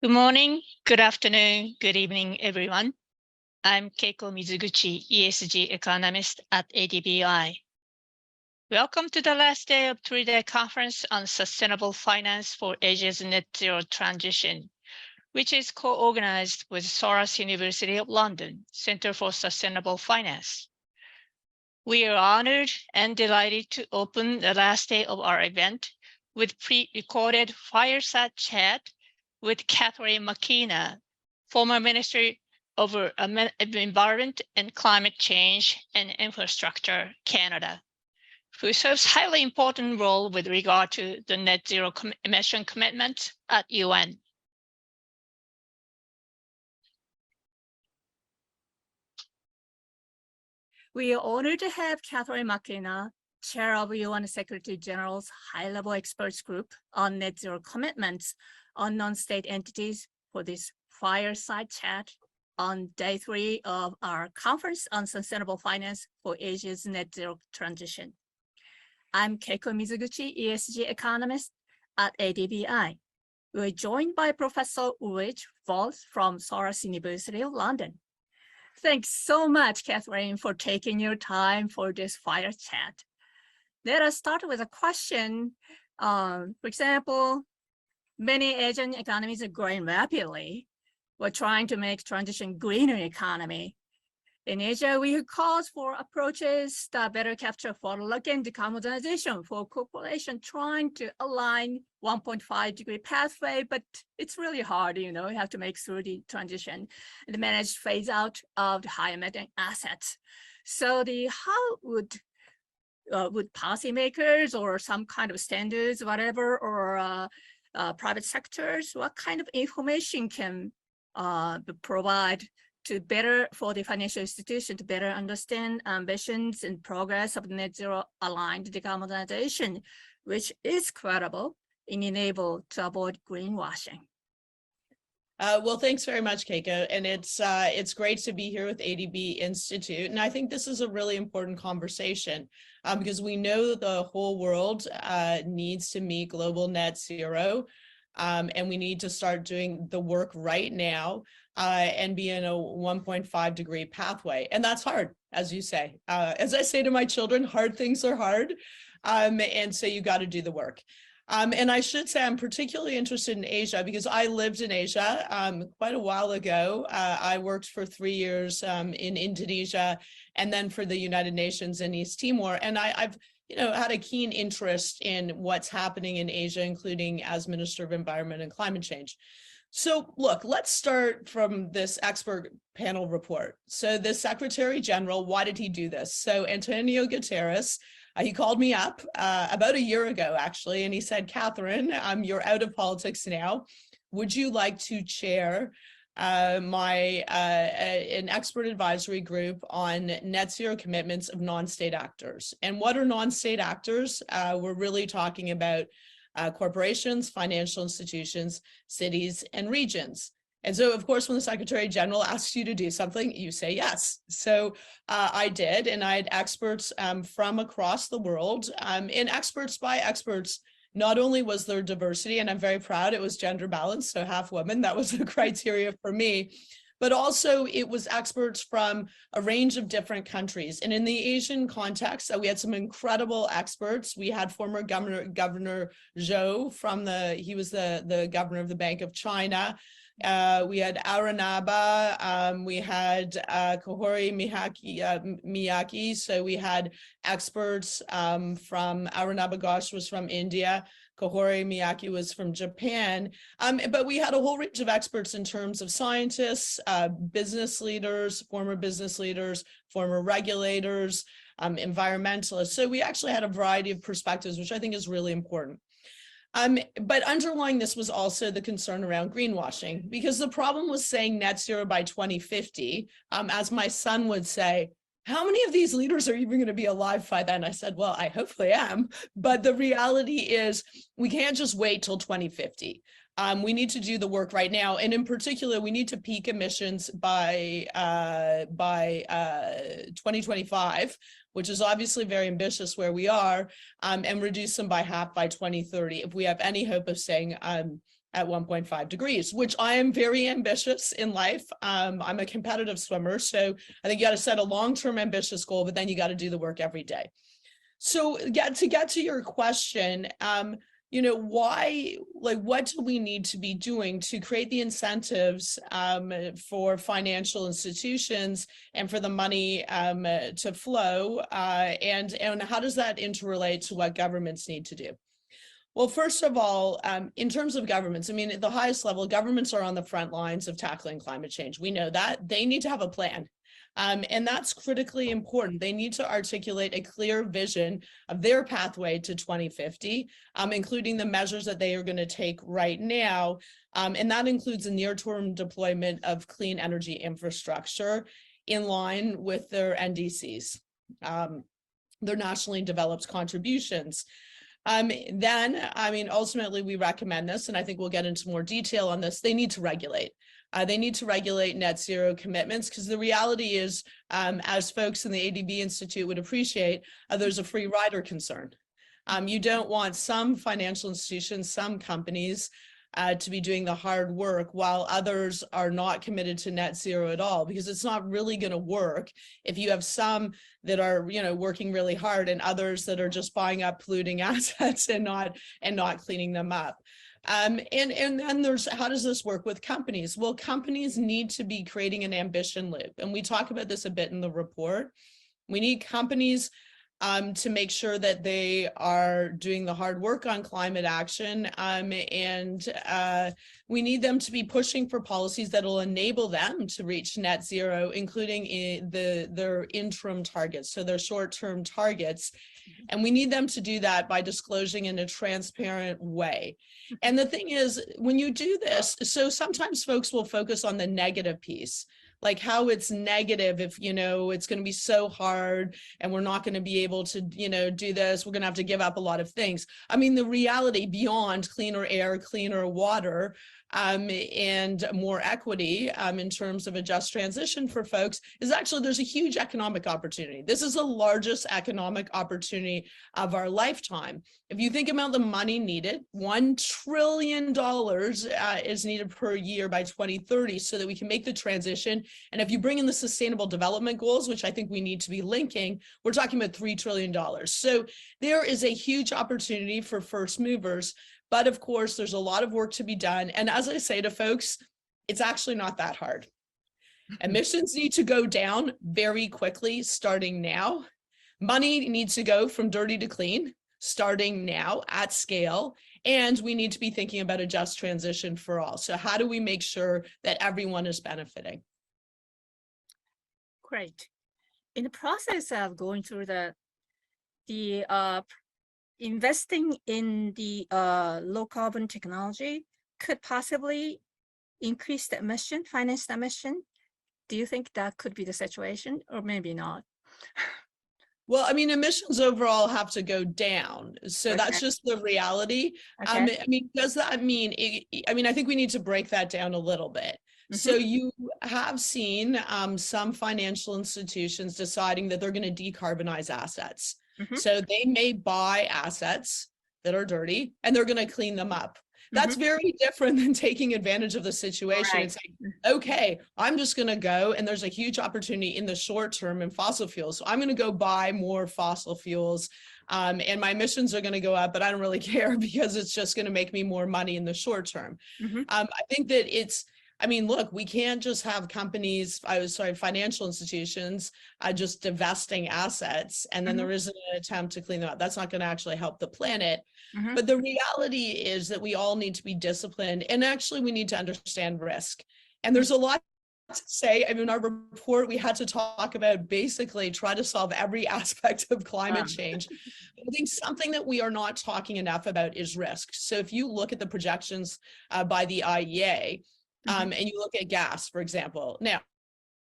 Good morning, good afternoon, good evening, everyone. I'm Keiko Mizuguchi, ESG economist at ADBI. Welcome to the last day of three-day conference on sustainable finance for Asia's net zero transition, which is co-organized with SOAS University of London Center for Sustainable Finance. We are honored and delighted to open the last day of our event with pre-recorded fireside chat with Catherine McKenna, former Minister of Environment and Climate Change and Infrastructure, Canada, who serves highly important role with regard to the net zero emission commitment at UN. We are honored to have Catherine McKenna, Chair of UN Secretary General's High-Level Experts Group on Net Zero Commitments on non-state entities for this fireside chat on day 3 of our conference on sustainable finance for Asia's net zero transition. I'm Keiko Mizuguchi, ESG economist at ADBI. We're joined by Professor Ulrich Volz from SOAS University of London. Thanks so much, Catherine, for taking your time for this fire chat. Let us start with a question. For example, many Asian economies are growing rapidly. We're trying to make transition greener economy. In Asia, we have calls for approaches that better capture forward-looking decarbonization for corporation trying to align 1.5-degree pathway, but it's really hard, you have to make through the transition and manage phase out of the high emitting assets. So how would policymakers or some kind of standards, whatever, or private sectors, what kind of information can provide to better for the financial institution to better understand ambitions and progress of net zero aligned decarbonization, which is credible and enabled to avoid greenwashing? Well, thanks very much, Keiko. And it's great to be here with ADB Institute. And I think this is a really important conversation because we know the whole world needs to meet global net zero. And we need to start doing the work right now and be in a 1.5-degree pathway. And that's hard, as you say. As I say to my children, hard things are hard. And so you got to do the work. And I should say I'm particularly interested in Asia because I lived in Asia quite a while ago. I worked for 3 years in Indonesia and then for the United Nations in East Timor. And I've had a keen interest in what's happening in Asia, including as Minister of Environment and Climate Change. So look, let's start from this expert panel report. So the Secretary General, why did he do this? So Antonio Guterres, he called me up about a year ago, actually, and he said, Catherine, you're out of politics now. Would you like to chair an expert advisory group on net zero commitments of non-state actors? And what are non-state actors? We're really talking about corporations, financial institutions, cities, and regions. And so, of course, when the Secretary General asks you to do something, you say yes. So I did, and I had experts from across the world, and experts by experts. Not only was there diversity, and I'm very proud it was gender balanced, so half women, that was the criteria for me, but also it was experts from a range of different countries. And in the Asian context, we had some incredible experts. We had former Governor Zhou he was the governor of the Bank of China. We had Aranaba, we had Kohori Miyake. So we had experts from Aranaba Ghosh was from India. Kohori Miyake was from Japan. But we had a whole range of experts in terms of scientists, business leaders, former regulators, environmentalists. So we actually had a variety of perspectives, which I think is really important. But underlying this was also the concern around greenwashing, because the problem was saying net zero by 2050. As my son would say, how many of these leaders are even going to be alive by then? I said, well, I hopefully am. But the reality is we can't just wait till 2050. We need to do the work right now. And in particular, we need to peak emissions by 2025, which is obviously very ambitious where we are, and reduce them by half by 2030 if we have any hope of staying at 1.5 degrees, which I am very ambitious in life. I'm a competitive swimmer, so I think you got to set a long-term ambitious goal, but then you got to do the work every day. So to get to your question, why, what do we need to be doing to create the incentives for financial institutions and for the money to flow, and how does that interrelate to what governments need to do? Well, first of all, in terms of governments, I mean, at the highest level, governments are on the front lines of tackling climate change. We know that. They need to have a plan. And that's critically important. They need to articulate a clear vision of their pathway to 2050, including the measures that they are going to take right now. And that includes a near-term deployment of clean energy infrastructure in line with their NDCs, their nationally developed contributions. Then, I mean, ultimately, we recommend this, and I think we'll get into more detail on this. They need to regulate. They need to regulate net zero commitments, because the reality is, as folks in the ADB Institute would appreciate, there's a free rider concern. You don't want some financial institutions, some companies to be doing the hard work while others are not committed to net zero at all, because it's not really going to work if you have some that are, working really hard and others that are just buying up polluting assets and not cleaning them up. And then there's, how does this work with companies? Well, companies need to be creating an ambition loop. And we talk about this a bit in the report. We need companies to make sure that they are doing the hard work on climate action. And we need them to be pushing for policies that will enable them to reach net zero, including their interim targets, so their short-term targets. And we need them to do that by disclosing in a transparent way. And the thing is, when you do this, so sometimes folks will focus on the negative piece, like how it's negative if, it's going to be so hard and we're not going to be able to, do this. We're going to have to give up a lot of things. I mean, the reality beyond cleaner air, cleaner water, and more equity in terms of a just transition for folks is actually there's a huge economic opportunity. This is the largest economic opportunity of our lifetime. If you think about the money needed, $1 trillion is needed per year by 2030 so that we can make the transition. And if you bring in the sustainable development goals, which I think we need to be linking, we're talking about $3 trillion. So there is a huge opportunity for first movers. But of course, there's a lot of work to be done. And as I say to folks, it's actually not that hard. Emissions need to go down very quickly, starting now. Money needs to go from dirty to clean, starting now at scale. And we need to be thinking about a just transition for all. So how do we make sure that everyone is benefiting? Great. In the process of going through the investing in the low carbon technology could possibly increase the emission, finance the emission. Do you think that could be the situation, or maybe not? Well, I mean, emissions overall have to go down. So Okay. that's just the reality. Okay. I mean, does that mean, I think we need to break that down a little bit. So you have seen some financial institutions deciding that they're going to decarbonize assets. So they may buy assets that are dirty and they're going to clean them up. That's very different than taking advantage of the situation. Right. It's like, okay, I'm just going to go, and there's a huge opportunity in the short term in fossil fuels. So I'm going to go buy more fossil fuels, and my emissions are going to go up, but I don't really care because it's just going to make me more money in the short term. I think that look, we can't just have financial institutions just divesting assets, and then there isn't an attempt to clean them up. That's not going to actually help the planet. But the reality is that we all need to be disciplined, and actually we need to understand risk. And there's a lot to say. I mean, in our report, we had to talk about basically try to solve every aspect of climate change. I think something that we are not talking enough about is risk. So if you look at the projections by the IEA, and you look at gas, for example. Now,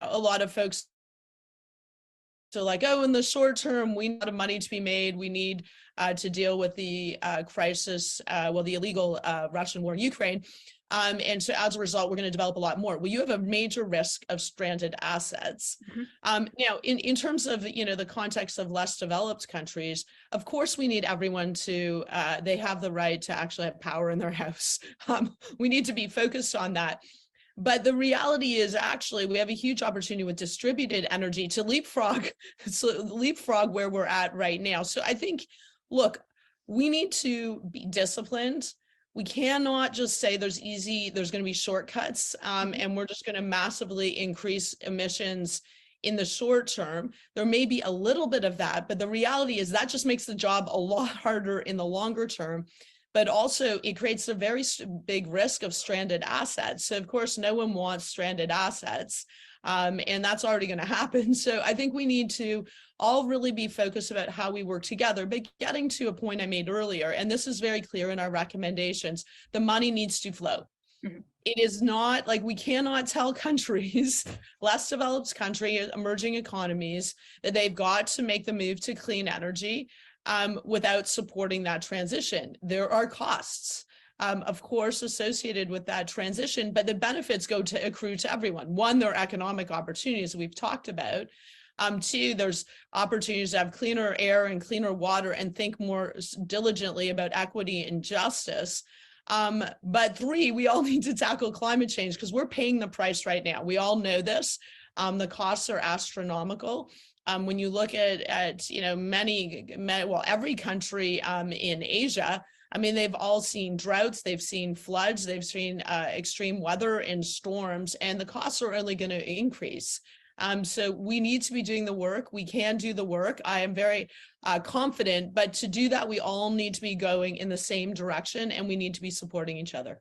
a lot of folks So like, oh, in the short term, we need money to be made. We need to deal with the crisis, the illegal Russian war in Ukraine. And so as a result, we're going to develop a lot more. Well, you have a major risk of stranded assets. Now, in terms of, the context of less developed countries, of course, we need everyone to, they have the right to actually have power in their house. We need to be focused on that. But the reality is actually we have a huge opportunity with distributed energy to leapfrog where we're at right now. So I think, look, we need to be disciplined. We cannot just say there's going to be shortcuts and we're just going to massively increase emissions in the short term. There may be a little bit of that, but the reality is that just makes the job a lot harder in the longer term. But also it creates a very big risk of stranded assets. So of course, no one wants stranded assets. And that's already going to happen. So I think we need to all really be focused about how we work together, but getting to a point I made earlier, and this is very clear in our recommendations, the money needs to flow. It is not like we cannot tell countries, less developed countries, emerging economies, that they've got to make the move to clean energy without supporting that transition. There are costs, of course, associated with that transition, but the benefits go to accrue to everyone. One, there are economic opportunities we've talked about. Two, there's opportunities to have cleaner air and cleaner water and think more diligently about equity and justice. But three, we all need to tackle climate change because we're paying the price right now. We all know this. The costs are astronomical. When you look at every country in Asia, I mean, they've all seen droughts, they've seen floods, they've seen extreme weather and storms, and the costs are only going to increase. So we need to be doing the work. We can do the work. I am very confident, but to do that, we all need to be going in the same direction and we need to be supporting each other.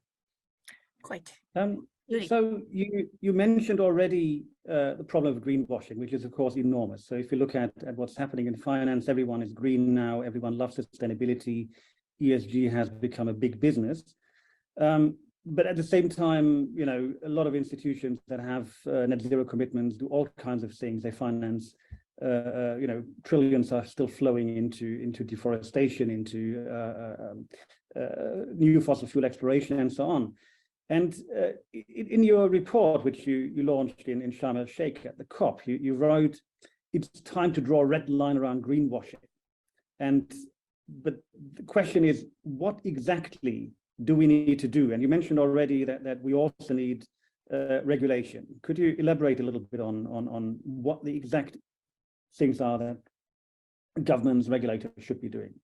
Quite. So you mentioned already the problem of greenwashing, which is of course enormous. So if you look at what's happening in finance, everyone is green now, everyone loves sustainability, ESG has become a big business. But at the same time, a lot of institutions that have net zero commitments do all kinds of things. They finance, trillions are still flowing into deforestation, into new fossil fuel exploration and so on. And in your report, which you launched in Sharm el-Sheikh at the COP, you wrote, it's time to draw a red line around greenwashing. But the question is, what exactly do we need to do? And you mentioned already that we also need regulation. Could you elaborate a little bit on what the exact things are that governments, regulators should be doing?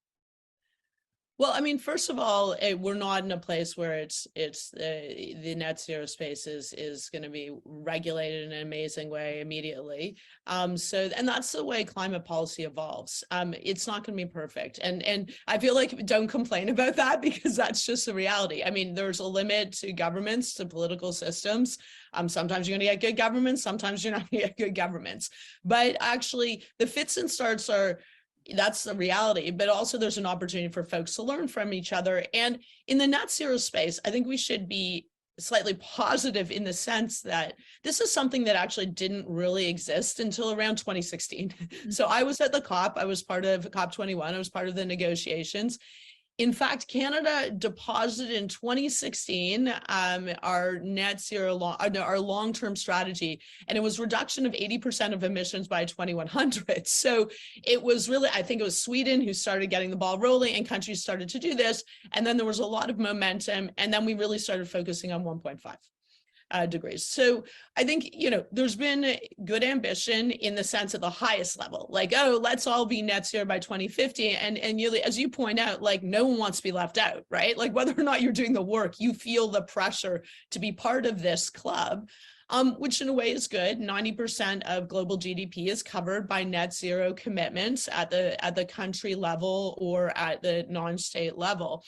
Well, I mean, first of all, we're not in a place where it's the net zero space is going to be regulated in an amazing way immediately. And that's the way climate policy evolves. It's not going to be perfect. And I feel like don't complain about that because that's just the reality. I mean, there's a limit to governments, to political systems. Sometimes you're going to get good governments. Sometimes you're not going to get good governments. But actually, the fits and starts that's the reality, but also there's an opportunity for folks to learn from each other. And in the net zero space, I think we should be slightly positive in the sense that this is something that actually didn't really exist until around 2016. So I was at the COP, I was part of COP21, I was part of the negotiations. In fact, Canada deposited in 2016 our net zero, our long-term strategy, and it was reduction of 80% of emissions by 2100. So it was really, I think it was Sweden who started getting the ball rolling and countries started to do this. And then there was a lot of momentum. And then we really started focusing on 1.5. Degrees. So I think, there's been good ambition in the sense at the highest level, like, oh, let's all be net zero by 2050. And as you point out, like no one wants to be left out, right? Like whether or not you're doing the work, you feel the pressure to be part of this club, which in a way is good. 90% of global GDP is covered by net zero commitments at the country level or at the non-state level.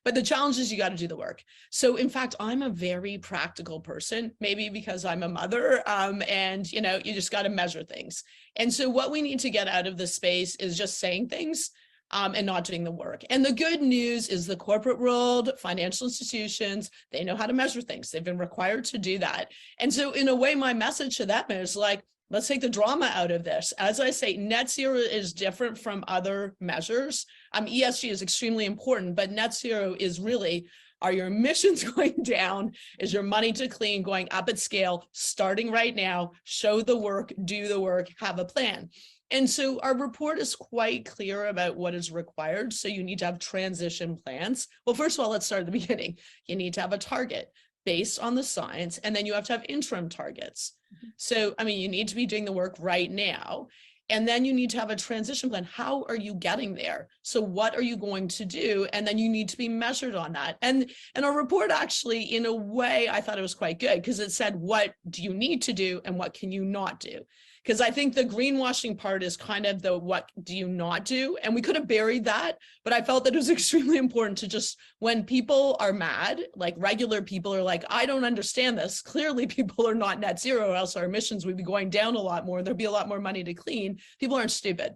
But the challenge is you got to do the work. So in fact, I'm a very practical person, maybe because I'm a mother and, you just got to measure things. And so what we need to get out of this space is just saying things and not doing the work. And the good news is the corporate world, financial institutions, they know how to measure things. They've been required to do that. And so in a way, my message to them is like, Let's take the drama out of this. As I say, net zero is different from other measures. ESG is extremely important, but net zero is really, are your emissions going down? Is your money to clean going up at scale, starting right now? Show the work, do the work, have a plan. And so our report is quite clear about what is required. So you need to have transition plans. Well, first of all, let's start at the beginning. You need to have a target based on the science, and then you have to have interim targets. So, you need to be doing the work right now, and then you need to have a transition plan. How are you getting there? So what are you going to do? And then you need to be measured on that. And our report actually, in a way, I thought it was quite good because it said, what do you need to do and what can you not do? Because I think the greenwashing part is kind of the what do you not do? And we could have buried that, but I felt that it was extremely important to just, when people are mad, like regular people are like, I don't understand this. Clearly people are not net zero, or else our emissions would be going down a lot more. There'd be a lot more money to clean. People aren't stupid.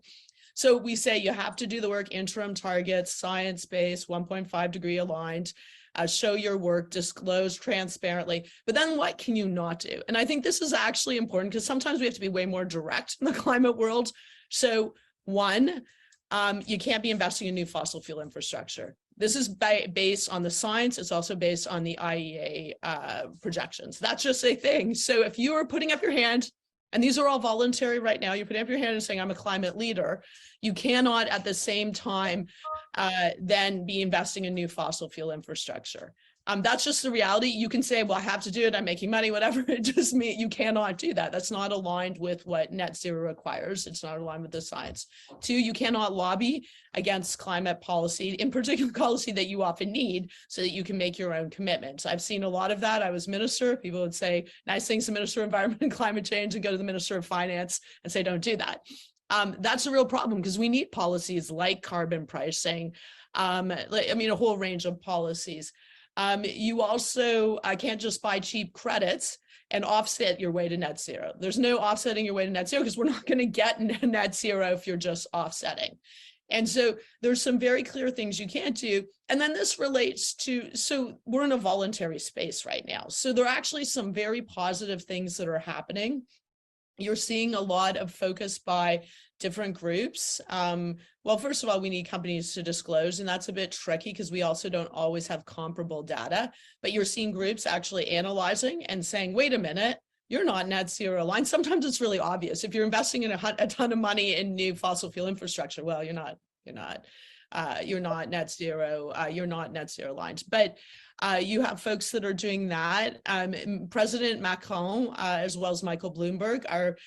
So we say you have to do the work, interim targets, science-based, 1.5 degree aligned, show your work, disclose transparently, but then what can you not do? And I think this is actually important because sometimes we have to be way more direct in the climate world. So one, you can't be investing in new fossil fuel infrastructure. This is based on the science. It's also based on the IEA projections. That's just a thing. So if you are putting up your hand, and these are all voluntary right now, you're putting up your hand and saying, I'm a climate leader, you cannot at the same time then be investing in new fossil fuel infrastructure. That's just the reality. You can say, well, I have to do it, I'm making money, whatever. It just means you cannot do that. That's not aligned with what net zero requires. It's not aligned with the science. Two, you cannot lobby against climate policy, in particular policy that you often need so that you can make your own commitments. I've seen a lot of that. I was minister. People would say nice things to Minister of Environment and Climate Change and go to the Minister of Finance and say, don't do that. That's a real problem because we need policies like carbon pricing, a whole range of policies. You also can't just buy cheap credits and offset your way to net zero. There's no offsetting your way to net zero because we're not going to get net zero if you're just offsetting. And so there's some very clear things you can't do. And then this relates to, so we're in a voluntary space right now. So there are actually some very positive things that are happening. You're seeing a lot of focus by different groups. Well, first of all, we need companies to disclose, and that's a bit tricky because we also don't always have comparable data, but you're seeing groups actually analyzing and saying, wait a minute, you're not net zero aligned. Sometimes it's really obvious. If you're investing in a ton of money in new fossil fuel infrastructure, well, you're not net zero, you're not net zero aligned. But you have folks that are doing that. President Macron, as well as Michael Bloomberg, are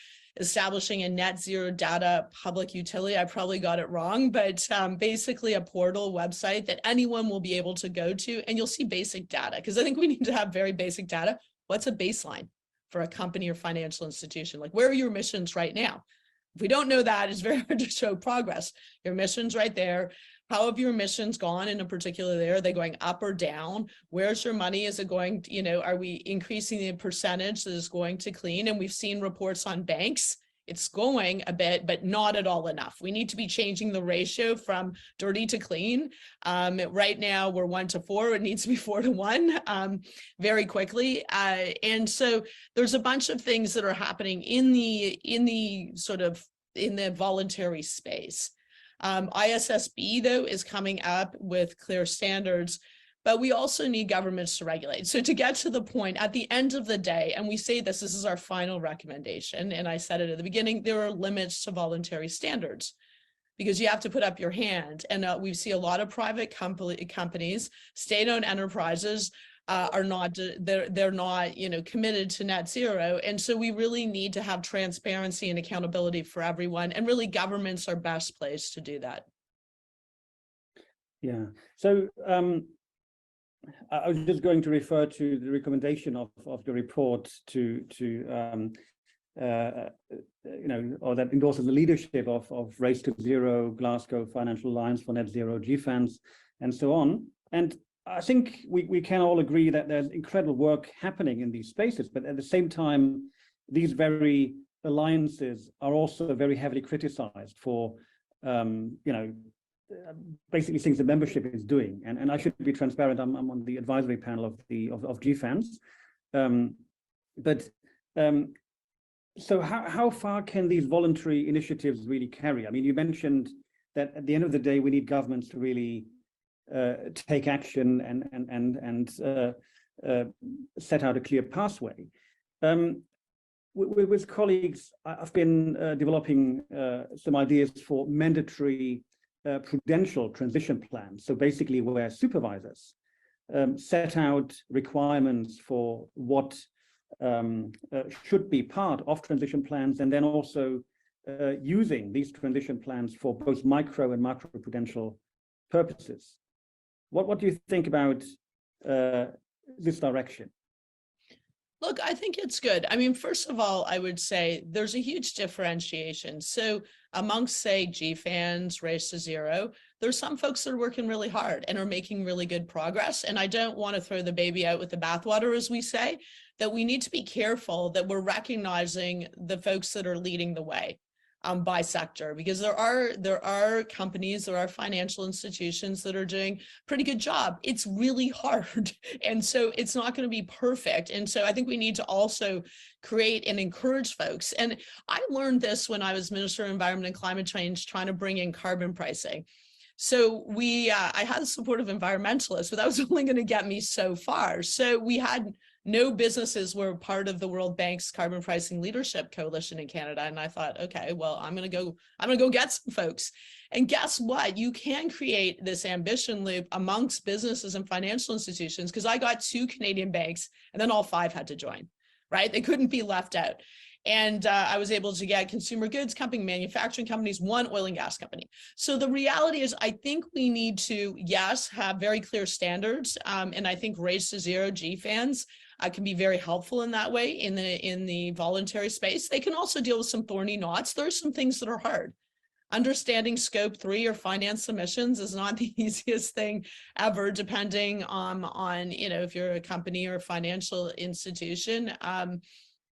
establishing a net zero data public utility. I probably got it wrong, but basically a portal website that anyone will be able to go to, and you'll see basic data, because I think we need to have very basic data. What's a baseline for a company or financial institution? Like, where are your emissions right now? If we don't know that, it's very hard to show progress. Your emissions right there. How have your emissions gone in a particular area? Are they going up or down? Where's your money? Is it going, are we increasing the percentage that is going to clean? And we've seen reports on banks. It's going a bit, but not at all enough. We need to be changing the ratio from dirty to clean. Right now we're 1 to 4. It needs to be 4 to 1 very quickly. And so there's a bunch of things that are happening in the voluntary space. ISSB, though, is coming up with clear standards, but we also need governments to regulate. So to get to the point, at the end of the day, and we say this is our final recommendation, and I said it at the beginning, there are limits to voluntary standards because you have to put up your hand. And we see a lot of private companies, state-owned enterprises, are not, they're not, committed to net zero. And so we really need to have transparency and accountability for everyone. And really governments are best placed to do that. Yeah. So I was just going to refer to the recommendation of the report or that endorses the leadership of Race to Zero, Glasgow Financial Alliance for Net Zero, GFANZ, and so on. And I think we can all agree that there's incredible work happening in these spaces, but at the same time, these very alliances are also very heavily criticized for, basically things the membership is doing. And I should be transparent. I'm on the advisory panel of GFANZ, but So how far can these voluntary initiatives really carry? I mean, you mentioned that at the end of the day, we need governments to really take action and set out a clear pathway. With colleagues, I've been developing some ideas for mandatory prudential transition plans. So basically where supervisors set out requirements for what should be part of transition plans, and then also using these transition plans for both micro and macro prudential purposes. What do you think about this direction? Look, I think it's good. I mean, first of all, I would say there's a huge differentiation. So amongst, say, GFANs, Race to Zero, there's some folks that are working really hard and are making really good progress. And I don't want to throw the baby out with the bathwater, as we say, that we need to be careful that we're recognizing the folks that are leading the way. By sector, because there are companies, there are financial institutions that are doing a pretty good job. It's really hard. And so it's not going to be perfect. And so I think we need to also create and encourage folks. And I learned this when I was Minister of Environment and Climate Change, trying to bring in carbon pricing. So I had the support of environmentalists, but that was only going to get me so far. So we had no businesses were part of the World Bank's Carbon Pricing Leadership Coalition in Canada. And I thought, okay, well, I'm gonna go get some folks. And guess what? You can create this ambition loop amongst businesses and financial institutions, because I got 2 Canadian banks and then all 5 had to join, right? They couldn't be left out. And I was able to get consumer goods company, manufacturing companies, 1 oil and gas company. So the reality is, I think we need to, yes, have very clear standards. And I think Race to Zero GFANs can be very helpful in that way in the voluntary space. They can also deal with some thorny knots. There's some things that are hard. Understanding scope 3 or finance emissions is not the easiest thing ever, depending on if you're a company or a financial institution.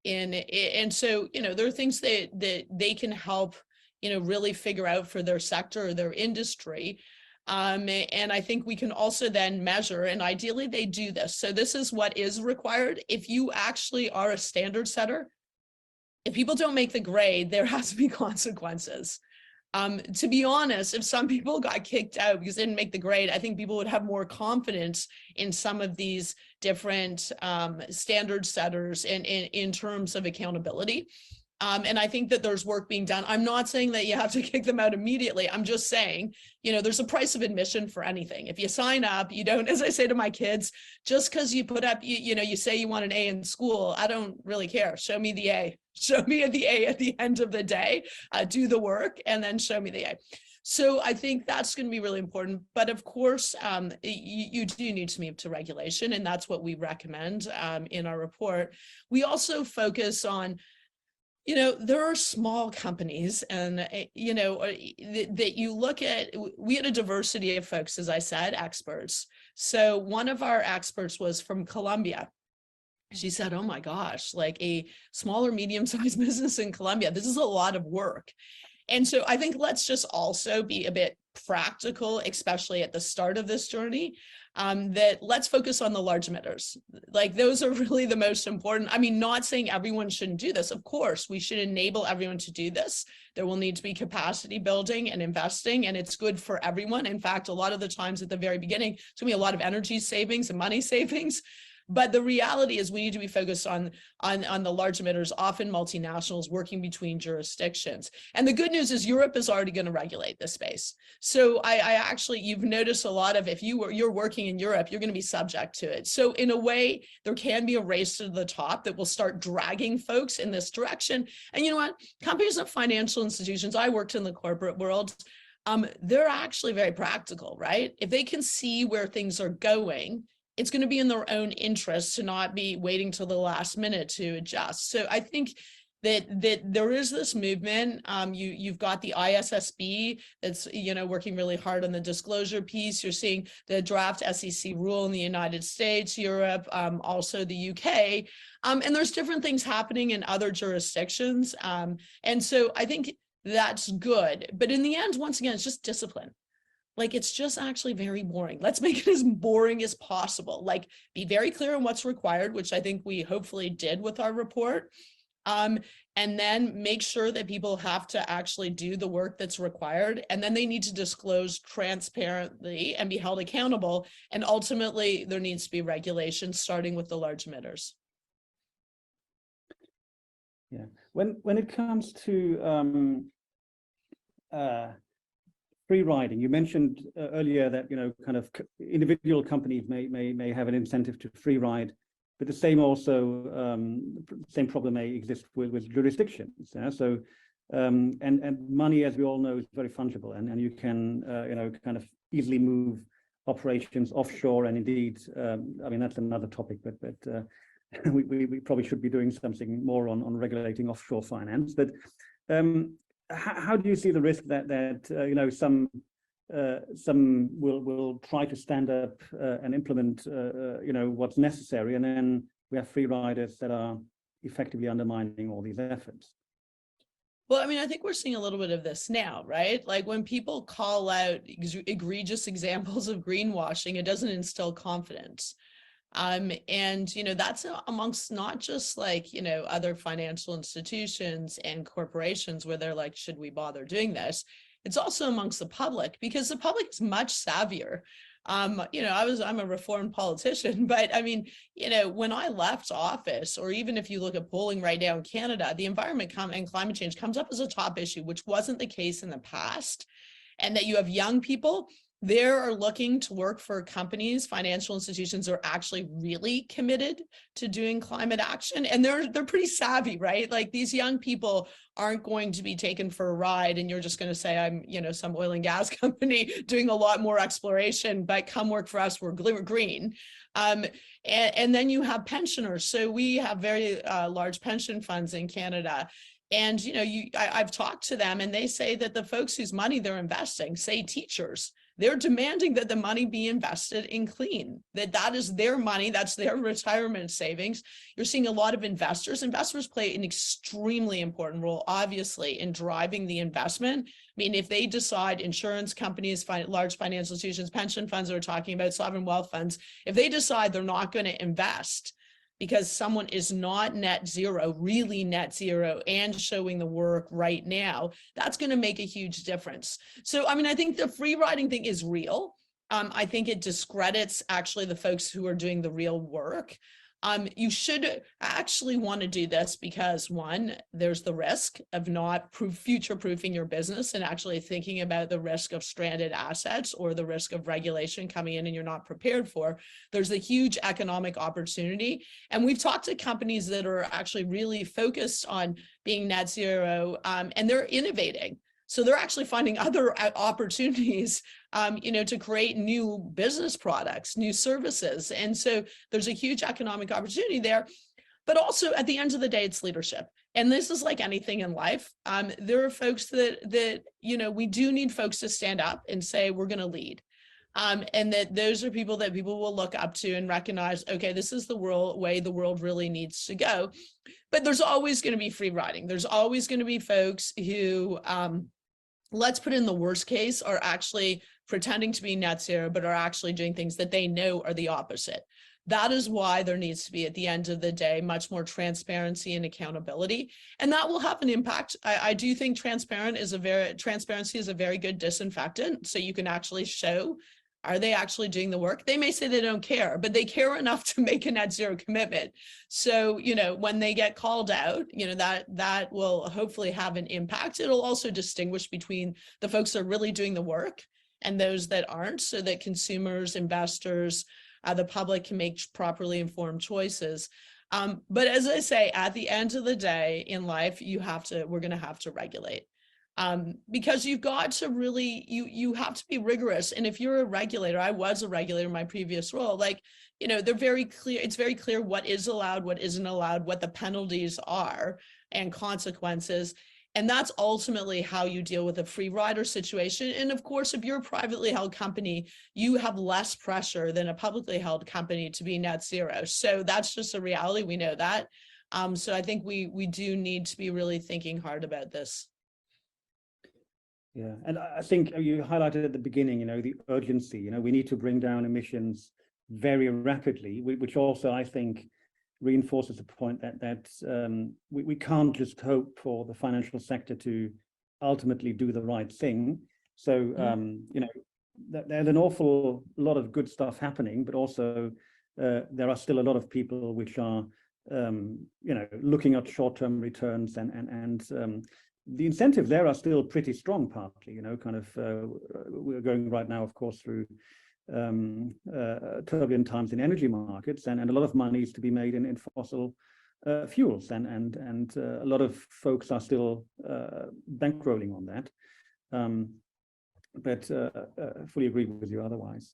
And so, there are things that they can help, really figure out for their sector or their industry. And I think we can also then measure, and ideally they do this. So this is what is required. If you actually are a standard setter, if people don't make the grade, there has to be consequences. To be honest, if some people got kicked out because they didn't make the grade, I think people would have more confidence in some of these different standard setters in terms of accountability. And I think that there's work being done. I'm not saying that you have to kick them out immediately. I'm just saying, there's a price of admission for anything. If you sign up, you don't, as I say to my kids, just because you put up, you say you want an A in school, I don't really care. Show me the A. Show me the A at the end of the day. Do the work and then show me the A. So I think that's going to be really important. But of course, you do need to move to regulation, and that's what we recommend in our report. We also focus on there are small companies and, that you look at. We had a diversity of folks, as I said, experts. So one of our experts was from Colombia. She said, oh my gosh, like a small or medium-sized business in Colombia, this is a lot of work. And so I think let's just also be a bit practical, especially at the start of this journey, that let's focus on the large emitters. Like those are really the most important. I mean, not saying everyone shouldn't do this. Of course, we should enable everyone to do this. There will need to be capacity building and investing, and it's good for everyone. In fact, a lot of the times at the very beginning, it's going to be a lot of energy savings and money savings. But the reality is we need to be focused on the large emitters, often multinationals working between jurisdictions. And the good news is Europe is already going to regulate this space. So I actually, you've noticed a lot of, if you're working in Europe, you're going to be subject to it. So in a way, there can be a race to the top that will start dragging folks in this direction. And you know what? Companies and financial institutions, I worked in the corporate world, they're actually very practical, right? If they can see where things are going, it's going to be in their own interest to not be waiting till the last minute to adjust. So I think that there is this movement. You've got the ISSB that's working really hard on the disclosure piece. You're seeing the draft SEC rule in the United States, Europe, also the UK, and there's different things happening in other jurisdictions. And so I think that's good. But in the end, once again, it's just discipline. Like, it's just actually very boring. Let's make it as boring as possible. Like, be very clear on what's required, which I think we hopefully did with our report. And then make sure that people have to actually do the work that's required. And then they need to disclose transparently and be held accountable. And ultimately, there needs to be regulation, starting with the large emitters. Yeah, when it comes to free riding, you mentioned earlier that kind of individual companies may have an incentive to free ride, but the same same problem may exist with jurisdictions. Yeah? So and money, as we all know, is very fungible, and you can kind of easily move operations offshore, and indeed, I mean, that's another topic, but we probably should be doing something more on regulating offshore finance. But how do you see the risk that some will try to stand up and implement what's necessary, and then we have free riders that are effectively undermining all these efforts? Well, I mean, I think we're seeing a little bit of this now, right? Like when people call out egregious examples of greenwashing, it doesn't instill confidence. And, that's amongst not just like, other financial institutions and corporations where they're like, should we bother doing this? It's also amongst the public, because the public is much savvier. I'm a reformed politician, but I mean, when I left office, or even if you look at polling right now in Canada, the environment and climate change comes up as a top issue, which wasn't the case in the past. And that you have young people there are looking to work for companies, financial institutions are actually really committed to doing climate action. And they're pretty savvy, right? Like these young people aren't going to be taken for a ride and you're just going to say, I'm, some oil and gas company doing a lot more exploration, but come work for us, we're green. And then you have pensioners. So we have very large pension funds in Canada. And, I've talked to them and they say that the folks whose money they're investing, say teachers, they're demanding that the money be invested in clean, that is their money, that's their retirement savings. You're seeing a lot of investors. Investors play an extremely important role, obviously, in driving the investment. I mean, if they decide, insurance companies, large financial institutions, pension funds that we're talking about, sovereign wealth funds, if they decide they're not going to invest because someone is not net zero, really net zero, and showing the work right now, that's going to make a huge difference. So, I mean, I think the free riding thing is real. I think it discredits actually the folks who are doing the real work. You should actually want to do this because, one, there's the risk of not future-proofing your business and actually thinking about the risk of stranded assets or the risk of regulation coming in and you're not prepared for. There's a huge economic opportunity. And we've talked to companies that are actually really focused on being net zero, and they're innovating. So they're actually finding other opportunities, to create new business products, new services. And so there's a huge economic opportunity there. But also at the end of the day, it's leadership. And this is like anything in life. There are folks that we do need folks to stand up and say, we're going to lead. And that those are people that people will look up to and recognize, okay, this is the way the world really needs to go. But there's always going to be free riding. There's always going to be folks who, let's put in the worst case, are actually pretending to be net zero, but are actually doing things that they know are the opposite. That is why there needs to be, at the end of the day, much more transparency and accountability. And that will have an impact. I do think transparency is a very good disinfectant. So you can actually show, are they actually doing the work? They may say they don't care, but they care enough to make a net zero commitment. So, when they get called out, that will hopefully have an impact. It'll also distinguish between the folks that are really doing the work and those that aren't, so that consumers, investors, the public can make properly informed choices. But as I say, at the end of the day in life, we're going to have to regulate. Because you've got to really, you have to be rigorous. And if you're a regulator, I was a regulator in my previous role, they're very clear. It's very clear what is allowed, what isn't allowed, what the penalties are and consequences. And that's ultimately how you deal with a free rider situation. And of course, if you're a privately held company, you have less pressure than a publicly held company to be net zero. So that's just a reality. We know that. So I think we do need to be really thinking hard about this. Yeah, and I think you highlighted at the beginning, the urgency. We need to bring down emissions very rapidly, which also I think reinforces the point that we can't just hope for the financial sector to ultimately do the right thing. So you know, there's an awful lot of good stuff happening, but also there are still a lot of people which are you know, looking at short-term returns, and the incentives there are still pretty strong. Partly, you know, kind of we're going right now, of course, through turbulent times in energy markets, and a lot of money is to be made in fossil fuels, and a lot of folks are still bankrolling on that. But fully agree with you otherwise.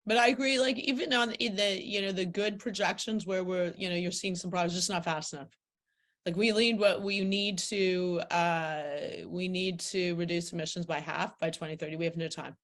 But I agree, like even on in the, you know, the good projections where we're, you know, you're seeing some progress, just not fast enough. Like we need to reduce emissions by half by 2030. We have no time.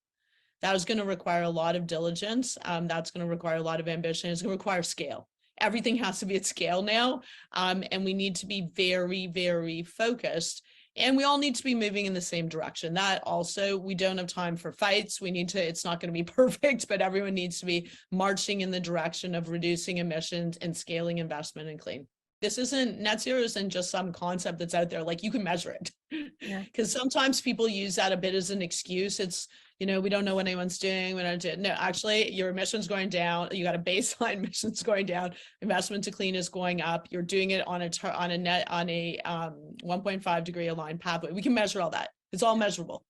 That is going to require a lot of diligence. That's going to require a lot of ambition. It's going to require scale. Everything has to be at scale now. And we need to be very, very focused. And we all need to be moving in the same direction. That also, we don't have time for fights. We need to, it's not going to be perfect, but everyone needs to be marching in the direction of reducing emissions and scaling investment in clean. This isn't, net zero isn't just some concept that's out there, like you can measure it. Because sometimes people use that a bit as an excuse. It's, you know, we don't know what anyone's doing. We don't do it. No, actually, your emissions going down. You got a baseline emissions going down. Investment to clean is going up. You're doing it on a 1.5 degree aligned pathway. We can measure all that. It's all measurable,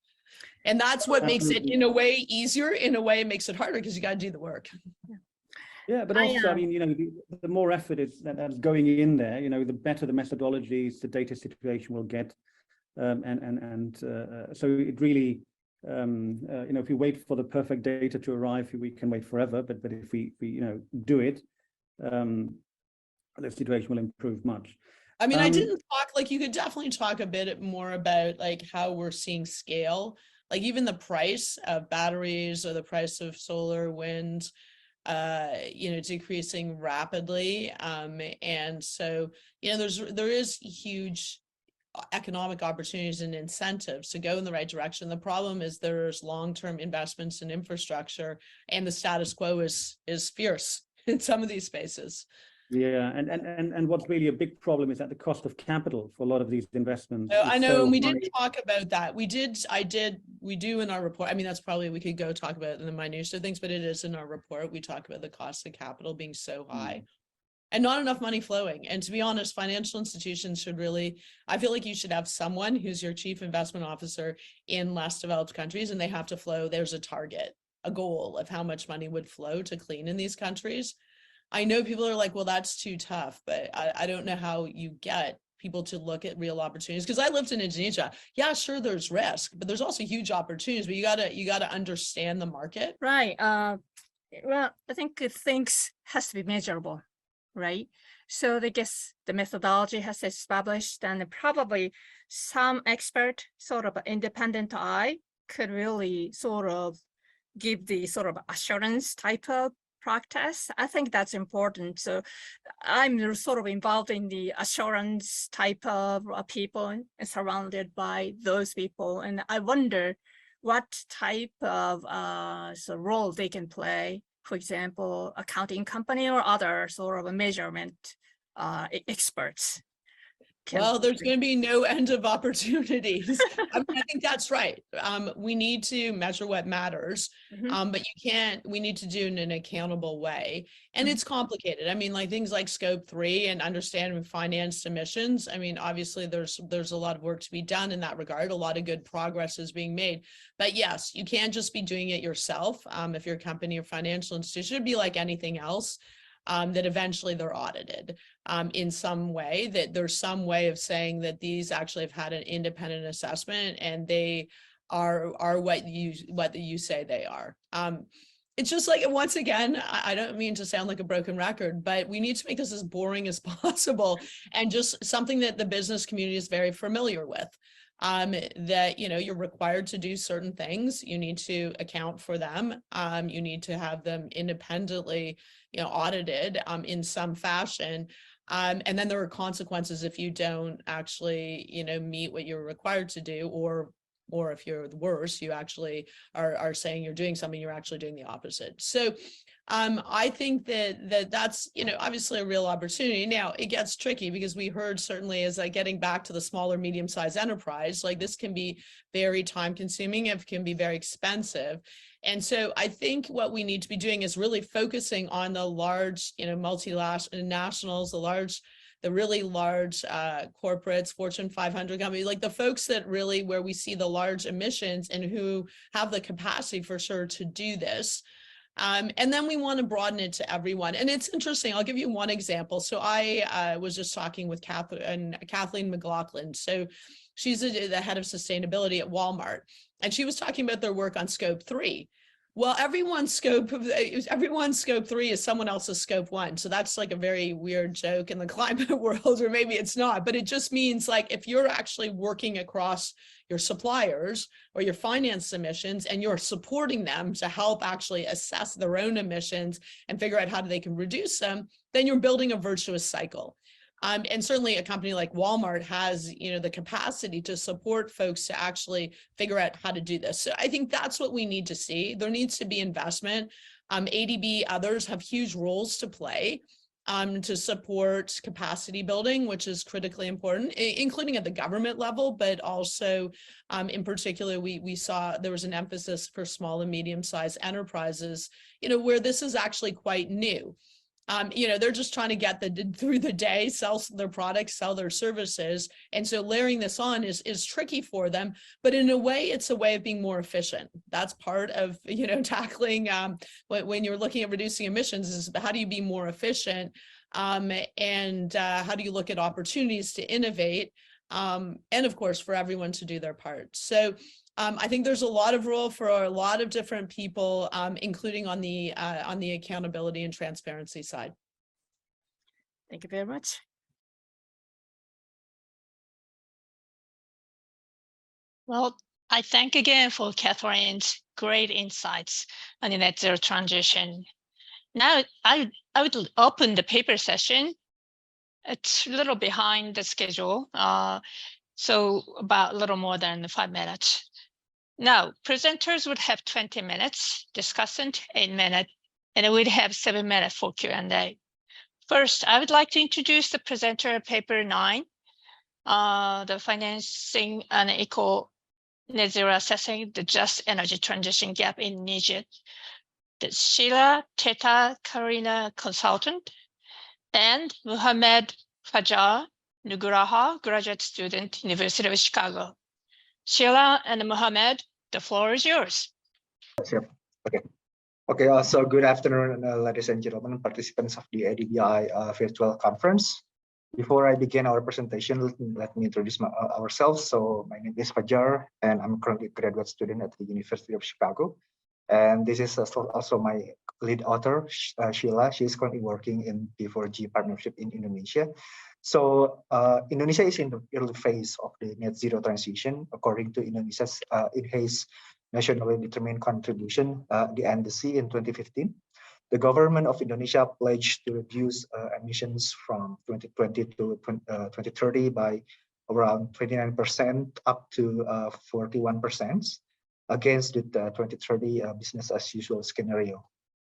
and that's what makes it in a way easier. In a way, it makes it harder because you got to do the work. Yeah, but also, I mean, you know, the more effort is that's going in there, you know, the better the methodologies, the data situation will get, so it really. You know, if we wait for the perfect data to arrive, we can wait forever. But if we you know, do it, the situation will improve much. I mean, I didn't talk, like you could definitely talk a bit more about like how we're seeing scale, like even the price of batteries or the price of solar, wind, you know, decreasing rapidly. And so, you know, there is huge economic opportunities and incentives to go in the right direction. The problem is there's long-term investments in infrastructure, and the status quo is fierce in some of these spaces. Yeah, and what's really a big problem is that the cost of capital for a lot of these investments. Oh, I know, and we did talk about that. We do in our report. I mean, that's probably, we could go talk about it in the minutiae things, but it is in our report. We talk about the cost of capital being so high. And not enough money flowing. And to be honest, financial institutions should really, I feel like you should have someone who's your chief investment officer in less developed countries, and they have to flow. There's a target, a goal of how much money would flow to clean in these countries. I know people are like, well, that's too tough, but I don't know how you get people to look at real opportunities. Because I lived in Indonesia. Yeah, sure, there's risk, but there's also huge opportunities. But you gotta understand the market. Right. Well, I think things has to be measurable. Right. So I guess the methodology has established, and probably some expert sort of independent eye could really sort of give the sort of assurance type of practice. I think that's important. So I'm sort of involved in the assurance type of people and surrounded by those people. And I wonder what type of role they can play. For example, accounting company or other sort of a measurement experts. Well, there's going to be no end of opportunities. I mean, I think that's right. We need to measure what matters, but we need to do it in an accountable way. And it's complicated. I mean, like things like scope 3 and understanding financed emissions. I mean, obviously there's a lot of work to be done in that regard. A lot of good progress is being made, but yes, you can't just be doing it yourself. If you're a company or financial institution, it'd be like anything else. That eventually they're audited in some way, that there's some way of saying that these actually have had an independent assessment and they are what you say they are. It's just like, once again, I don't mean to sound like a broken record, but we need to make this as boring as possible and just something that the business community is very familiar with. That, you know, you're required to do certain things. You need to account for them. You need to have them independently, you know, audited in some fashion. And then there are consequences if you don't actually, you know, meet what you're required to do, or or if you're worse, you actually are saying you're doing something, you're actually doing the opposite. So I think that's, you know, obviously a real opportunity. Now it gets tricky because we heard certainly as getting back to the smaller, medium-sized enterprise, like this can be very time consuming, it can be very expensive. And so I think what we need to be doing is really focusing on the large, you know, multinationals, the really large corporates, Fortune 500 companies, like the folks that really, where we see the large emissions and who have the capacity for sure to do this. And then we want to broaden it to everyone. And it's interesting. I'll give you one example. So I was just talking with Kathleen McLaughlin. So she's the head of sustainability at Walmart. And she was talking about their work on scope 3. Well, everyone's scope 3 is someone else's scope 1. So that's like a very weird joke in the climate world, or maybe it's not, but it just means like if you're actually working across your suppliers or your finance emissions and you're supporting them to help actually assess their own emissions and figure out how they can reduce them, then you're building a virtuous cycle. And certainly a company like Walmart has, you know, the capacity to support folks to actually figure out how to do this. So I think that's what we need to see. There needs to be investment. ADB, others have huge roles to play to support capacity building, which is critically important, including at the government level, but also in particular, we saw there was an emphasis for small and medium-sized enterprises, you know, where this is actually quite new. You know, they're just trying to get through the day, sell their products, sell their services. And so layering this on is tricky for them, but in a way, it's a way of being more efficient. That's part of, you know, tackling when you're looking at reducing emissions is how do you be more efficient? And how do you look at opportunities to innovate? And of course, for everyone to do their part. So I think there's a lot of role for a lot of different people, including on the accountability and transparency side. Thank you very much. Well, I thank again for Catherine's great insights on the net zero transition. Now I would open the paper session. It's a little behind the schedule, so about a little more than 5 minutes. Now, presenters would have 20 minutes, discussant 8 minutes, and we'd have 7 minutes for Q&A. First, I would like to introduce the presenter of paper 9, the financing and eco net zero assessing the just energy transition gap in Niger. The Sheila Teta Karina consultant and Muhammad Fajar Nugraha, graduate student, University of Chicago. Sheila and Muhammad, the floor is yours. Okay. So good afternoon, ladies and gentlemen, participants of the ADBI virtual conference. Before I begin our presentation, let me introduce ourselves. So my name is Fajar, and I'm currently a graduate student at the University of Chicago. And this is also my lead author, Sheila. She is currently working in P4G partnership in Indonesia. So Indonesia is in the early phase of the net zero transition. According to Indonesia's enhanced nationally determined contribution, the NDC in 2015. The government of Indonesia pledged to reduce emissions from 2020 to 2030 by around 29% up to 41% against the 2030 business as usual scenario.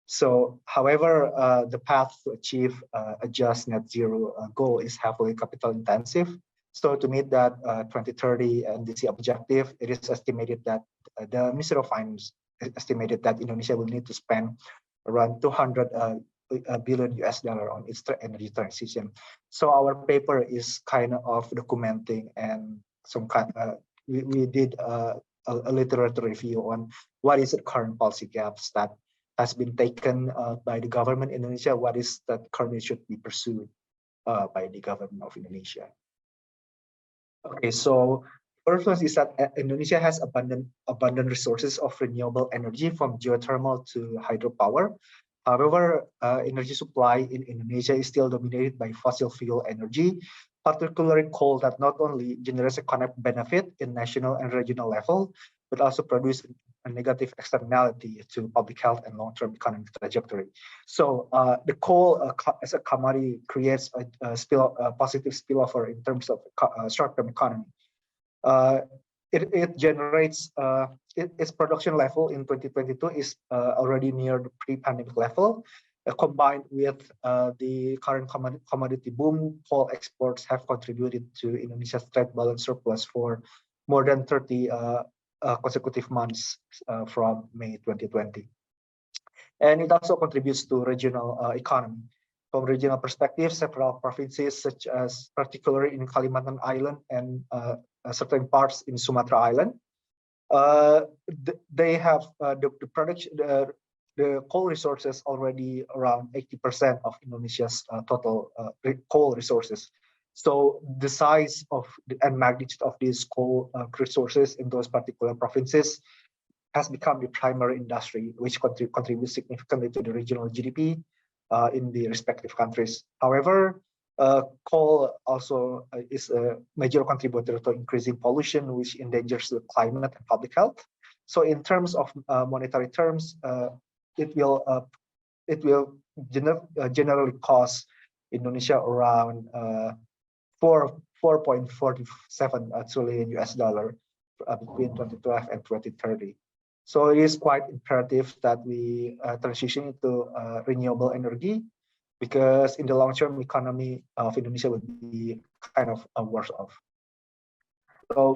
So, however, the path to achieve a just net zero goal is heavily capital intensive. So to meet that 2030 NDC objective, it is estimated that the Ministry of Finance estimated that Indonesia will need to spend around $200 billion on its energy transition. So our paper is kind of documenting and some kind. We did a literature review on what is the current policy gaps that has been taken by the government in Indonesia. What is that currently should be pursued by the government of Indonesia? Okay, so first one is that Indonesia has abundant resources of renewable energy from geothermal to hydropower. However, energy supply in Indonesia is still dominated by fossil fuel energy, particularly coal that not only generates economic benefit in national and regional level, but also produce a negative externality to public health and long-term economic trajectory. So the coal as a commodity creates a positive spillover in terms of short-term economy. it generates its production level in 2022 is already near the pre-pandemic level. Combined with the current commodity boom, coal exports have contributed to Indonesia's trade balance surplus for more than 30 consecutive months from May 2020. And it also contributes to regional economy. From regional perspective, several provinces, such as particularly in Kalimantan Island and certain parts in Sumatra Island, they have the production, the coal resources already around 80% of Indonesia's total coal resources. So the size of and magnitude of these coal resources in those particular provinces has become the primary industry, which contributes significantly to the regional GDP in the respective countries. However, coal also is a major contributor to increasing pollution, which endangers the climate and public health. So in terms of monetary terms, it will generally cost Indonesia around 4.47 trillion US dollar between 2012 and 2030. So it is quite imperative that we transition into renewable energy, because in the long-term economy of Indonesia will be kind of worse off. So,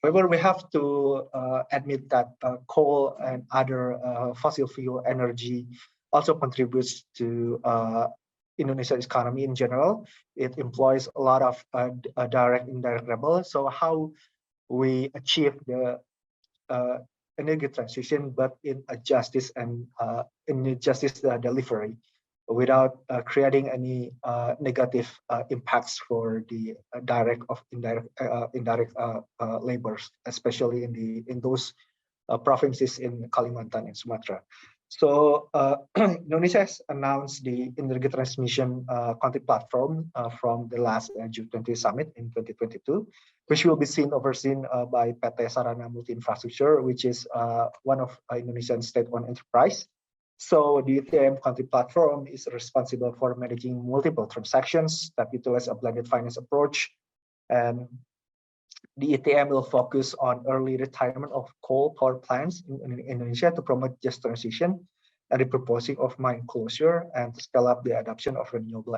however, we have to admit that coal and other fossil fuel energy also contributes to Indonesia's economy in general. It employs a lot of direct, indirect labor. So how we achieve the energy transition, but in a justice and delivery, without creating any negative impacts for the direct or indirect labors, especially in those provinces in Kalimantan and Sumatra. So Indonesia has announced the energy transmission country platform from the last G20 summit in 2022, which will be overseen by PT Sarana Multi Infrastructure, which is one of Indonesian state-owned enterprise. So the ETM country platform is responsible for managing multiple transactions that utilize a blended finance approach, and the ETM will focus on early retirement of coal power plants in Indonesia to promote just transition and repurposing of mine closure, and to scale up the adoption of renewable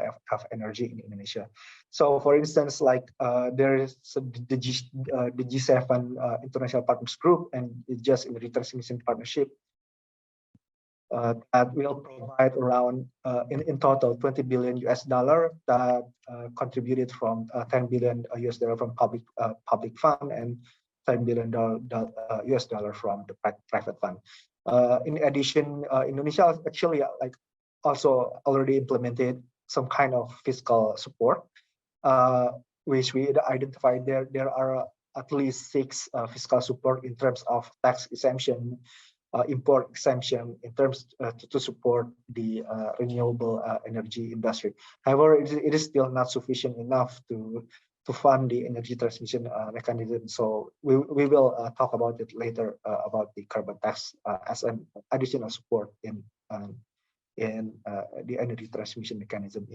energy in Indonesia. So, for instance, like there is the G7 International Partners Group and the Just Energy Transmission Partnership that will provide around in total 20 billion US dollar that contributed from 10 billion US dollar from public fund and $10 billion US dollar from the private fund. In addition, Indonesia actually also already implemented some kind of fiscal support, which we identified there are at least 6 fiscal support in terms of tax exemption, import exemption, in terms to support the renewable energy industry. However, it is still not sufficient enough to fund the energy transmission mechanism. So we will talk about it later about the carbon tax as an additional support in the energy transmission mechanism.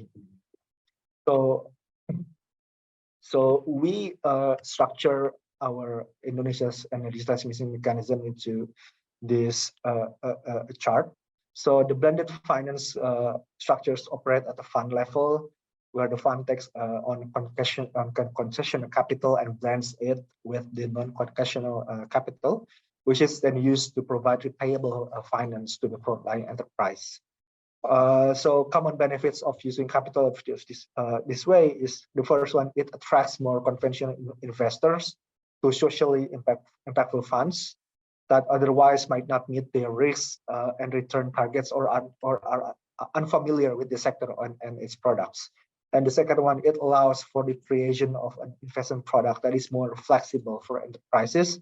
So we structure our Indonesia's energy transmission mechanism into this chart. So the blended finance structures operate at the fund level, where the fund takes on concessional capital and blends it with the non-concessional capital, which is then used to provide repayable finance to the frontline enterprise. So common benefits of using capital of this way is, the first one, it attracts more conventional investors to socially impactful funds that otherwise might not meet their risk and return targets, or are unfamiliar with the sector and its products. And the second one, it allows for the creation of an investment product that is more flexible for enterprises.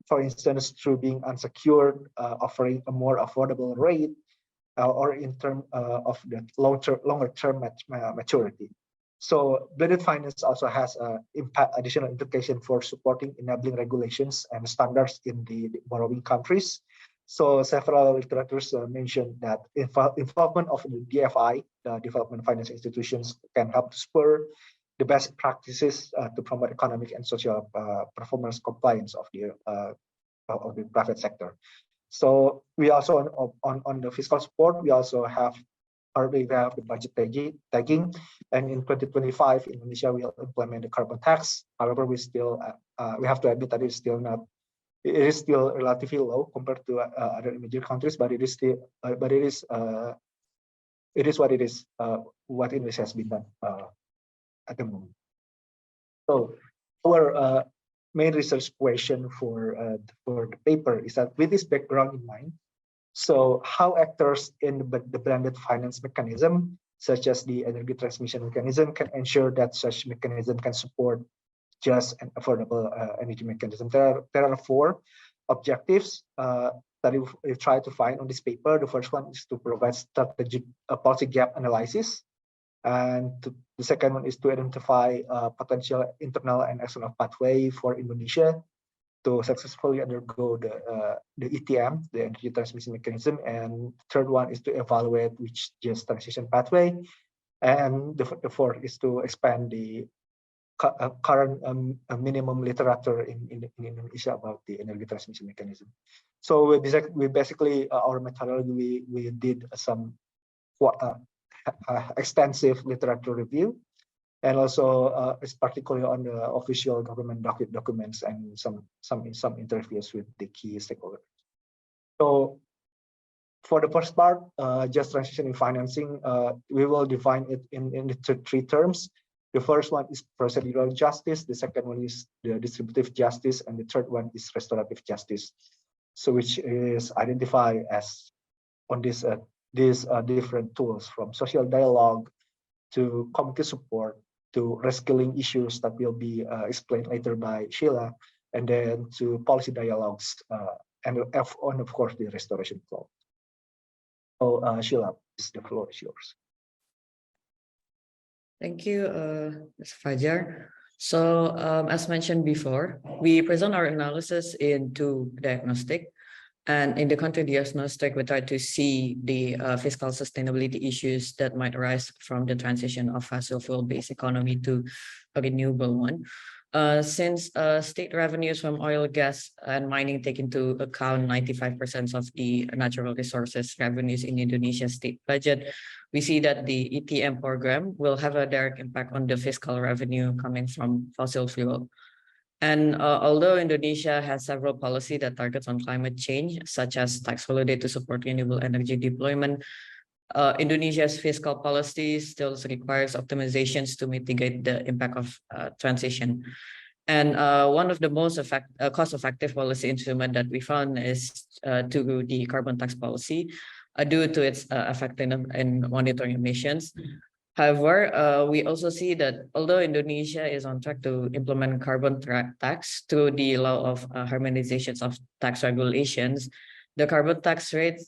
For instance, through being unsecured, offering a more affordable rate, or in terms of the longer term maturity. So blended finance also has additional implication for supporting enabling regulations and standards in the borrowing countries. So several literatures mentioned that involvement of the DFI, the development finance institutions, can help to spur the best practices to promote economic and social performance compliance of the private sector. So we also on the fiscal support, we also have already have the budget tagging, and in 2025, Indonesia will implement the carbon tax. However, we still we have to admit that it's still not. It is still relatively low compared to other emerging countries, but it is still, it is what it is. What Indonesia has been done at the moment. So our main research question for the paper is that with this background in mind, so how actors in the blended finance mechanism, such as the energy transmission mechanism, can ensure that such mechanism can support just and affordable energy mechanism. There are 4 objectives that we try to find on this paper. The first one is to provide strategic policy gap analysis. And the second one is to identify potential internal and external pathway for Indonesia to successfully undergo the ETM, the energy transmission mechanism. And the third one is to evaluate which just transition pathway. And the fourth is to expand the current minimum literature in Indonesia about the energy transmission mechanism. So we basically our methodology, we did some extensive literature review, and also it's particularly on the official government documents and some interviews with the key stakeholders. So for the first part, just transition in financing, we will define it in 3 terms. The first one is procedural justice, the second one is the distributive justice, and the third one is restorative justice. So which is identified as on these different tools, from social dialogue to community support to reskilling issues that will be explained later by Sheila, and then to policy dialogues, and of course the restoration flow. So Sheila, the floor is yours. Thank you, Mr. Fajar. So as mentioned before, we present our analysis into diagnostic. And in the country diagnostic, we try to see the fiscal sustainability issues that might arise from the transition of fossil fuel-based economy to a renewable one. Since state revenues from oil, gas, and mining take into account 95% of the natural resources revenues in Indonesia's state budget, we see that the ETM program will have a direct impact on the fiscal revenue coming from fossil fuel. And although Indonesia has several policies that targets on climate change, such as tax holiday to support renewable energy deployment, Indonesia's fiscal policy still requires optimizations to mitigate the impact of transition. And one of the most cost-effective policy instrument that we found is to the carbon tax policy, due to its effectiveness in monitoring emissions. However, we also see that although Indonesia is on track to implement carbon tax through the law of harmonizations of tax regulations, the carbon tax rate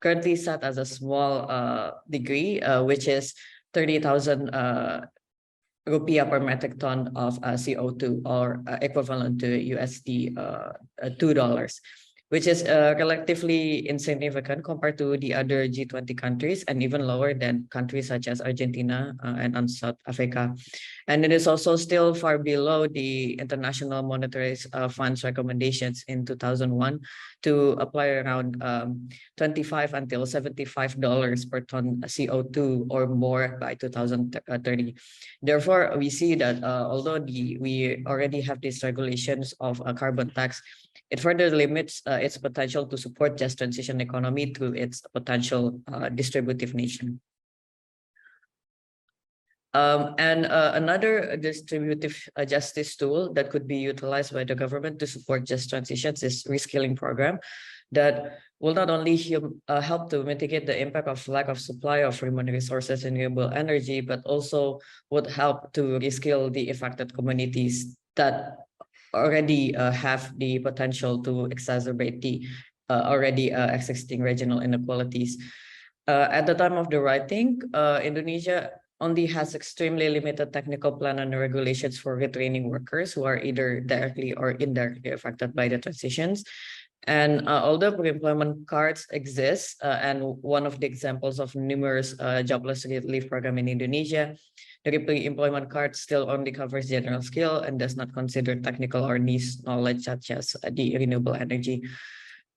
currently set as a small degree, which is 30,000 rupiah per metric ton of CO2, or equivalent to USD $2. Which is relatively insignificant compared to the other G20 countries, and even lower than countries such as Argentina and South Africa. And it is also still far below the International Monetary Fund's recommendations in 2001 to apply around $25 until $75 per ton CO2 or more by 2030. Therefore, we see that although we already have these regulations of a carbon tax, it further limits its potential to support just transition economy through its potential distributive nature. Another distributive justice tool that could be utilized by the government to support just transitions is reskilling program that will not only help to mitigate the impact of lack of supply of human resources and renewable energy, but also would help to reskill the affected communities that already have the potential to exacerbate the already existing regional inequalities. At the time of the writing, Indonesia only has extremely limited technical plan and regulations for retraining workers who are either directly or indirectly affected by the transitions. And although pre-employment cards exist, and one of the examples of numerous jobless relief program in Indonesia, the pre-employment card still only covers general skill and does not consider technical or niche knowledge such as the renewable energy.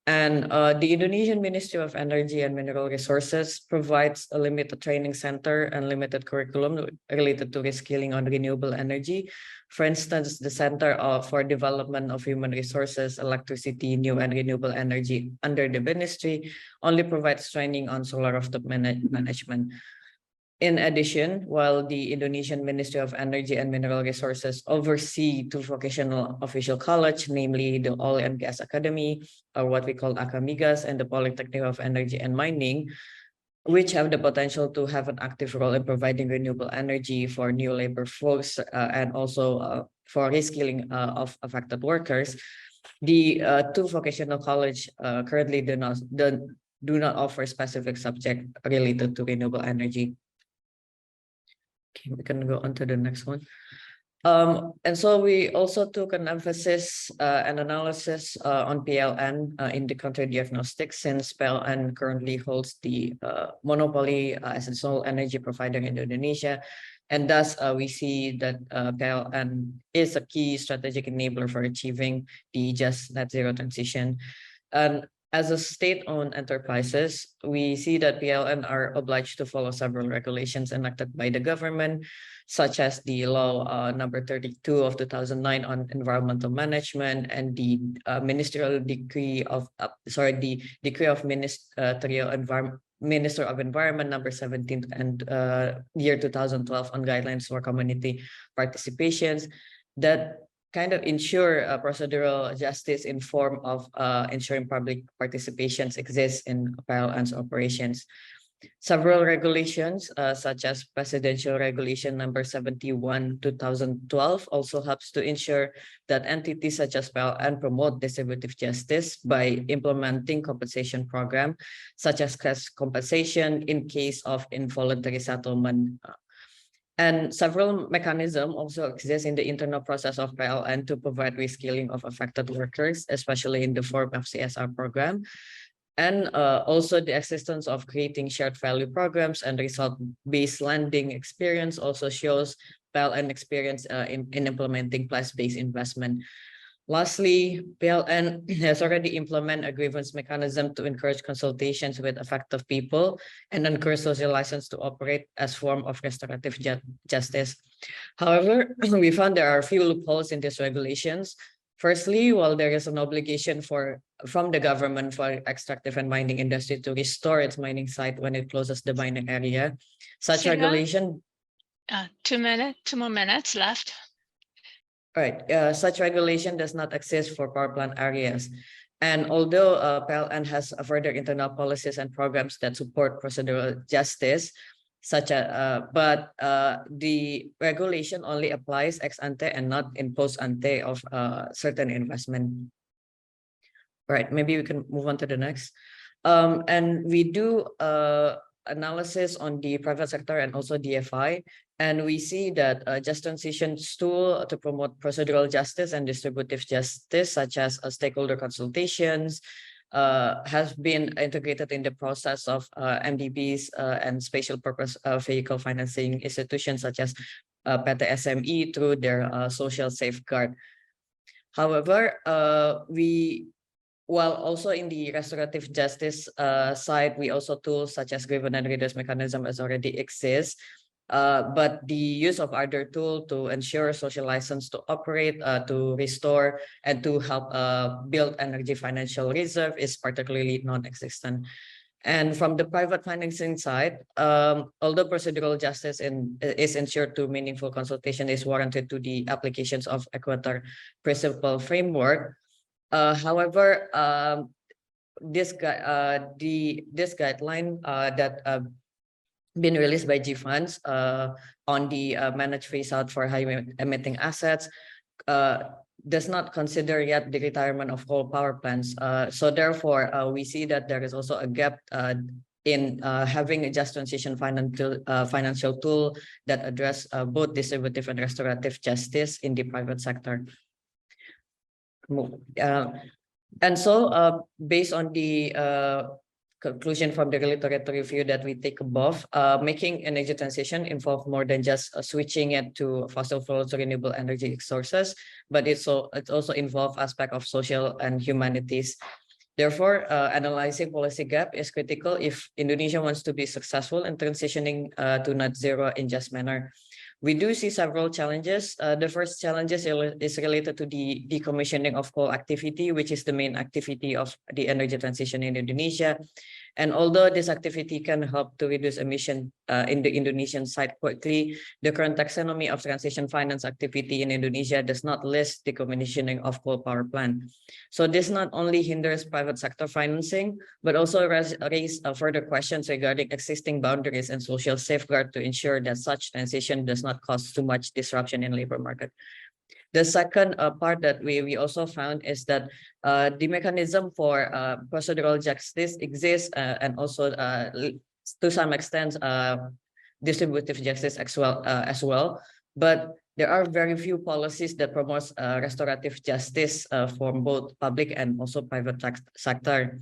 And the Indonesian Ministry of Energy and Mineral Resources provides a limited training center and limited curriculum related to reskilling on renewable energy. For instance, the Center for Development of Human Resources, Electricity, New and Renewable Energy under the ministry only provides training on solar rooftop management. In addition, while the Indonesian Ministry of Energy and Mineral Resources oversee two vocational official college, namely the Oil and Gas Academy, or what we call Akamigas, and the Polytechnic of Energy and Mining, which have the potential to have an active role in providing renewable energy for new labor force and also for reskilling of affected workers. The two vocational college currently do not offer specific subject related to renewable energy. Okay, we can go on to the next one. And so we also took an emphasis and analysis on PLN in the country diagnostic, since PLN currently holds the monopoly as a sole energy provider in Indonesia. And thus we see that PLN is a key strategic enabler for achieving the just net zero transition. And as a state-owned enterprises, we see that PLN are obliged to follow several regulations enacted by the government, such as the law number 32 of 2009 on environmental management, and the ministerial decree of the decree of Minister of Environment number 17 and year 2012 on guidelines for community participations that kind of ensure procedural justice in form of ensuring public participations exists in PLN's operations. Several regulations, such as Presidential Regulation number 71, 2012, also helps to ensure that entities such as PLN promote distributive justice by implementing compensation program, such as cash compensation in case of involuntary settlement. And several mechanisms also exist in the internal process of PLN to provide reskilling of affected workers, especially in the form of CSR program. And also the existence of creating shared value programs and result-based lending experience also shows PLN experience in implementing place-based investment. Lastly, PLN has already implemented a grievance mechanism to encourage consultations with affected people and encourage social license to operate as form of restorative justice. However, we found there are a few loopholes in these regulations. Firstly, while there is an obligation from the government for extractive and mining industry to restore its mining site when it closes the mining area, such regulation. 2 more minutes left. Right, such regulation does not exist for power plant areas. And although PLN has further internal policies and programs that support procedural justice, but the regulation only applies ex ante and not in post ante of certain investment. Right, maybe we can move on to the next. And we do analysis on the private sector and also DFI. And we see that just transitions tool to promote procedural justice and distributive justice, such as stakeholder consultations, has been integrated in the process of MDBs and special purpose vehicle financing institutions such as PT SME through their social safeguard. However, while also in the restorative justice side, we also tools such as grievance and redress mechanism as already exists. But the use of other tool to ensure social license to operate, to restore, and to help build energy financial reserve is particularly non-existent. And from the private financing side, although procedural justice is ensured through meaningful consultation is warranted to the applications of Equator Principle Framework. However, this guideline that been released by G-Funds on the managed phase out for high emitting assets does not consider yet the retirement of coal power plants. So therefore, we see that there is also a gap in having a just transition financial tool that address both distributive and restorative justice in the private sector. And so based on the conclusion from the regulatory review that we take above, making energy transition involve more than just switching it to fossil fuels or renewable energy sources, but it also involves aspect of social and humanities. Therefore, analyzing policy gap is critical if Indonesia wants to be successful in transitioning to net zero in just manner. We do see several challenges. The first challenge is related to the decommissioning of coal activity, which is the main activity of the energy transition in Indonesia. And although this activity can help to reduce emission in the Indonesian side quickly, the current taxonomy of transition finance activity in Indonesia does not list decommissioning of coal power plant. So this not only hinders private sector financing, but also raise further questions regarding existing boundaries and social safeguard to ensure that such transition does not cause too much disruption in labor market. The second part that we also found is that the mechanism for procedural justice exists and also to some extent distributive justice as well. But there are very few policies that promote restorative justice for both public and also private sector.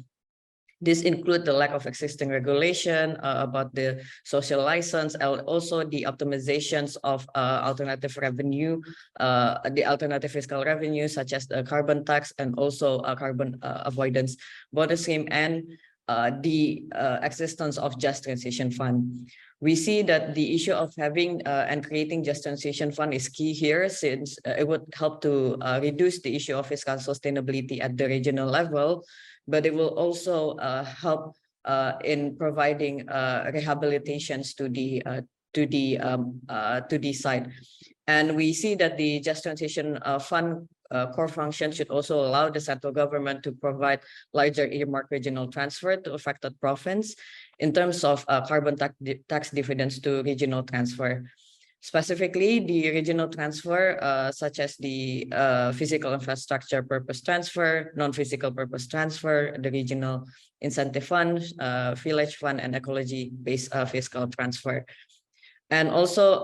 This includes the lack of existing regulation about the social license and also the optimizations of alternative revenue, the alternative fiscal revenue, such as the carbon tax and also carbon avoidance border scheme, and the existence of just transition fund. We see that the issue of having and creating just transition fund is key here, since it would help to reduce the issue of fiscal sustainability at the regional level, but it will also help in providing rehabilitations to the site. And we see that the Just Transition Fund core function should also allow the central government to provide larger earmark regional transfer to affected province in terms of carbon tax dividends to regional transfer. Specifically, the regional transfer, such as the physical infrastructure purpose transfer, non-physical purpose transfer, the regional incentive fund, village fund, and ecology-based fiscal transfer. And also,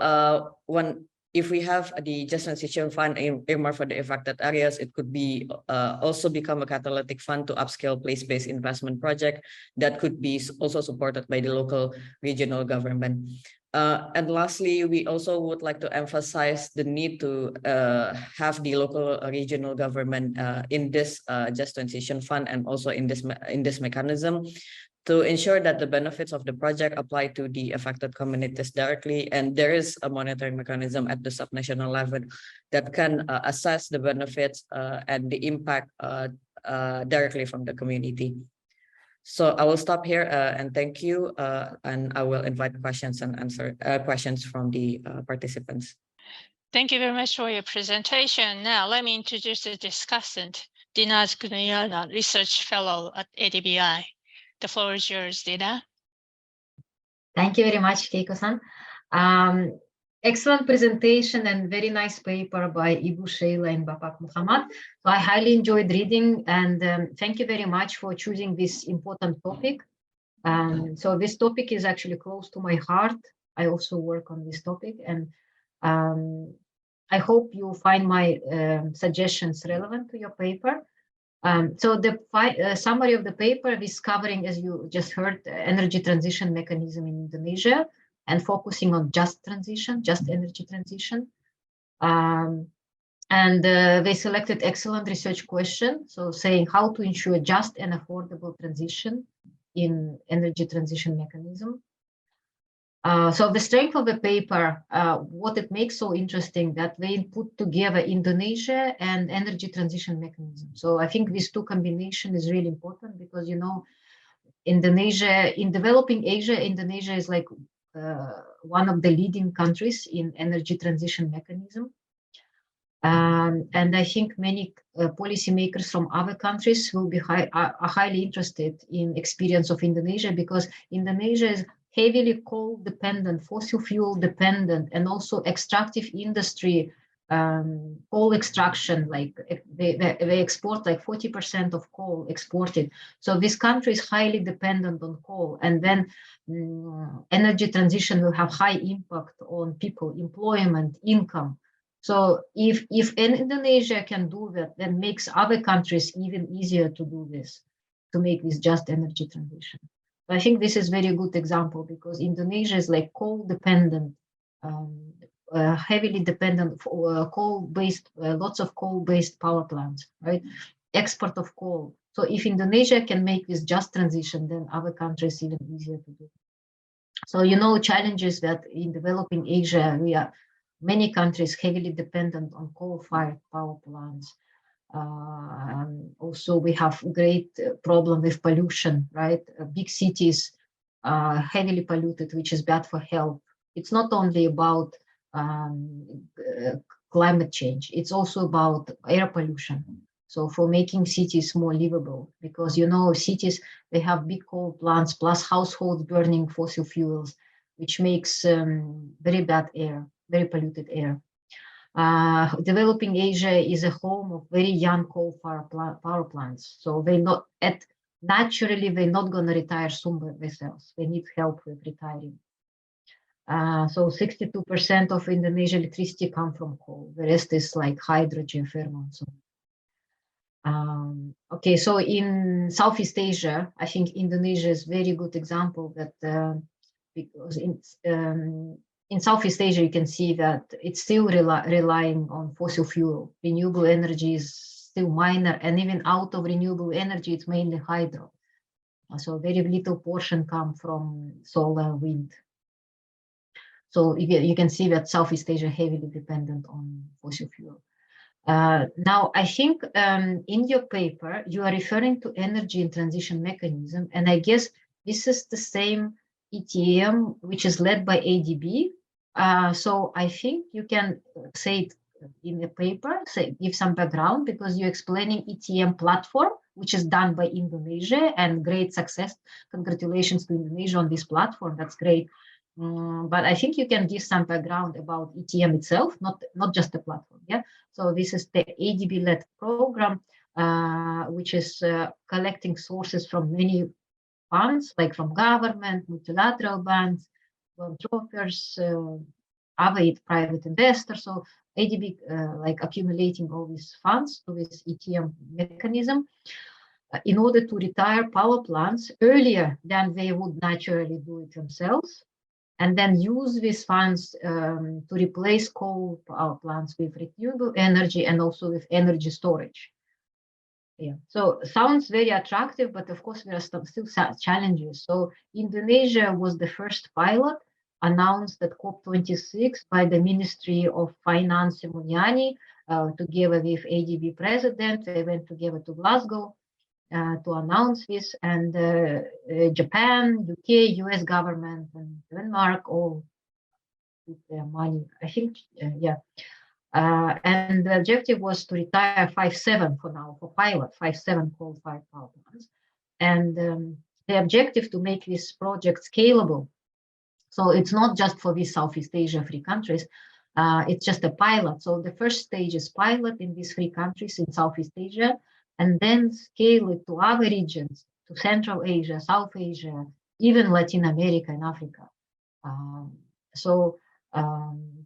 if we have the Just Transition Fund earmarked for the affected areas, it could be also become a catalytic fund to upscale place-based investment project that could be also supported by the local regional government. And lastly, we also would like to emphasize the need to have the local regional government in this Just Transition Fund and also in this mechanism to ensure that the benefits of the project apply to the affected communities directly. And there is a monitoring mechanism at the subnational level that can assess the benefits and the impact directly from the community. So I will stop here and thank you. And I will invite questions and answer questions from the participants. Thank you very much for your presentation. Now let me introduce the discussant, Dina Gunayana, Research Fellow at ADBI. The floor is yours, Dina. Thank you very much, Keiko-san. Excellent presentation and very nice paper by Ibu Sheila and Bapak Muhammad. So I highly enjoyed reading, and thank you very much for choosing this important topic. So this topic is actually close to my heart. I also work on this topic, and I hope you find my suggestions relevant to your paper. So the summary of the paper is covering, as you just heard, energy transition mechanism in Indonesia, and focusing on just transition, just energy transition. And they selected excellent research question, so saying how to ensure just and affordable transition in energy transition mechanism. So the strength of the paper, what it makes so interesting, that they put together Indonesia and energy transition mechanism. So I think these two combination is really important, because, you know, Indonesia, in developing Asia, Indonesia is like one of the leading countries in energy transition mechanism. And I think many policymakers from other countries will be highly interested in experience of Indonesia, because Indonesia is heavily coal dependent, fossil fuel dependent, and also extractive industry, coal extraction, like they export like 40% of coal exported. So this country is highly dependent on coal, and then energy transition will have high impact on people, employment, income. So if Indonesia can do that, then makes other countries even easier to do this, to make this just energy transition. I think this is very good example because Indonesia is like coal dependent, heavily dependent for coal-based, lots of coal-based power plants, right? Export of coal. So if Indonesia can make this just transition, then other countries even easier to do. So challenges that in developing Asia, many countries heavily dependent on coal-fired power plants. Also, we have great problem with pollution, right? Big cities heavily polluted, which is bad for health. It's not only about climate change, it's also about air pollution. So for making cities more livable, because cities, they have big coal plants plus households burning fossil fuels, which makes very bad air, very polluted air. Developing Asia is a home of very young coal power plants. So naturally, they're not going to retire soon themselves. They need help with retiring. So 62% of Indonesian electricity come from coal. The rest is like hydrogen, thermal, and so on. Okay, so in Southeast Asia, I think Indonesia is a very good example that because in Southeast Asia, you can see that it's still relying on fossil fuel. Renewable energy is still minor, and even out of renewable energy, it's mainly hydro. So very little portion come from solar, wind. So you can see that Southeast Asia heavily dependent on fossil fuel. Now, I think in your paper, you are referring to energy and transition mechanism, and I guess this is the same ETM, which is led by ADB. So I think you can say it in the paper, give some background, because you're explaining ETM platform, which is done by Indonesia, and great success. Congratulations to Indonesia on this platform, that's great. But I think you can give some background about ETM itself, not just the platform, yeah? So this is the ADB-led program, which is collecting sources from many funds, like from government, multilateral banks, philanthropists, other private investors. So ADB like accumulating all these funds to this ETM mechanism in order to retire power plants earlier than they would naturally do it themselves, and then use these funds to replace coal power plants with renewable energy and also with energy storage. Yeah, so sounds very attractive, but of course there are still challenges. So Indonesia was the first pilot announced at COP26 by the Ministry of Finance Mulyani, together with ADB president. They went together to Glasgow to announce this, and Japan, UK, US government, and Denmark all put their money, I think, yeah. And the objective was to retire 5/7 for now, for pilot, 5/7 coal-fired power plants. And the objective to make this project scalable. So it's not just for these Southeast Asia 3 countries, it's just a pilot. So the first stage is pilot in these 3 countries in Southeast Asia, and then scale it to other regions, to Central Asia, South Asia, even Latin America and Africa.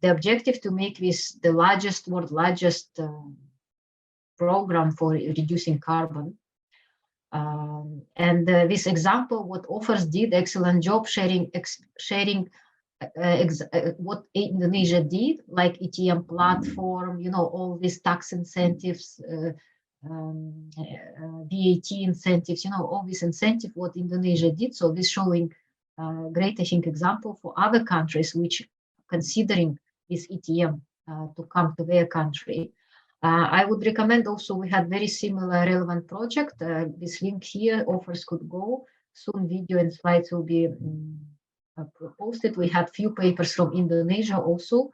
The objective to make this the world's largest program for reducing carbon. This example, what offers did excellent job sharing what Indonesia did, like ETM platform, all these tax incentives, VAT incentives, all these incentives, what Indonesia did. So this showing great, I think, example for other countries which considering this ETM to come to their country. I would recommend also, we had very similar relevant project. This link here, offers could go. Soon video and slides will be posted. We had few papers from Indonesia also.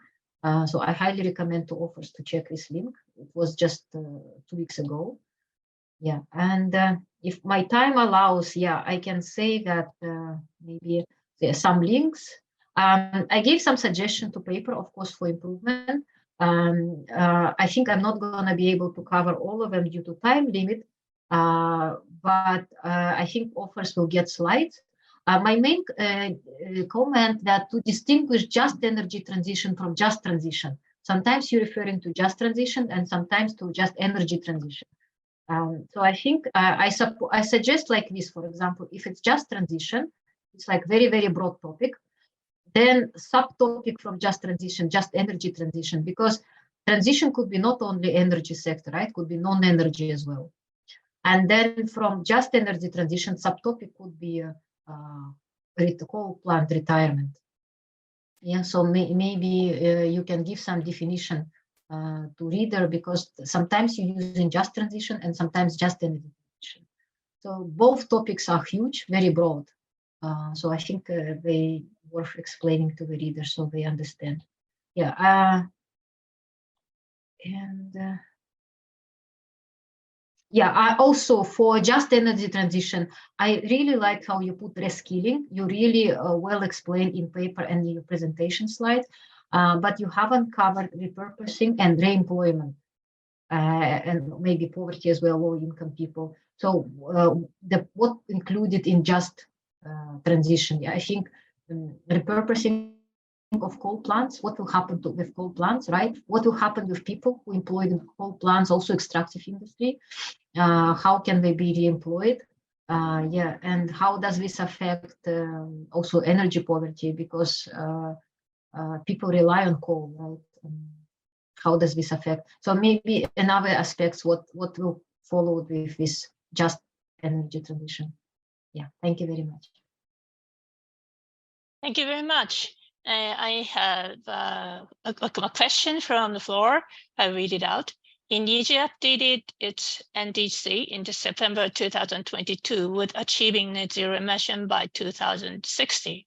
So I highly recommend to authors to check this link. It was just 2 weeks ago. Yeah, and if my time allows, yeah, I can say that maybe there are some links. I gave some suggestion to paper, of course, for improvement. I think I'm not going to be able to cover all of them due to time limit, but I think authors will get slides. My main comment that to distinguish just energy transition from just transition, Sometimes you're referring to just transition and sometimes to just energy transition. So I think I suggest like this, for example, if it's just transition, it's like very, very broad topic. Then subtopic from just transition, just energy transition, because transition could be not only energy sector, right? Could be non-energy as well. And then from just energy transition, subtopic could be coal plant retirement. Yeah, so maybe you can give some definition to reader, because sometimes you use in just transition and sometimes just energy transition. So both topics are huge, very broad. So I think they worth explaining to the reader so they understand. Yeah, yeah, I also for just energy transition, I really like how you put reskilling. You really well explained in paper and in your presentation slide, but you haven't covered repurposing and reemployment, and maybe poverty as well, low income people. So what included in just transition? Yeah, I think repurposing of coal plants, what will happen with coal plants, right? What will happen with people who employed in coal plants, also extractive industry? How can they be reemployed? Yeah, and how does this affect also energy poverty? Because people rely on coal, right? How does this affect? So maybe another aspects, what will follow with this just energy transition? Yeah, thank you very much. Thank you very much. I have a question from the floor. I'll read it out. Indonesia updated its NDC in September 2022 with achieving net zero emission by 2060.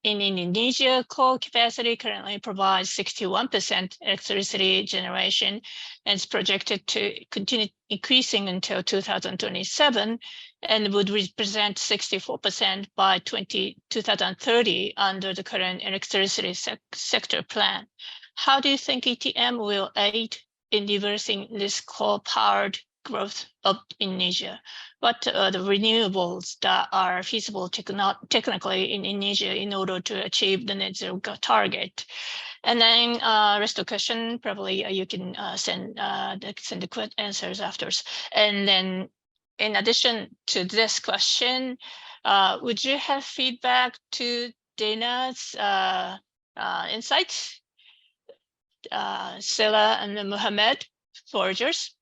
In Indonesia, coal capacity currently provides 61% electricity generation and is projected to continue increasing until 2027 and would represent 64% by 2030 under the current electricity sector plan. How do you think ETM will aid in reversing this coal-powered growth of Indonesia? What are the renewables that are feasible technically in Indonesia in order to achieve the net zero target? And then rest of the question, probably you can send the quick answers afterwards. And then in addition to this question, would you have feedback to Dana's insights? Sela and Mohammed, foragers.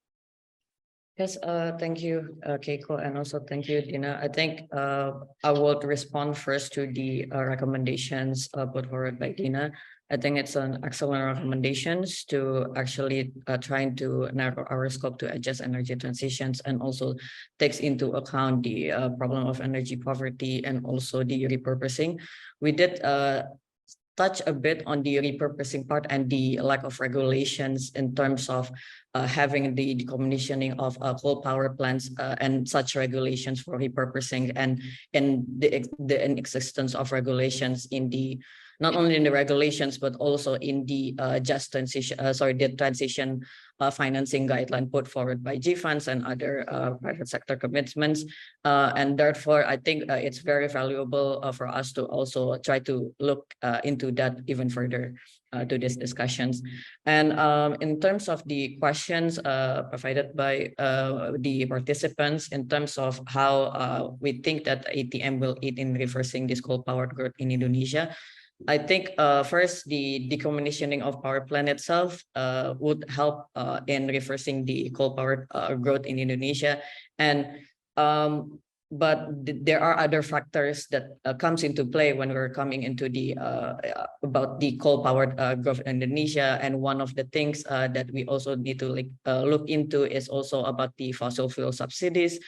Yes, thank you, Keiko, and also thank you, Dina. I think I will respond first to the recommendations put forward by Dina. I think it's an excellent recommendations to actually trying to narrow our scope to adjust energy transitions and also takes into account the problem of energy poverty and also the repurposing. We did touch a bit on the repurposing part and the lack of regulations in terms of having the decommissioning of coal power plants and such regulations for repurposing and the existence of regulations in the not only in the regulations but also in the just transition the transition financing guideline put forward by GFunds and other private sector commitments, and therefore I think it's very valuable for us to also try to look into that even further to these discussions. And in terms of the questions provided by the participants in terms of how we think that ATM will aid in reversing this coal-powered growth in Indonesia, I think first the decommissioning of power plant itself would help in reversing the coal-powered growth in Indonesia, and but there are other factors that comes into play when we're coming into the about the coal-powered growth in Indonesia, and one of the things that we also need to look into is also about the fossil fuel subsidies.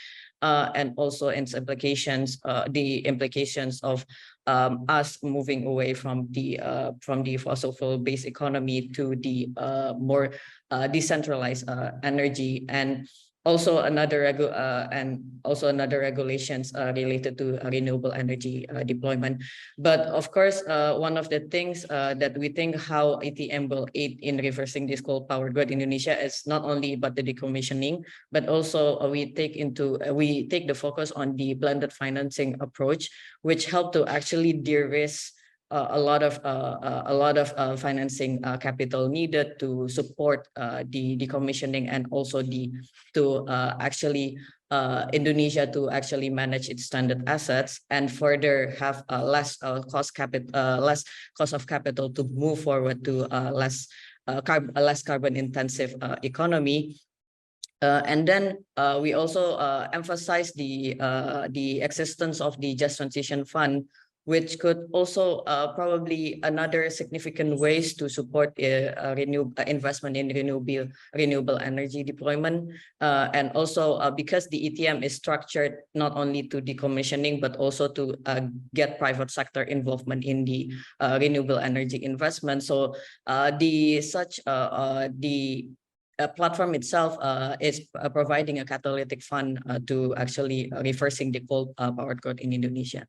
And also its implications, the implications of us moving away from the fossil fuel based economy to the more decentralized energy, and also another regulations related to renewable energy deployment. But of course, one of the things that we think how ATM will aid in reversing this coal-powered growth in Indonesia is not only about the decommissioning, but also we take the focus on the blended financing approach, which help to actually de-risk a lot of financing capital needed to support the decommissioning and also Indonesia to actually manage its stranded assets and further have less cost of capital to move forward to less carbon intensive economy. And then we also emphasize the existence of the Just Transition Fund, which could also probably another significant ways to support investment in renewable energy deployment. And also because the ETM is structured not only to decommissioning, but also to get private sector involvement in the renewable energy investment. So the platform itself is providing a catalytic fund to actually reversing the coal powered growth in Indonesia.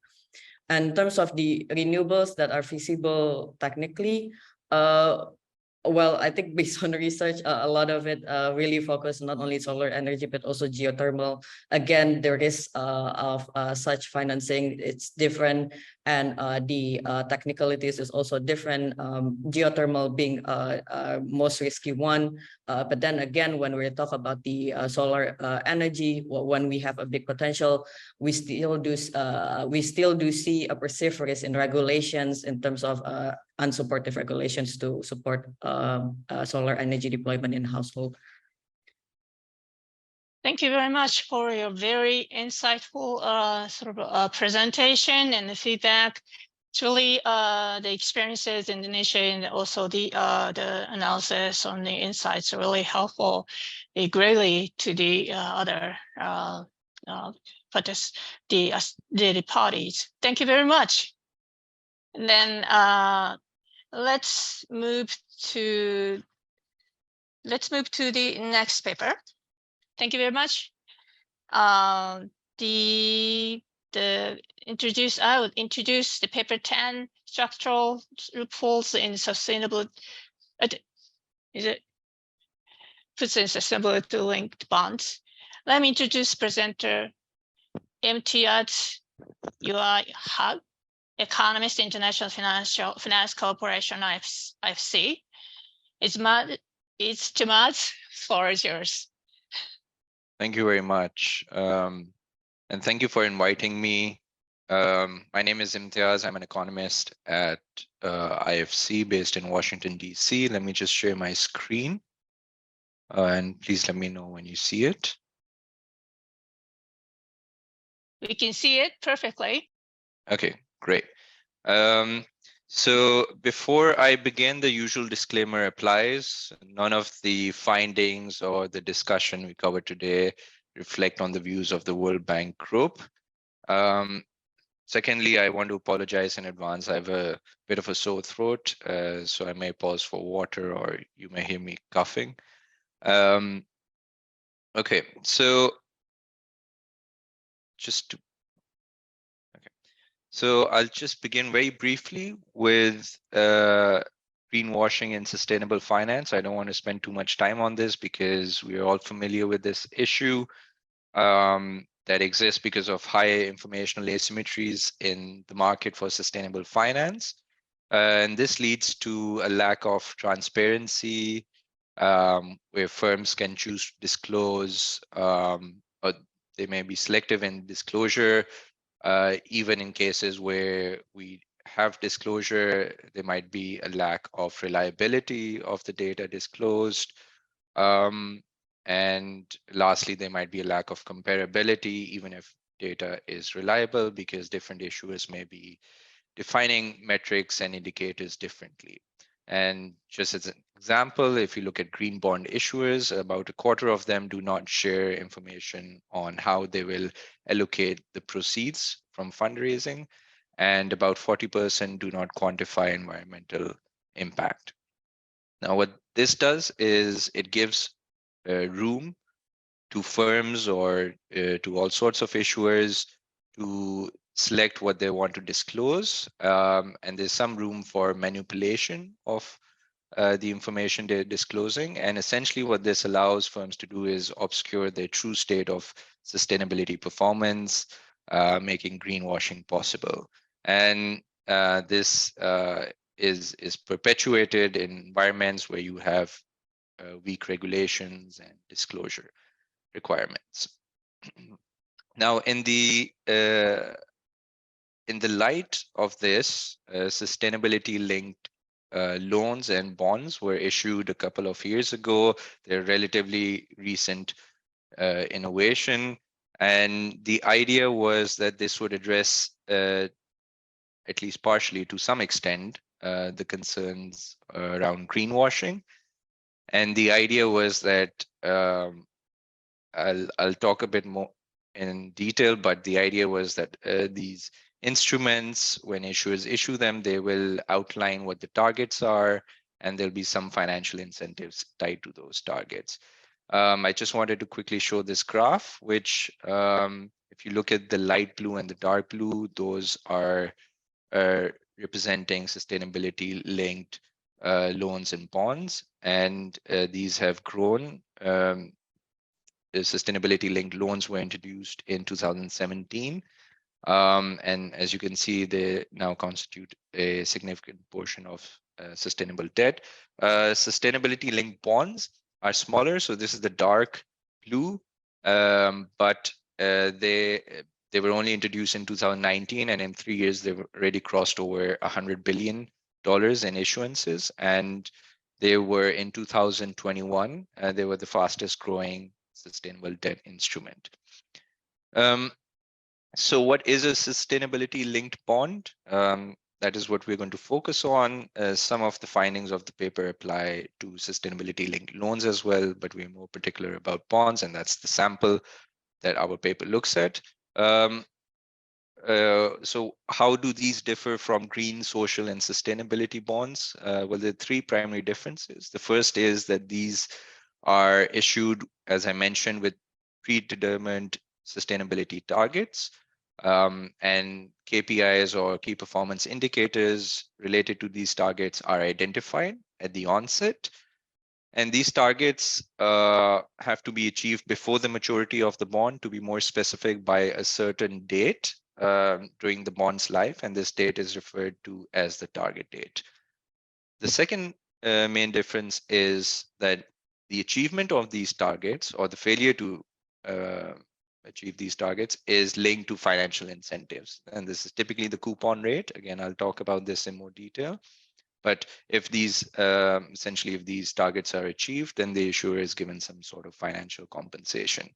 And in terms of the renewables that are feasible technically, well, I think based on research, a lot of it really focused not only solar energy, but also geothermal. Again, the risk of such financing, it's different. And the technicalities is also different. Geothermal being most risky one. But then again, when we talk about the solar energy, when we have a big potential, we still do see a perceived risk in regulations in terms of unsupportive regulations to support solar energy deployment in household. Thank you very much for your very insightful presentation and the feedback. It's really the experiences in Indonesia and also the analysis on the insights are really helpful greatly to the other the parties. Thank you very much. And then let's move to the next paper. Thank you very much. I will introduce the paper 10, structural loopholes in sustainable. Puts in sustainability linked bonds. Let me introduce presenter Imtiaz Haq, economist, International Finance Corporation, IFC. It's Jamad, floor is yours. Thank you very much. And thank you for inviting me. My name is Imtiaz. I'm an economist at IFC based in Washington, DC. Let me just share my screen. And please let me know when you see it. We can see it perfectly. Okay, great. So before I begin, the usual disclaimer applies. None of the findings or the discussion we covered today reflect on the views of the World Bank Group. Secondly, I want to apologize in advance. I have a bit of a sore throat, so I may pause for water or you may hear me coughing. Okay, so So I'll just begin very briefly with greenwashing and sustainable finance. I don't want to spend too much time on this because we are all familiar with this issue that exists because of high informational asymmetries in the market for sustainable finance. And this leads to a lack of transparency where firms can choose to disclose, or they may be selective in disclosure. Even in cases where we have disclosure, there might be a lack of reliability of the data disclosed. And lastly, there might be a lack of comparability, even if data is reliable, because different issuers may be defining metrics and indicators differently. And just as an example, if you look at green bond issuers, about a quarter of them do not share information on how they will allocate the proceeds from fundraising, and about 40% do not quantify environmental impact. Now, what this does is it gives room to firms or to all sorts of issuers to select what they want to disclose. And there's some room for manipulation of the information they're disclosing. And essentially what this allows firms to do is obscure their true state of sustainability performance, making greenwashing possible. And this is perpetuated in environments where you have weak regulations and disclosure requirements. Now, in the light of this, sustainability-linked loans and bonds were issued a couple of years ago. They're relatively recent innovation, and the idea was that this would address, at least partially to some extent, the concerns around greenwashing. And the idea was that I'll talk a bit more in detail, but the idea was that these instruments, when issuers issue them, they will outline what the targets are, and there'll be some financial incentives tied to those targets. I just wanted to quickly show this graph, which if you look at the light blue and the dark blue, those are representing sustainability linked loans and bonds, and these have grown. The sustainability linked loans were introduced in 2017. And as you can see, they now constitute a significant portion of sustainable debt. Sustainability linked bonds are smaller. So this is the dark blue, but they were only introduced in 2019, and in 3 years, they've already crossed over $100 billion in issuances. And they were in 2021, they were the fastest growing sustainable debt instrument. So what is a sustainability linked bond? That is what we're going to focus on. Some of the findings of the paper apply to sustainability linked loans as well, but we're more particular about bonds, and that's the sample that our paper looks at. So how do these differ from green, social, and sustainability bonds? Well, there are 3 primary differences. The first is that these are issued, as I mentioned, with predetermined sustainability targets, and KPIs or key performance indicators related to these targets are identified at the onset. And these targets have to be achieved before the maturity of the bond, to be more specific, by a certain date during the bond's life, and this date is referred to as the target date. The second main difference is that the achievement of these targets, or the failure to achieve these targets, is linked to financial incentives. And this is typically the coupon rate. Again, I'll talk about this in more detail. But if these, essentially, if these targets are achieved, then the issuer is given some sort of financial compensation.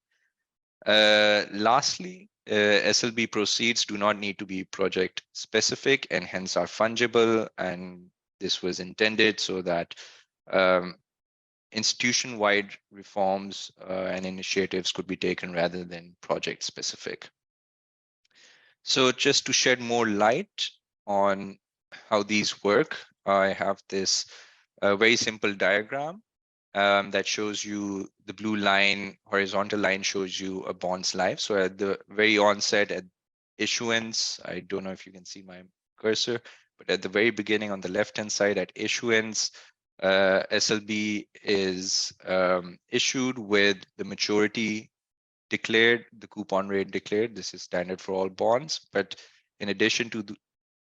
Lastly, SLB proceeds do not need to be project specific and hence are fungible. And this was intended so that institution-wide reforms and initiatives could be taken rather than project specific. So just to shed more light on how these work, I have this very simple diagram that shows you the blue line, horizontal line shows you a bond's life. So at the very onset, at issuance, I don't know if you can see my cursor, but at the very beginning on the left-hand side at issuance, SLB is issued with the maturity declared, the coupon rate declared. This is standard for all bonds. But in addition to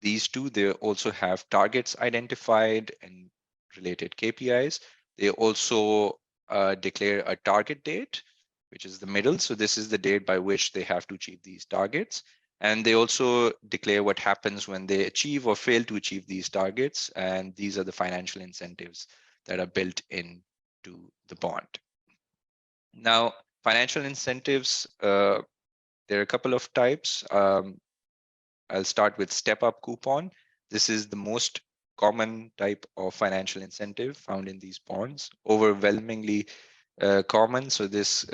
these two, they also have targets identified and related KPIs. They also declare a target date, which is the middle. So this is the date by which they have to achieve these targets. And they also declare what happens when they achieve or fail to achieve these targets. And these are the financial incentives that are built into the bond. Now, financial incentives, there are a couple of types. I'll start with step-up coupon. This is the most common type of financial incentive found in these bonds, overwhelmingly common. So this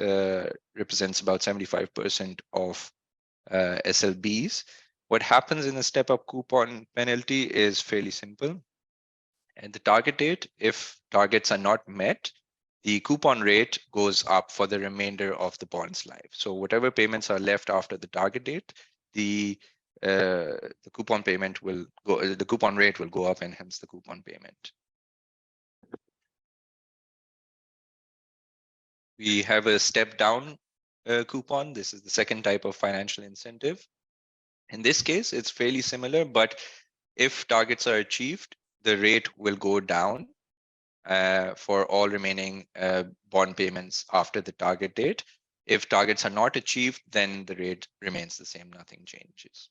represents about 75% of SLBs. What happens in a step-up coupon penalty is fairly simple. At the target date, if targets are not met, the coupon rate goes up for the remainder of the bond's life. So whatever payments are left after the target date, the coupon payment will go, the coupon rate will go up, and hence the coupon payment. We have a step down coupon. This is the second type of financial incentive. In this case, it's fairly similar, but If targets are achieved, the rate will go down for all remaining bond payments after the target date. If targets are not achieved, then the rate remains the same, nothing changes.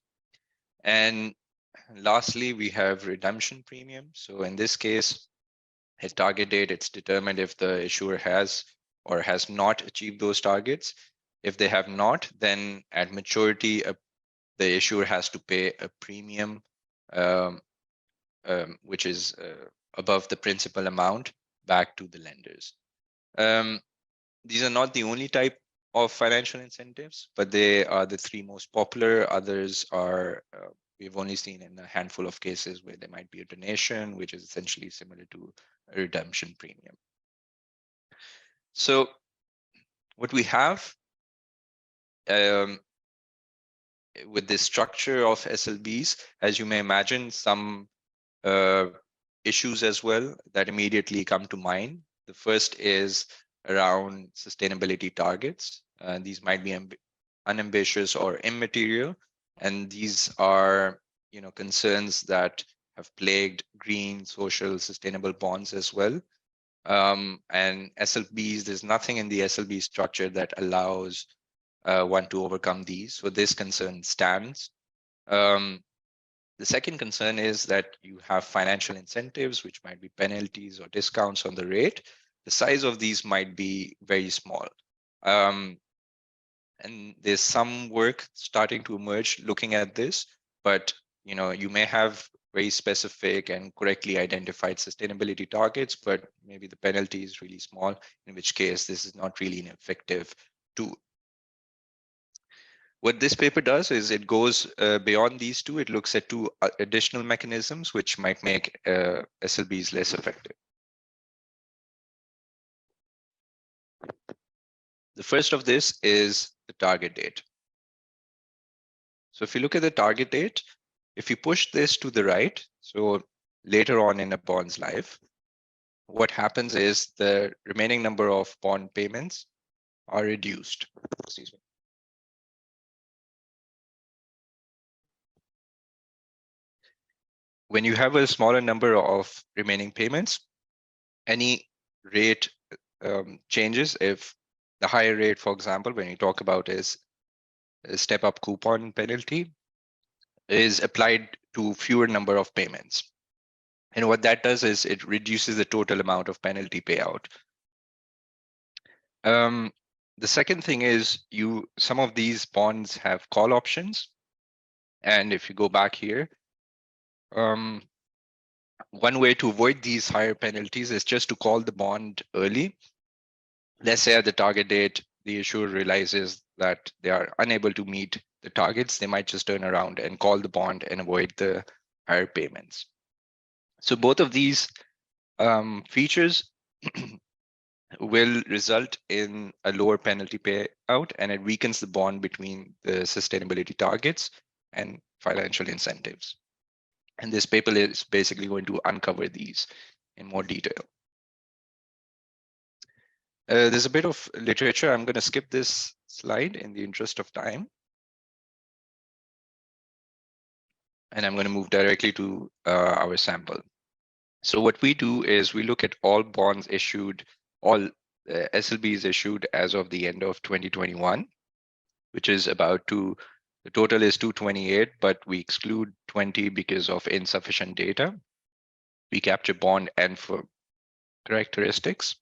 And lastly, we have redemption premium. So in this case, at target date, it's determined if the issuer has or has not achieved those targets. If they have not, then at maturity, the issuer has to pay a premium, which is above the principal amount back to the lenders. These are not the only type of financial incentives, but they are the three most popular. Others are, we've only seen in a handful of cases where there might be a donation, which is essentially similar to a redemption premium. So what we have with this structure of SLBs, as you may imagine, some issues as well that immediately come to mind. The first is around sustainability targets. These might be unambitious or immaterial, and these are, concerns that have plagued green, social, sustainable bonds as well. And SLBs, there's nothing in the SLB structure that allows one to overcome these. So this concern stands. The second concern is that you have financial incentives, which might be penalties or discounts on the rate. The size of these might be very small. And there's some work starting to emerge looking at this, but you may have very specific and correctly identified sustainability targets, but maybe the penalty is really small, in which case this is not really an effective tool. What this paper does is it goes beyond these two. It looks at two additional mechanisms which might make SLBs less effective. The first of this is the target date. So if you look at the target date, if you push this to the right, so later on in a bond's life, what happens is the remaining number of bond payments are reduced. Excuse me. When you have a smaller number of remaining payments, any rate changes, if the higher rate, for example, when you talk about is a step up coupon penalty, is applied to fewer number of payments. And what that does is it reduces the total amount of penalty payout. The second thing is some of these bonds have call options. And if you go back here, one way to avoid these higher penalties is just to call the bond early. Let's say at the target date, the issuer realizes that they are unable to meet the targets. They might just turn around and call the bond and avoid the higher payments. So both of these features will result in a lower penalty payout, and it weakens the bond between the sustainability targets and financial incentives. And this paper is basically going to uncover these in more detail. There's a bit of literature. I'm going to skip this slide in the interest of time. And I'm going to move directly to our sample. So what we do is we look at all bonds issued, all SLBs issued as of the end of 2021, which is about the total is 228, but we exclude 20 because of insufficient data. We capture bond and for characteristics.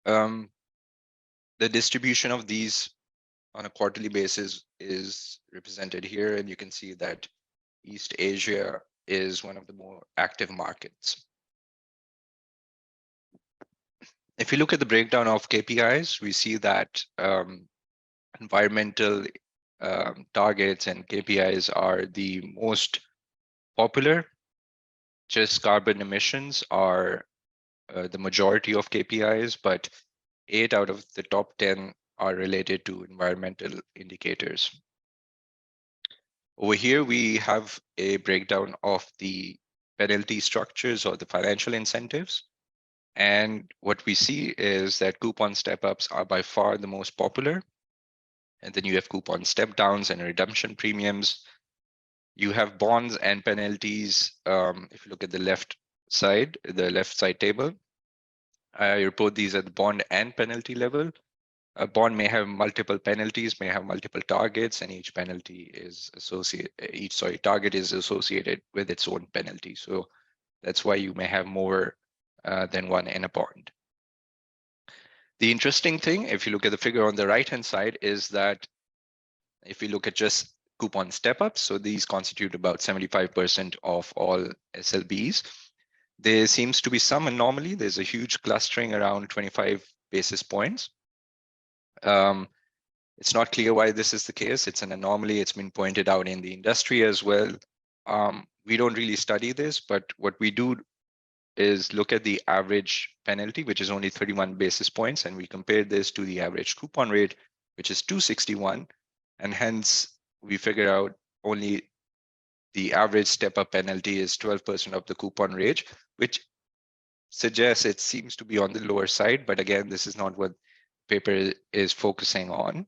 The distribution of these on a quarterly basis is represented here, and you can see that East Asia is one of the more active markets. If you look at the breakdown of KPIs, we see that environmental targets and KPIs are the most popular. Just carbon emissions are the majority of KPIs, but 8 out of the top 10 are related to environmental indicators. Over here, we have a breakdown of the penalty structures or the financial incentives. And what we see is that coupon step-ups are by far the most popular. And then you have coupon step-downs and redemption premiums. You have bonds and penalties. If you look at the left side table, I report these at the bond and penalty level. A bond may have multiple penalties, may have multiple targets, and each penalty is target is associated with its own penalty. So that's why you may have more than one in a bond. The interesting thing, if you look at the figure on the right-hand side, is that if we look at just coupon step-ups, so these constitute about 75% of all SLBs, there seems to be some anomaly. There's a huge clustering around 25 basis points. It's not clear why this is the case. It's an anomaly. It's been pointed out in the industry as well. We don't really study this, but what we do is look at the average penalty, which is only 31 basis points, and we compare this to the average coupon rate, which is 261, and hence we figure out only the average step-up penalty is 12% of the coupon rate, which suggests it seems to be on the lower side. But again, this is not what paper is focusing on.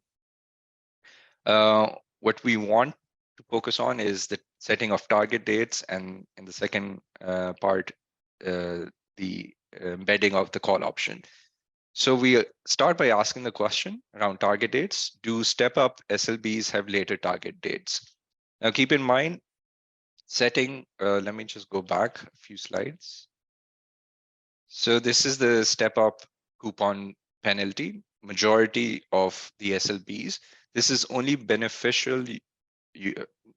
What we want to focus on is the setting of target dates, and in the second part, the embedding of the call option. So we start by asking the question around target dates. Do step-up SLBs have later target dates? Now keep in mind, setting, let me just go back a few slides. So this is the step-up coupon penalty, majority of the SLBs. This is only beneficial.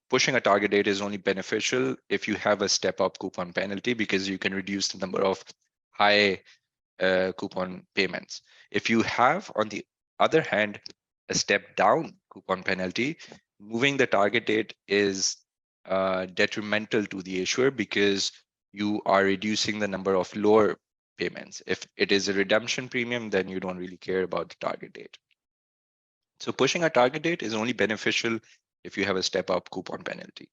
Pushing a target date is only beneficial if you have a step-up coupon penalty, because you can reduce the number of high coupon payments. If you have, on the other hand, a step-down coupon penalty, moving the target date is detrimental to the issuer, because you are reducing the number of lower payments. If it is a redemption premium, then you don't really care about the target date. So pushing a target date is only beneficial if you have a step-up coupon penalty.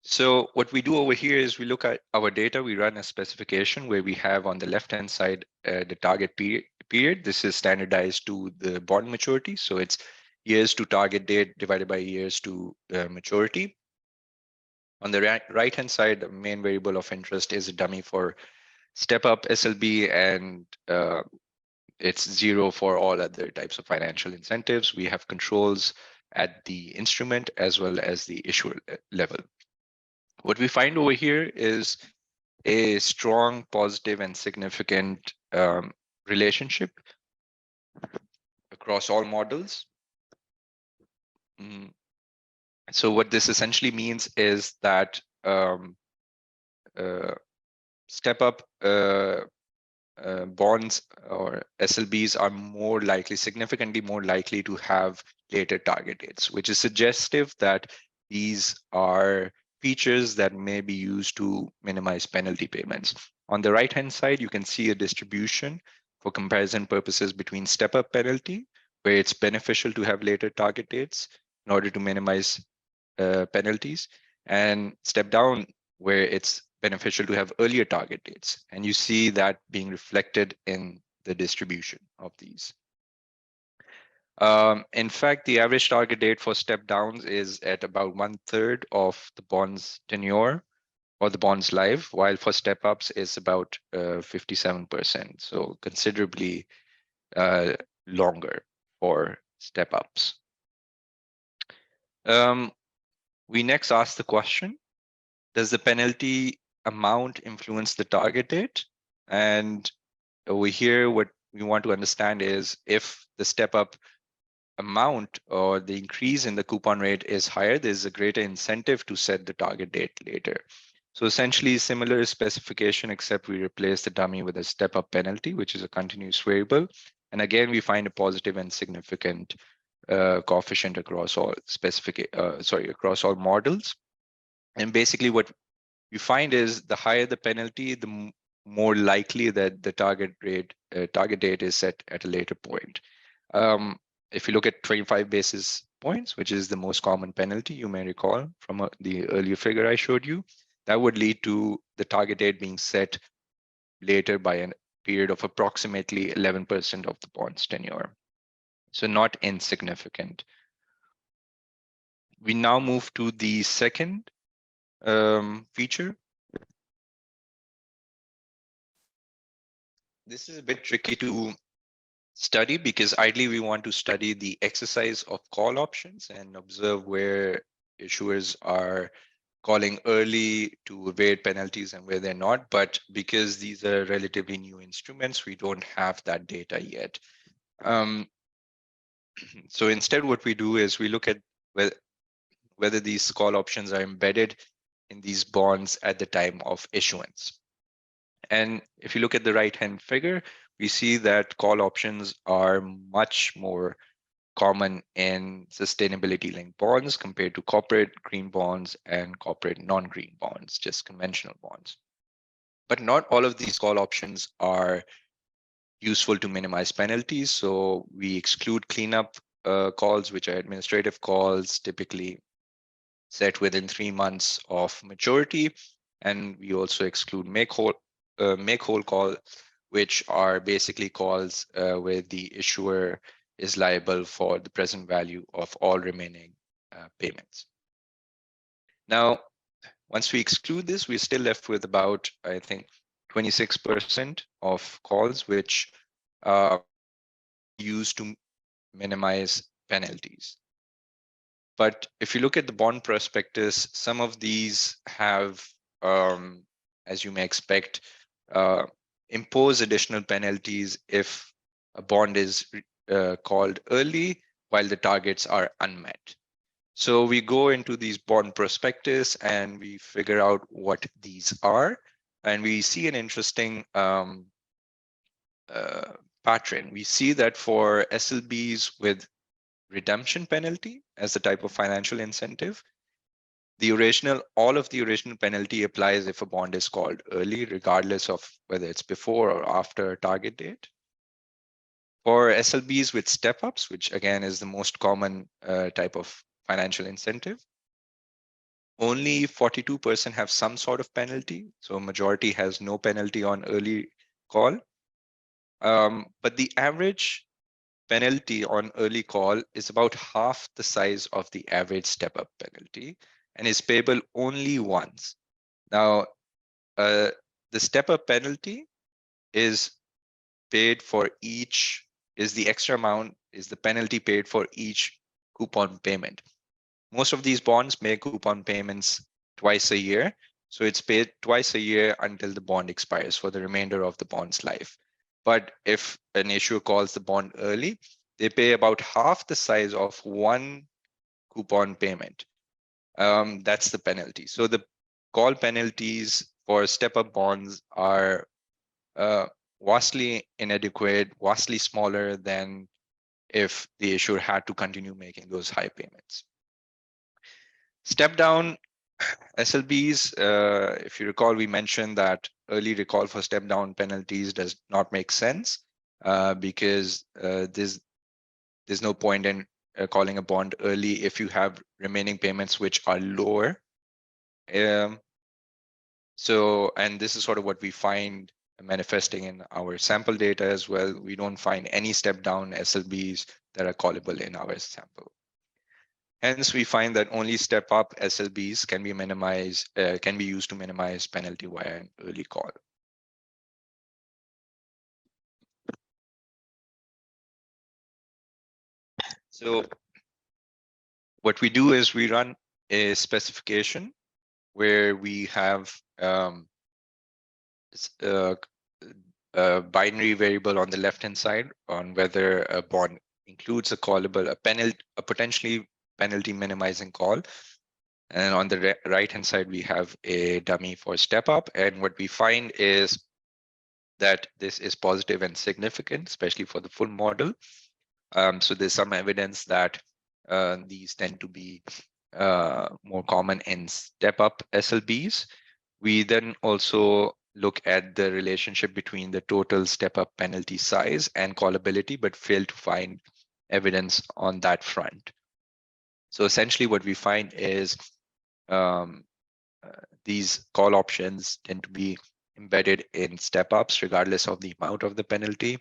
So what we do over here is we look at our data. We run a specification where we have on the left-hand side the target period. This is standardized to the bond maturity. So it's years to target date divided by years to maturity. On the right-hand side, the main variable of interest is a dummy for step-up SLB, and it's 0 for all other types of financial incentives. We have controls at the instrument as well as the issuer level. What we find over here is a strong, positive, and significant relationship across all models. So what this essentially means is that step-up bonds or SLBs are more likely, significantly more likely to have later target dates, which is suggestive that these are features that may be used to minimize penalty payments. On the right-hand side, you can see a distribution for comparison purposes between step-up penalty, where it's beneficial to have later target dates in order to minimize penalties, and step-down, where it's beneficial to have earlier target dates. And you see that being reflected in the distribution of these. In fact, the average target date for step downs is at about 1/3 of the bond's tenure or the bond's life, while for step ups is about 57%. So considerably longer for step ups. We next ask the question, does the penalty amount influence the target date? And over here, what we want to understand is if the step up amount or the increase in the coupon rate is higher, there's a greater incentive to set the target date later. So essentially similar specification, except we replace the dummy with a step up penalty, which is a continuous variable. And again, we find a positive and significant coefficient across all across all models. And basically what you find is the higher the penalty, the more likely that the target date is set at a later point. If you look at 25 basis points, which is the most common penalty, you may recall from the earlier figure I showed you, That would lead to the target date being set later by a period of approximately 11% of the bond's tenure. So not insignificant. We now move to the second feature. This is a bit tricky to study because ideally we want to study the exercise of call options and observe where issuers are calling early to evade penalties and where they're not. But because these are relatively new instruments, we don't have that data yet. So instead, what we do is we look at whether these call options are embedded in these bonds at the time of issuance. And if you look at the right-hand figure, we see that call options are much more common in sustainability-linked bonds compared to corporate green bonds and corporate non-green bonds, just conventional bonds. But not all of these call options are useful to minimize penalties. So we exclude cleanup calls, which are administrative calls, typically set within 3 months of maturity. And we also exclude make whole call, which are basically calls where the issuer is liable for the present value of all remaining payments. Now, once we exclude this, we're still left with about, I think, 26% of calls which are used to minimize penalties. But if you look at the bond prospectus, some of these have, as you may expect, impose additional penalties if a bond is called early while the targets are unmet. So we go into these bond prospectus and we figure out what these are. And we see an interesting pattern. We see that for SLBs with redemption penalty as the type of financial incentive, all of the original penalty applies if a bond is called early, regardless of whether it's before or after a target date. For SLBs with step-ups, which again is the most common type of financial incentive, only 42% have some sort of penalty. So majority has no penalty on early call. But the average penalty on early call is about half the size of the average step-up penalty and is payable only once. Now, the step-up penalty is paid for each, is the extra amount, is the penalty paid for each coupon payment. Most of these bonds make coupon payments twice a year. So it's paid twice a year until the bond expires for the remainder of the bond's life. But if an issuer calls the bond early, they pay about half the size of one coupon payment. That's the penalty. So the call penalties for step-up bonds are vastly inadequate, vastly smaller than if the issuer had to continue making those high payments. Step-down SLBs, if you recall, we mentioned that early recall for step-down penalties does not make sense because there's no point in calling a bond early if you have remaining payments which are lower. And this is sort of what we find manifesting in our sample data as well. We don't find any step-down SLBs that are callable in our sample. Hence, we find that only step-up SLBs can be used to minimize penalty via an early call. So what we do is we run a specification where we have a binary variable on the left-hand side on whether a bond includes a potentially penalty minimizing call. And on the right-hand side, we have a dummy for step-up. And what we find is that this is positive and significant, especially for the full model. So there's some evidence that these tend to be more common in step-up SLBs. We then also look at the relationship between the total step-up penalty size and callability, but fail to find evidence on that front. So essentially what we find is these call options tend to be embedded in step-ups regardless of the amount of the penalty.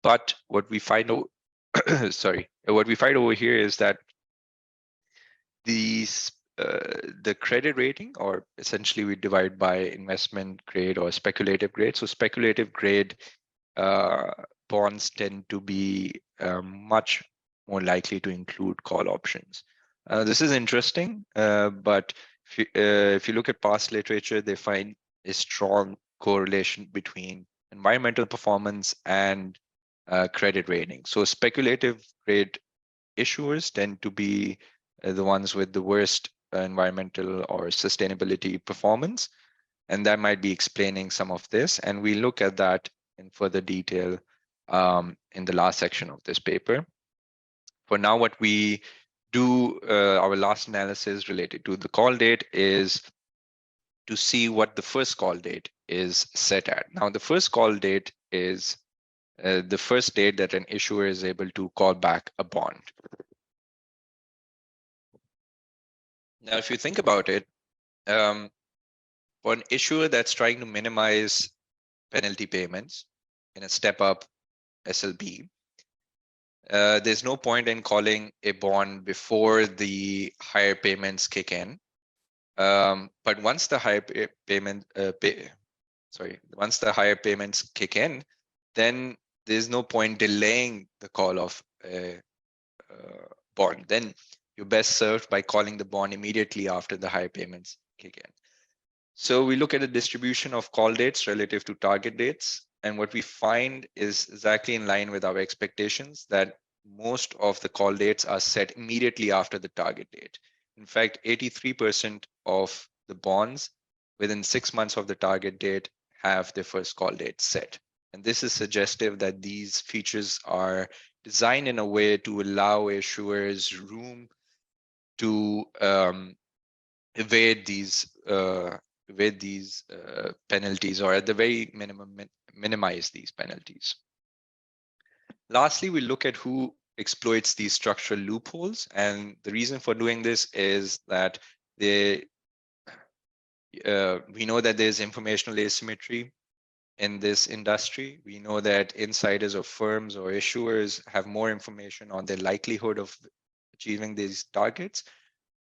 But what we find what we find over here is that these the credit rating, or essentially we divide by investment grade or speculative grade. So speculative grade bonds tend to be much more likely to include call options. This is interesting, but if you look at past literature, they find a strong correlation between environmental performance and credit rating. So speculative grade issuers tend to be the ones with the worst environmental or sustainability performance. And that might be explaining some of this. And we look at that in further detail in the last section of this paper. For now, what we do, our last analysis related to the call date is to see what the first call date is set at. Now, the first call date is the first date that an issuer is able to call back a bond. Now, if you think about it, for an issuer that's trying to minimize penalty payments in a step-up SLB, there's no point in calling a bond before the higher payments kick in. But once the higher once the higher payments kick in, then there's no point delaying the call of a bond. Then you're best served by calling the bond immediately after the higher payments kick in. So we look at the distribution of call dates relative to target dates. And what we find is exactly in line with our expectations that most of the call dates are set immediately after the target date. In fact, 83% of the bonds within 6 months of the target date have their first call date set. And this is suggestive that these features are designed in a way to allow issuers room to evade these penalties, or at the very minimum, minimize these penalties. Lastly, we look at who exploits these structural loopholes. And the reason for doing this is that we know that there's informational asymmetry in this industry. We know that insiders of firms or issuers have more information on the likelihood of achieving these targets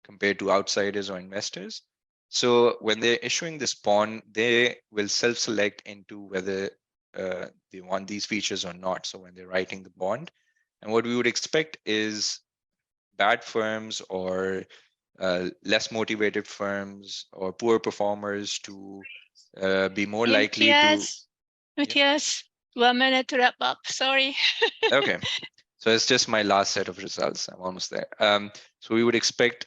compared to outsiders or investors. So when they're issuing this bond, they will self-select into whether they want these features or not. So when they're writing the bond, and what we would expect is bad firms or less motivated firms or poor performers to be more likely to. Matthias, 1 minute to wrap up. Sorry. Okay. So it's just my last set of results. I'm almost there. So we would expect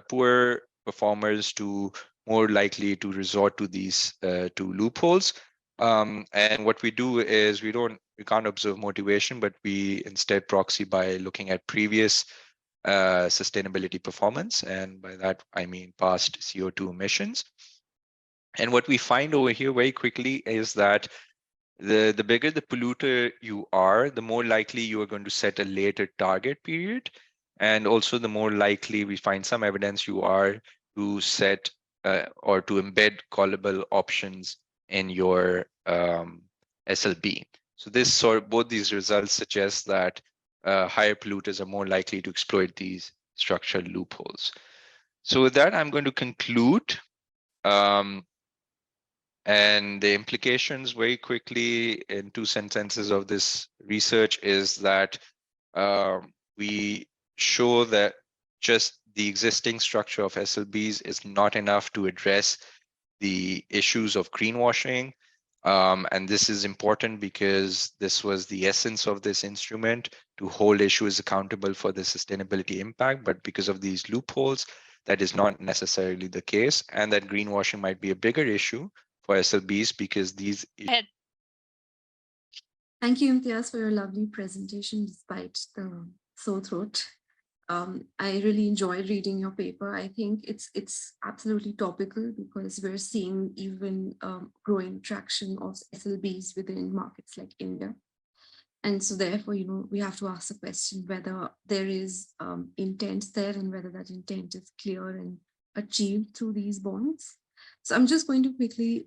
poor performers to more likely to resort to these two loopholes. And what we do is we can't observe motivation, but we instead proxy by looking at previous sustainability performance. And by that, I mean past CO2 emissions. And what we find over here very quickly is that the bigger the polluter you are, the more likely you are going to set a later target period. And also the more likely we find some evidence you are to set or to embed callable options in your SLB. So both these results suggest that higher polluters are more likely to exploit these structural loopholes. So with that, I'm going to conclude. And the implications very quickly in 2 sentences of this research is that we show that just the existing structure of SLBs is not enough to address the issues of greenwashing. And this is important because this was the essence of this instrument, to hold issuers accountable for the sustainability impact. But because of these loopholes, that is not necessarily the case, and that greenwashing might be a bigger issue for SLBs because these. Thank you, Imtiaz, for your lovely presentation despite the sore throat. I really enjoyed reading your paper. I think it's absolutely topical because we're seeing even growing traction of SLBs within markets like India. And so therefore, we have to ask the question whether there is intent there and whether that intent is clear and achieved through these bonds. So I'm just going to quickly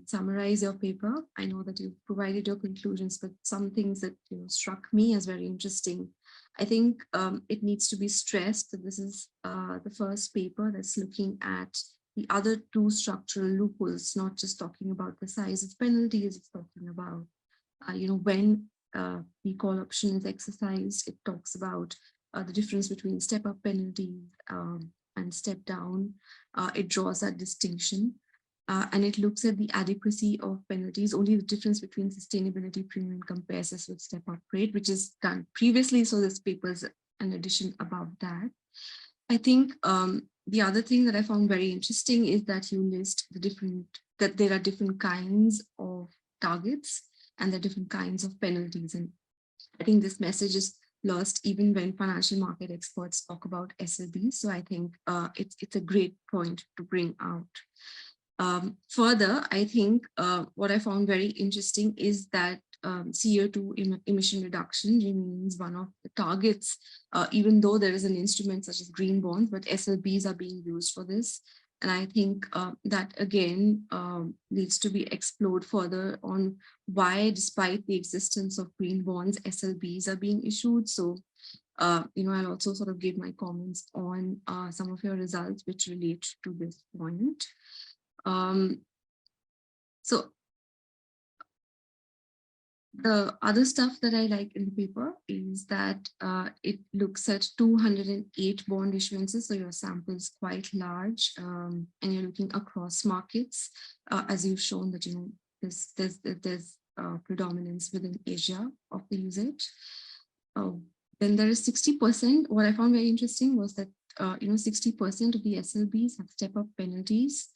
summarize your paper. I know that you've provided your conclusions, but some things that struck me as very interesting. I think it needs to be stressed that this is the first paper that's looking at the other two structural loopholes, not just talking about the size of penalties, it's talking about, when the call option is exercised, it talks about the difference between step-up penalties and step-down. It draws that distinction. And it looks at the adequacy of penalties, only the difference between sustainability premium compares us with step-up rate, which is done previously. So this paper is an addition about that. I think the other thing that I found very interesting is that you list that there are different kinds of targets and there are different kinds of penalties. And I think this message is lost even when financial market experts talk about SLBs. So I think it's a great point to bring out. Further, I think what I found very interesting is that CO2 emission reduction remains one of the targets, even though there is an instrument such as green bonds, but SLBs are being used for this. And I think that again needs to be explored further on why, despite the existence of green bonds, SLBs are being issued. So, I'll also sort of give my comments on some of your results which relate to this point. So the other stuff that I like in the paper is that it looks at 208 bond issuances. So your sample is quite large and you're looking across markets, as you've shown that, there's predominance within Asia of the usage. Then there is 60%. What I found very interesting was that, 60% of the SLBs have step-up penalties,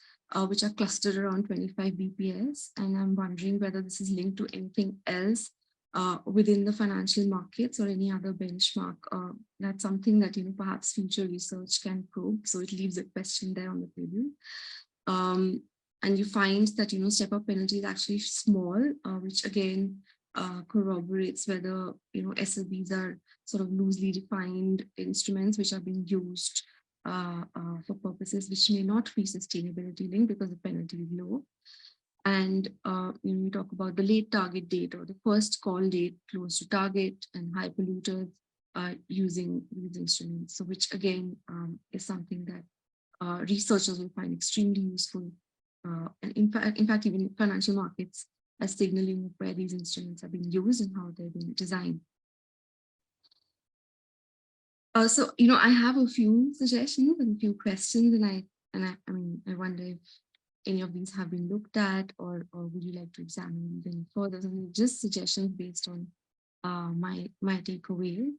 which are clustered around 25 BPS. And I'm wondering whether this is linked to anything else within the financial markets or any other benchmark. That's something that, perhaps future research can probe. So it leaves a question there on the table. And you find that, step-up penalty is actually small, which again corroborates whether, SLBs are sort of loosely defined instruments which are being used for purposes which may not be sustainability linked because the penalty is low. And you talk about the late target date or the first call date close to target and high polluters using these instruments. So which again is something that researchers will find extremely useful. And in fact, even financial markets as signaling of where these instruments are being used and how they're being designed. So, I have a few suggestions and a few questions, and I wonder if any of these have been looked at, or would you like to examine them further? So just suggestions based on my takeaways.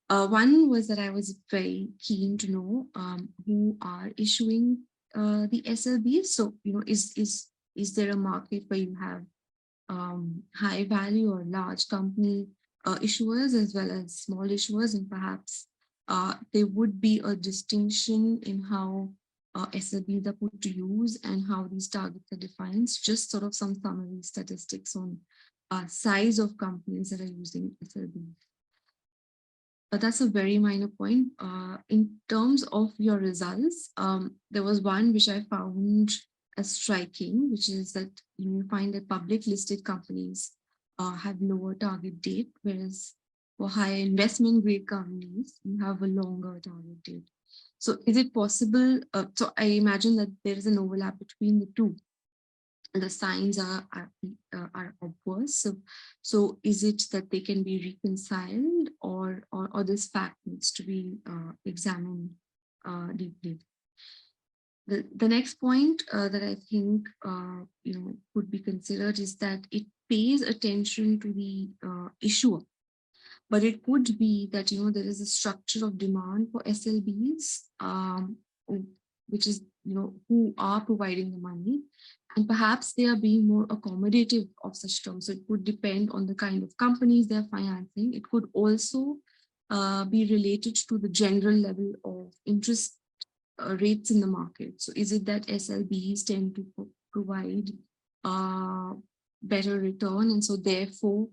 One was that I was very keen to know who are issuing the SLBs. So, is there a market where you have high value or large company issuers as well as small issuers, and perhaps there would be a distinction in how SLBs are put to use and how these targets are defined, just sort of some summary statistics on size of companies that are using SLBs. But that's a very minor point. In terms of your results, there was one which I found as striking, which is that you find that public listed companies have lower target date, whereas for higher investment grade companies, you have a longer target date. So is it possible? So I imagine that there is an overlap between the two. And the signs are obvious. So is it that they can be reconciled, or this fact needs to be examined deeply? The next point that I think could be considered is that it pays attention to the issuer, but it could be that there is a structure of demand for SLBs, which is who are providing the money, and perhaps they are being more accommodative of such terms. So it could depend on the kind of companies they're financing. It could also be related to the general level of interest rates in the market. So is it that SLBs tend to provide better return, and so therefore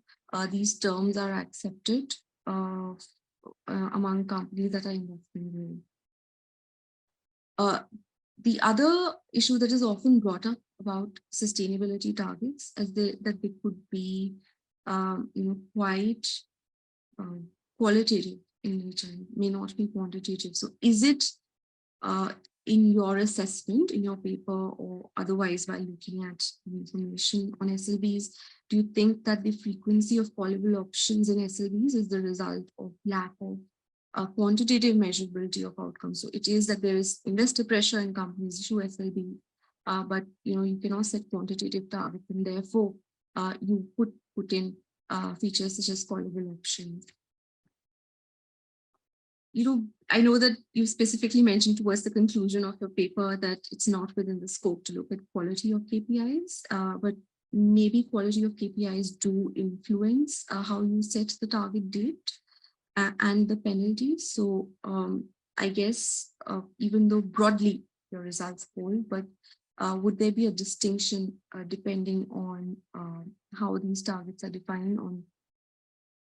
these terms are accepted among companies that are investing in? The other issue that is often brought up about sustainability targets is that they could be, quite qualitative in nature, may not be quantitative. So is it in your assessment, in your paper, or otherwise by looking at the information on SLBs, do you think that the frequency of callable options in SLBs is the result of lack of quantitative measurability of outcomes? So it is that there is investor pressure and companies issue SLB, but you cannot set quantitative targets, and therefore you put in features such as callable options. I know that you specifically mentioned towards the conclusion of your paper that it's not within the scope to look at quality of KPIs, but maybe quality of KPIs do influence how you set the target date and the penalties. So I guess even though broadly your results hold, but would there be a distinction depending on how these targets are defined, on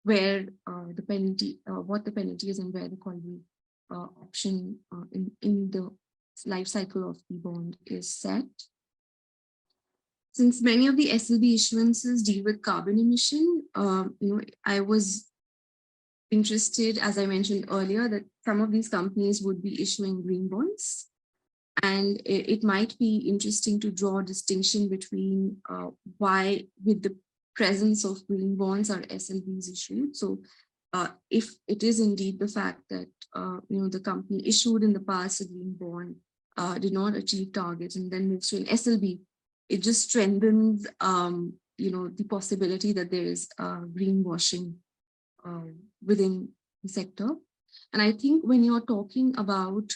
where the penalty, what the penalty is, and where the callable option in the life cycle of the bond is set? Since many of the SLB issuances deal with carbon emission, I was interested, as I mentioned earlier, that some of these companies would be issuing green bonds. And it might be interesting to draw a distinction between why, with the presence of green bonds, are SLBs issued. So if it is indeed the fact that the company issued in the past a green bond, did not achieve targets, and then moves to an SLB, it just strengthens the possibility that there is greenwashing within the sector. And I think when you're talking about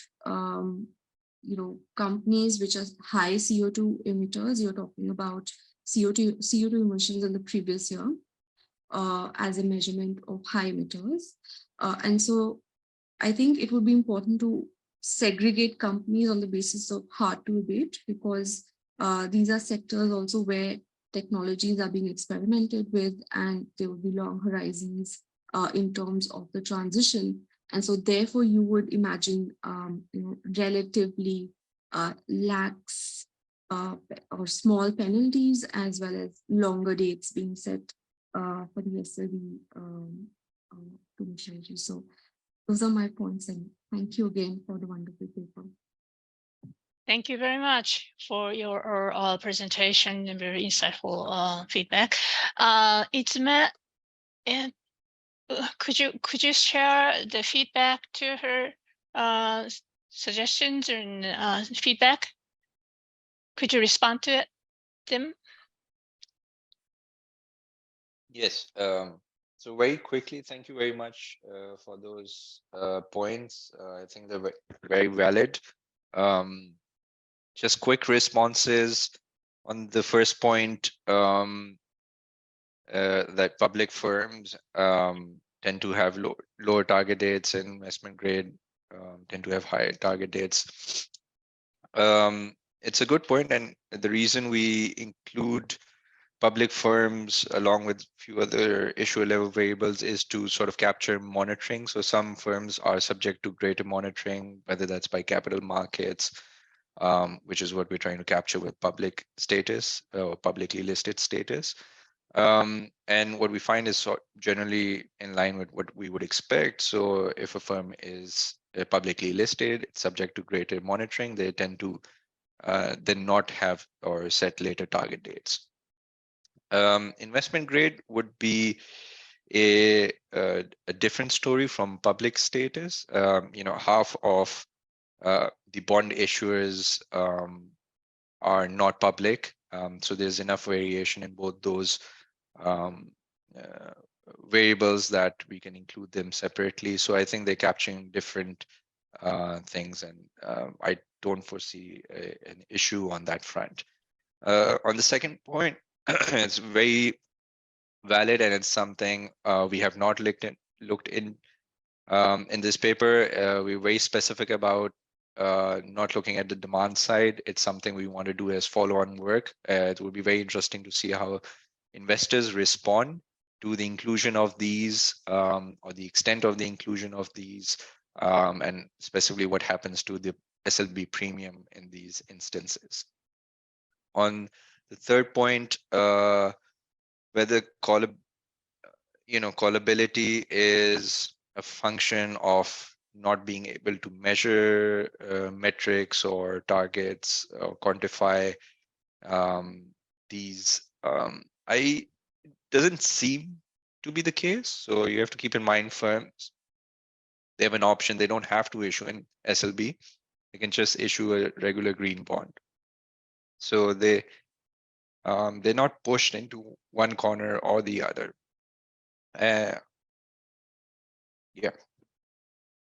companies which are high CO2 emitters, you're talking about CO2 emissions in the previous year as a measurement of high emitters. And so I think it would be important to segregate companies on the basis of hard to abate, because these are sectors also where technologies are being experimented with, and there will be long horizons in terms of the transition. And so therefore you would imagine relatively lax or small penalties, as well as longer dates being set for the SLB maturity. So those are my points, and thank you again for the wonderful paper. Thank you very much for your presentation and very insightful feedback. Could you share the feedback to her suggestions and feedback? Could you respond to them? Yes. So very quickly, thank you very much for those points. I think they're very valid. Just quick responses on the first point, that public firms tend to have lower target dates, and investment grade tend to have higher target dates. It's a good point, and the reason we include public firms along with a few other issuer level variables is to sort of capture monitoring. So some firms are subject to greater monitoring, whether that's by capital markets, which is what we're trying to capture with public status or publicly listed status. And what we find is generally in line with what we would expect. So if a firm is publicly listed, it's subject to greater monitoring, they tend to then not have or set later target dates. Investment grade would be a different story from public status. Half of the bond issuers are not public. So there's enough variation in both those variables that we can include them separately. So I think they're capturing different things, and I don't foresee an issue on that front. On the second point, it's very valid, and it's something we have not looked in this paper. We're very specific about not looking at the demand side. It's something we want to do as follow-on work. It will be very interesting to see how investors respond to the inclusion of these or the extent of the inclusion of these and specifically what happens to the SLB premium in these instances. On the third point, whether callability is a function of not being able to measure metrics or targets or quantify these, doesn't seem to be the case. So you have to keep in mind firms, they have an option. They don't have to issue an SLB. They can just issue a regular green bond. So they're not pushed into one corner or the other. Yeah.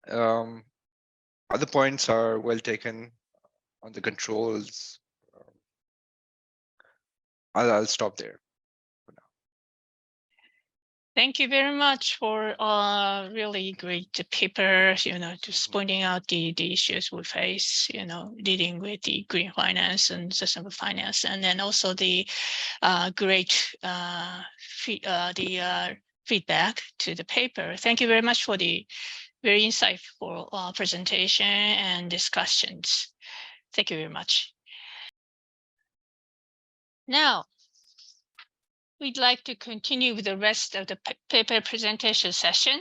Other points are well taken on the controls. I'll stop there. Thank you very much for really great paper, just pointing out the issues we face, dealing with the green finance and sustainable finance, and then also the great feedback to the paper. Thank you very much for the very insightful presentation and discussions. Thank you very much. Now, we'd like to continue with the rest of the paper presentation session.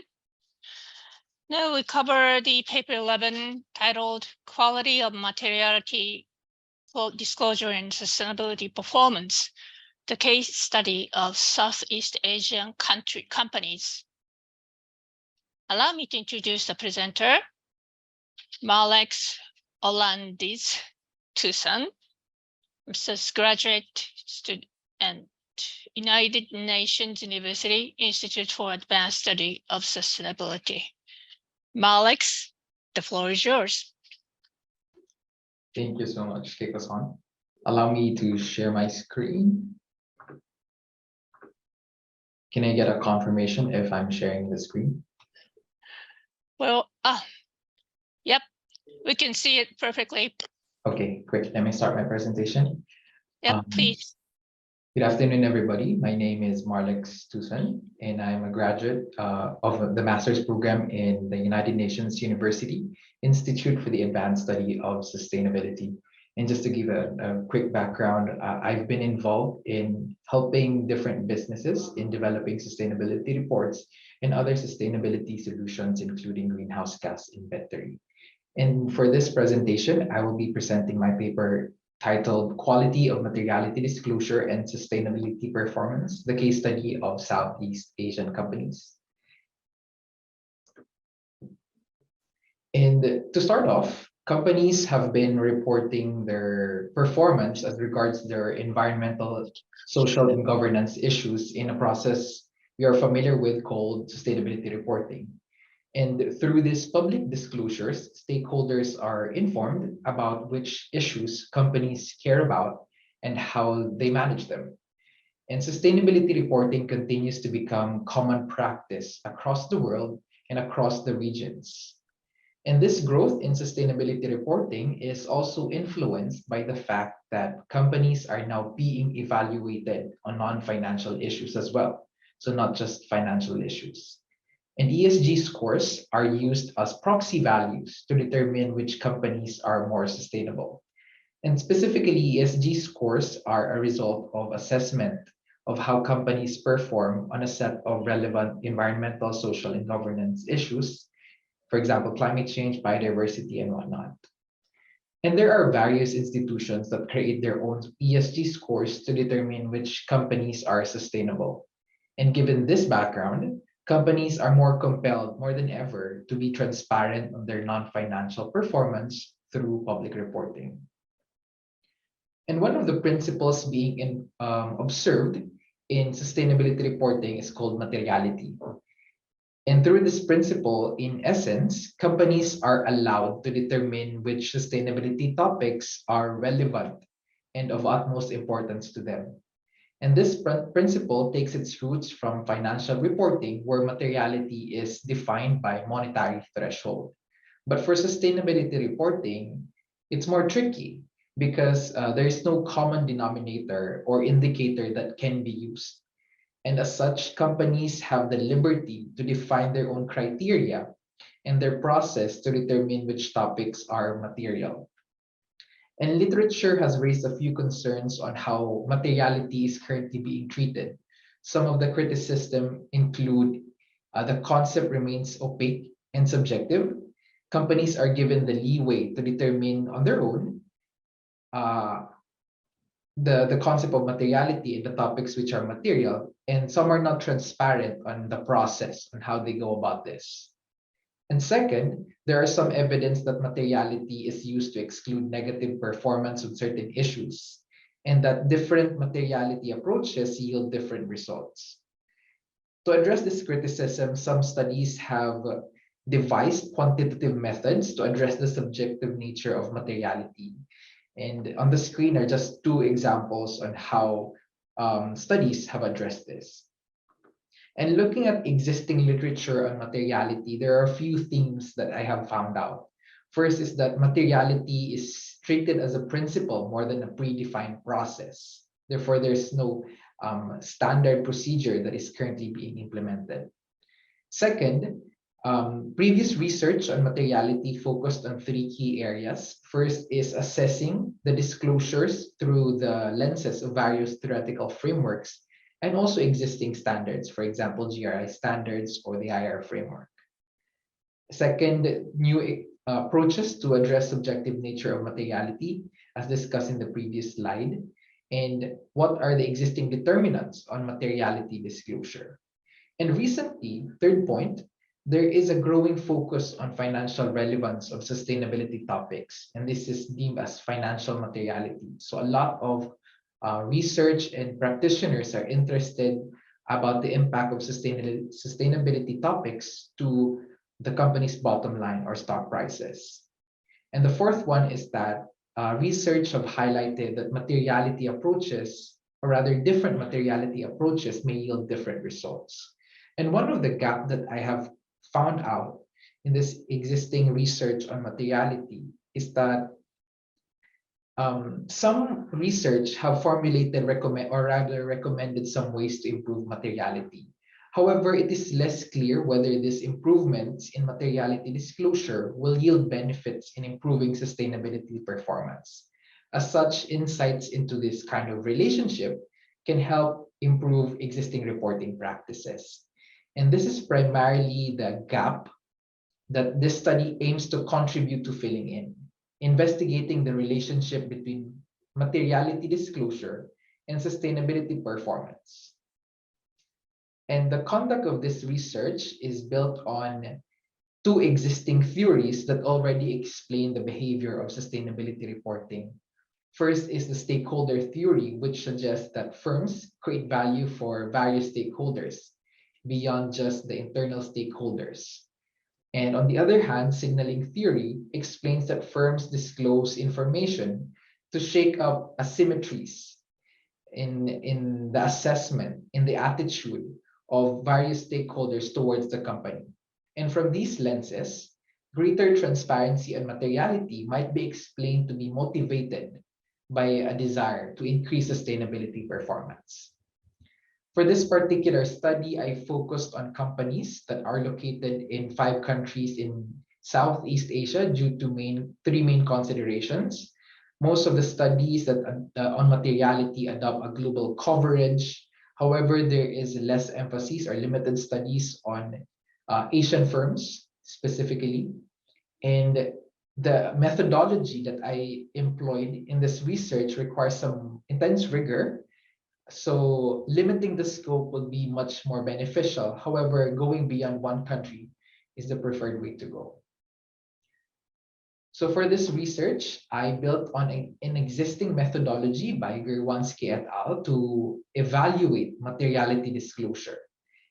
Now we cover the paper 11 titled Quality of Materiality Disclosure and Sustainability Performance, the case study of Southeast Asian companies. Allow me to introduce the presenter, Marlex Olandis Tucson, Mrs. Graduate Student and United Nations University Institute for Advanced Study of Sustainability. Marlex, the floor is yours. Thank you so much, Keiko-san. Allow me to share my screen. Can I get a confirmation if I'm sharing the screen? Well, yep, we can see it perfectly. Okay, great. Let me start my presentation. Yep, please. Good afternoon, everybody. My name is Marlex Tucson, and I'm a graduate of the master's program in the United Nations University Institute for the Advanced Study of Sustainability. And just to give a quick background, I've been involved in helping different businesses in developing sustainability reports and other sustainability solutions, including greenhouse gas inventory. And for this presentation, I will be presenting my paper titled Quality of Materiality Disclosure and Sustainability Performance, the case study of Southeast Asian companies. And to start off, companies have been reporting their performance as regards their environmental, social, and governance issues in a process we are familiar with called sustainability reporting. And through these public disclosures, stakeholders are informed about which issues companies care about and how they manage them. And sustainability reporting continues to become common practice across the world and across the regions. And this growth in sustainability reporting is also influenced by the fact that companies are now being evaluated on non-financial issues as well, so not just financial issues. And ESG scores are used as proxy values to determine which companies are more sustainable. And specifically, ESG scores are a result of assessment of how companies perform on a set of relevant environmental, social, and governance issues, for example, climate change, biodiversity, and whatnot. And there are various institutions that create their own ESG scores to determine which companies are sustainable. And given this background, companies are more compelled more than ever to be transparent on their non-financial performance through public reporting. And one of the principles being observed in sustainability reporting is called materiality. And through this principle, in essence, companies are allowed to determine which sustainability topics are relevant and of utmost importance to them. And this principle takes its roots from financial reporting, where materiality is defined by monetary threshold. But for sustainability reporting, it's more tricky because there is no common denominator or indicator that can be used. And as such, companies have the liberty to define their own criteria and their process to determine which topics are material. And literature has raised a few concerns on how materiality is currently being treated. Some of the criticism include the concept remains opaque and subjective. Companies are given the leeway to determine on their own the concept of materiality in the topics which are material, and some are not transparent on the process on how they go about this. And second, there are some evidence that materiality is used to exclude negative performance on certain issues, and that different materiality approaches yield different results. To address this criticism, some studies have devised quantitative methods to address the subjective nature of materiality. And on the screen are just two examples on how studies have addressed this. And looking at existing literature on materiality, there are a few themes that I have found out. First is that materiality is treated as a principle more than a predefined process. Therefore, there's no standard procedure that is currently being implemented. Second, previous research on materiality focused on three key areas. First is assessing the disclosures through the lenses of various theoretical frameworks and also existing standards, for example, GRI standards or the IR framework. Second, new approaches to address subjective nature of materiality, as discussed in the previous slide, and what are the existing determinants on materiality disclosure. And recently, third point, there is a growing focus on financial relevance of sustainability topics, and this is deemed as financial materiality. So a lot of research and practitioners are interested about the impact of sustainability topics to the company's bottom line or stock prices. And the fourth one is that research have highlighted that materiality approaches, or rather different materiality approaches, may yield different results. And one of the gaps that I have found out in this existing research on materiality is that some research have formulated recommended some ways to improve materiality. However, it is less clear whether these improvements in materiality disclosure will yield benefits in improving sustainability performance. As such, insights into this kind of relationship can help improve existing reporting practices. And this is primarily the gap that this study aims to contribute to filling in, investigating the relationship between materiality disclosure and sustainability performance. And the conduct of this research is built on two existing theories that already explain the behavior of sustainability reporting. First is the stakeholder theory, which suggests that firms create value for various stakeholders beyond just the internal stakeholders. And on the other hand, signaling theory explains that firms disclose information to shake up asymmetries in the assessment, in the attitude of various stakeholders towards the company. And from these lenses, greater transparency and materiality might be explained to be motivated by a desire to increase sustainability performance. For this particular study, I focused on companies that are located in 5 countries in Southeast Asia due to three main considerations. Most of the studies that on materiality adopt a global coverage. However, there is less emphasis or limited studies on Asian firms specifically. And the methodology that I employed in this research requires some intense rigor. So limiting the scope would be much more beneficial. However, going beyond one country is the preferred way to go. So for this research, I built on an existing methodology by Gerwansky et al. To evaluate materiality disclosure.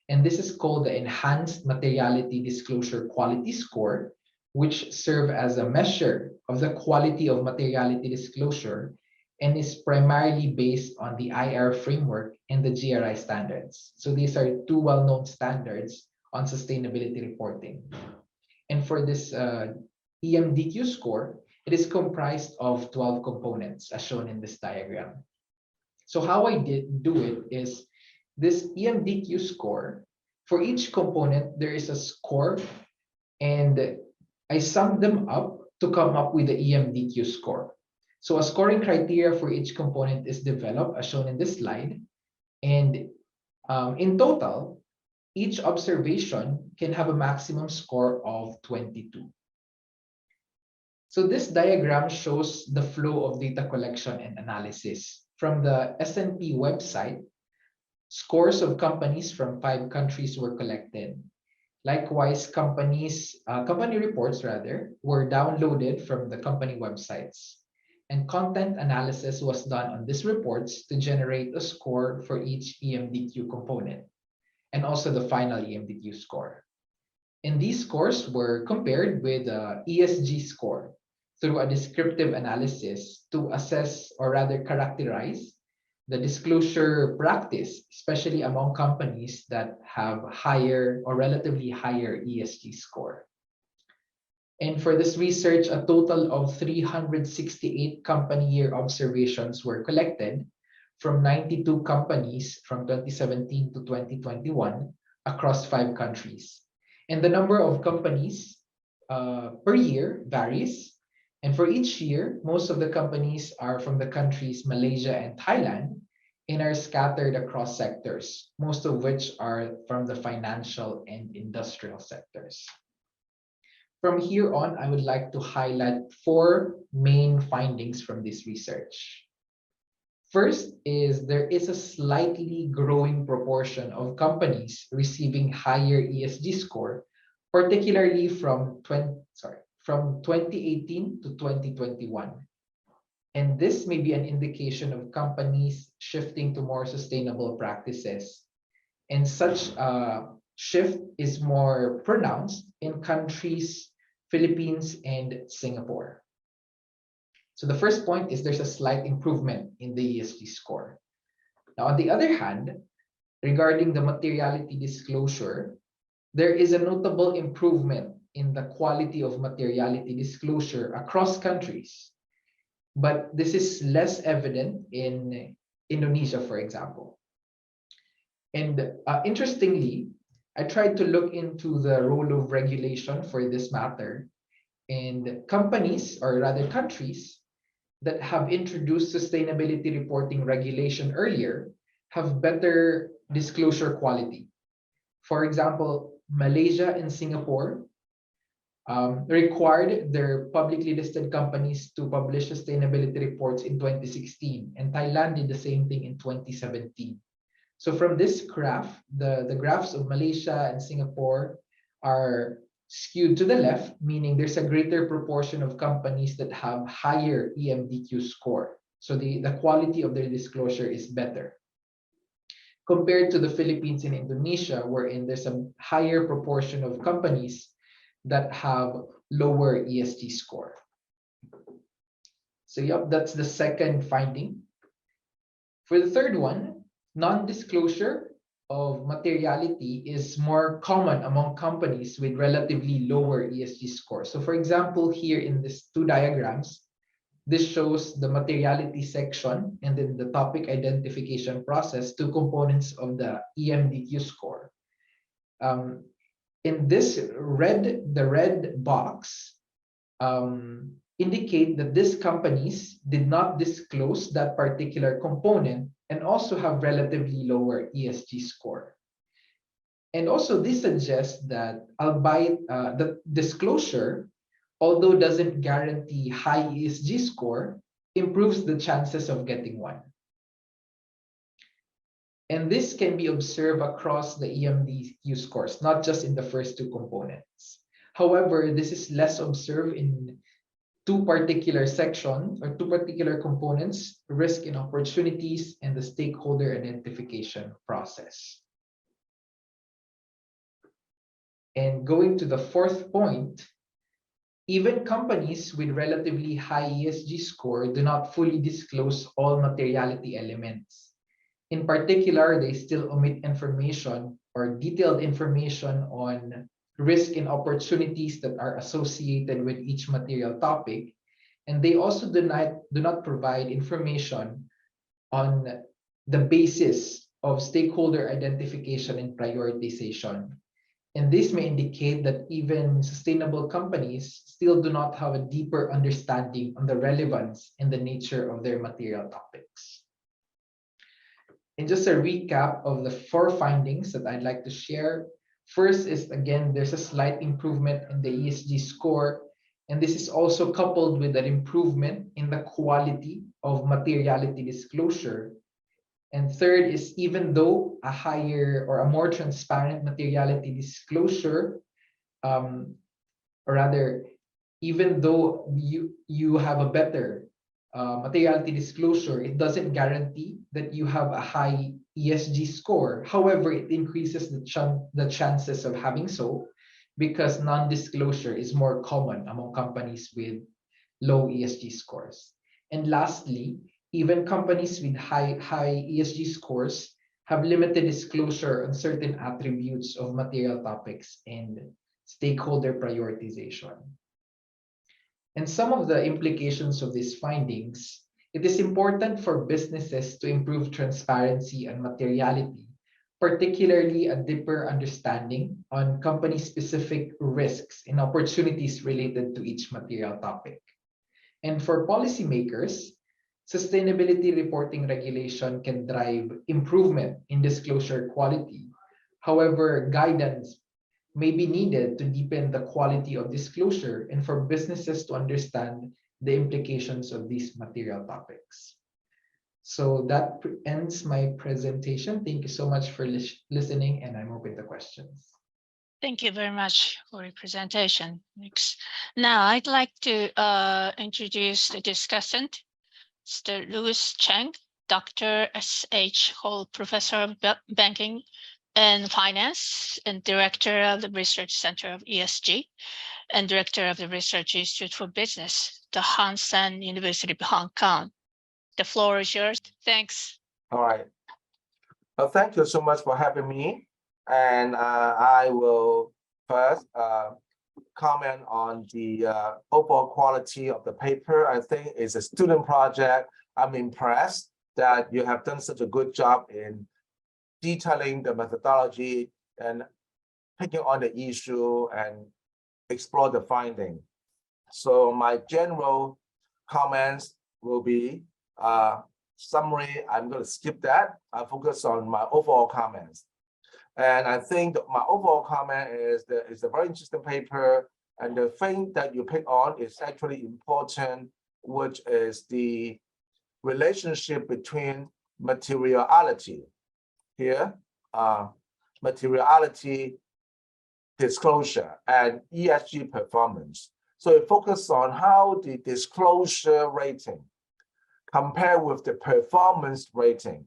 And this is called the Enhanced Materiality Disclosure Quality Score, which serve as a measure of the quality of materiality disclosure and is primarily based on the IR framework and the GRI standards. So these are two well-known standards on sustainability reporting. And for this EMDQ score, it is comprised of 12 components as shown in this diagram. So how I do it is this EMDQ score, for each component, there is a score And I summed them up to come up with the EMDQ score. So a scoring criteria for each component is developed as shown in this slide. And in total, each observation can have a maximum score of 22. So this diagram shows the flow of data collection and analysis. From the S&P website, scores of companies from 5 countries were collected. Likewise, company reports were downloaded from the company websites. And content analysis was done on these reports to generate a score for each EMDQ component, and also the final EMDQ score. And these scores were compared with the ESG score through a descriptive analysis to assess, or rather characterize, the disclosure practice, especially among companies that have higher or relatively higher ESG score. And for this research, a total of 368 company year observations were collected from 92 companies from 2017 to 2021 across 5 countries. And the number of companies per year varies. And for each year, most of the companies are from the countries Malaysia and Thailand and are scattered across sectors, most of which are from the financial and industrial sectors. From here on, I would like to highlight 4 main findings from this research. First is there is a slightly growing proportion of companies receiving higher ESG score, particularly from 2018 to 2021. And this may be an indication of companies shifting to more sustainable practices. And such shift is more pronounced in countries, Philippines and Singapore. So the first point is there's a slight improvement in the ESG score. Now, on the other hand, regarding the materiality disclosure, there is a notable improvement in the quality of materiality disclosure across countries. But this is less evident in Indonesia, for example. And interestingly, I tried to look into the role of regulation for this matter. And companies, or rather countries, that have introduced sustainability reporting regulation earlier have better disclosure quality. For example, Malaysia and Singapore required their publicly listed companies to publish sustainability reports in 2016, and Thailand did the same thing in 2017. So from this graph, the graphs of Malaysia and Singapore are skewed to the left, meaning there's a greater proportion of companies that have higher EMDQ score. So the quality of their disclosure is better. Compared to the Philippines and Indonesia, wherein there's a higher proportion of companies that have lower ESG score. So yep, that's the second finding. For the third one, non-disclosure of materiality is more common among companies with relatively lower ESG score. So for example, here in these 2 diagrams, this shows the materiality section and then the topic identification process, 2 components of the EMDQ score. In this the red box indicate that these companies did not disclose that particular component and also have relatively lower ESG score. And also this suggests that albeit the disclosure, although doesn't guarantee high ESG score, improves the chances of getting one. And this can be observed across the EMDQ scores, not just in the first 2 components. However, this is less observed in 2 particular sections or 2 particular components, risk and opportunities, and the stakeholder identification process. And going to the 4th point, even companies with relatively high ESG score do not fully disclose all materiality elements. In particular, they still omit information or detailed information on risk and opportunities that are associated with each material topic. And they also do not provide information on the basis of stakeholder identification and prioritization. And this may indicate that even sustainable companies still do not have a deeper understanding on the relevance and the nature of their material topics. And just a recap of the 4 findings that I'd like to share. First is, again, there's a slight improvement in the ESG score. And this is also coupled with an improvement in the quality of materiality disclosure. And third is, even though a higher or a more transparent materiality disclosure, or rather, even though you have a better materiality disclosure, it doesn't guarantee that you have a high ESG score. However, it increases the chances of having so, because non-disclosure is more common among companies with low ESG scores. And lastly, even companies with high ESG scores have limited disclosure on certain attributes of material topics and stakeholder prioritization. And some of the implications of these findings, it is important for businesses to improve transparency and materiality, particularly a deeper understanding on company-specific risks and opportunities related to each material topic. And for policymakers, sustainability reporting regulation can drive improvement in disclosure quality. However, guidance may be needed to deepen the quality of disclosure and for businesses to understand the implications of these material topics. So that ends my presentation. Thank you so much for listening, and I'm open to questions. Thank you very much for your presentation. Now, I'd like to introduce the discussant, Mr. Louis Cheng, Dr. S.H. Hall, Professor of Banking and Finance and Director of the Research Center of ESG and Director of the Research Institute for Business, the Han San University of Hong Kong. The floor is yours. Thanks. All right. Well, thank you so much for having me. And I will first comment on the overall quality of the paper. I think it's a student project. I'm impressed that you have done such a good job in detailing the methodology and picking on the issue and explore the finding. So my general comments will be summary. I'm going to skip that. I'll focus on my overall comments. And I think my overall comment is that it's a very interesting paper. And the thing that you pick on is actually important, which is the relationship between materiality here, materiality disclosure and ESG performance. So it focuses on how the disclosure rating compare with the performance rating.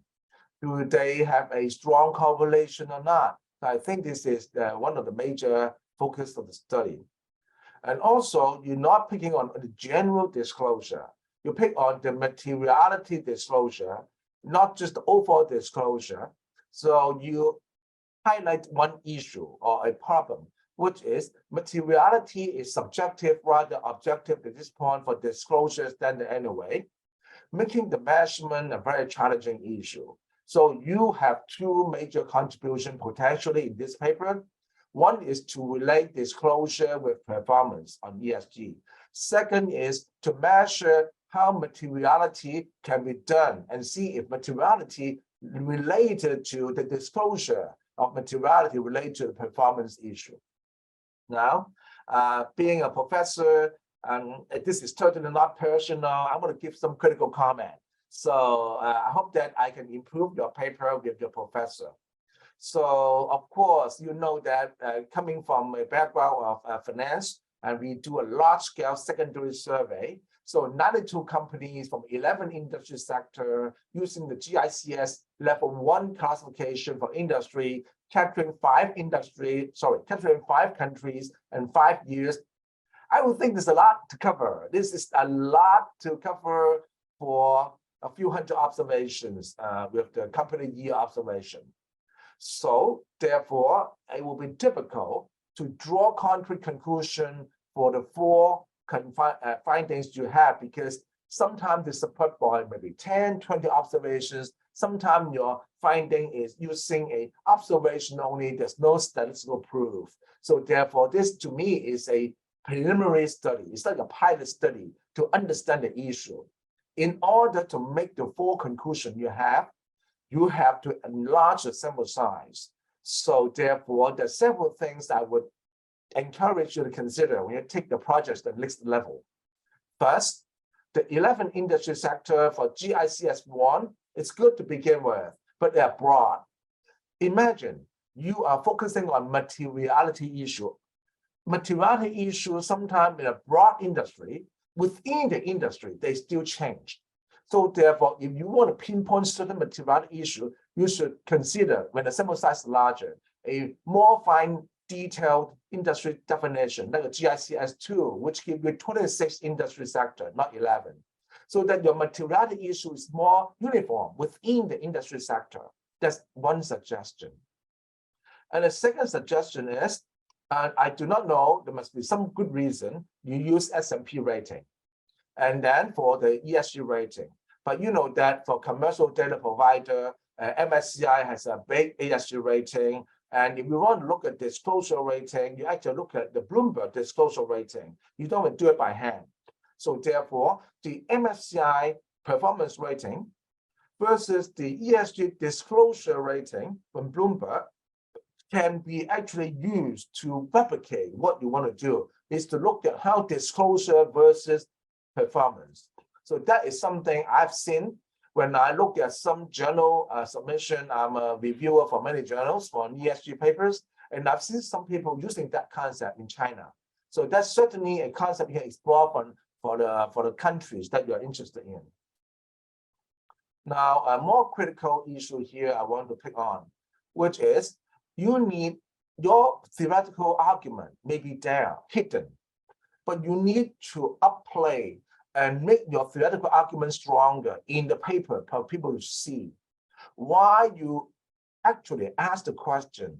Do they have a strong correlation or not? I think this is one of the major focus of the study. And also, you're not picking on the general disclosure. You pick on the materiality disclosure, not just the overall disclosure. So you highlight one issue or a problem, which is materiality is subjective rather objective at this point for disclosure standard anyway, making the measurement a very challenging issue. So you have 2 major contributions potentially in this paper. One is to relate disclosure with performance on ESG. Second is to measure how materiality can be done and see if materiality related to the disclosure of materiality related to the performance issue. Now, being a professor, and this is totally not personal, I'm going to give some critical comment. So I hope that I can improve your paper with your professor. So of course, you know that coming from a background of finance, and we do a large-scale secondary survey. So 92 companies from 11 industry sector using the GICS level 1 classification for industry, capturing 5 countries and 5 years. I would think there's a lot to cover. This is a lot to cover for a few hundred observations with the company year observation. So therefore, it will be difficult to draw concrete conclusion for the 4 findings you have, because Sometimes they support by maybe 10, 20 observations. Sometimes your finding is using a observation only. There's no statistical proof. So therefore, this to me is a preliminary study. It's like a pilot study to understand the issue. In order to make the full conclusion you have to enlarge the sample size. So therefore, there are several things I would encourage you to consider when you take the project to the next level. First, the 11 industry sector for GICS1, it's good to begin with, but they're broad. Imagine you are focusing on materiality issue. Materiality issue sometimes in a broad industry, within the industry, they still change. So therefore, if you want to pinpoint certain materiality issue, you should consider, when the sample size is larger, a more fine detailed industry definition, like a GICS2, which gives you 26 industry sector, not 11. So that your materiality issue is more uniform within the industry sector. That's one suggestion. And the second suggestion is, I do not know, there must be some good reason you use S&P rating. And then for the ESG rating. But you know that for commercial data provider, MSCI has a big ESG rating. And if you want to look at disclosure rating, you actually look at the Bloomberg disclosure rating. You don't even do it by hand. So therefore, the MSCI performance rating versus the ESG disclosure rating from Bloomberg can be actually used to replicate what you want to do, is to look at how disclosure versus performance. So that is something I've seen when I look at some journal submission. I'm a reviewer for many journals for ESG papers, and I've seen some people using that concept in China. So that's certainly a concept you can explore for the countries that you're interested in. Now, a more critical issue here I want to pick on, which is you need your theoretical argument may be there, hidden, but you need to upplay and make your theoretical argument stronger in the paper for people to see why you actually ask the question.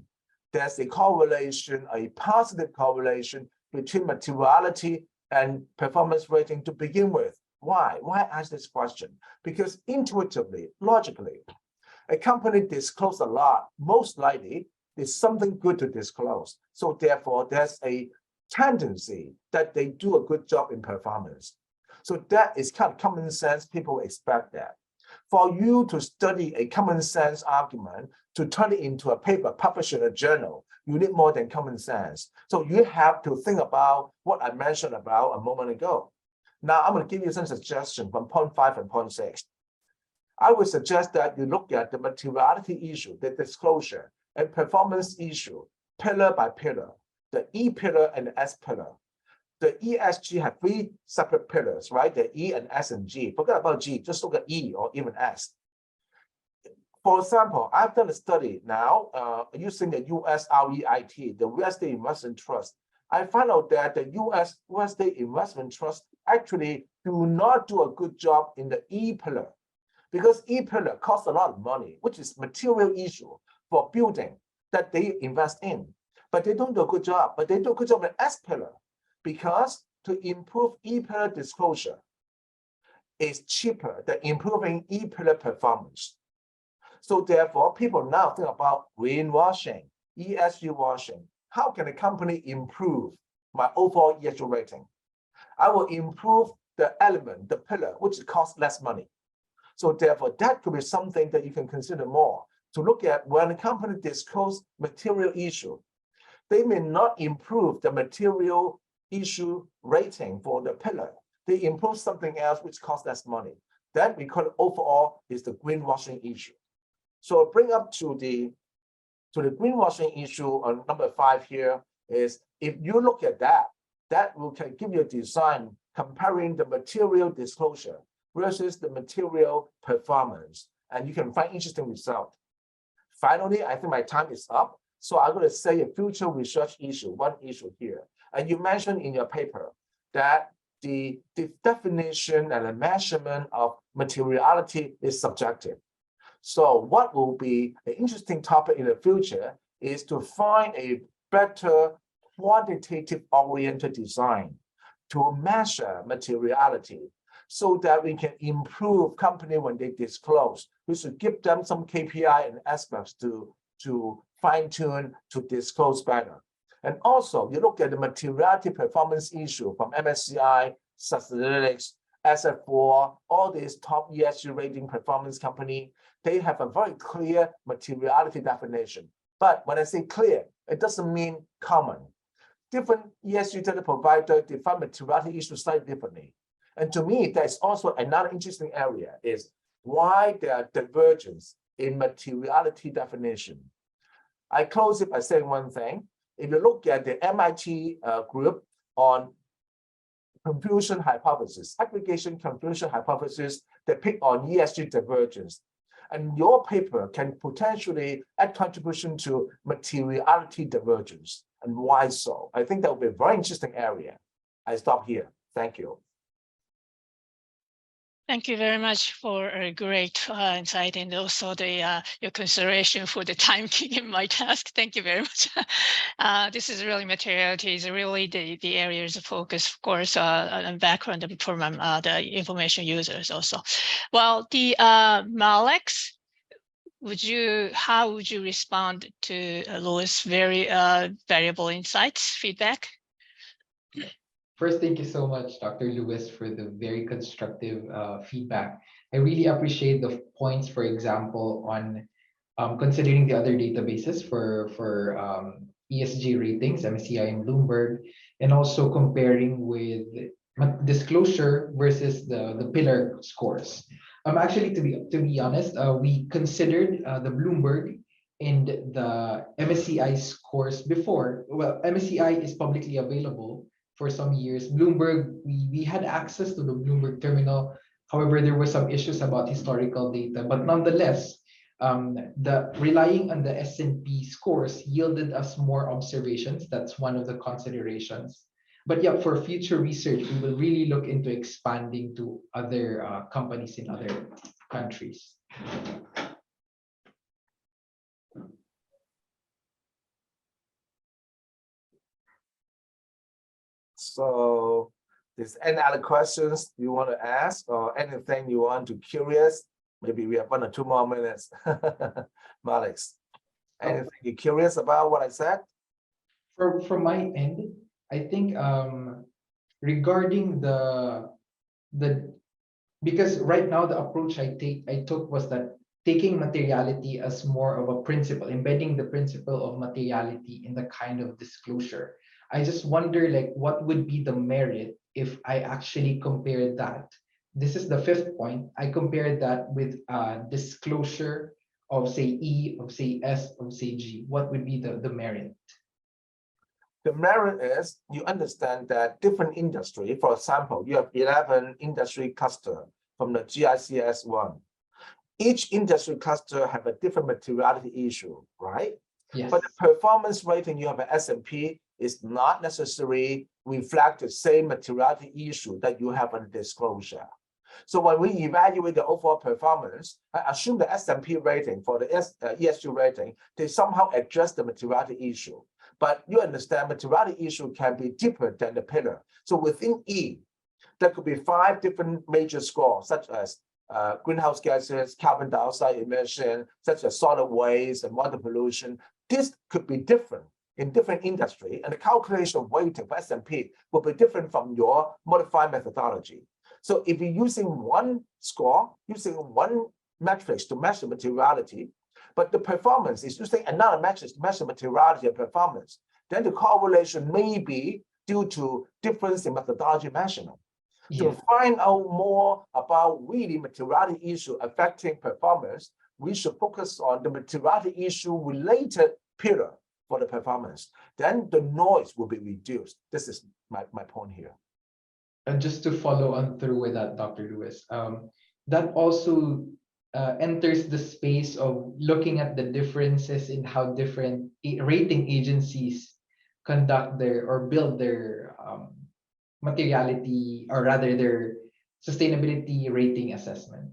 There's a correlation, a positive correlation between materiality and performance rating to begin with. Why? Why ask this question? Because intuitively, logically, a company discloses a lot, most likely there's something good to disclose. So therefore, there's a tendency that they do a good job in performance. So that is kind of common sense. People expect that. For you to study a common sense argument, to turn it into a paper published in a journal, you need more than common sense. So you have to think about what I mentioned about a moment ago. Now I'm going to give you some suggestions from point 5 and point 6. I would suggest that you look at the materiality issue, the disclosure, and performance issue, pillar by pillar, the E pillar and the S pillar. The ESG have 3 separate pillars, right? The E and S and G. Forget about G, just look at E or even S. For example, I've done a study now using the US REIT, the Real Estate Investment Trust. I found out that the US Real Estate Investment Trust actually do not do a good job in the E pillar, because E pillar costs a lot of money, which is material issue for building that they invest in. But they don't do a good job, but they do a good job in S pillar, because to improve E pillar disclosure is cheaper than improving E pillar performance. So therefore, people now think about greenwashing, ESG washing. How can a company improve my overall ESG rating? I will improve the element, the pillar, which costs less money. So therefore, that could be something that you can consider more, to look at when a company discloses material issue. They may not improve the material issue rating for the pillar. They improve something else which costs less money. That we call it overall is the greenwashing issue. So bring up to the greenwashing issue on number 5 here is, if you look at that, that will can give you a design comparing the material disclosure versus the material performance, and you can find interesting result. Finally, I think my time is up. So I'm going to say a future research issue, one issue here. And you mentioned in your paper that the definition and the measurement of materiality is subjective. So what will be an interesting topic in the future is to find a better quantitative oriented design to measure materiality. so that we can improve company when they disclose. We should give them some KPI and aspects to fine tune to disclose better. And also, you look at the materiality performance issue from MSCI, Sustainalytics, SF4, all these top ESG rating performance company, they have a very clear materiality definition. But when I say clear, it doesn't mean common. Different ESG data provider define materiality issues slightly differently. And to me, there's also another interesting area is why there are divergence in materiality definition. I close it by saying one thing. If you look at the MIT group on confusion hypothesis, aggregation confusion hypothesis, they pick on ESG divergence. And your paper can potentially add contribution to materiality divergence. And why so? I think that will be a very interesting area. I stop here. Thank you. Thank you very much for a great insight and also the your consideration for the time in my task. Thank you very much. This is really materiality is really the areas of focus, of course, and background from the information users also. Well, the Malex, how would you respond to Louis' very valuable insights, feedback? First, thank you so much, Dr. Lewis, for the very constructive feedback. I really appreciate the points, for example, on considering the other databases for ESG ratings, MSCI and Bloomberg, and also comparing with disclosure versus the pillar scores. Actually, to be honest, we considered the Bloomberg and the MSCI scores before. Well, MSCI is publicly available for some years. Bloomberg, we had access to the Bloomberg terminal. However, there were some issues about historical data, but nonetheless, the relying on the S&P scores yielded us more observations. That's one of the considerations. But yeah, for future research, we will really look into expanding to other companies in other countries. So, is any other questions you want to ask or anything you want to curious? Maybe we have 1 or 2 more minutes. Alex, anything you're curious about what I said? From my end, I think regarding because right now the approach I took was that taking materiality as more of a principle, embedding the principle of materiality in the kind of disclosure. I just wonder, like, what would be the merit if I actually compare that? This is the 5th point. I compared that with disclosure of, say, E, of, say, S, of, say, G. What would be the merit? The merit is you understand that different industry, for example, you have 11 industry cluster from the GICS one. Each industry cluster have a different materiality issue, right? Yes. But the performance rating you have an S&P is not necessarily reflect the same materiality issue that you have on the disclosure. So when we evaluate the overall performance, I assume the S&P rating for the ESG rating, they somehow address the materiality issue. But you understand materiality issue can be deeper than the pillar. So within E, there could be 5 different major scores, such as greenhouse gases, carbon dioxide emission, such as solid waste and water pollution. This could be different in different industry, and the calculation of weighting for S&P will be different from your modified methodology. So if you're using one score, using one metrics to measure materiality, but the performance is using another metric to measure materiality and performance, then the correlation may be due to difference in methodology measurement. Yeah. To find out more about really materiality issue affecting performance, we should focus on the materiality issue related pillar for the performance. Then the noise will be reduced. This is my point here. And just to follow on through with that, Dr. Lewis, that also enters the space of looking at the differences in how different rating agencies conduct their or build their materiality, or rather their sustainability rating assessment.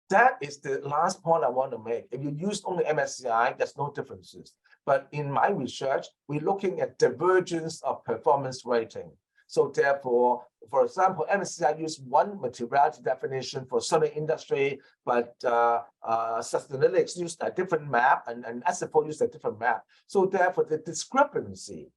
That is the last point I want to make. If you use only MSCI, there's no differences. But in my research, we're looking at divergence of performance rating. So therefore, for example, MSCI used one materiality definition for certain industry, but Sustainalytics used a different map, and SFO used a different map. So therefore, the discrepancy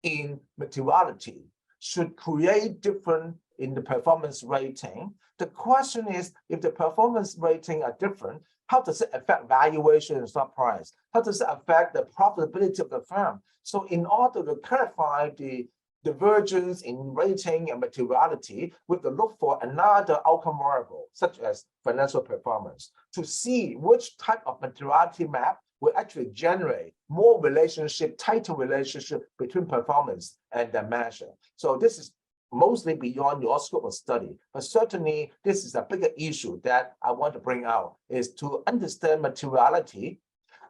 in materiality should create different in the performance rating. The question is, if the performance rating are different, how does it affect valuation and stock price? How does it affect the profitability of the firm? So in order to clarify the divergence in rating and materiality, we have to look for another outcome variable, such as financial performance, to see which type of materiality map will actually generate more relationship, tighter relationship between performance and the measure. So this is mostly beyond your scope of study, but certainly this is a bigger issue that I want to bring out, is to understand materiality,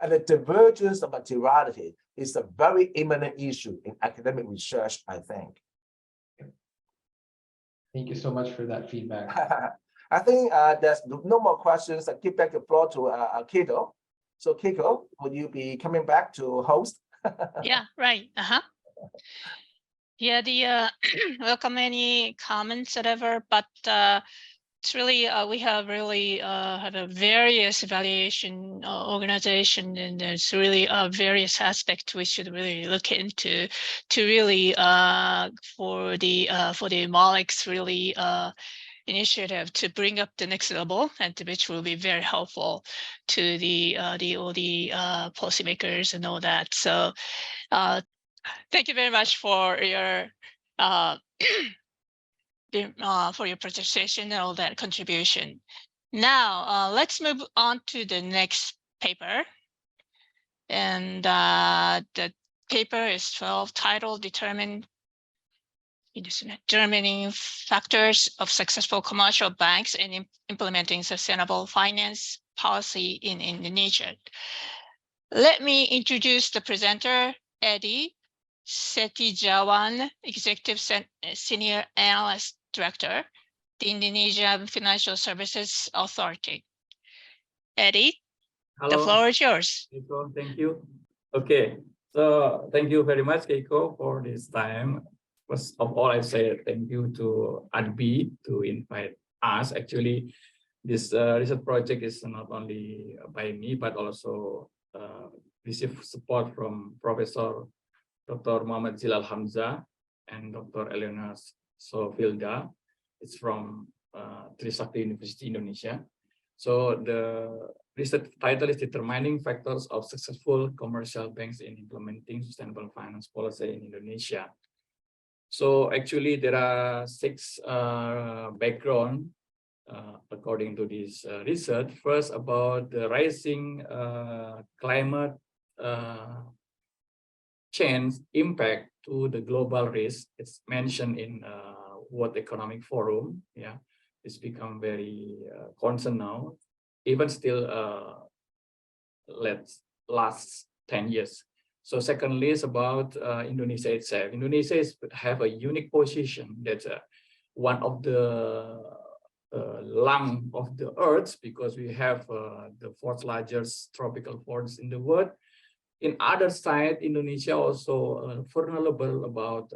and the divergence of materiality is a very imminent issue in academic research, I think. Thank you so much for that feedback. I think there's no more questions. I give back the floor to Keiko. So Keiko, would you be coming back to host? Yeah, right. Yeah, the welcome any comments, whatever, but it's really we have really have a various evaluation organization, and there's really various aspects we should really look into to really for the Malik's really initiative to bring up the next level, and which will be very helpful to the all the policymakers and all that. So thank you very much for your presentation and all that contribution. Now, let's move on to the next paper. And the paper is titled Determining Factors of Successful Commercial Banks in Implementing Sustainable Finance Policy in Indonesia. Let me introduce the presenter, Eddie Setijawan, Executive Senior Analyst Director, the Indonesian Financial Services Authority. Eddie, hello. The floor is yours. Keiko, thank you. Okay, so thank you very much, Keiko, for this time. First of all, I say thank you to ADBI to invite us. Actually, this research project is not only by me, but also receive support from Professor Dr. Muhammad Zilal Hamzah and Dr. Eleonora Sofilda. It's from Trisakti University, Indonesia. So the research title is Determining Factors of Successful Commercial Banks in Implementing Sustainable Finance Policy in Indonesia. So actually there are 6 background according to this research. First, about the rising climate change impact to the global risk. It's mentioned in World Economic Forum. Yeah, it's become very concerned now. Even still, last 10 years. So secondly is about Indonesia itself. Indonesia have a unique position that's one of the lung of the earth, because we have the 4th largest tropical forest in the world. In other side, Indonesia also vulnerable about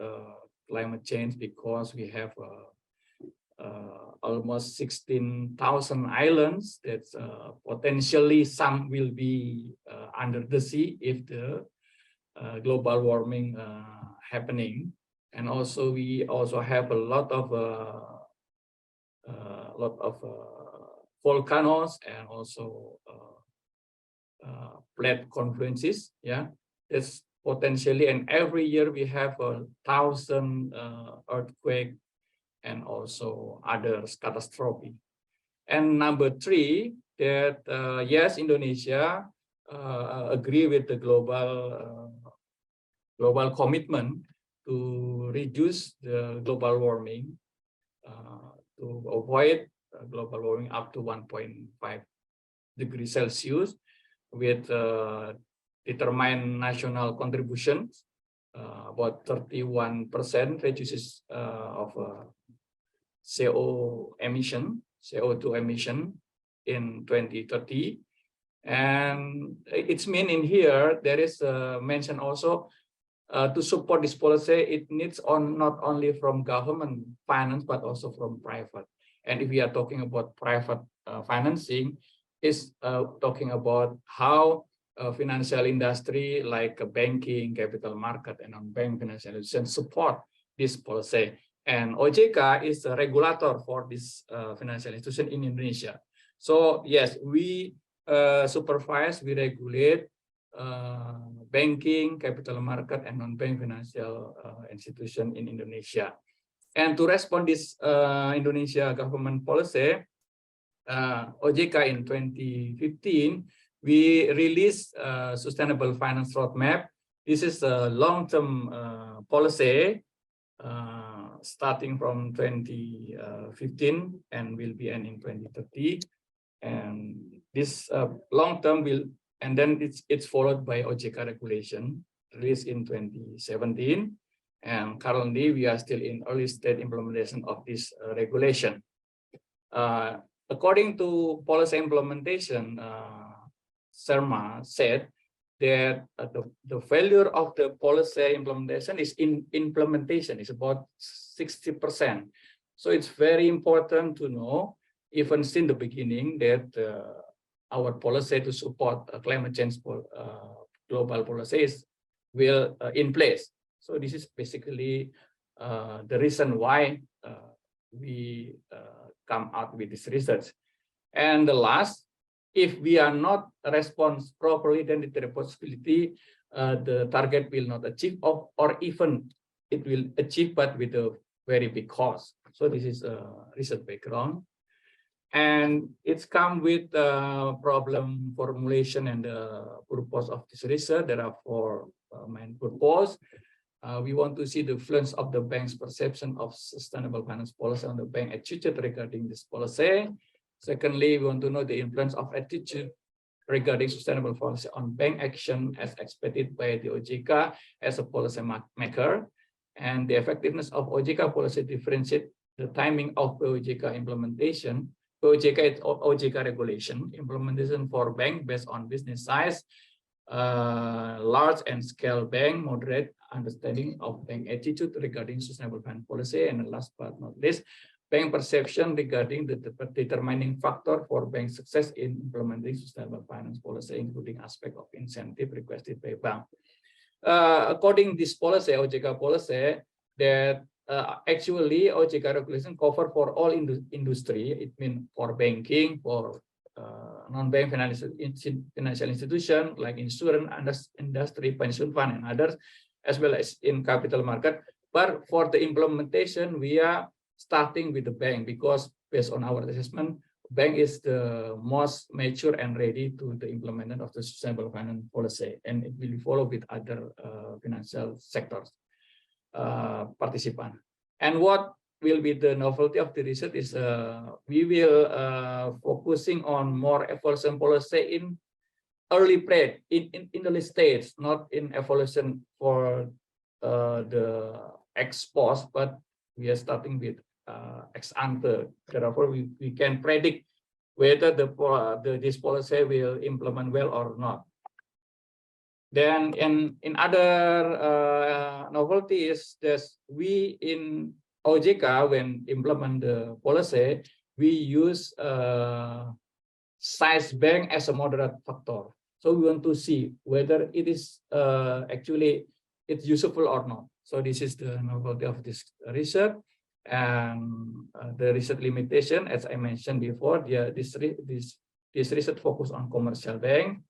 climate change, because we have almost 16,000 islands that potentially some will be under the sea if the global warming happening. And also we also have a lot of volcanoes and also plate confluences. Yeah, it's potentially, and every year we have 1,000 earthquake and also other catastrophe. And number 3, that yes, Indonesia agree with the global commitment to reduce the global warming, to avoid global warming up to 1.5 degrees Celsius, with determined national contributions, about 31% reduces of CO2 emission in 2030. And it's mean in here, there is mention also to support this policy, it needs not only from government finance, but also from private. And if we are talking about private financing, is talking about how financial industry like banking, capital market, and non-bank financial institutions support this policy. And OJK is a regulator for this financial institution in Indonesia. So yes, we supervise, we regulate banking, capital market, and non-bank financial institution in Indonesia. And to respond this Indonesia government policy, OJK in 2015, we released Sustainable Finance Roadmap. This is a long-term policy starting from 2015 and will be end in 2030. And this long-term will, and then it's followed by OJK regulation released in 2017. And currently we are still in early stage implementation of this regulation. According to policy implementation, Sharma said that the failure of the policy implementation is in implementation is about 60%. So it's very important to know, even since the beginning, that our policy to support climate change global policies will in place. So this is basically the reason why we come out with this research. And the last, if we are not respond properly, then there is a possibility the target will not achieve, or even it will achieve, but with a very big cost. So this is a research background. And it's come with problem formulation and the purpose of this research. There are four main purposes. We want to see the influence of the bank's perception of sustainable finance policy on the bank attitude regarding this policy. Secondly, we want to know the influence of attitude regarding sustainable policy on bank action as expected by the OJK as a policy maker, and the effectiveness of OJK policy differentiate the timing of OJK implementation. OJK regulation implementation for bank based on business size, large and scale bank, moderate understanding of bank attitude regarding sustainable finance policy, and last but not least, bank perception regarding the determining factor for bank success in implementing sustainable finance policy, including aspect of incentive requested by bank. According to this policy, OJK policy, that actually OJK regulation cover for all industry. It means for banking, for non-bank financial institution like insurance industry, pension fund, and others, as well as in capital market. But for the implementation, we are starting with the bank, because based on our assessment, bank is the most mature and ready to the implementation of the sustainable finance policy, and it will follow with other financial sectors participant. And what will be the novelty of the research is we will focusing on more evaluation policy in early period, in the stage, not in evaluation for the ex post, but we are starting with ex ante. Therefore, we can predict whether this policy will implement well or not. Then in other novelty is that we in OJK, when implement the policy, we use size bank as a moderate factor. So we want to see whether it is actually it's useful or not. So this is the novelty of this research. And the research limitation, as I mentioned before, this research focus on commercial bank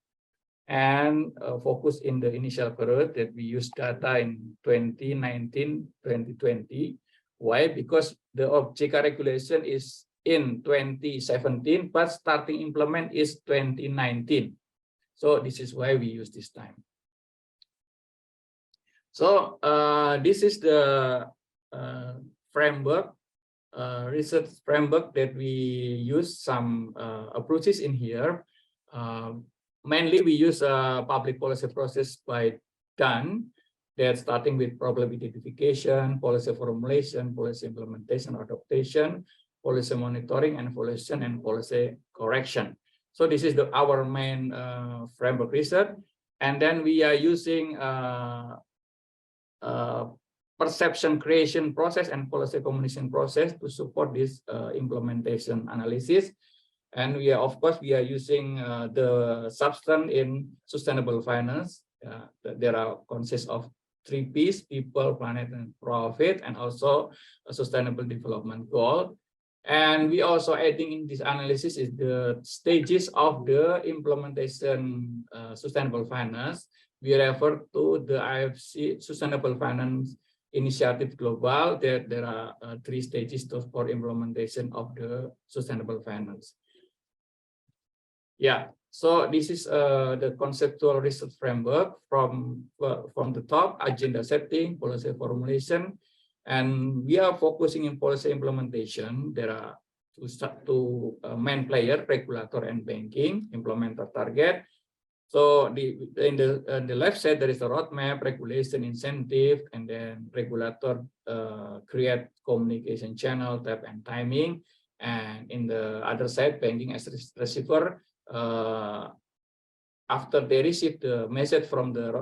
and focus in the initial period that we use data in 2019, 2020. Why? Because the OJK regulation is in 2017, but starting implement is 2019. So this is why we use this time. So this is the framework, research framework that we use some approaches in here. Mainly we use a public policy process by DAN, that starting with problem identification, policy formulation, policy implementation, adaptation, policy monitoring, and evaluation, and policy correction. So this is our main framework research. And then we are using perception creation process and policy communication process to support this implementation analysis. And we are, of course, we are using the substance in sustainable finance. There are consists of 3 P's: people, planet, and profit, and also a sustainable development goal. And we also adding in this analysis is the stages of the implementation sustainable finance. We refer to the IFC Sustainable Finance Initiative Global. There are 3 stages for implementation of the sustainable finance. Yeah, so this is the conceptual research framework from the top: agenda setting, policy formulation, and we are focusing in policy implementation. There are two main players: regulator and banking. Implementer target. So in the left side there is the roadmap, regulation, incentive, and then regulator create communication channel, type, and timing. And in the other side, banking as receiver. After they receive the message from the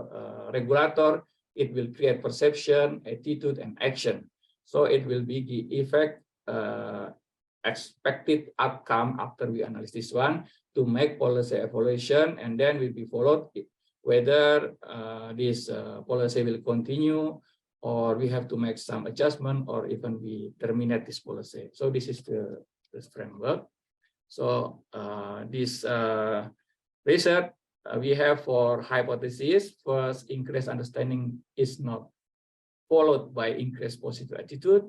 regulator, it will create perception, attitude, and action. So it will be the effect, expected outcome after we analyze this one to make policy evaluation, and then will be followed whether this policy will continue, or we have to make some adjustment, or even we terminate this policy. So this is the framework. So this research we have for hypothesis: first, increased understanding is not followed by increased positive attitude.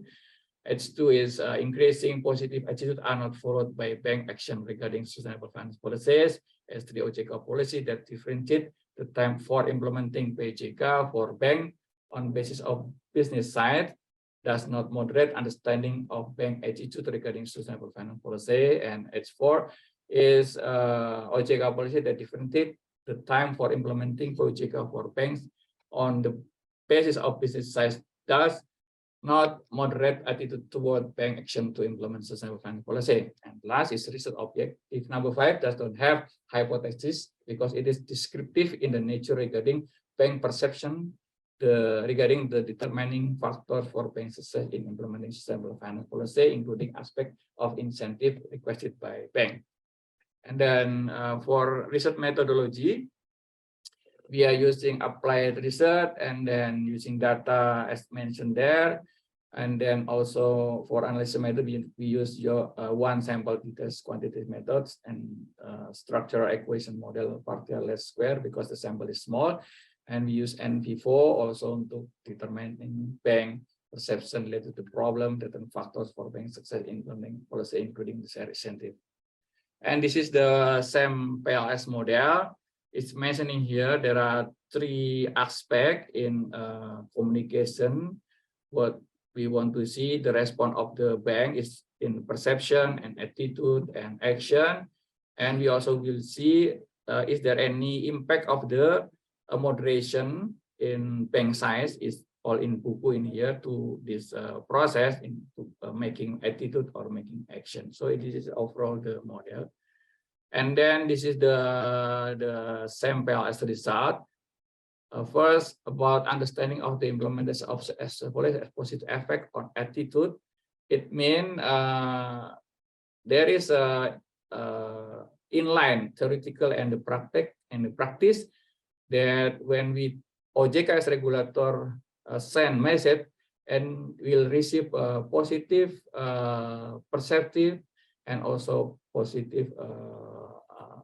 H2 is increasing positive attitude are not followed by bank action regarding sustainable finance policies. S3, OJK policy that differentiate the time for implementing PJK for bank on basis of business side does not moderate understanding of bank attitude regarding sustainable finance policy. And H4 is OJK policy that differentiate the time for implementing OJK for banks on the basis of business size does not moderate attitude toward bank action to implement sustainable finance policy. And last is research objective number 5 does not have hypothesis because it is descriptive in the nature regarding bank perception regarding the determining factor for bank success in implementing sustainable finance policy, including aspect of incentive requested by bank. And then for research methodology, we are using applied research and then using data as mentioned there. And then also for analysis method, we use your one sample test quantitative methods and structural equation model partial least square because the sample is small. And we use NV4 also to determining bank perception related to problem, determine factors for bank success in implementing policy, including the share incentive. And this is the same PLS model. It's mentioning here there are 3 aspects in communication. What we want to see the response of the bank is in perception and attitude and action. And we also will see is there any impact of the moderation in bank size is all in buku in here to this process into making attitude or making action. So this is overall the model. And then this is the sample as a result. First, about understanding of the implementation of as a positive effect on attitude. It means there is a inline theoretical and the practice that when we OJK as regulator send message and will receive a positive perceptive and also positive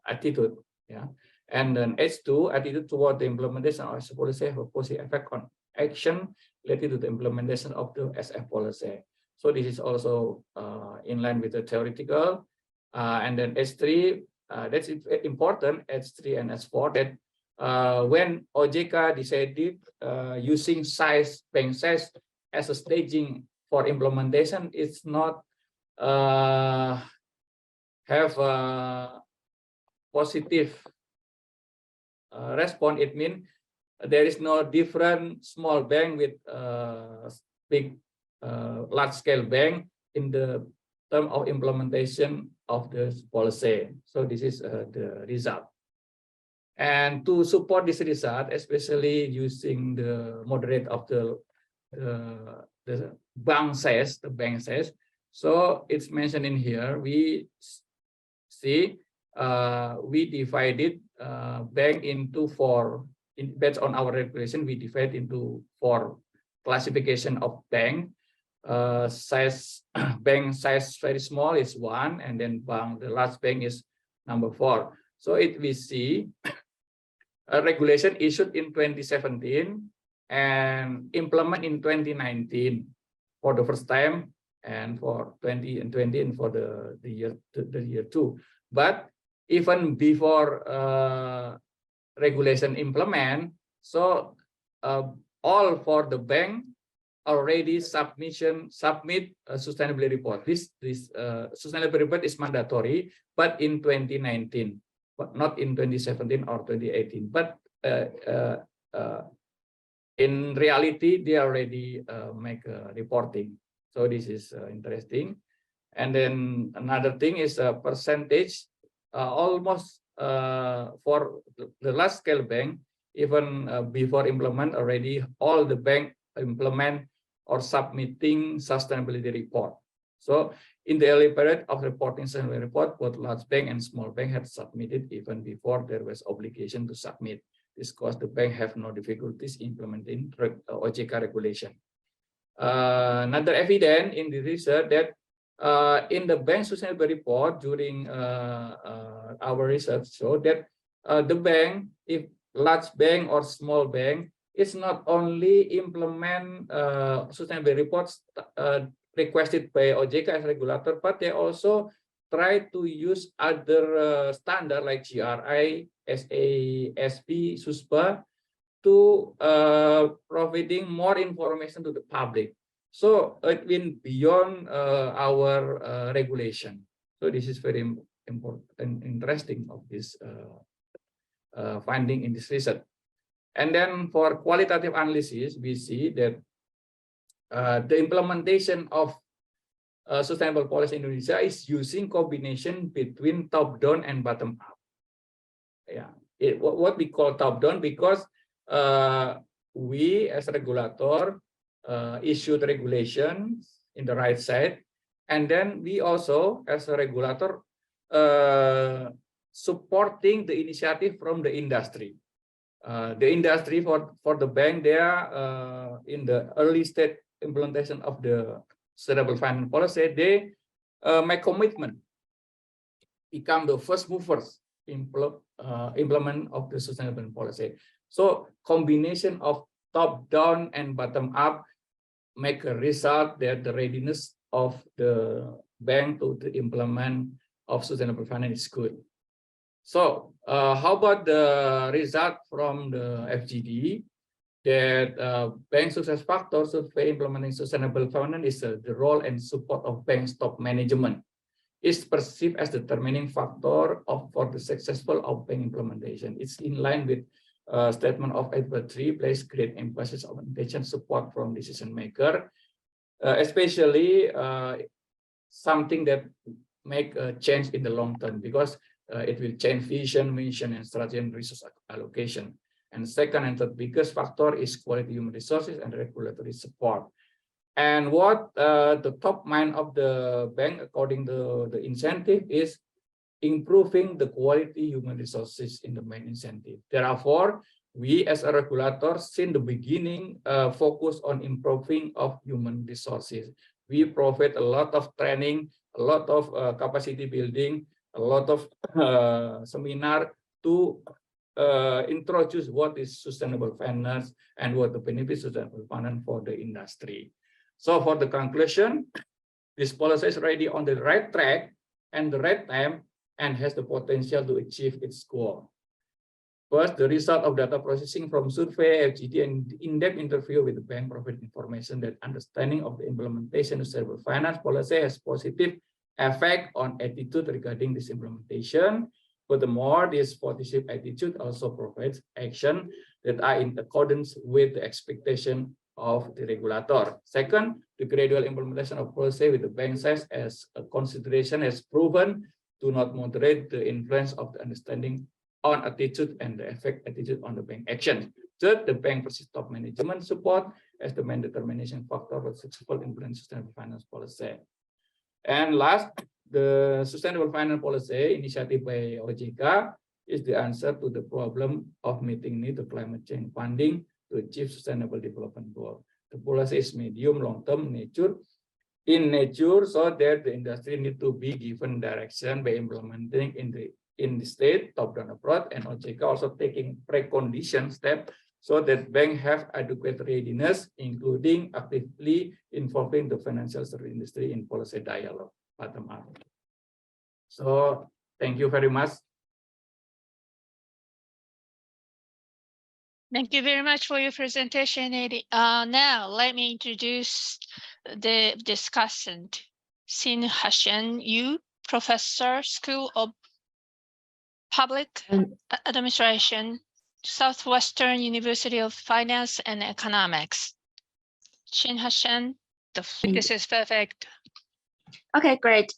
attitude, yeah. And then H2 attitude toward the implementation of SF policy have a positive effect on action related to the implementation of the SF policy. So this is also in line with the theoretical. And then H3 that's important. H3 and S4 that when OJK decided using bank size as a staging for implementation, it's not have a positive response. It means there is no different small bank with big large scale bank in the term of implementation of the policy. So this is the result. And to support this result, especially using the moderate of the bank size, so it's mentioned in here. We see we divided bank into four. Based on our regulation, we divide into four classification of bank. Size bank size very small is 1, and then the last bank is number 4. So we see a regulation issued in 2017 and implement in 2019 for the first time, and for 2020 and for the year 2. But even before regulation implement, so all for the bank already submit a sustainability report. This sustainability report is mandatory, but in 2019, but not in 2017 or 2018. But in reality, they already make reporting. So this is interesting. And then another thing is a percentage, almost for the large scale bank, even before implement already, all the bank implement or submitting sustainability report. So in the early period of reporting sustainability report, both large bank and small bank had submitted even before there was obligation to submit. This caused the bank have no difficulties implementing OJK regulation. Another evidence in the research that in the bank sustainability report during our research show that the bank, if large bank or small bank, is not only implement sustainability reports requested by OJK as regulator, but they also try to use other standard like GRI, SASB, SUSPA to providing more information to the public. So it went beyond our regulation. So this is very important and interesting of this finding in this research. And then for qualitative analysis, we see that the implementation of sustainable policy in Indonesia is using combination between top-down and bottom-up. Yeah, what we call top-down because we as a regulator issued regulations in the right side, and then we also as a regulator supporting the initiative from the industry. The industry for the bank, they are in the early stage implementation of the sustainable finance policy. They make commitment, become the first movers implement of the sustainable policy. So combination of top down and bottom up make a result that the readiness of the bank to implement of sustainable finance is good. So how about the result from the FGD that bank success factor survey implementing sustainable finance is the role and support of bank's top management is perceived as the determining factor for the successful of bank implementation. It's in line with statement of ADBI-3 place great emphasis on intention support from decision maker, especially something that make a change in the long term because it will change vision, mission, and strategy and resource allocation. And second and third biggest factor is quality human resources and regulatory support. And what the top mind of the bank, according to the incentive, is improving the quality human resources in the main incentive. Therefore, we as a regulator, since the beginning, focus on improving of human resources. We provide a lot of training, a lot of capacity building, a lot of seminar to introduce what is sustainable finance and what the benefits of sustainable finance for the industry. So for the conclusion, this policy is already on the right track and the right time and has the potential to achieve its goal. First, the result of data processing from survey, FGD, and in-depth interview with the bank provide information that understanding of the implementation of sustainable finance policy has positive effect on attitude regarding this implementation. Furthermore, this positive attitude also provides action that are in accordance with the expectation of the regulator. Second, the gradual implementation of policy with the bank size as a consideration has proven to not moderate the influence of the understanding on attitude and the effect attitude on the bank action. Third, the bank versus top management support as the main determination factor for successful implementation sustainable finance policy. And last, the sustainable finance policy initiative by OJK is the answer to the problem of meeting need of climate change funding to achieve sustainable development goal. The policy is medium long-term nature in nature, so that the industry need to be given direction by implementing in the state top-down approach, and OJK also taking precondition step so that banks have adequate readiness, including actively involving the financial service industry in policy dialogue bottom up. So thank you very much. Thank you very much for your presentation, Eddie. Now, let me introduce the discussant, Sin Hashan Yu, Professor, School of Public Administration, Southwestern University of Finance and Economics. Sin Hashan, this is perfect. Okay, great.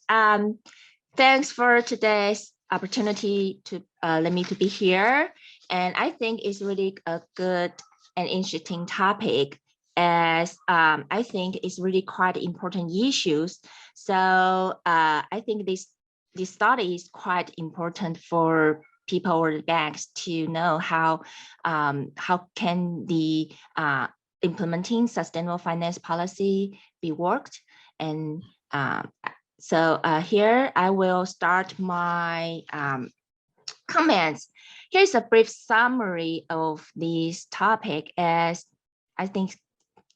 Thanks for today's opportunity to let me to be here. And I think it's really a good and interesting topic, as I think it's really quite important issues. So I think this study is quite important for people or banks to know how can the implementing sustainable finance policy be worked. And so here I will start my comments. Here's a brief summary of this topic, as I think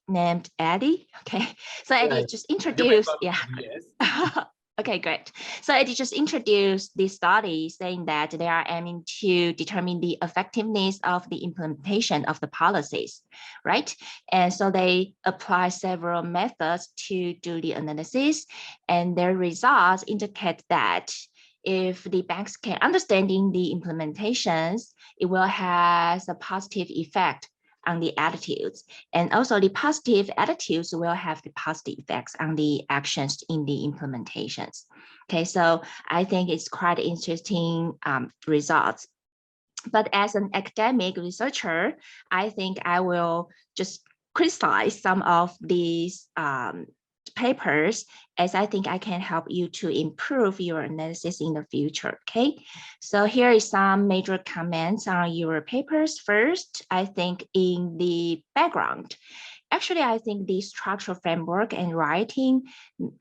named Eddie. Okay, so Eddie just introduced, yeah. Yes. Okay, great. So Eddie just introduced this study saying that they are aiming to determine the effectiveness of the implementation of the policies, right? And so they apply several methods to do the analysis, and their results indicate that if the banks can understanding the implementations, it will have a positive effect on the attitudes, and also the positive attitudes will have the positive effects on the actions in the implementations. Okay, so I think it's quite interesting results. But as an academic researcher, I think I will just criticize some of these papers, as I think I can help you to improve your analysis in the future. Okay, so here is some major comments on your papers. First, I think in the background, actually, I think the structural framework and writing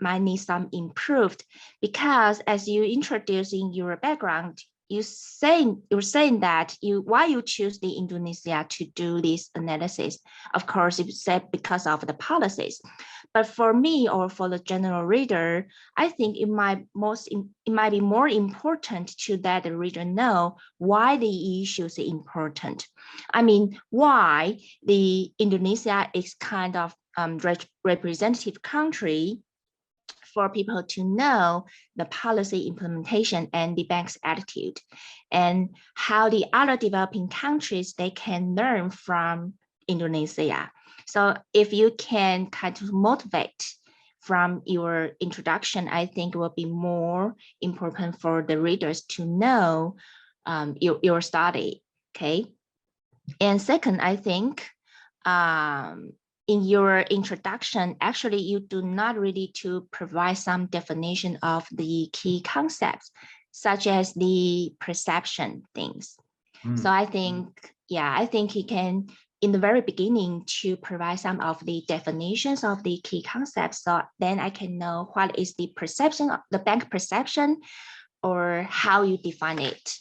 might need some improved, because as you introduce in your background, you're saying that why you choose the Indonesia to do this analysis. Of course, you said because of the policies, but for me or for the general reader, I think it might be more important to let the reader know why the issue is important. I mean, why the Indonesia is kind of representative country for people to know the policy implementation and the bank's attitude, and how the other developing countries, they can learn from Indonesia. So if you can kind of motivate from your introduction, I think will be more important for the readers to know your study, okay? And second, I think in your introduction, actually, you do not really to provide some definition of the key concepts, such as the perception things. So I think, yeah, I think you can, in the very beginning, to provide some of the definitions of the key concepts, so then I can know what is the perception of the bank perception, or how you define it,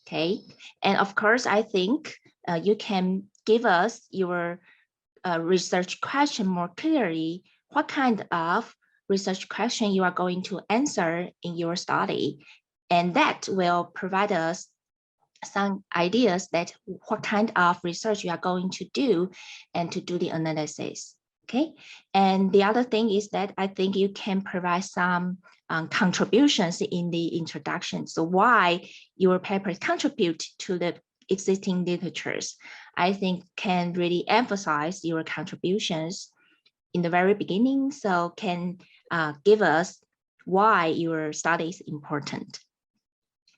okay? And of course, I think you can give us your research question more clearly, what kind of research question you are going to answer in your study. And that will provide us some ideas that what kind of research you are going to do and to do the analysis, okay? And the other thing is that I think you can provide some contributions in the introduction. So why your papers contribute to the existing literatures, I think can really emphasize your contributions in the very beginning, so can give us why your study is important.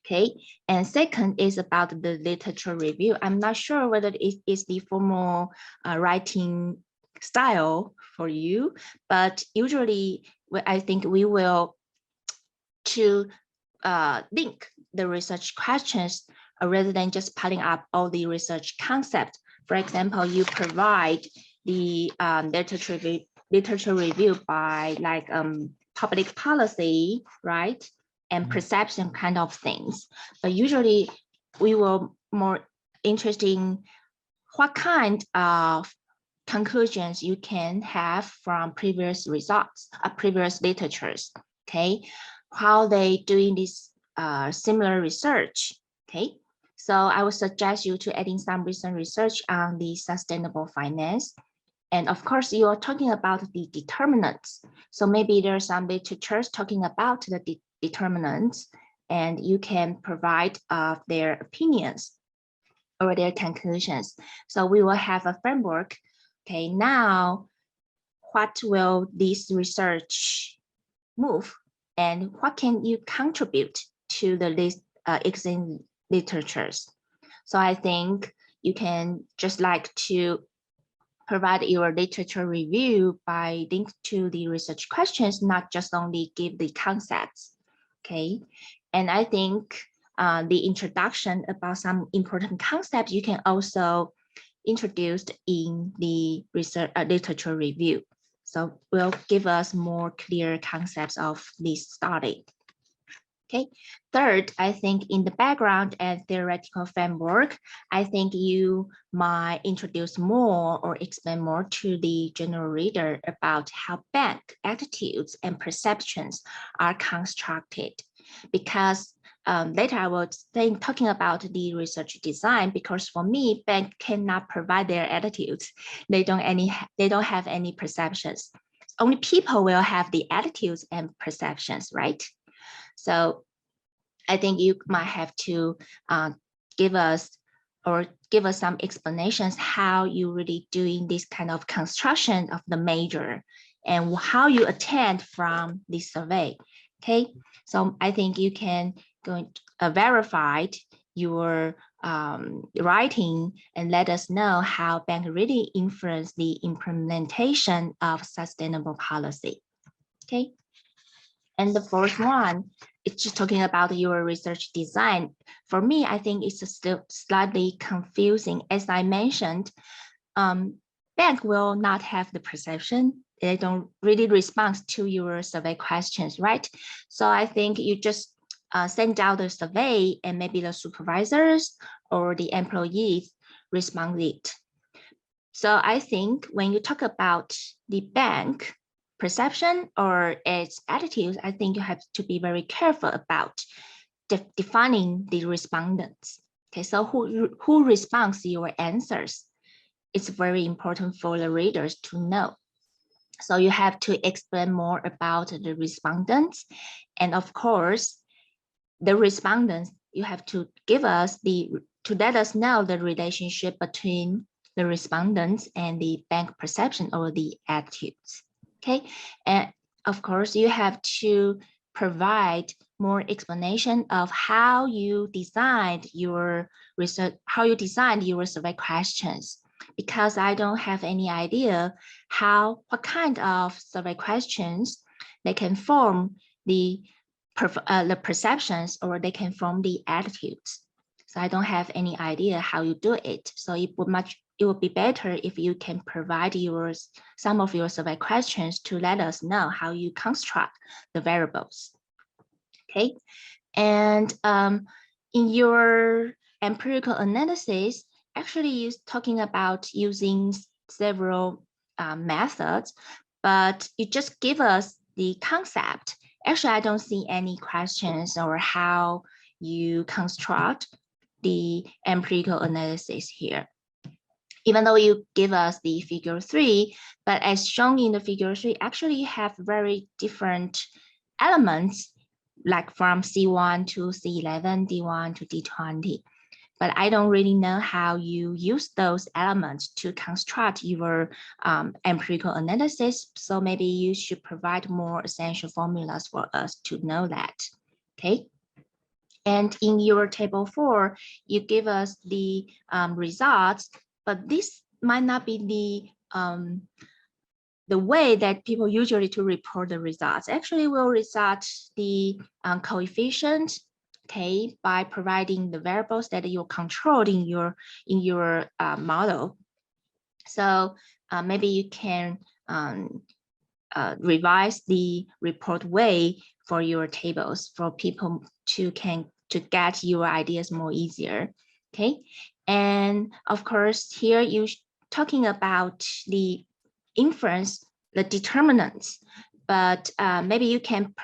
Okay, and second is about the literature review. I'm not sure whether it is the formal writing style for you, but usually I think we will to link the research questions rather than just piling up all the research concepts. For example, you provide the literature review by like public policy, right? And perception kind of things. But usually we will more interested in what kind of conclusions you can have from previous results, previous literatures, okay? How they doing this similar research, okay? So I would suggest you to adding some recent research on the sustainable finance. And of course, you are talking about the determinants. So maybe there's some literatures talking about the determinants, and you can provide their opinions or their conclusions. So we will have a framework. Okay, now what will this research move, and what can you contribute to the list existing literatures? So I think you can just like to provide your literature review by link to the research questions, not just only give the concepts, okay? And I think the introduction about some important concepts you can also introduce in the research literature review. So will give us more clear concepts of this study. Okay, third, I think in the background and theoretical framework, I think you might introduce more or explain more to the general reader about how bank attitudes and perceptions are constructed. Because later I will think talking about the research design, because for me, bank cannot provide their attitudes. They don't have any perceptions. Only people will have the attitudes and perceptions, right? So I think you might have to give us some explanations how you really doing this kind of construction of the major and how you attend from the survey. Okay, so I think you can go verify your writing and let us know how bank really influence the implementation of sustainable policy. Okay. And the fourth one, it's just talking about your research design. For me, I think it's still slightly confusing. As I mentioned, bank will not have the perception. They don't really respond to your survey questions, right? So I think you just send out the survey and maybe the supervisors or the employees responded. So I think when you talk about the bank perception or its attitudes, I think you have to be very careful about defining the respondents. Okay, so who responds to your answers? It's very important for the readers to know. So you have to explain more about the respondents. And of course, the respondents, you have to give us to let us know the relationship between the respondents and the bank perception or the attitudes. Okay, and of course, you have to provide more explanation of how you designed your research, how you designed your survey questions, because I don't have any idea what kind of survey questions they can form the perceptions or they can form the attitudes. So I don't have any idea how you do it. So it would be better if you can provide some of your survey questions to let us know how you construct the variables. Okay, and in your empirical analysis, actually you're talking about using several methods, but you just give us the concept. Actually, I don't see any questions or how you construct the empirical analysis here. Even though you give us the figure 3, but as shown in the figure 3, actually you have very different elements, like from C1 to C11, D1 to D20. But I don't really know how you use those elements to construct your empirical analysis. So maybe you should provide more essential formulas for us to know that, okay? And in your table 4, you give us the results, but this might not be the way that people usually to report the results. Actually, we'll result the coefficient, okay, by providing the variables that you controlled in your model. So maybe you can revise the report way for your tables for people to get your ideas more easier. Okay, and of course here you talking about the inference, the determinants, but maybe you can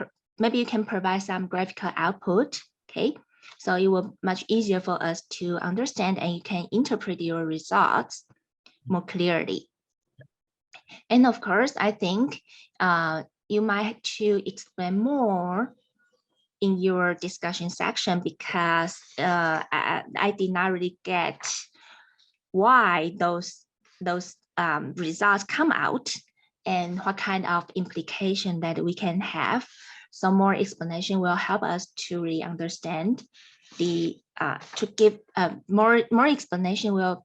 provide some graphical output. Okay, so it will much easier for us to understand, and you can interpret your results more clearly. And of course, I think you might have to explain more in your discussion section, because I did not really get why those results come out and what kind of implication that we can have. So more explanation will help us to really understand the to give more explanation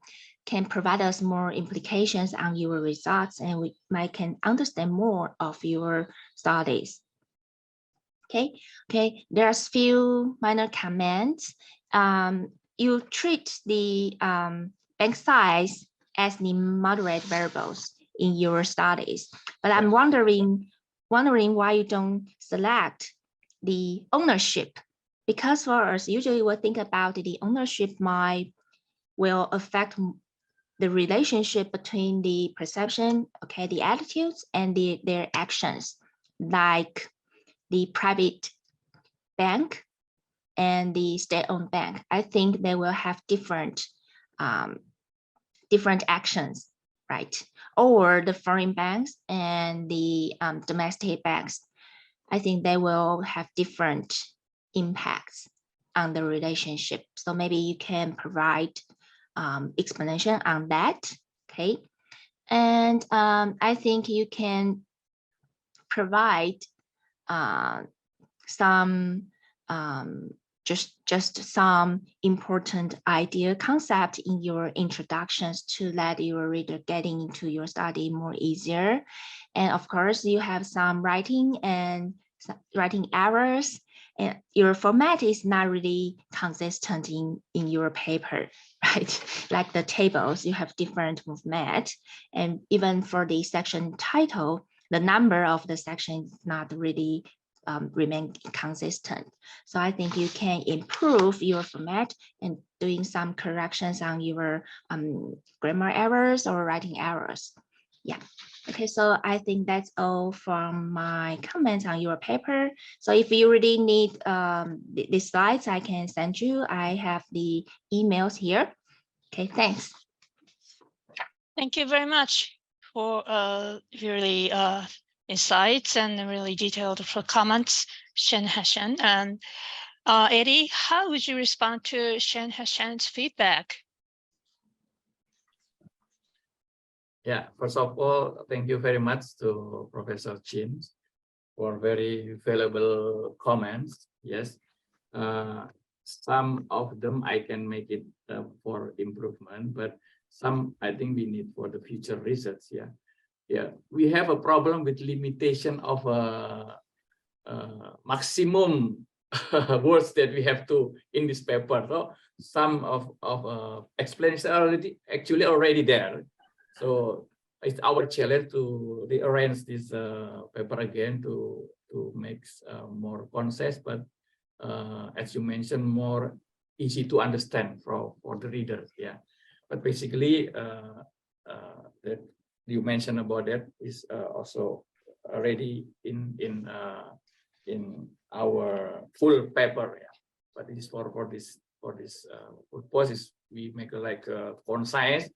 can provide us more implications on your results, and we might can understand more of your studies. Okay. There's few minor comments. You treat the bank size as the moderate variables in your studies, but I'm wondering why you don't select the ownership, because for us usually we'll think about the ownership will affect the relationship between the perception, okay, the attitudes and their actions, like the private bank and the state-owned bank. I think they will have different actions, right? Or the foreign banks and the domestic banks. I think they will have different impacts on the relationship. So maybe you can provide explanation on that, okay? And I think you can provide some just some important idea concept in your introductions to let your reader getting into your study more easier. And of course, you have some writing errors, and your format is not really consistent in your paper, right? Like the tables, you have different format, and even for the section title, the number of the section is not really remain consistent. So I think you can improve your format and doing some corrections on your grammar errors or writing errors. Yeah. Okay, so I think that's all from my comments on your paper. So if you really need the slides, I can send you. I have the emails here. Okay, thanks. Thank you very much for really insights and really detailed comments, Shen Hashan. And Eddie, how would you respond to Shen Hashan's feedback? Yeah, first of all, thank you very much to Professor Chin for very valuable comments. Yes, some of them I can make it for improvement, but some I think we need for the future research. Yeah, we have a problem with limitation of maximum words that we have to in this paper. So some of explanation already there. So it's our challenge to rearrange this paper again to make more concise, but as you mentioned, more easy to understand for the readers. Yeah, but basically that you mentioned about that is also already in our full paper. Yeah, but it is for this purpose we make like concise.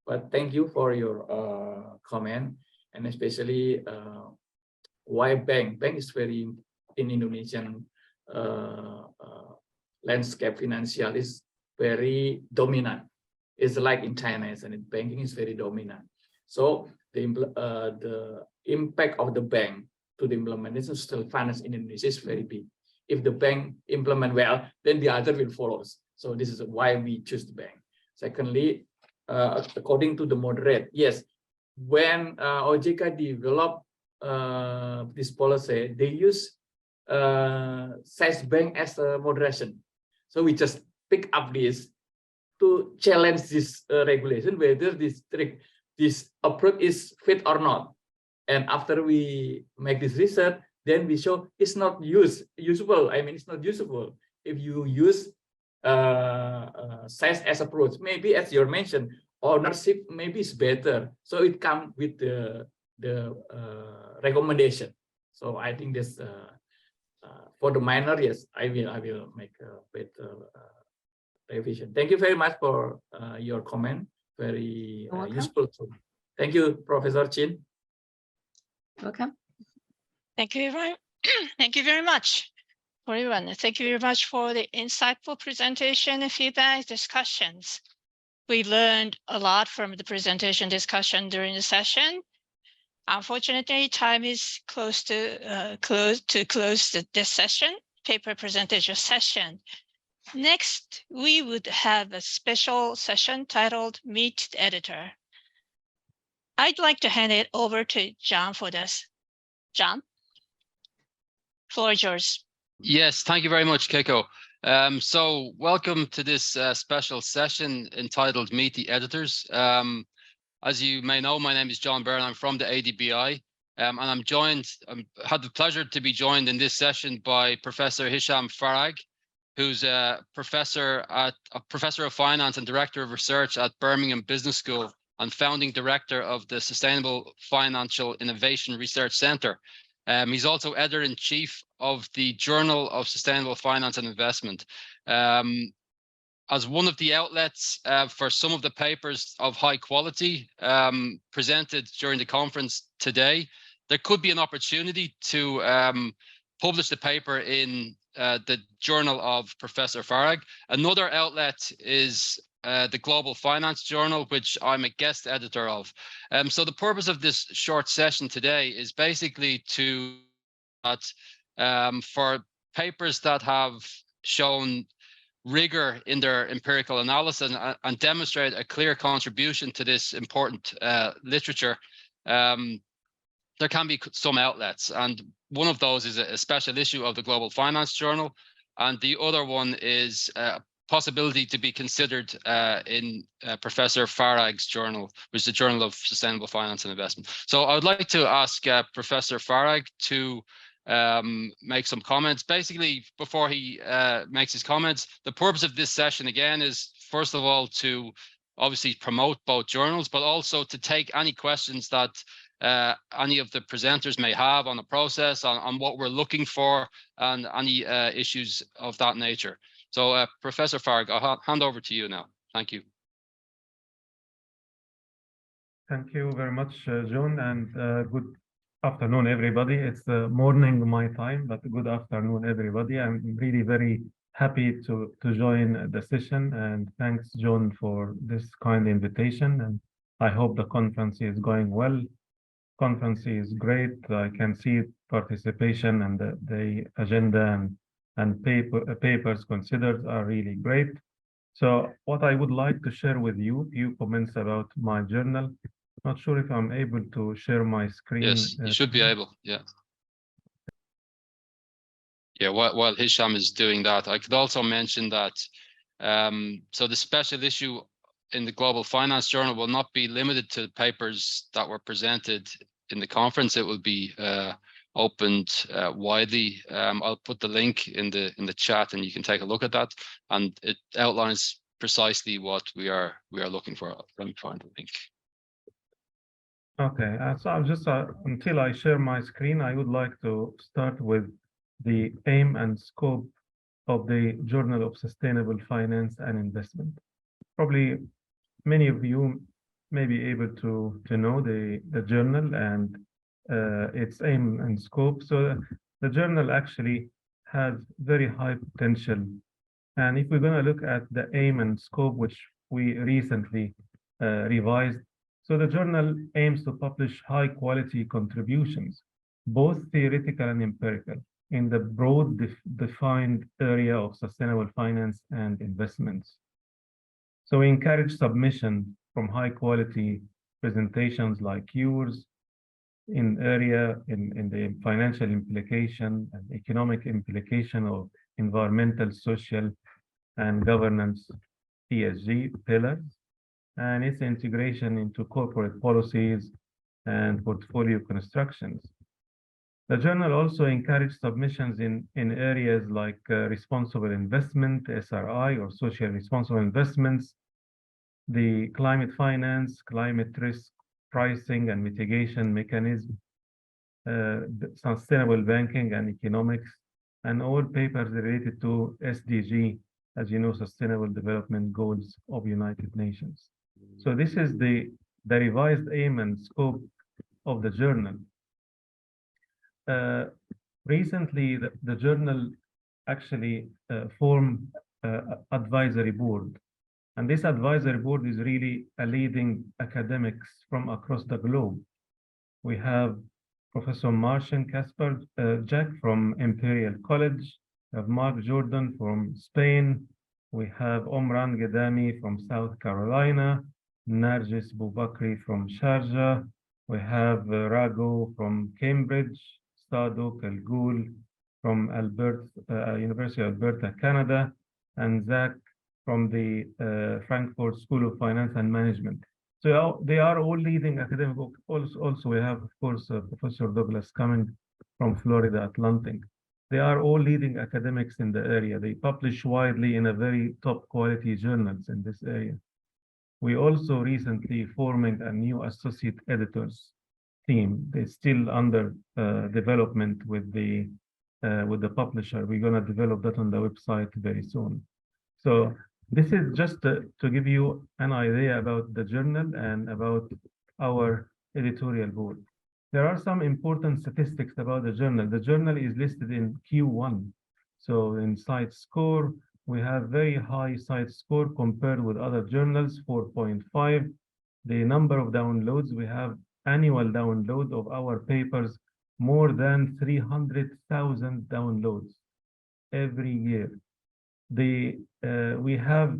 But thank you for your comment, and especially why bank is very in Indonesian landscape financial is very dominant. It's like in China, isn't it? Banking is very dominant. So the impact of the bank to the implementation of social finance in Indonesia is very big. If the bank implement well, then the other will follow. So this is why we choose the bank. Secondly, according to the moderate, yes, when OJK developed this policy, they use size bank as a moderation. So we just pick up this to challenge this regulation, whether this approach is fit or not. And after we make this research, then we show it's not usable. I mean, it's not usable if you use size as approach. Maybe as you mentioned, ownership maybe is better. So it comes with the recommendation. So I think this for the minor, yes, I will make a better revision. Thank you very much for your comment. Very useful. Thank you, Professor Chin. Welcome. Thank you thank you very much for everyone. Thank you very much for the insightful presentation and feedback discussions. We learned a lot from the presentation discussion during the session. Unfortunately, time is close to close this session, paper presentation session. Next, we would have a special session titled Meet the Editor. I'd like to hand it over to John for this. John, floor is yours. Yes, thank you very much, Keiko. So welcome to this special session entitled Meet the Editors. As you may know, my name is John Byrne. I'm from the ADBI, and I'm had the pleasure to be joined in this session by Professor Hisham Farag, who's a professor of finance and director of research at Birmingham Business School and founding director of the Sustainable Financial Innovation Research Center. He's also editor-in-chief of the Journal of Sustainable Finance and Investment. As one of the outlets for some of the papers of high quality presented during the conference today, there could be an opportunity to publish the paper in the Journal of Professor Farag. Another outlet is the Global Finance Journal, which I'm a guest editor of. So the purpose of this short session today is basically to for papers that have shown rigor in their empirical analysis and demonstrate a clear contribution to this important literature, there can be some outlets, and one of those is a special issue of the Global Finance Journal, and the other one is a possibility to be considered in Professor Farag's journal, which is the Journal of Sustainable Finance and Investment. So I would like to ask Professor Farag to make some comments. Basically, before he makes his comments, the purpose of this session again is, first of all, to obviously promote both journals, but also to take any questions that any of the presenters may have on the process, on what we're looking for, and any issues of that nature. So Professor Farag, I'll hand over to you now. Thank you. Thank you very much, John, and good afternoon, everybody. It's morning my time, but good afternoon, everybody. I'm really very happy to join the session, and thanks, John, for this kind invitation. And I hope the conference is going well. Conference is great. I can see participation and the agenda and papers considered are really great. So what I would like to share with you, a few comments about my journal. Not sure if I'm able to share my screen. Yes, you should be able, yeah. Yeah, while Hisham is doing that, I could also mention that so the special issue in the Global Finance Journal will not be limited to the papers that were presented in the conference. It will be opened widely. I'll put the link in the chat, and you can take a look at that. And it outlines precisely what we are looking for. Let me find the link. Okay, so I'll just until I share my screen, I would like to start with the aim and scope of the Journal of Sustainable Finance and Investment. Probably many of you may be able to know the journal and its aim and scope. So the journal actually has very high potential. And if we're going to look at the aim and scope, which we recently revised, so the journal aims to publish high quality contributions, both theoretical and empirical, in the broad defined area of sustainable finance and investments. So we encourage submission from high quality presentations like yours in the financial implication and economic implication of environmental, social, and governance ESG pillars, and its integration into corporate policies and portfolio constructions. The journal also encouraged submissions in areas like responsible investment, SRI, or social responsible investments, the climate finance, climate risk pricing and mitigation mechanism, sustainable banking and economics, and all papers related to SDG, as you know, Sustainable Development Goals of United Nations. So this is the revised aim and scope of the journal. Recently, the journal actually formed advisory board. And this advisory board is really a leading academics from across the globe. We have Professor Martian Kasper Jack from Imperial College. We have Mark Jordan from Spain. We have Omran Gedami from South Carolina. Nargis Boubakri from Sharjah. We have Rago from Cambridge. Sadok Al Ghul from University of Alberta, Canada. And Zach from the Frankfurt School of Finance and Management. So they are all leading academic. Also, we have, of course, Professor Douglas Cumming from Florida Atlantic. They are all leading academics in the area. They publish widely in a very top quality journals in this area. We also recently forming a new associate editors team. They're still under development with the publisher. We're gonna develop that on the website very soon. So this is just to give you an idea about the journal and about our editorial board. There are some important statistics about the journal. The journal is listed in Q1. So in site score, we have very high site score compared with other journals, 4.5. The number of downloads, we have annual download of our papers, more than 300,000 downloads every year. We have,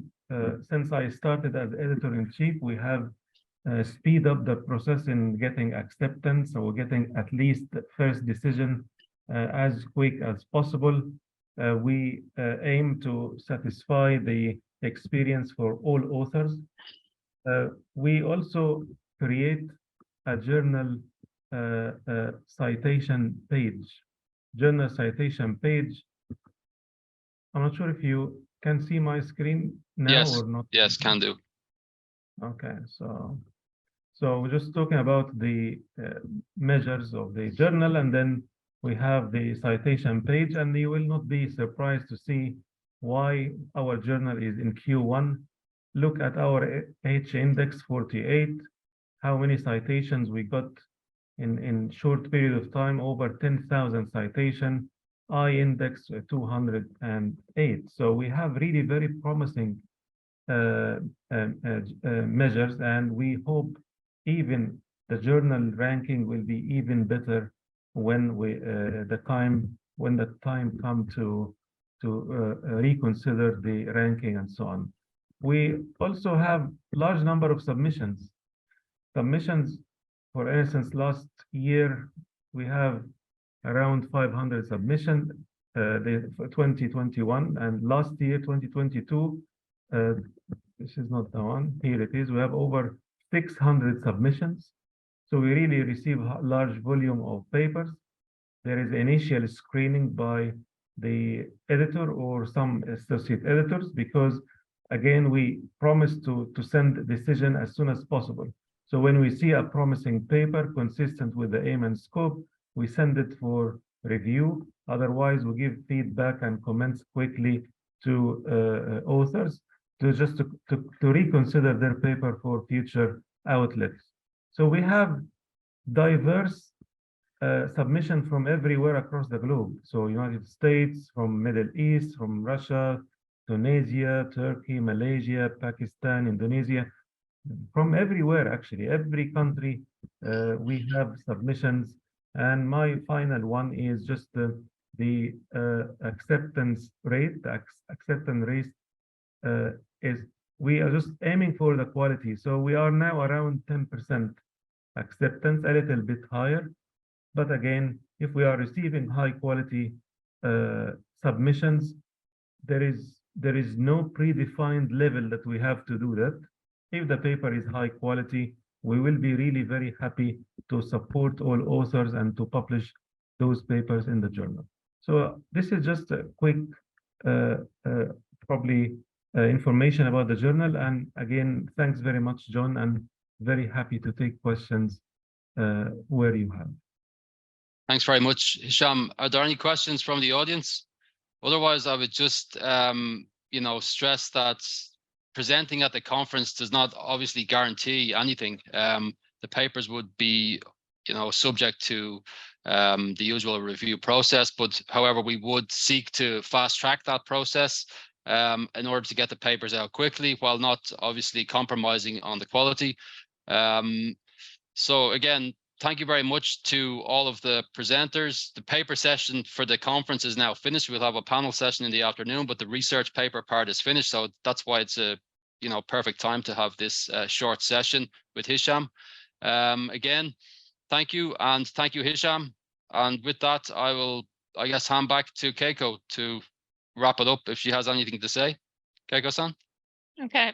since I started as editor-in-chief, we have speed up the process in getting acceptance or getting at least the first decision as quick as possible. We aim to satisfy the experience for all authors. We also create a journal citation page. Journal citation page. I'm not sure if you can see my screen now or not. Yes, can do. Okay, so we're just talking about the measures of the journal, and then we have the citation page, and you will not be surprised to see why our journal is in Q1. Look at our H index 48, how many citations we got in short period of time, over 10,000 citation. I index 208. So we have really very promising measures, and we hope even the journal ranking will be even better when the time come to reconsider the ranking and so on. We also have large number of submissions. For instance, last year we have around 500 submissions for 2021, and last year 2022, this is not the one, here it is, we have over 600 submissions. So we really receive a large volume of papers. There is initial screening by the editor or some associate editors, because again, we promise to send a decision as soon as possible. So when we see a promising paper consistent with the aim and scope, we send it for review. Otherwise, we give feedback and comments quickly to authors to reconsider their paper for future outlets. So we have diverse submission from everywhere across the globe. So United States, from Middle East, from Russia, Tunisia, Turkey, Malaysia, Pakistan, Indonesia, from everywhere, actually, every country we have submissions. And my final one is just the acceptance rate. The acceptance rate is, we are just aiming for the quality. So we are now around 10% acceptance, a little bit higher. But again, if we are receiving high quality submissions, there is no predefined level that we have to do that. If the paper is high quality, we will be really very happy to support all authors and to publish those papers in the journal. So this is just a quick, probably information about the journal. And again, thanks very much, John, and very happy to take questions where you have. Thanks very much, Hisham. Are there any questions from the audience? Otherwise, I would just, stress that presenting at the conference does not obviously guarantee anything. The papers would be, subject to the usual review process, but however, we would seek to fast track that process in order to get the papers out quickly while not obviously compromising on the quality. So again, thank you very much to all of the presenters. The paper session for the conference is now finished. We'll have a panel session in the afternoon, but the research paper part is finished. So that's why it's a perfect time to have this short session with Hisham. Again, thank you, and thank you, Hisham. And with that, I will, hand back to Keiko to wrap it up if she has anything to say. Keiko-san? Okay.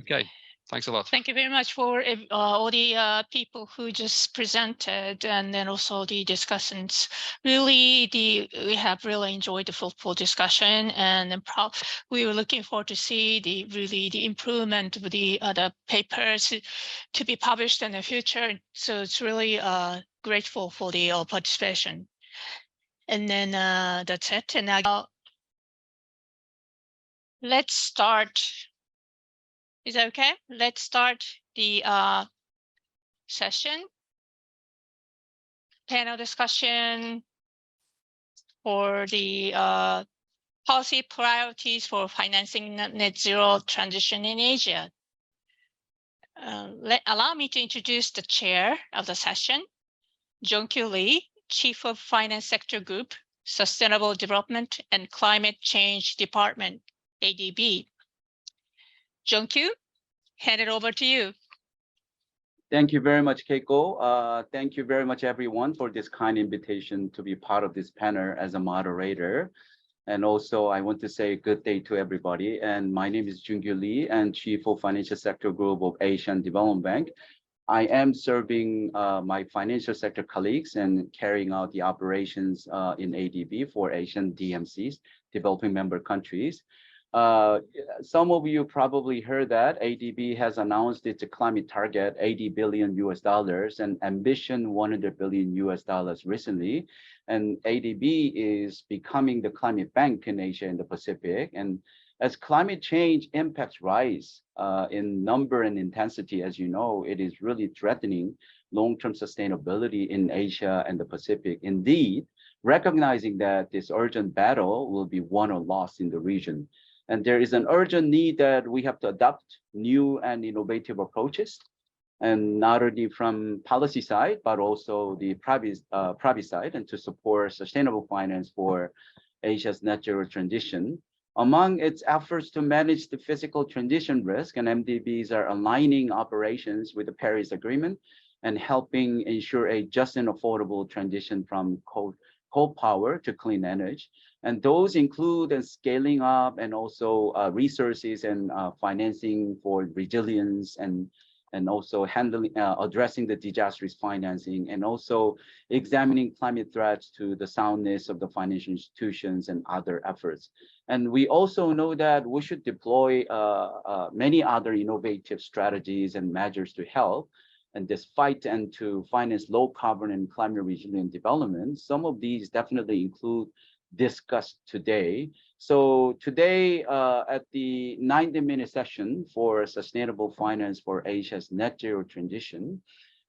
Okay. Thanks a lot. Thank you very much for all the people who just presented, and then also the discussants. Really, we have really enjoyed the fruitful discussion, and we were looking forward to see the improvement of the other papers to be published in the future. So it's really grateful for the participation. And then that's it. And now let's start. Is that okay? Let's start the session. Panel discussion for the policy priorities for financing net zero transition in Asia. Allow me to introduce the chair of the session, Jung-Kyu Lee, Chief of Finance Sector Group, Sustainable Development and Climate Change Department, ADB. Jung-Kyu, hand it over to you. Thank you very much, Keiko. Thank you very much, everyone, for this kind invitation to be part of this panel as a moderator. And also, I want to say good day to everybody. And my name is Jung-Kyu Lee, and Chief of Financial Sector Group of Asian Development Bank. I am serving my financial sector colleagues and carrying out the operations in ADB for Asian DMCs, developing member countries. Some of you probably heard that ADB has announced its climate target, $80 billion and ambition $100 billion recently. And ADB is becoming the climate bank in Asia and the Pacific. And as climate change impacts rise in number and intensity, as you know, it is really threatening long-term sustainability in Asia and the Pacific. Indeed, recognizing that this urgent battle will be won or lost in the region. And there is an urgent need that we have to adopt new and innovative approaches, and not only from policy side, but also the private side, and to support sustainable finance for Asia's net zero transition. Among its efforts to manage the physical transition risk, and MDBs are aligning operations with the Paris Agreement and helping ensure a just and affordable transition from coal power to clean energy. And those include scaling up and also resources and financing for resilience, and also addressing the disaster risk financing, and also examining climate threats to the soundness of the financial institutions and other efforts. And we also know that we should deploy many other innovative strategies and measures to help and this fight and to finance low carbon and climate resilient development. Some of these definitely include discussed today. So today at the 90-minute session for sustainable finance for Asia's net zero transition,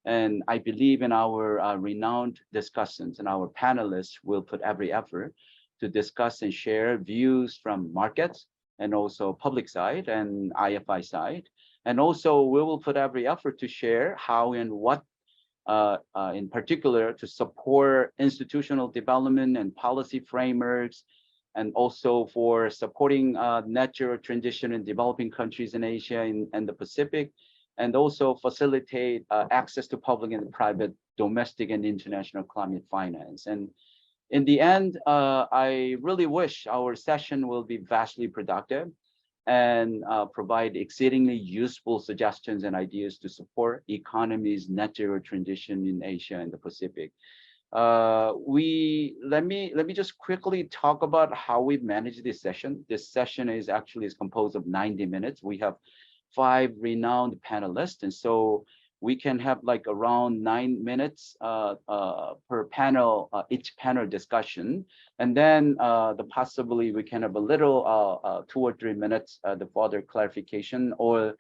and I believe in our renowned discussants, and our panelists will put every effort to discuss and share views from markets and also public side and IFI side. And also we will put every effort to share how and what in particular to support institutional development and policy frameworks, and also for supporting net zero transition in developing countries in Asia and the Pacific, and also facilitate access to public and private, domestic and international climate finance. And in the end, I really wish our session will be vastly productive and provide exceedingly useful suggestions and ideas to support economy's net zero transition in Asia and the Pacific. Let me just quickly talk about how we manage this session. This session is composed of 90 minutes. We have 5 renowned panelists, and so we can have like around 9 minutes per panel, each panel discussion, and then possibly we can have a little 2 or 3 minutes the further clarification or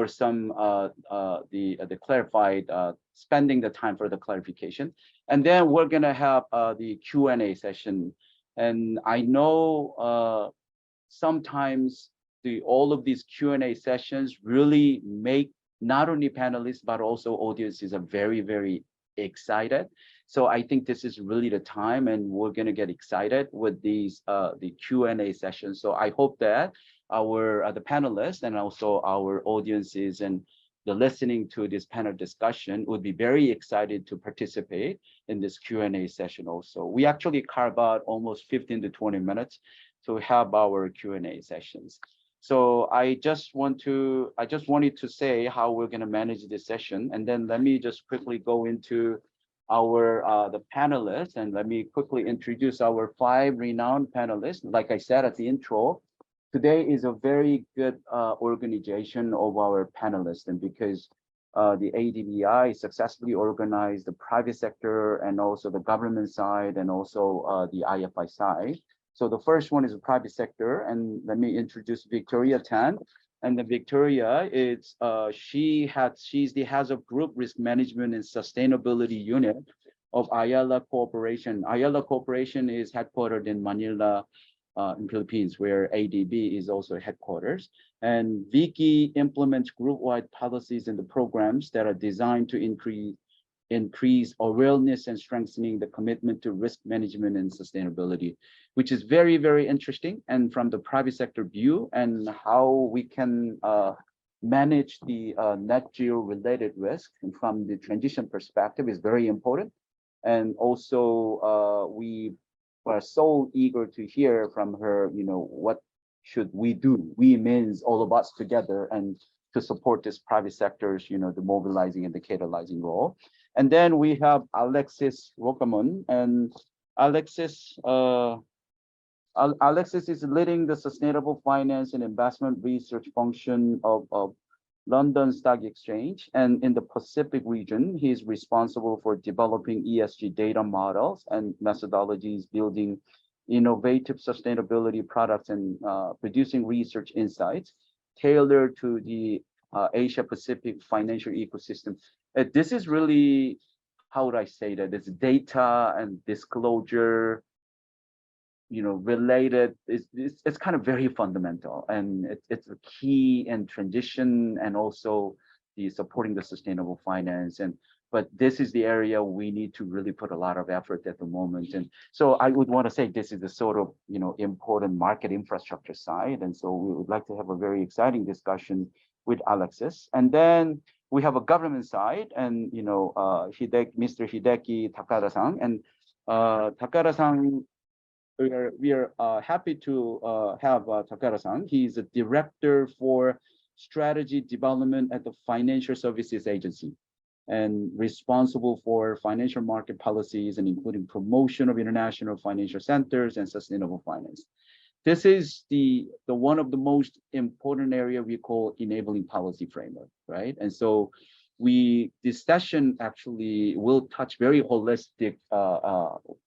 some the clarified spending the time for the clarification. And then we're gonna have the Q&A session. And I know sometimes all of these Q&A sessions really make not only panelists but also audiences are very, very excited. So I think this is really the time, and we're gonna get excited with these the Q&A sessions. So I hope that our the panelists and also our audiences and the listening to this panel discussion would be very excited to participate in this Q&A session also. We actually carve out almost 15 to 20 minutes to have our Q&A sessions. So I just wanted to say how we're going to manage this session, and then let me just quickly go into our the panelists, and let me quickly introduce our 5 renowned panelists. Like I said at the intro, today is a very good organization of our panelists, and because the ADBI successfully organized the private sector and also the government side and also the IFI side. So the first one is the private sector, and let me introduce Victoria Tan. And the Victoria is she's the head of Group Risk Management and Sustainability Unit of Ayala Corporation. Ayala Corporation is headquartered in Manila, in Philippines, where ADB is also headquarters. And Vicky implements group-wide policies and the programs that are designed to increase awareness and strengthening the commitment to risk management and sustainability, which is very, very interesting. And from the private sector view and how we can manage the net zero related risk, and from the transition perspective is very important. And also we are so eager to hear from her, what should we do? We means all of us together, and to support this private sector's, the mobilizing and the catalyzing role. And then we have Alexis Rocamon, and Alexis is leading the sustainable finance and investment research function of London Stock Exchange, and in the Pacific region, he is responsible for developing ESG data models and methodologies, building innovative sustainability products, and producing research insights tailored to the Asia Pacific financial ecosystem. This is really, how would I say that? It's data and disclosure, related. It's kind of very fundamental, and it's a key in transition and also the supporting the sustainable finance. But this is the area we need to really put a lot of effort at the moment. And so I would want to say this is the sort of, important market infrastructure side. And so we would like to have a very exciting discussion with Alexis. And then we have a government side, and, Mr. Hideki Takada-san. And Takada-san, we are happy to have Takada-san. He's a director for strategy development at the Financial Services Agency, and responsible for financial market policies and including promotion of international financial centers and sustainable finance. This is the one of the most important area we call enabling policy framework, right? And so this session actually will touch very holistic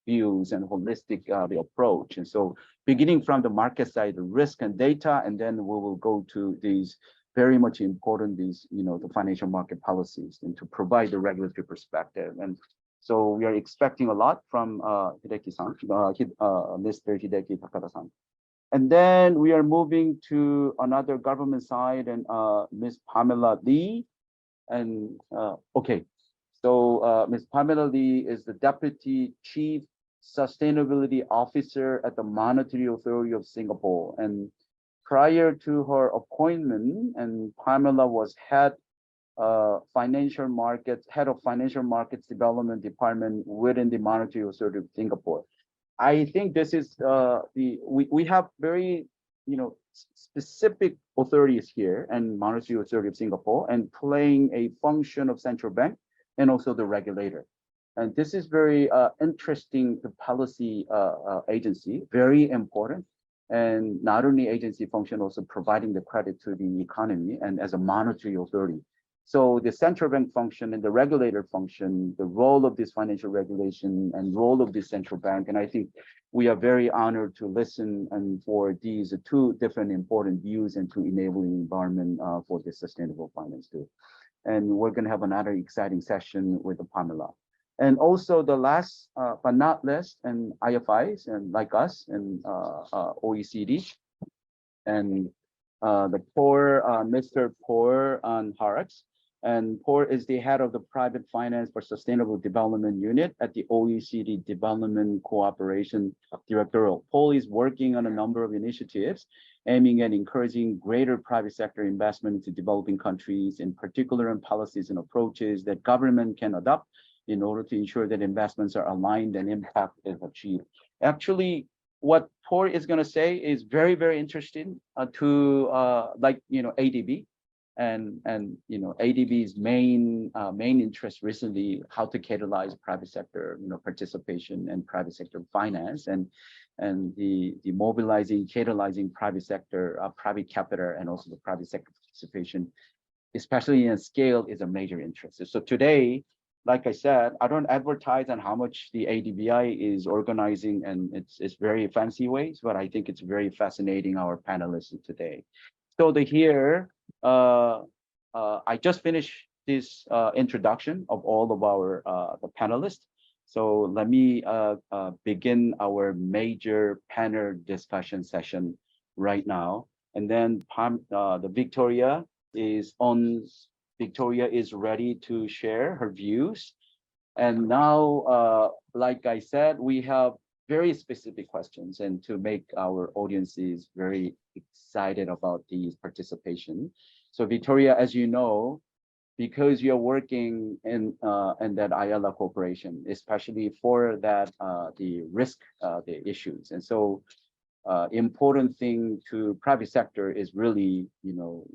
views and holistic the approach. And so beginning from the market side, the risk and data, and then we will go to these very much important, the financial market policies, and to provide the regulatory perspective. And so we are expecting a lot from Hideki-san, Mr. Hideki Takada-san. And then we are moving to another government side, and Ms. Pamela Lee. And okay, So Ms. Pamela Lee is the Deputy Chief Sustainability Officer at the Monetary Authority of Singapore. And prior to her appointment, and Pamela was head of financial markets development department within the Monetary Authority of Singapore. I think this is we have very specific authorities here and Monetary Authority of Singapore, and playing a function of central bank and also the regulator. And this is very interesting policy agency, very important. And not only agency function, also providing the credit to the economy and as a monetary authority. So the central bank function and the regulator function, the role of this financial regulation and role of this central bank. And I think we are very honored to listen and for these two different important views and to enable the environment for the sustainable finance too. And we're going to have another exciting session with Pamela. And also the last but not least, and IFIs and like us and OECD and the Mr. Por Harax. And Por is the head of the Private Finance for Sustainable Development Unit at the OECD Development Cooperation Directorate. Por is working on a number of initiatives aiming at encouraging greater private sector investment into developing countries, in particular in policies and approaches that government can adopt in order to ensure that investments are aligned and impact is achieved. Actually, what Por is going to say is very, very interesting to ADB. And ADB's main interest recently, how to catalyze private sector participation and private sector finance, and the mobilizing, catalyzing private sector, private capital, and also the private sector participation, especially in scale, is a major interest. So today, like I said, I don't advertise on how much the ADBI is organizing, and it's very fancy ways, but I think it's very fascinating, our panelists today. So I just finished this introduction of all of our the panelists. So let me begin our major panel discussion session right now. And then Victoria is ready to share her views. And now, like I said, we have very specific questions, and to make our audiences very excited about these participation. So Victoria, as you know, because you're working in that Ayala Corporation, especially for that the risk, the issues, and so important thing to private sector is really,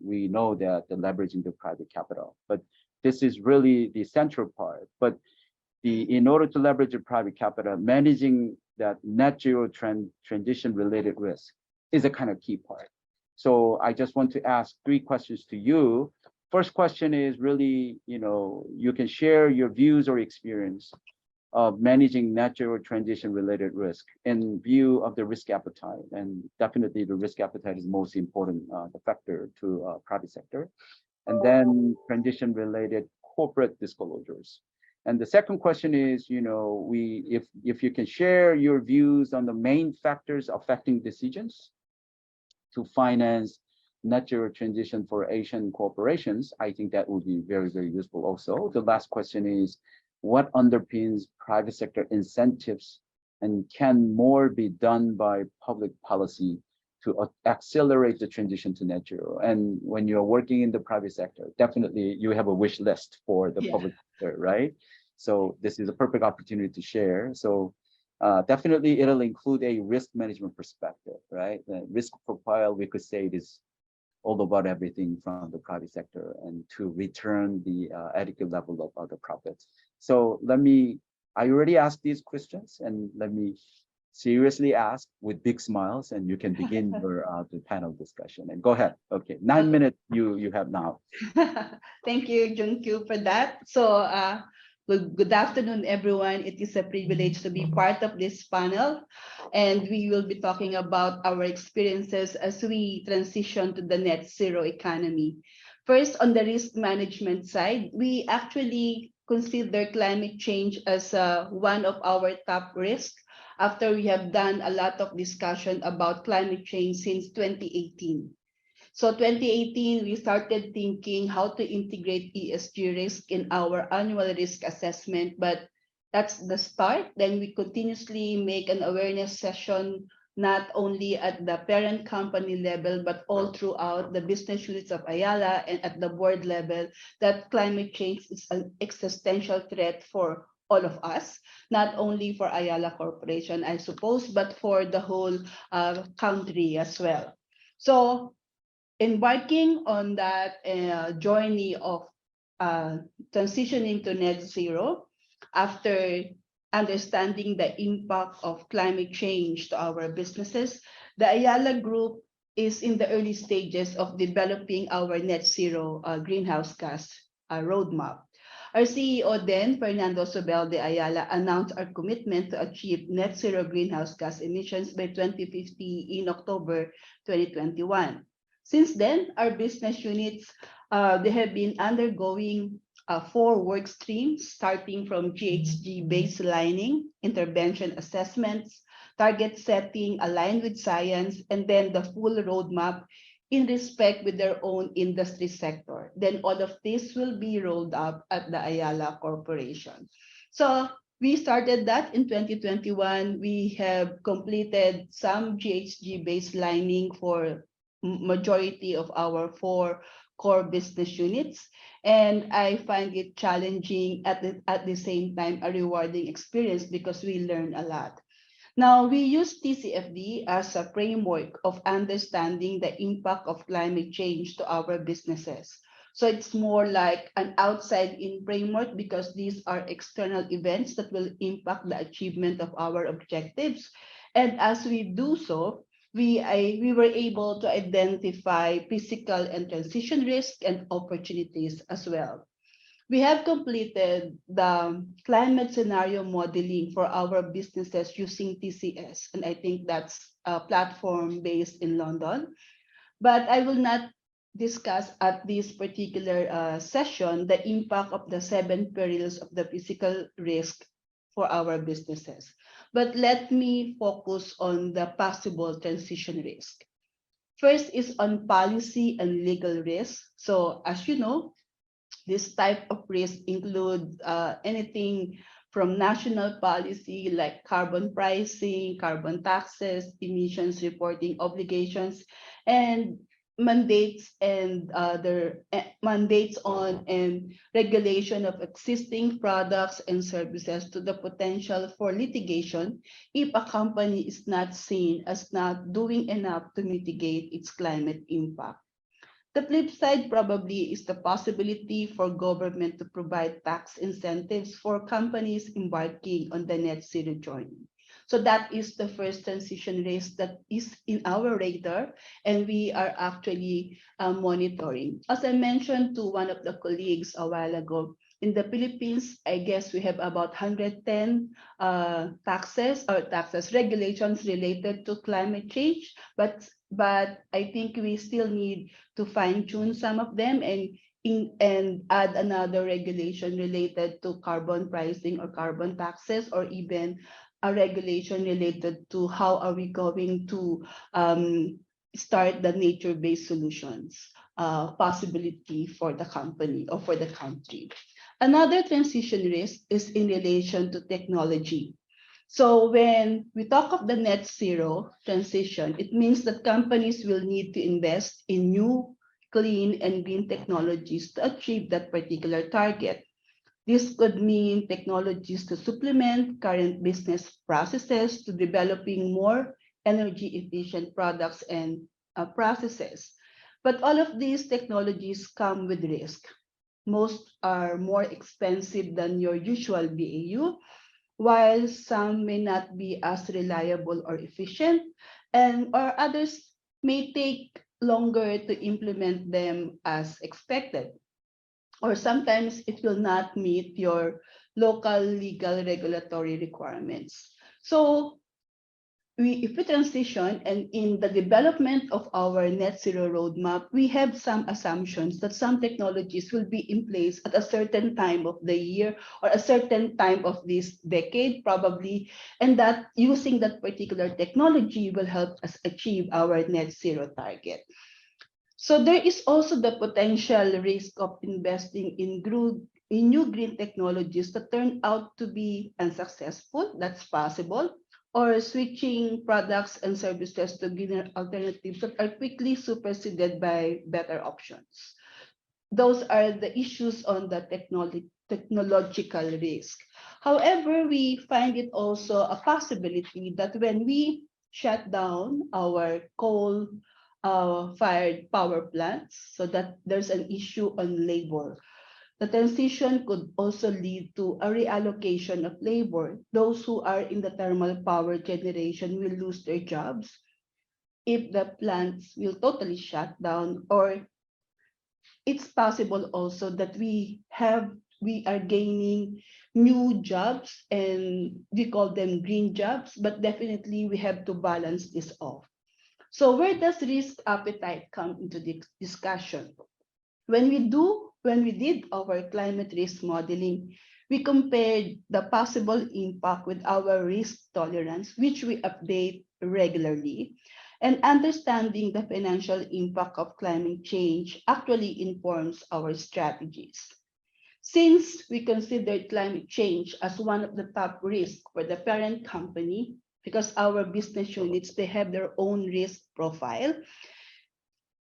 we know that the leveraging the private capital, but this is really the central part. But in order to leverage the private capital, managing that net zero transition related risk is a kind of key part. So I just want to ask 3 questions to you. First question is really, you can share your views or experience of managing net zero transition related risk in view of the risk appetite. And definitely the risk appetite is most important the factor to private sector. And then transition related corporate disclosures. And the second question is, if you can share your views on the main factors affecting decisions to finance net zero transition for Asian corporations, I think that would be very, very useful also. The last question is, what underpins private sector incentives, and can more be done by public policy to accelerate the transition to net zero? And when you're working in the private sector, definitely you have a wish list for the public sector, right? So this is a perfect opportunity to share. So definitely it'll include a risk management perspective, right? The risk profile, we could say it is all about everything from the private sector and to return the adequate level of other profits. So I already asked these questions, and let me seriously ask with big smiles, and you can begin your the panel discussion. And go ahead. Okay, 9 minutes you have now. Thank you, Junkyu, for that. So good afternoon, everyone. It is a privilege to be part of this panel, and we will be talking about our experiences as we transition to the net zero economy. First, on the risk management side, we actually consider climate change as one of our top risks after we have done a lot of discussion about climate change since 2018. So 2018, we started thinking how to integrate ESG risk in our annual risk assessment, but that's the start. Then we continuously make an awareness session, not only at the parent company level, but all throughout the business units of Ayala and at the board level, that climate change is an existential threat for all of us, not only for Ayala Corporation, I suppose, but for the whole country as well. So embarking on that journey of transitioning to net zero, after understanding the impact of climate change to our businesses, the Ayala Group is in the early stages of developing our net zero greenhouse gas roadmap. Our CEO then, Fernando Sobel de Ayala, announced our commitment to achieve net zero greenhouse gas emissions by 2050 in October 2021. Since then, our business units, they have been undergoing 4 work streams, starting from GHG baselining, intervention assessments, target setting aligned with science, and then the full roadmap in respect with their own industry sector. Then all of this will be rolled up at the Ayala Corporation. So we started that in 2021. We have completed some GHG baselining for majority of our 4 core business units. And I find it challenging at the same time a rewarding experience because we learn a lot. Now, we use TCFD as a framework of understanding the impact of climate change to our businesses. So it's more like an outside-in framework because these are external events that will impact the achievement of our objectives. And as we do so, we were able to identify physical and transition risk and opportunities as well. We have completed the climate scenario modeling for our businesses using TCS, and I think that's a platform based in London. But I will not discuss at this particular session the impact of the 7 perils of the physical risk for our businesses. But let me focus on the possible transition risk. First is on policy and legal risk. So as you know, this type of risk include anything from national policy like carbon pricing, carbon taxes, emissions reporting obligations, and mandates and other mandates on and regulation of existing products and services to the potential for litigation if a company is not seen as not doing enough to mitigate its climate impact. The flip side probably is the possibility for government to provide tax incentives for companies embarking on the net zero journey. So that is the first transition risk that is in our radar, and we are actually monitoring. As I mentioned to one of the colleagues a while ago, in the Philippines, I guess we have about 110 taxes regulations related to climate change, but I think we still need to fine-tune some of them and add another regulation related to carbon pricing or carbon taxes, or even a regulation related to how are we going to start the nature-based solutions possibility for the company or for the country. Another transition risk is in relation to technology. So when we talk of the net zero transition, it means that companies will need to invest in new, clean, and green technologies to achieve that particular target. This could mean technologies to supplement current business processes to developing more energy efficient products and processes. But all of these technologies come with risk. Most are more expensive than your usual BAU, while some may not be as reliable or efficient, or others may take longer to implement them as expected. Or sometimes it will not meet your local legal regulatory requirements. So if we transition, and in the development of our net zero roadmap, we have some assumptions that some technologies will be in place at a certain time of the year or a certain time of this decade, probably, and that using that particular technology will help us achieve our net zero target. So there is also the potential risk of investing in new green technologies that turn out to be unsuccessful. That's possible. Or switching products and services to greener alternatives that are quickly superseded by better options. Those are the issues on the technological risk. However, we find it also a possibility that when we shut down our coal-fired power plants, so that there's an issue on labor, the transition could also lead to a reallocation of labor. Those who are in the thermal power generation will lose their jobs if the plants will totally shut down, or it's possible also that we are gaining new jobs, and we call them green jobs, but definitely we have to balance this off. So where does risk appetite come into the discussion? When we did our climate risk modeling, we compared the possible impact with our risk tolerance, which we update regularly. And understanding the financial impact of climate change actually informs our strategies. Since we consider climate change as one of the top risks for the parent company, because our business units, they have their own risk profile,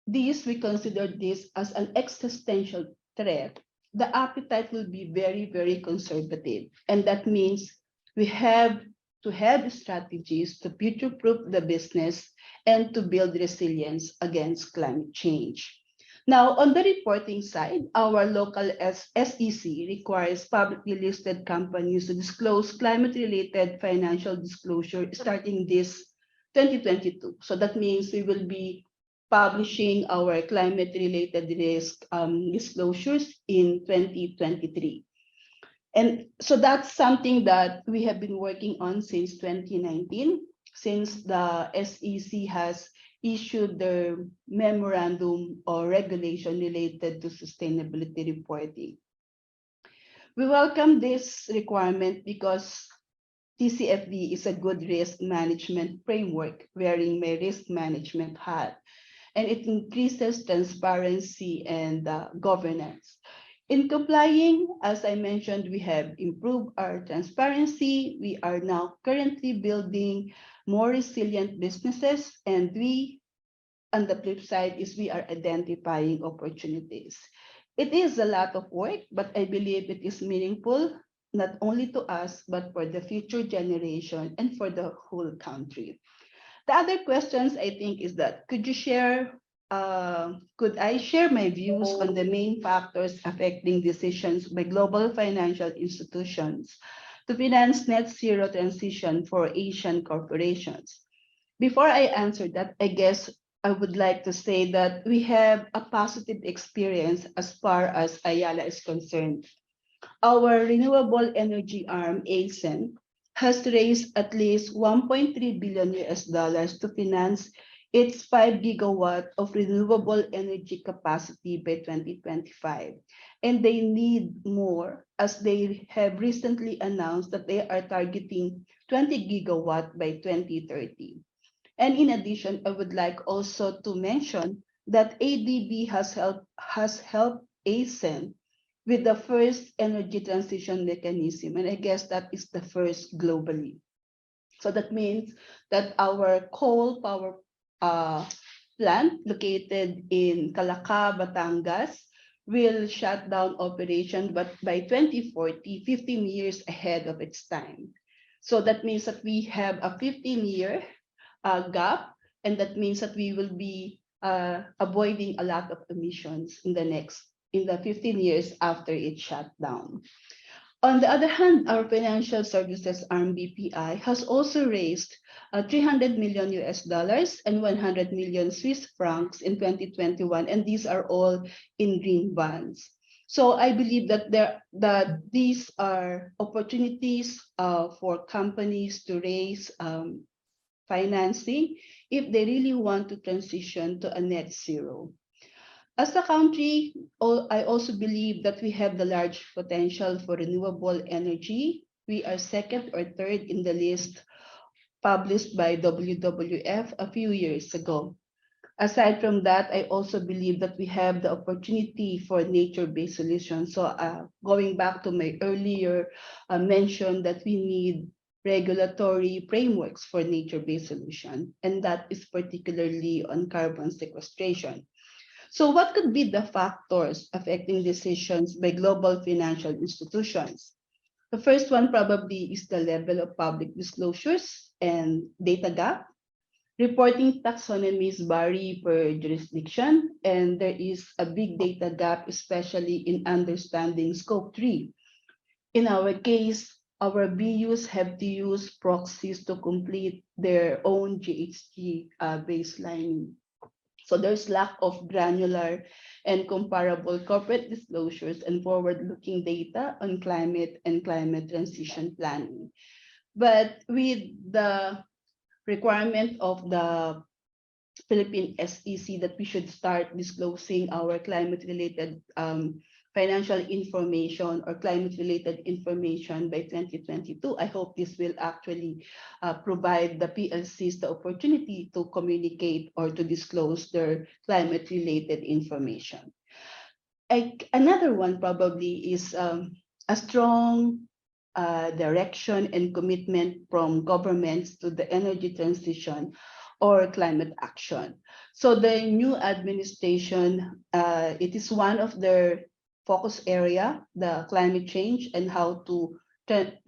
we consider this as an existential threat. The appetite will be very, very conservative. And that means we have to have strategies to future-proof the business and to build resilience against climate change. Now, on the reporting side, our local SEC requires publicly listed companies to disclose climate-related financial disclosure starting this 2022. So that means we will be publishing our climate-related risk disclosures in 2023. And so that's something that we have been working on since 2019, since the SEC has issued their memorandum or regulation related to sustainability reporting. We welcome this requirement because TCFD is a good risk management framework, wearing my risk management hat, and it increases transparency and governance. In complying, as I mentioned, we have improved our transparency. We are now currently building more resilient businesses, and we, on the flip side, is we are identifying opportunities. It is a lot of work, but I believe it is meaningful, not only to us, but for the future generation and for the whole country. The other questions, I think, is that could I share my views on the main factors affecting decisions by global financial institutions to finance net zero transition for Asian corporations? Before I answer that, I guess I would like to say that we have a positive experience as far as Ayala is concerned. Our renewable energy arm, ASEN, has raised at least $1.3 billion to finance its 5 gigawatt of renewable energy capacity by 2025. And they need more, as they have recently announced that they are targeting 20 gigawatt by 2030. And in addition, I would like also to mention that ADB has helped ASEN with the first energy transition mechanism. And I guess that is the first globally. So that means that our coal power plant located in Calaca, Batangas, will shut down operation, but by 2040, 15 years ahead of its time. So that means that we have a 15-year gap, and that means that we will be avoiding a lot of emissions in the 15 years after it shut down. On the other hand, our financial services arm BPI has also raised $300 million and 100 million Swiss francs in 2021, and these are all in green bonds. So I believe that these are opportunities for companies to raise financing if they really want to transition to a net zero. As a country, I also believe that we have the large potential for renewable energy. We are second or third in the list published by WWF a few years ago. Aside from that, I also believe that we have the opportunity for nature-based solutions. So going back to my earlier mention that we need regulatory frameworks for nature-based solution, and that is particularly on carbon sequestration. So what could be the factors affecting decisions by global financial institutions? The first one probably is the level of public disclosures and data gap. Reporting taxonomies vary per jurisdiction, and there is a big data gap, especially in understanding scope 3. In our case, our BUs have to use proxies to complete their own GHG baseline. So there's lack of granular and comparable corporate disclosures and forward-looking data on climate and climate transition planning. But with the requirement of the Philippine SEC that we should start disclosing our climate-related financial information or climate-related information by 2022. I hope this will actually provide the PLCs the opportunity to communicate or to disclose their climate-related information. Another one probably is a strong direction and commitment from governments to the energy transition or climate action. So the new administration, it is one of their focus area, the climate change and how to,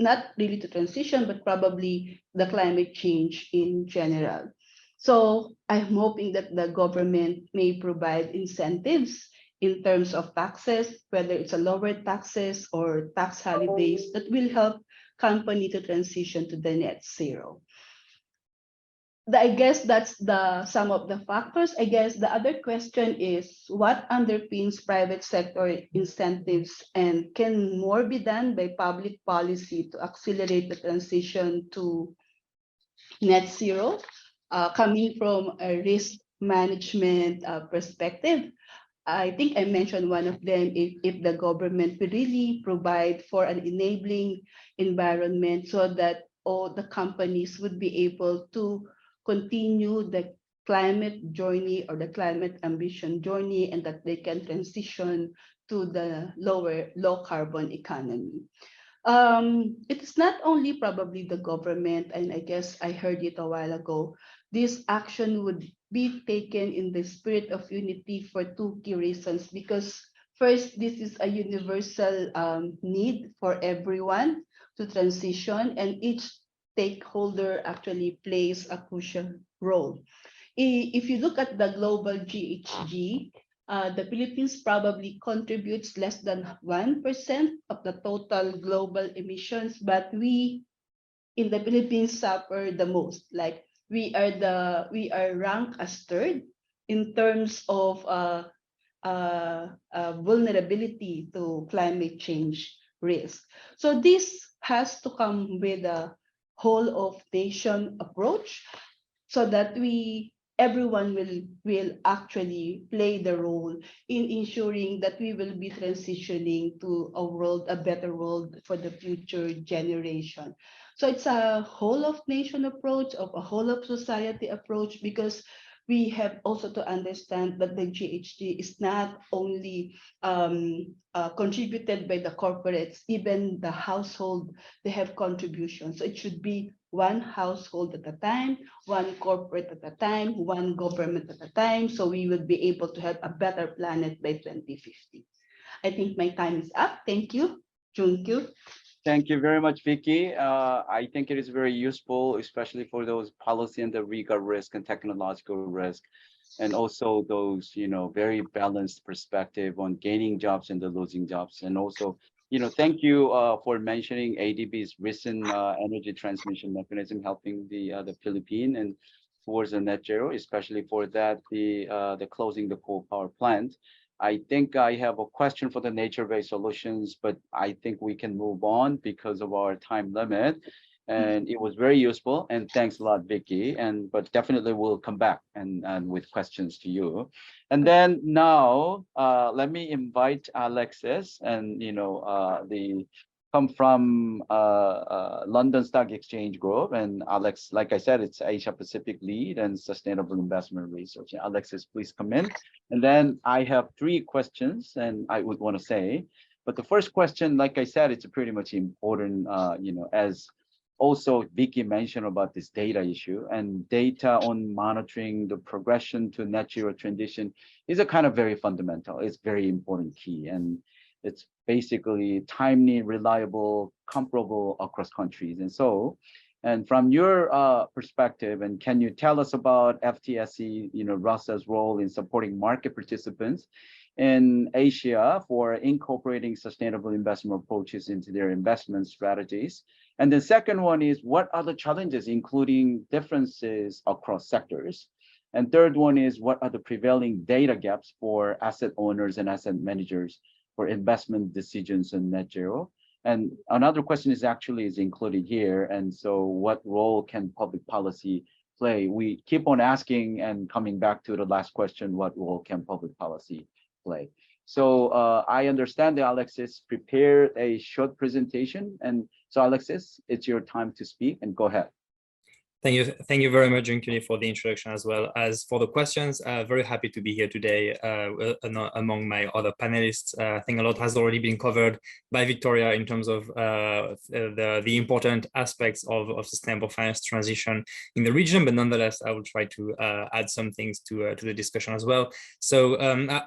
not really to transition, but probably the climate change in general. So I'm hoping that the government may provide incentives in terms of taxes, whether it's a lower taxes or tax holidays that will help company to transition to the net zero. I guess that's some of the factors. I guess the other question is what underpins private sector incentives, and can more be done by public policy to accelerate the transition to net zero? Coming from a risk management perspective, I think I mentioned one of them, if the government will really provide for an enabling environment so that all the companies would be able to continue the climate journey or the climate ambition journey, and that they can transition to the low carbon economy. It is not only probably the government, and I guess I heard it a while ago, this action would be taken in the spirit of unity for two key reasons. Because first, this is a universal need for everyone to transition, and each stakeholder actually plays a crucial role. If you look at the global GHG, the Philippines probably contributes less than 1% of the total global emissions, but we in the Philippines suffer the most. Like we are ranked as third in terms of vulnerability to climate change risk. So this has to come with a whole of nation approach, so that everyone will actually play the role in ensuring that we will be transitioning to a better world for the future generation. So it's a whole of nation approach, of a whole of society approach, because we have also to understand that the GHG is not only contributed by the corporates, even the household, they have contributions. So it should be one household at a time, one corporate at a time, one government at a time, so we will be able to have a better planet by 2050. I think my time is up. Thank you. Junkyu. Thank you very much, Vicky. I think it is very useful, especially for those policy and the legal risk and technological risk, and also those, very balanced perspective on gaining jobs and the losing jobs. And also, thank you for mentioning ADB's recent energy transmission mechanism helping the Philippines and towards the net zero, especially for that the closing the coal power plant. I think I have a question for the nature-based solutions, but I think we can move on because of our time limit. And it was very useful. And thanks a lot, Vicky. But definitely we'll come back and with questions to you. And then now let me invite Alexis and the come from London Stock Exchange Group, and Alex, like I said, it's Asia Pacific lead and sustainable investment research. Alexis, please come in. And then I have 3 questions, and I would want to say, but the first question, like I said, it's pretty much important, as also Vicky mentioned about this data issue, and data on monitoring the progression to net zero transition is a kind of very fundamental, it's very important key. And it's basically timely, reliable, comparable across countries. And from your perspective, and can you tell us about FTSE, Russell's role in supporting market participants in Asia for incorporating sustainable investment approaches into their investment strategies? And the second one is, what are the challenges, including differences across sectors? And third one is, what are the prevailing data gaps for asset owners and asset managers for investment decisions in net zero? And another question is included here. And so what role can public policy play? We keep on asking and coming back to the last question, what role can public policy play? So I understand that Alexis prepared a short presentation. And so Alexis, it's your time to speak, and go ahead. Thank you very much, Junkyuni, for the introduction as well as for the questions. Very happy to be here today among my other panelists. I think a lot has already been covered by Victoria in terms of the important aspects of sustainable finance transition in the region, but nonetheless, I will try to add some things to the discussion as well. So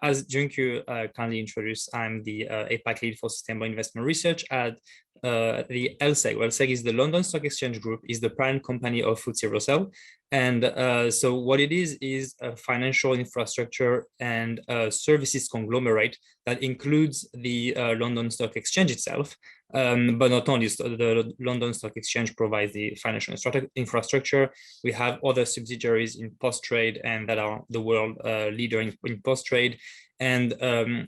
as Junkyu kindly introduced, I'm the APAC lead for sustainable investment research at the LSEG. Well, LSEG is the London Stock Exchange Group, is the parent company of FTSE Russell. And so what it is a financial infrastructure and services conglomerate that includes the London Stock Exchange itself. But not only the London Stock Exchange provides the financial infrastructure. We have other subsidiaries in post-trade, and that are the world leader in post-trade. And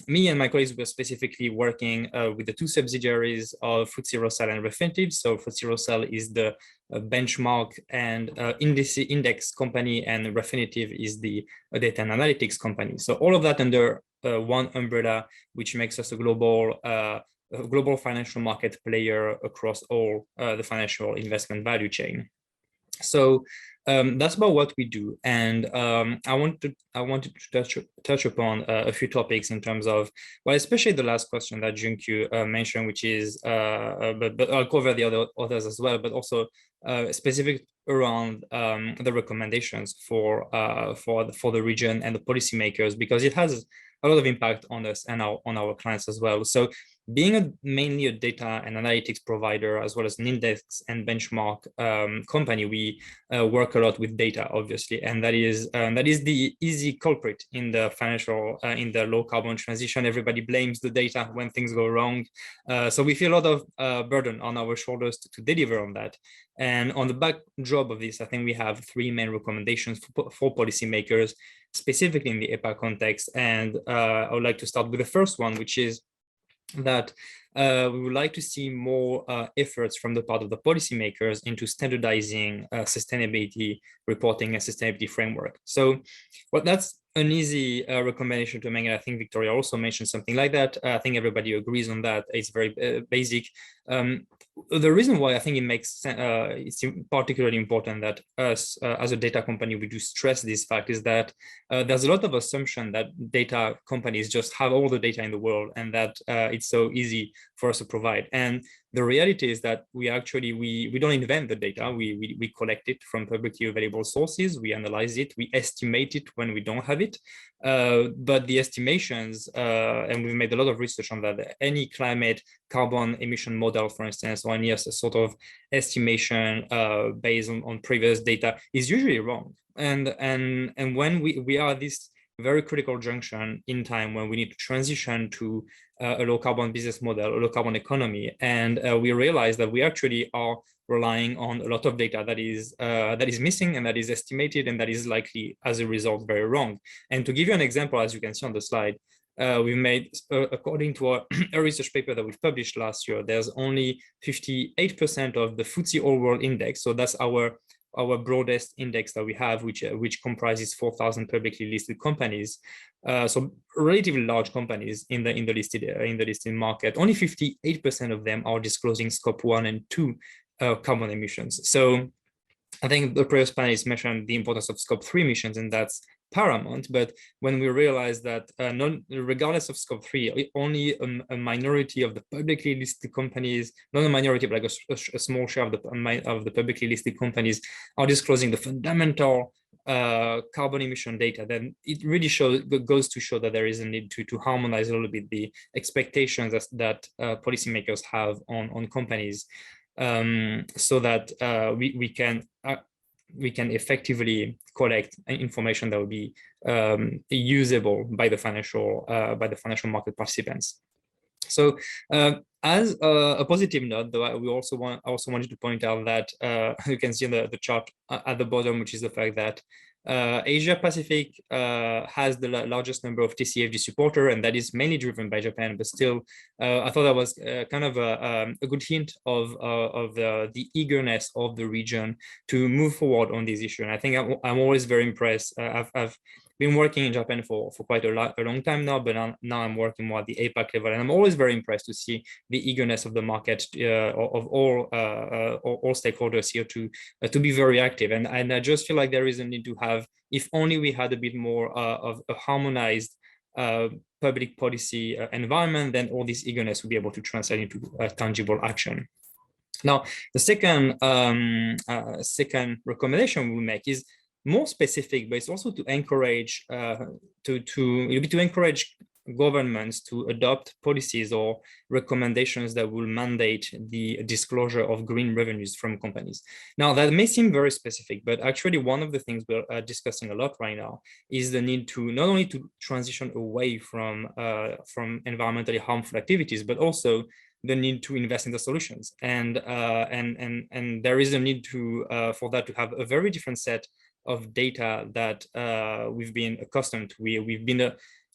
me and my colleagues were specifically working with the 2 subsidiaries of FTSE Russell and Refinitiv. So FTSE Russell is the benchmark and index company, and Refinitiv is the data and analytics company. So all of that under one umbrella, which makes us a global financial market player across all the financial investment value chain. So that's about what we do, and I wanted to touch upon a few topics in terms of, well, especially the last question that Junkyu mentioned, which is, but I'll cover the others as well, but also specific around the recommendations for the region and the policymakers, because it has a lot of impact on us and on our clients as well. So being mainly a data and analytics provider, as well as an index and benchmark company, we work a lot with data, obviously, and that is the easy culprit in the in the low carbon transition. Everybody blames the data when things go wrong, so we feel a lot of burden on our shoulders to deliver on that. And on the backdrop of this, I think we have 3 main recommendations for policymakers, specifically in the APAC context. And I would like to start with the first one, which is that we would like to see more efforts from the part of the policymakers into standardizing sustainability reporting and sustainability framework. So, well, that's an easy recommendation to make. And I think Victoria also mentioned something like that. I think everybody agrees on that. It's very basic. The reason why I think it makes it's particularly important that us as a data company, we do stress this fact is that there's a lot of assumption that data companies just have all the data in the world, and that it's so easy for us to provide. And the reality is that we don't invent the data. We collect it from publicly available sources. We analyze it. We estimate it when we don't have it. But the estimations, and we've made a lot of research on that, any climate carbon emission model, for instance, or any sort of estimation based on previous data is usually wrong. And when we are at this very critical junction in time when we need to transition to a low carbon business model, a low carbon economy, and we realize that we actually are relying on a lot of data that is missing, and that is estimated, and that is likely as a result very wrong. And to give you an example, as you can see on the slide, we made, according to a research paper that we published last year, there's only 58% of the FTSE All World Index. So that's our our broadest index that we have, which comprises 4,000 publicly listed companies. So relatively large companies in the listed market. Only 58% of them are disclosing scope 1 and 2 carbon emissions. So I think the previous panelists mentioned the importance of scope 3 emissions, and that's paramount. But when we realize that regardless of scope 3, only a minority of the publicly listed companies, not a minority, but like a small share of the publicly listed companies are disclosing the fundamental carbon emission data, then it really goes to show that there is a need to harmonize a little bit the expectations that policymakers have on companies, so that we can effectively collect information that will be usable by the financial market participants. So as a positive note, though, we also wanted to point out that you can see in the chart at the bottom, which is the fact that Asia Pacific has the largest number of TCFD supporter, and that is mainly driven by Japan. But still, I thought that was kind of a good hint of the eagerness of the region to move forward on this issue. And I think I'm always very impressed. I've been working in Japan for quite a long time now, but now I'm working more at the APAC level, and I'm always very impressed to see the eagerness of the market of all stakeholders here to be very active. And I just feel like there is a need to have, if only we had a bit more of a harmonized public policy environment, then all this eagerness will be able to translate into tangible action. Now, the second recommendation we make is more specific, but it's also to encourage to encourage governments to adopt policies or recommendations that will mandate the disclosure of green revenues from companies. Now, that may seem very specific, but actually one of the things we're discussing a lot right now is the need to not only to transition away from environmentally harmful activities, but also the need to invest in the solutions. And there is a need for that to have a very different set of data that we've been accustomed to. We've been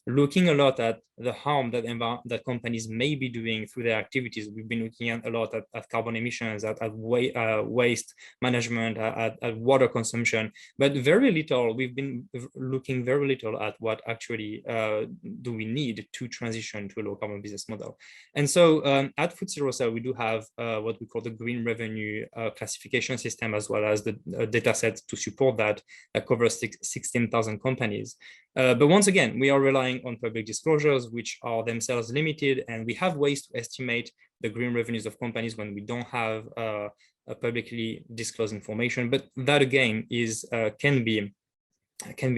looking a lot at the harm that companies may be doing through their activities. We've been looking a lot at carbon emissions, at waste management, at water consumption, but very little. We've been looking very little at what actually do we need to transition to a low carbon business model. And so at FTSE Russell, we do have what we call the green revenue classification system, as well as the data set to support that covers 16,000 companies. But once again, we are relying on public disclosures, which are themselves limited, and we have ways to estimate the green revenues of companies when we don't have publicly disclosed information. But that again can be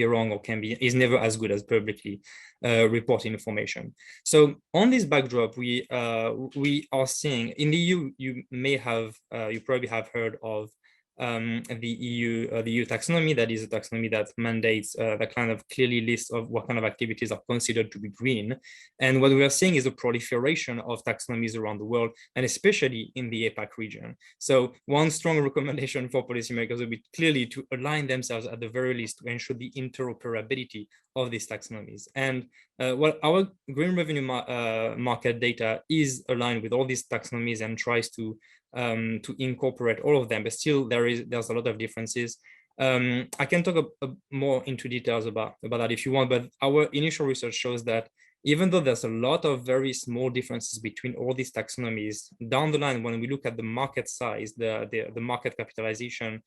wrong, or is never as good as publicly reported information. So on this backdrop, we are seeing in the EU, you probably have heard of the EU taxonomy. That is a taxonomy that mandates that kind of clearly lists of what kind of activities are considered to be green. And what we are seeing is a proliferation of taxonomies around the world, and especially in the APAC region. So one strong recommendation for policymakers would be clearly to align themselves at the very least to ensure the interoperability of these taxonomies. And our green revenue market data is aligned with all these taxonomies and tries to incorporate all of them, but still there's a lot of differences. I can talk more into details about that if you want, but our initial research shows that even though there's a lot of very small differences between all these taxonomies, down the line, when we look at the market size, the market capitalization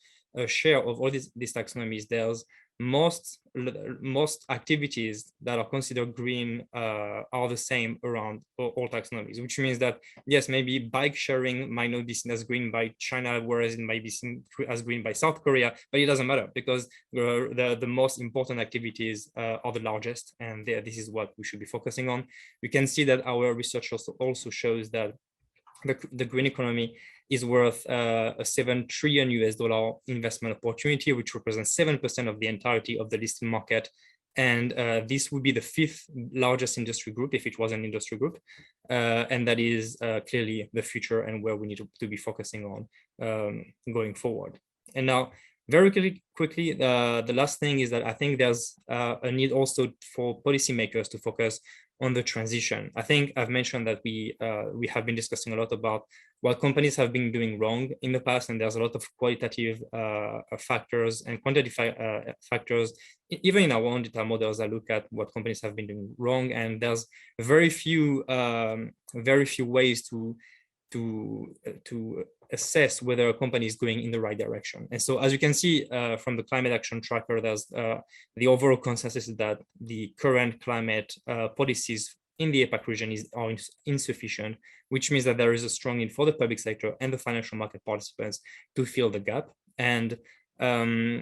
share of all these taxonomies, there's most activities that are considered green are the same around all taxonomies, which means that yes, maybe bike sharing might not be seen as green by China, whereas it might be seen as green by South Korea, but it doesn't matter because the most important activities are the largest, and this is what we should be focusing on. You can see that our research also shows that the green economy is worth a $7 trillion investment opportunity, which represents 7% of the entirety of the listed market. And this would be the 5th largest industry group if it was an industry group. And that is clearly the future and where we need to be focusing on going forward. And now, Very quickly, the last thing is that I think there's a need also for policymakers to focus on the transition. I think I've mentioned that we have been discussing a lot about what companies have been doing wrong in the past, and there's a lot of qualitative factors and quantitative factors. Even in our own data models, I look at what companies have been doing wrong, and there's very few ways to assess whether a company is going in the right direction. And so, as you can see from the climate action tracker, there's the overall consensus is that the current climate policies in the APAC region are insufficient, which means that there is a strong need for the public sector and the financial market participants to fill the gap. And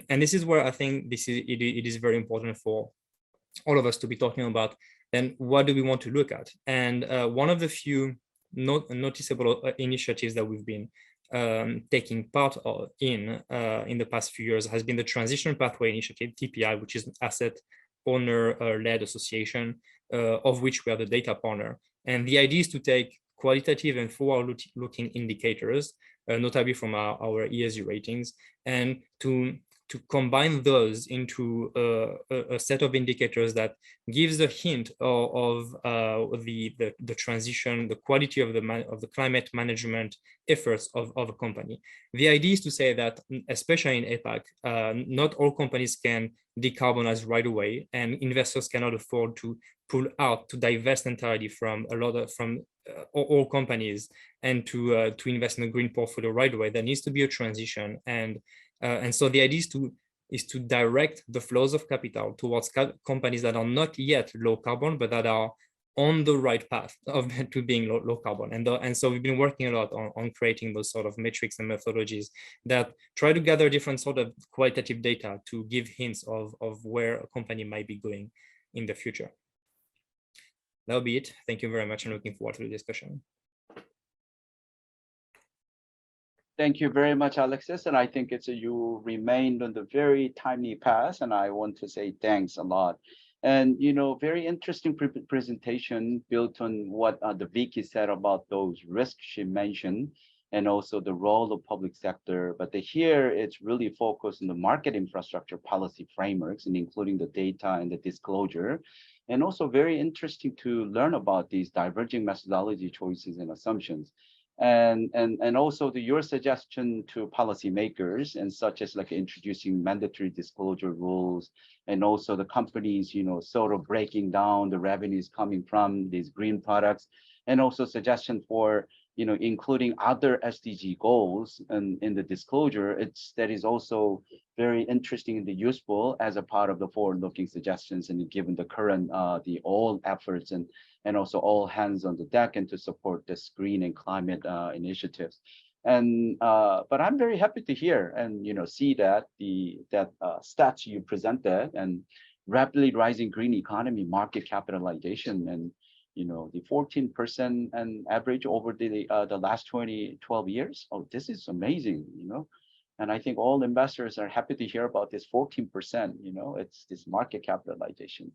this is where I think it is very important for all of us to be talking about, then what do we want to look at? And one of the few noticeable initiatives that we've been taking part in the past few years has been the Transition Pathway Initiative, TPI, which is an asset owner-led association, of which we are the data partner. And the idea is to take qualitative and forward-looking indicators, notably from our ESG ratings, and to combine those into a set of indicators that gives a hint of the transition, the quality of the climate management efforts of a company. The idea is to say that, especially in APAC, not all companies can decarbonize right away, and investors cannot afford to pull out, to divest entirely from all companies and to invest in a green portfolio right away. There needs to be a transition, and so the idea is to direct the flows of capital towards companies that are not yet low carbon, but that are on the right path to being low carbon. And so we've been working a lot on creating those sort of metrics and methodologies that try to gather different sort of qualitative data to give hints of where a company might be going in the future. That'll be it. Thank you very much, and looking forward to the discussion. Thank you very much, Alexis. And I think you remained on the very timely path, and I want to say thanks a lot. And, very interesting presentation built on what the Vicky said about those risks she mentioned, and also the role of public sector. But here it's really focused on the market infrastructure policy frameworks, and including the data and the disclosure. And also very interesting to learn about these diverging methodology choices and assumptions. And also your suggestion to policymakers, and such as like introducing mandatory disclosure rules, and also the companies, sort of breaking down the revenues coming from these green products, and also suggestion for, including other SDG goals in the disclosure. That is also very interesting and useful as a part of the forward-looking suggestions, and given the current all efforts and also all hands on the deck, and to support this green and climate initiatives. And but I'm very happy to hear and see that that stats you presented, and rapidly rising green economy market capitalization, and the 14% and average over the last 12 years. Oh, this is amazing, And I think all investors are happy to hear about this 14%, it's this market capitalization.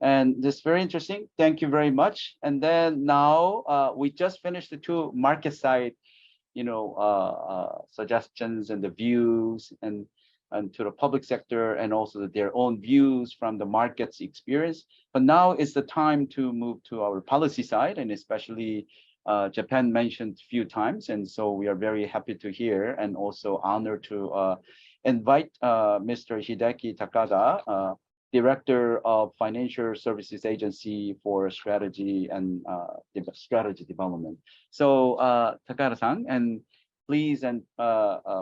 And this is very interesting. Thank you very much. And then now we just finished the two market side, suggestions and the views, and to the public sector, and also their own views from the market's experience. But now is the time to move to our policy side, and especially Japan mentioned a few times. And so we are very happy to hear, and also honored to invite Mr. Hideki Takada, Director of Financial Services Agency for Strategy and Strategy Development. So Takada-san, and please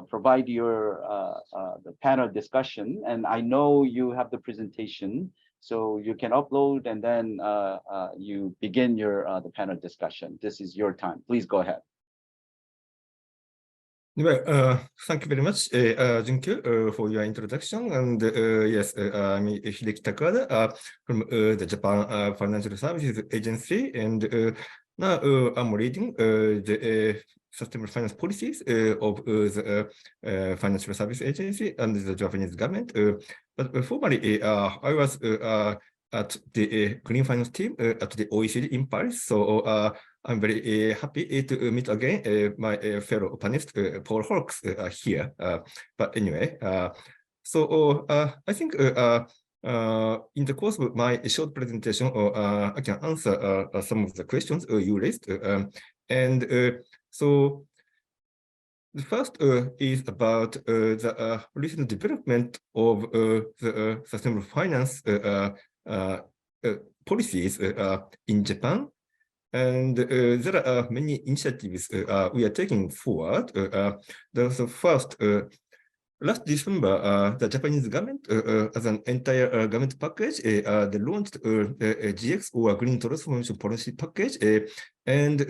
provide your the panel discussion. And I know you have the presentation, so you can upload, and then you begin your the panel discussion. This is your time. Please go ahead. Well, thank you very much, Junkyu, for your introduction. And yes, I'm Hideki Takada from the Japan Financial Services Agency. And now I'm reading the sustainable finance policies of the Financial Service Agency and the Japanese government. But formerly, I was at the Green Finance team at the OECD in Paris. So I'm very happy to meet again my fellow panelist, Paul Hawks here. But anyway, I think in the course of my short presentation, I can answer some of the questions you raised. So the first is about the recent development of the sustainable finance policies in Japan. And there are many initiatives we are taking forward. The first, last December, the Japanese government, as an entire government package, they launched a GX or a Green Transformation Policy Package, and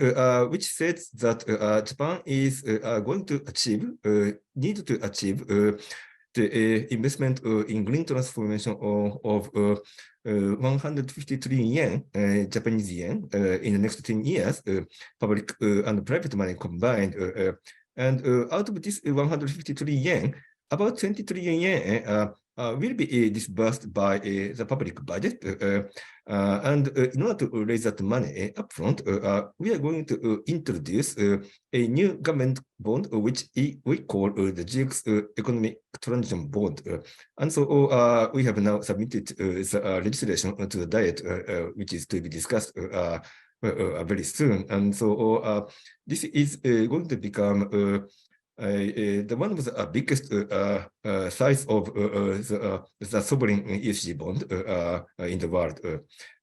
which says that Japan is going to achieve, need to achieve the investment in green transformation of 150 trillion yen, Japanese yen, in the next 10 years, public and private money combined. And out of this 150 trillion yen, about 20 trillion yen will be disbursed by the public budget. And in order to raise that money upfront, we are going to introduce a new government bond, which we call the GX Economic Transition Bond. And so we have now submitted the legislation to the Diet, which is to be discussed very soon. And so this is going to become the one with the biggest size of the sovereign ESG bond in the world.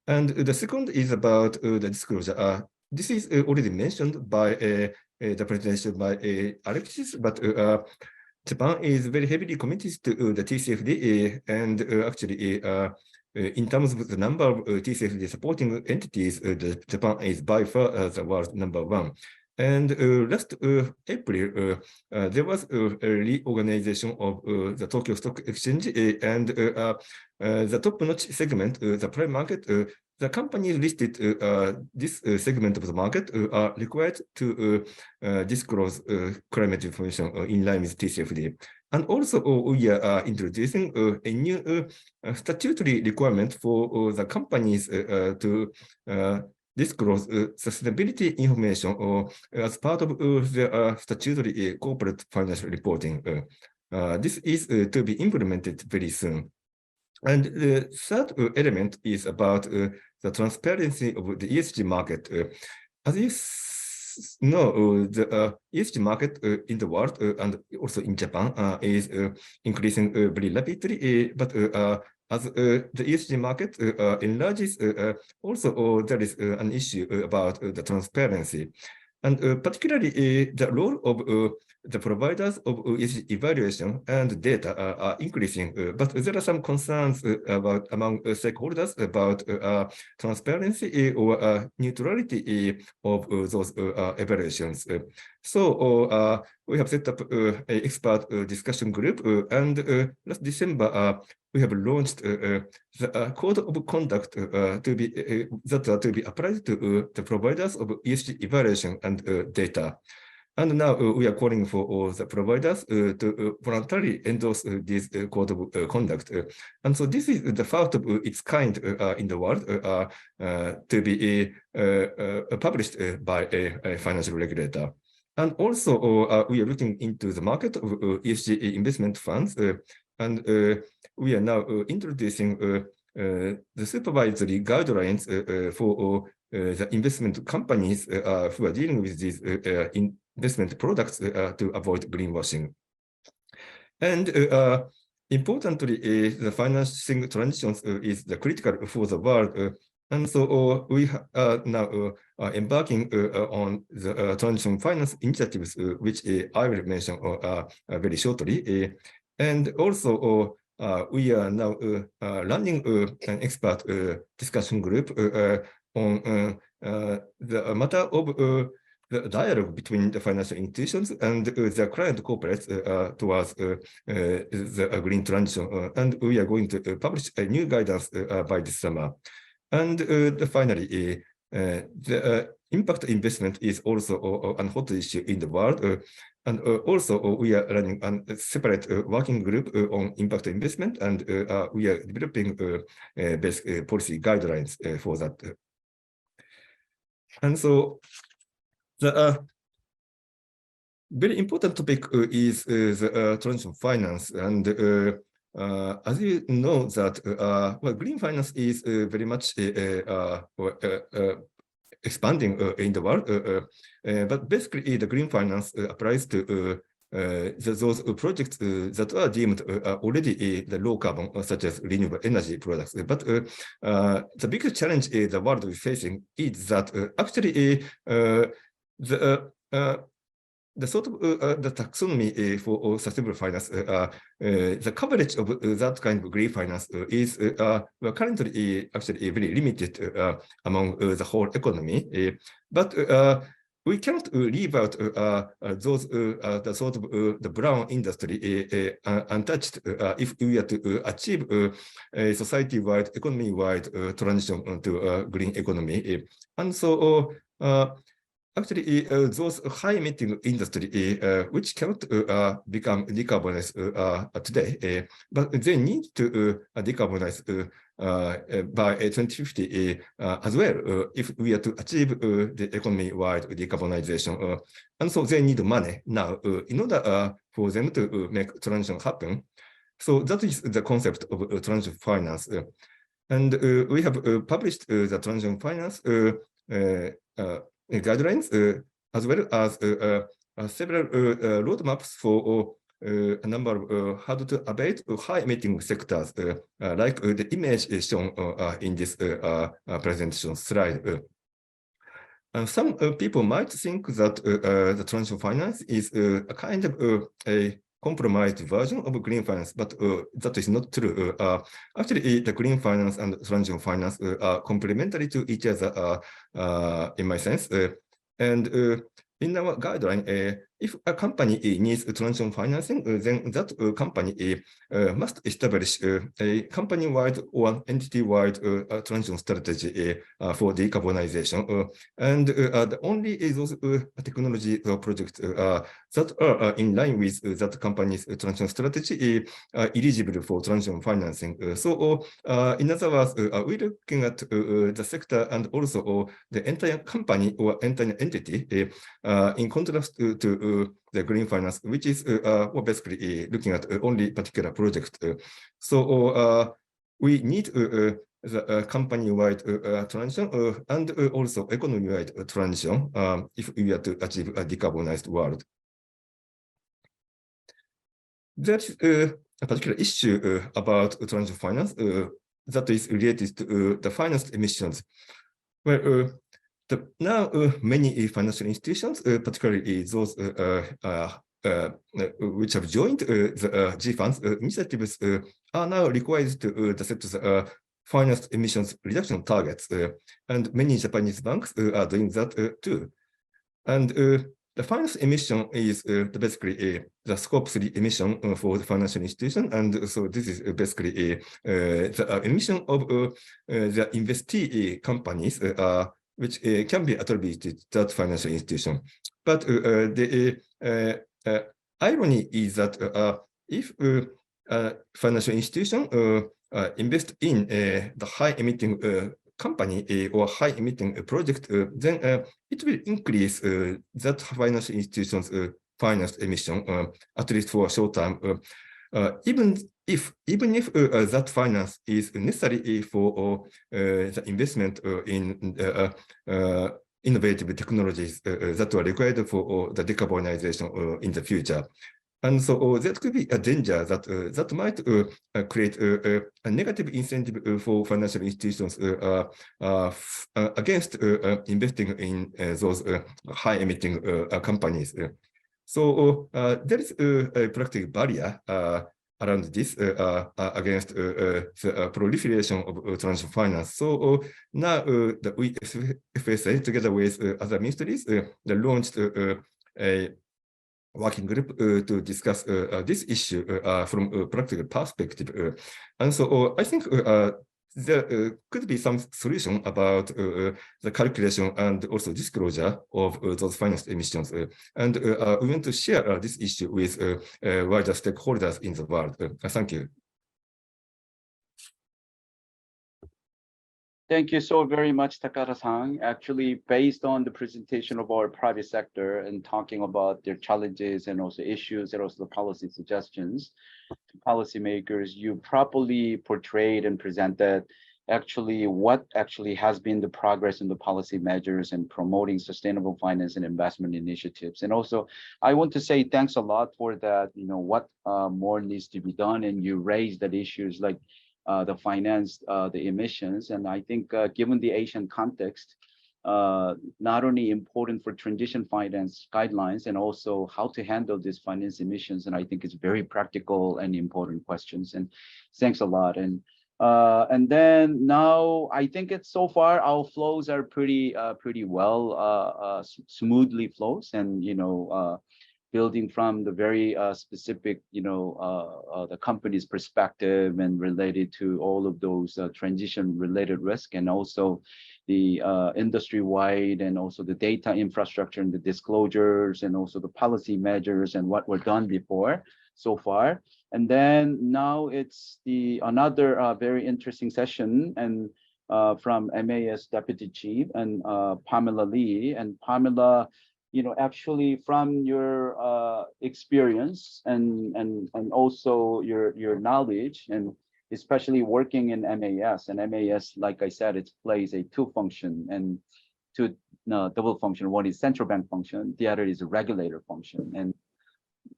And the second is about the disclosure. This is already mentioned by the presentation by Alexis, but Japan is very heavily committed to the TCFD, and actually in terms of the number of TCFD supporting entities, Japan is by far the world #1. And last April, there was a reorganization of the Tokyo Stock Exchange, and the top-notch segment, the prime market, the companies listed this segment of the market are required to disclose climate information in line with TCFD. And also, we are introducing a new statutory requirement for the companies to disclose sustainability information as part of their statutory corporate financial reporting. This is to be implemented very soon. And the third element is about the transparency of the ESG market. As you know, the ESG market in the world and also in Japan is increasing very rapidly, but as the ESG market enlarges, also there is an issue about the transparency. And particularly the role of the providers of ESG evaluation and data are increasing, but there are some concerns among stakeholders about transparency or neutrality of those evaluations. So we have set up an expert discussion group, and last December we have launched the code of conduct to be applied to the providers of ESG evaluation and data. And now we are calling for the providers to voluntarily endorse this code of conduct. And so this is the first of its kind in the world to be published by a financial regulator. And also we are looking into the market of ESG investment funds, and we are now introducing the supervisory guidelines for the investment companies who are dealing with these investment products to avoid greenwashing. And importantly, the financing transitions is the critical for the world. And so we are now embarking on the transition finance initiatives, which I will mention very shortly. And also we are now running an expert discussion group on the matter of the dialogue between the financial institutions and their client corporates towards the green transition. And we are going to publish a new guidance by this summer. And finally, the impact investment is also a hot issue in the world. And also we are running a separate working group on impact investment, and we are developing best policy guidelines for that. And so the very important topic is the transition finance. And as you know that well, green finance is very much expanding in the world. But basically, the green finance applies to those projects that are deemed already the low carbon, such as renewable energy products. But the biggest challenge the world is facing is that actually the sort of the taxonomy for sustainable finance, the coverage of that kind of green finance is well, currently actually very limited among the whole economy. But we cannot leave out those the sort of the brown industry untouched if we are to achieve a society-wide, economy-wide transition to green economy. And so actually, those high-emitting industry, which cannot become decarbonized today, but they need to decarbonize by 2050 as well, if we are to achieve the economy-wide decarbonization. And so they need money now in order for them to make transition happen. So that is the concept of transition finance. And we have published the transition finance guidelines, as well as several roadmaps for a number of how to abate high-emitting sectors, like the image is shown in this presentation slide. And some people might think that the transition finance is a kind of a compromised version of green finance, but that is not true. Actually, the green finance and transition finance are complementary to each other, in my sense. And in our guideline, if a company needs transition financing, then that company must establish a company-wide or entity-wide transition strategy for decarbonization. And the only those technology projects that are in line with that company's transition strategy are eligible for transition financing. So in other words, we're looking at the sector and also the entire company or entire entity in contrast to the green finance, which is well, basically looking at only particular project. So we need the company-wide transition and also economy-wide transition if we are to achieve a decarbonized world. There's a particular issue about transition finance that is related to the financed emissions. Well, now many financial institutions, particularly those which have joined the G-Funds initiatives, are now required to set the financed emissions reduction targets. And many Japanese banks are doing that too. And the finance emission is basically the scope 3 emission for the financial institution. And so this is basically the emission of the investee companies which can be attributed to that financial institution. But the irony is that if a financial institution invest in the high-emitting company or high-emitting project, then it will increase that financial institution's finance emission, at least for a short time. Even if that finance is necessary for the investment in innovative technologies that are required for the decarbonization in the future. And so that could be a danger that that might create a negative incentive for financial institutions against investing in those high-emitting companies. So there is a practical barrier around this against the proliferation of transition finance. So now the FSA, together with other ministries, they launched a working group to discuss this issue from a practical perspective. And so I think there could be some solution about the calculation and also disclosure of those financed emissions. And we want to share this issue with wider stakeholders in the world. Thank you. Thank you so very much, Takara-san. Actually, based on the presentation of our private sector and talking about their challenges and also issues and also the policy suggestions to policymakers, you properly portrayed and presented actually what actually has been the progress in the policy measures and promoting sustainable finance and investment initiatives. And also, I want to say thanks a lot for that, what more needs to be done. And you raised that issues like the finance, the emissions. And I think given the Asian context, not only important for transition finance guidelines and also how to handle these finance emissions. And I think it's very practical and important questions. And thanks a lot. And then now I think it's so far our flows are pretty well smoothly flows, and building from the very specific, the company's perspective and related to all of those transition-related risk, and also the industry-wide, and also the data infrastructure and the disclosures, and also the policy measures and what were done before so far. And then now it's another very interesting session, and from MAS Deputy Chief and Pamela Lee. And Pamela, actually from your experience and also your knowledge, and especially working in MAS, and MAS, like I said, it plays a double function. One is central bank function, the other is a regulator function. And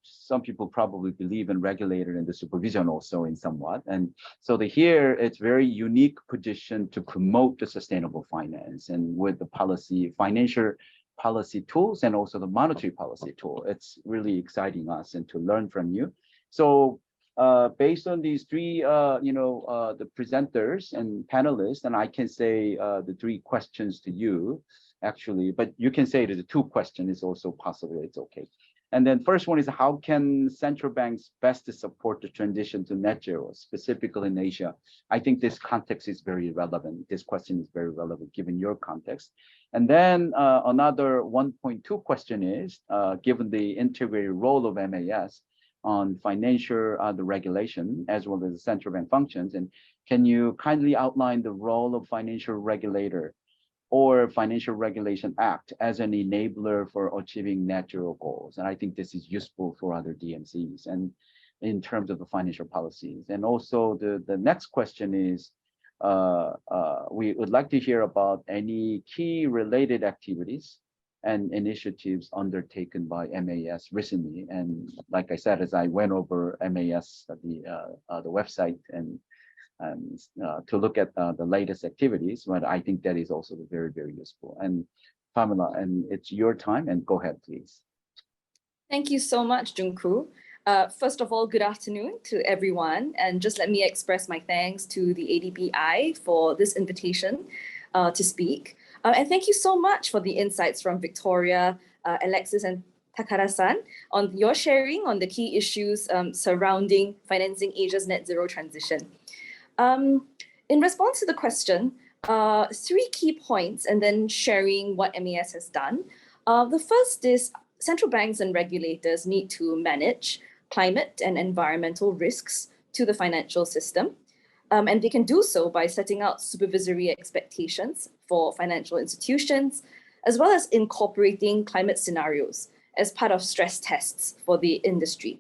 some people probably believe in regulator and the supervision also in somewhat. And so here it's very unique position to promote the sustainable finance, and with the financial policy tools and also the monetary policy tool. It's really exciting us and to learn from you. So based on these three, the presenters and panelists, and I can say the three questions to you, actually, but you can say that the two questions is also possible, it's okay. And then first one is, how can central banks best support the transition to net zero, specifically in Asia? I think this context is very relevant. This question is very relevant given your context. And then another 1.2 question is, given the integrated role of MAS on financial the regulation as well as the central bank functions, and can you kindly outline the role of financial regulator or Financial Regulation Act as an enabler for achieving net zero goals? And I think this is useful for other DMCs and in terms of the financial policies. And also the next question is, we would like to hear about any key related activities and initiatives undertaken by MAS recently. And like I said, as I went over MAS, the website, and to look at the latest activities, but I think that is also very, very useful. And Pamela, and it's your time, and go ahead, please. Thank you so much, Junku. First of all, good afternoon to everyone. And just let me express my thanks to the ADBI for this invitation to speak. And thank you so much for the insights from Victoria, Alexis, and Takara-san on your sharing on the key issues surrounding financing Asia's net zero transition. In response to the question, 3 key points, and then sharing what MAS has done. The first is central banks and regulators need to manage climate and environmental risks to the financial system. And they can do so by setting out supervisory expectations for financial institutions, as well as incorporating climate scenarios as part of stress tests for the industry.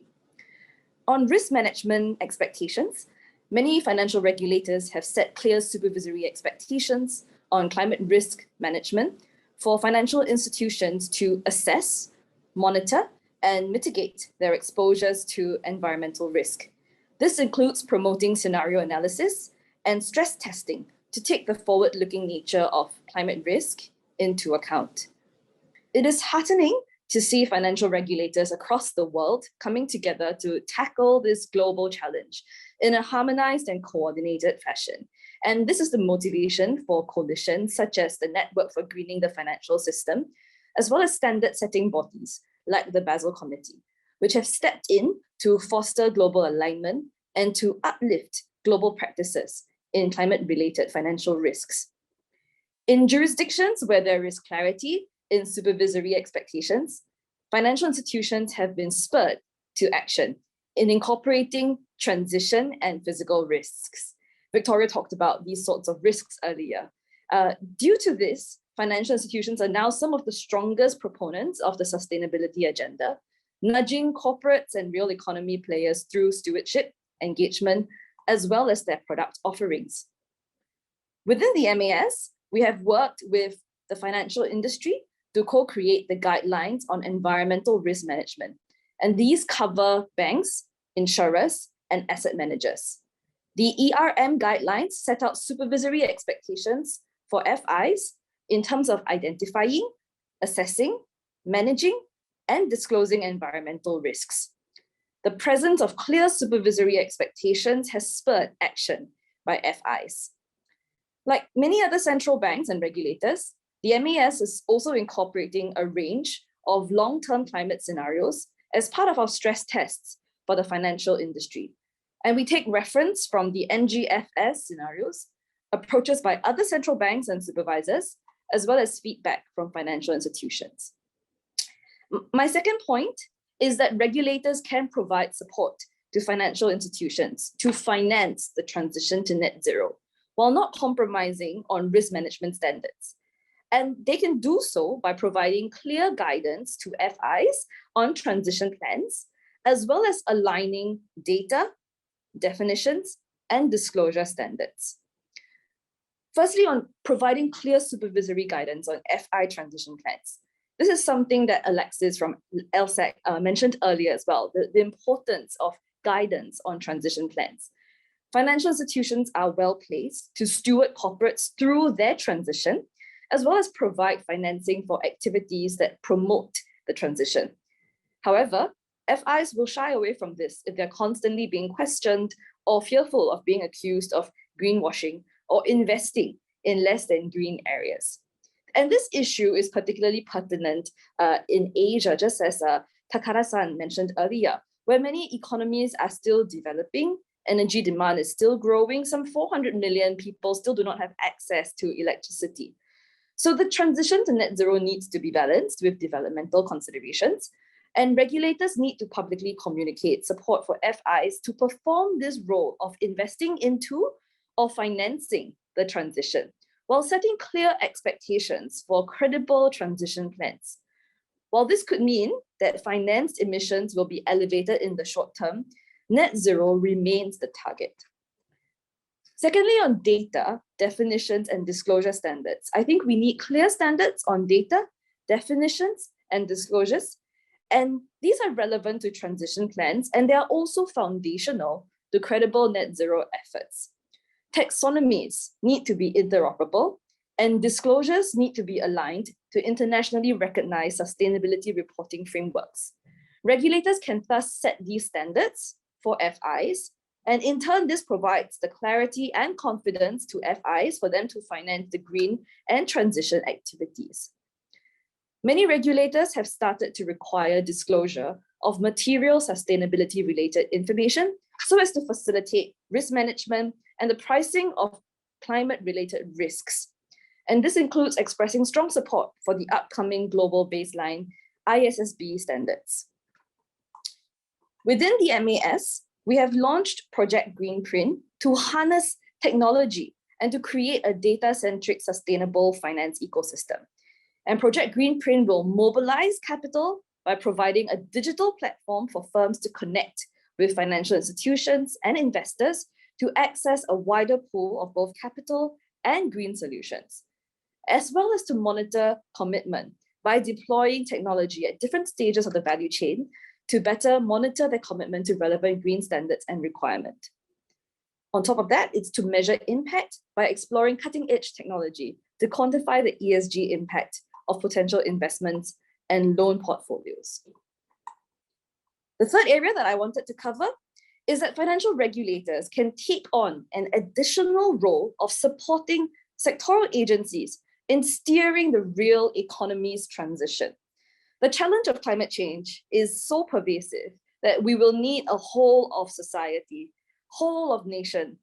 On risk management expectations, many financial regulators have set clear supervisory expectations on climate risk management for financial institutions to assess, monitor, and mitigate their exposures to environmental risk. This includes promoting scenario analysis and stress testing to take the forward-looking nature of climate risk into account. It is heartening to see financial regulators across the world coming together to tackle this global challenge in a harmonized and coordinated fashion. And this is the motivation for coalitions such as the Network for Greening the Financial System, as well as standard-setting bodies like the Basel Committee, which have stepped in to foster global alignment and to uplift global practices in climate-related financial risks. In jurisdictions where there is clarity in supervisory expectations, financial institutions have been spurred to action in incorporating transition and physical risks. Victoria talked about these sorts of risks earlier. Due to this, financial institutions are now some of the strongest proponents of the sustainability agenda, nudging corporates and real economy players through stewardship, engagement, as well as their product offerings. Within the MAS, we have worked with the financial industry to co-create the guidelines on environmental risk management. And these cover banks, insurers, and asset managers. The ERM guidelines set out supervisory expectations for FIs in terms of identifying, assessing, managing, and disclosing environmental risks. The presence of clear supervisory expectations has spurred action by FIs. Like many other central banks and regulators, the MAS is also incorporating a range of long-term climate scenarios as part of our stress tests for the financial industry. And we take reference from the NGFS scenarios, approaches by other central banks and supervisors, as well as feedback from financial institutions. My second point is that regulators can provide support to financial institutions to finance the transition to net zero, while not compromising on risk management standards. And they can do so by providing clear guidance to FIs on transition plans, as well as aligning data, definitions, and disclosure standards. Firstly, on providing clear supervisory guidance on FI transition plans. This is something that Alexis from LSEC mentioned earlier as well, the importance of guidance on transition plans. Financial institutions are well placed to steward corporates through their transition, as well as provide financing for activities that promote the transition. However, FIs will shy away from this if they're constantly being questioned or fearful of being accused of greenwashing or investing in less than green areas. And this issue is particularly pertinent in Asia, just as Takara-san mentioned earlier, where many economies are still developing, energy demand is still growing, some 400 million people still do not have access to electricity. So the transition to net zero needs to be balanced with developmental considerations, and regulators need to publicly communicate support for FIs to perform this role of investing into or financing the transition, while setting clear expectations for credible transition plans. While this could mean that financed emissions will be elevated in the short term, net zero remains the target. Secondly, on data, definitions, and disclosure standards, I think we need clear standards on data, definitions, and disclosures. And these are relevant to transition plans, and they are also foundational to credible net zero efforts. Taxonomies need to be interoperable, and disclosures need to be aligned to internationally recognized sustainability reporting frameworks. Regulators can thus set these standards for FIs, and in turn, this provides the clarity and confidence to FIs for them to finance the green and transition activities. Many regulators have started to require disclosure of material sustainability-related information so as to facilitate risk management and the pricing of climate-related risks. And this includes expressing strong support for the upcoming global baseline ISSB standards. Within the MAS, we have launched Project Greenprint to harness technology and to create a data-centric sustainable finance ecosystem. And Project Greenprint will mobilize capital by providing a digital platform for firms to connect with financial institutions and investors to access a wider pool of both capital and green solutions, as well as to monitor commitment by deploying technology at different stages of the value chain to better monitor their commitment to relevant green standards and requirement. On top of that, it's to measure impact by exploring cutting-edge technology to quantify the ESG impact of potential investments and loan portfolios. The third area that I wanted to cover is that financial regulators can take on an additional role of supporting sectoral agencies in steering the real economy's transition. The challenge of climate change is so pervasive that we will need a whole of society, whole of nation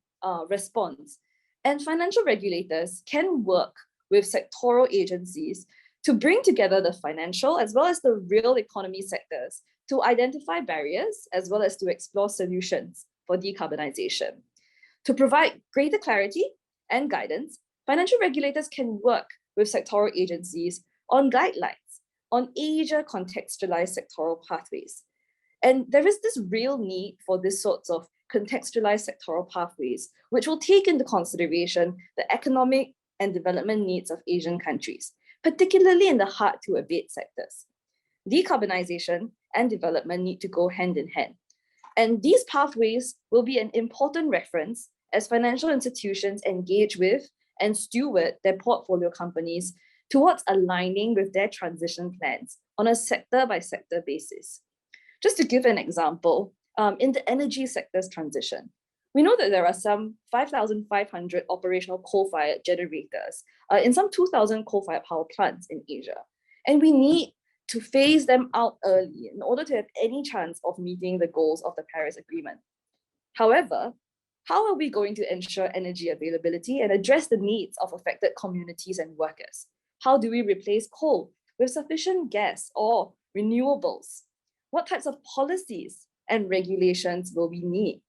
response. And financial regulators can work with sectoral agencies to bring together the financial as well as the real economy sectors to identify barriers as well as to explore solutions for decarbonization. To provide greater clarity and guidance, financial regulators can work with sectoral agencies on guidelines, on Asia contextualized sectoral pathways. And there is this real need for this sorts of contextualized sectoral pathways, which will take into consideration the economic and development needs of Asian countries, particularly in the hard-to-abate sectors. Decarbonization and development need to go hand in hand. And these pathways will be an important reference as financial institutions engage with and steward their portfolio companies towards aligning with their transition plans on a sector-by-sector basis. Just to give an example, in the energy sector's transition, we know that there are some 5,500 operational coal-fired generators in some 2,000 coal-fired power plants in Asia. And we need to phase them out early in order to have any chance of meeting the goals of the Paris Agreement. However, how are we going to ensure energy availability and address the needs of affected communities and workers? How do we replace coal with sufficient gas or renewables? What types of policies and regulations will we need?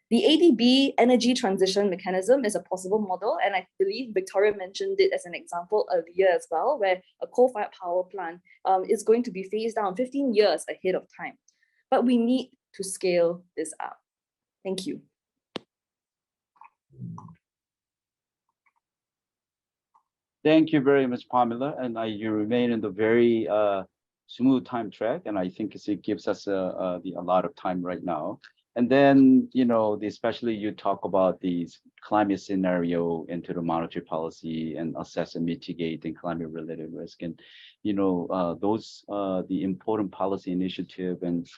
The ADB Energy Transition Mechanism is a possible model, and I believe Victoria mentioned it as an example earlier as well, where a coal-fired power plant is going to be phased down 15 years ahead of time. But we need to scale this up. Thank you. Thank you very much, Pamela, and you remain in the very smooth time track, and I think it gives us a lot of time right now. And then, you know, especially you talk about these climate scenario into the monetary policy and assess and mitigate the climate-related risk, and you know those the important policy initiative and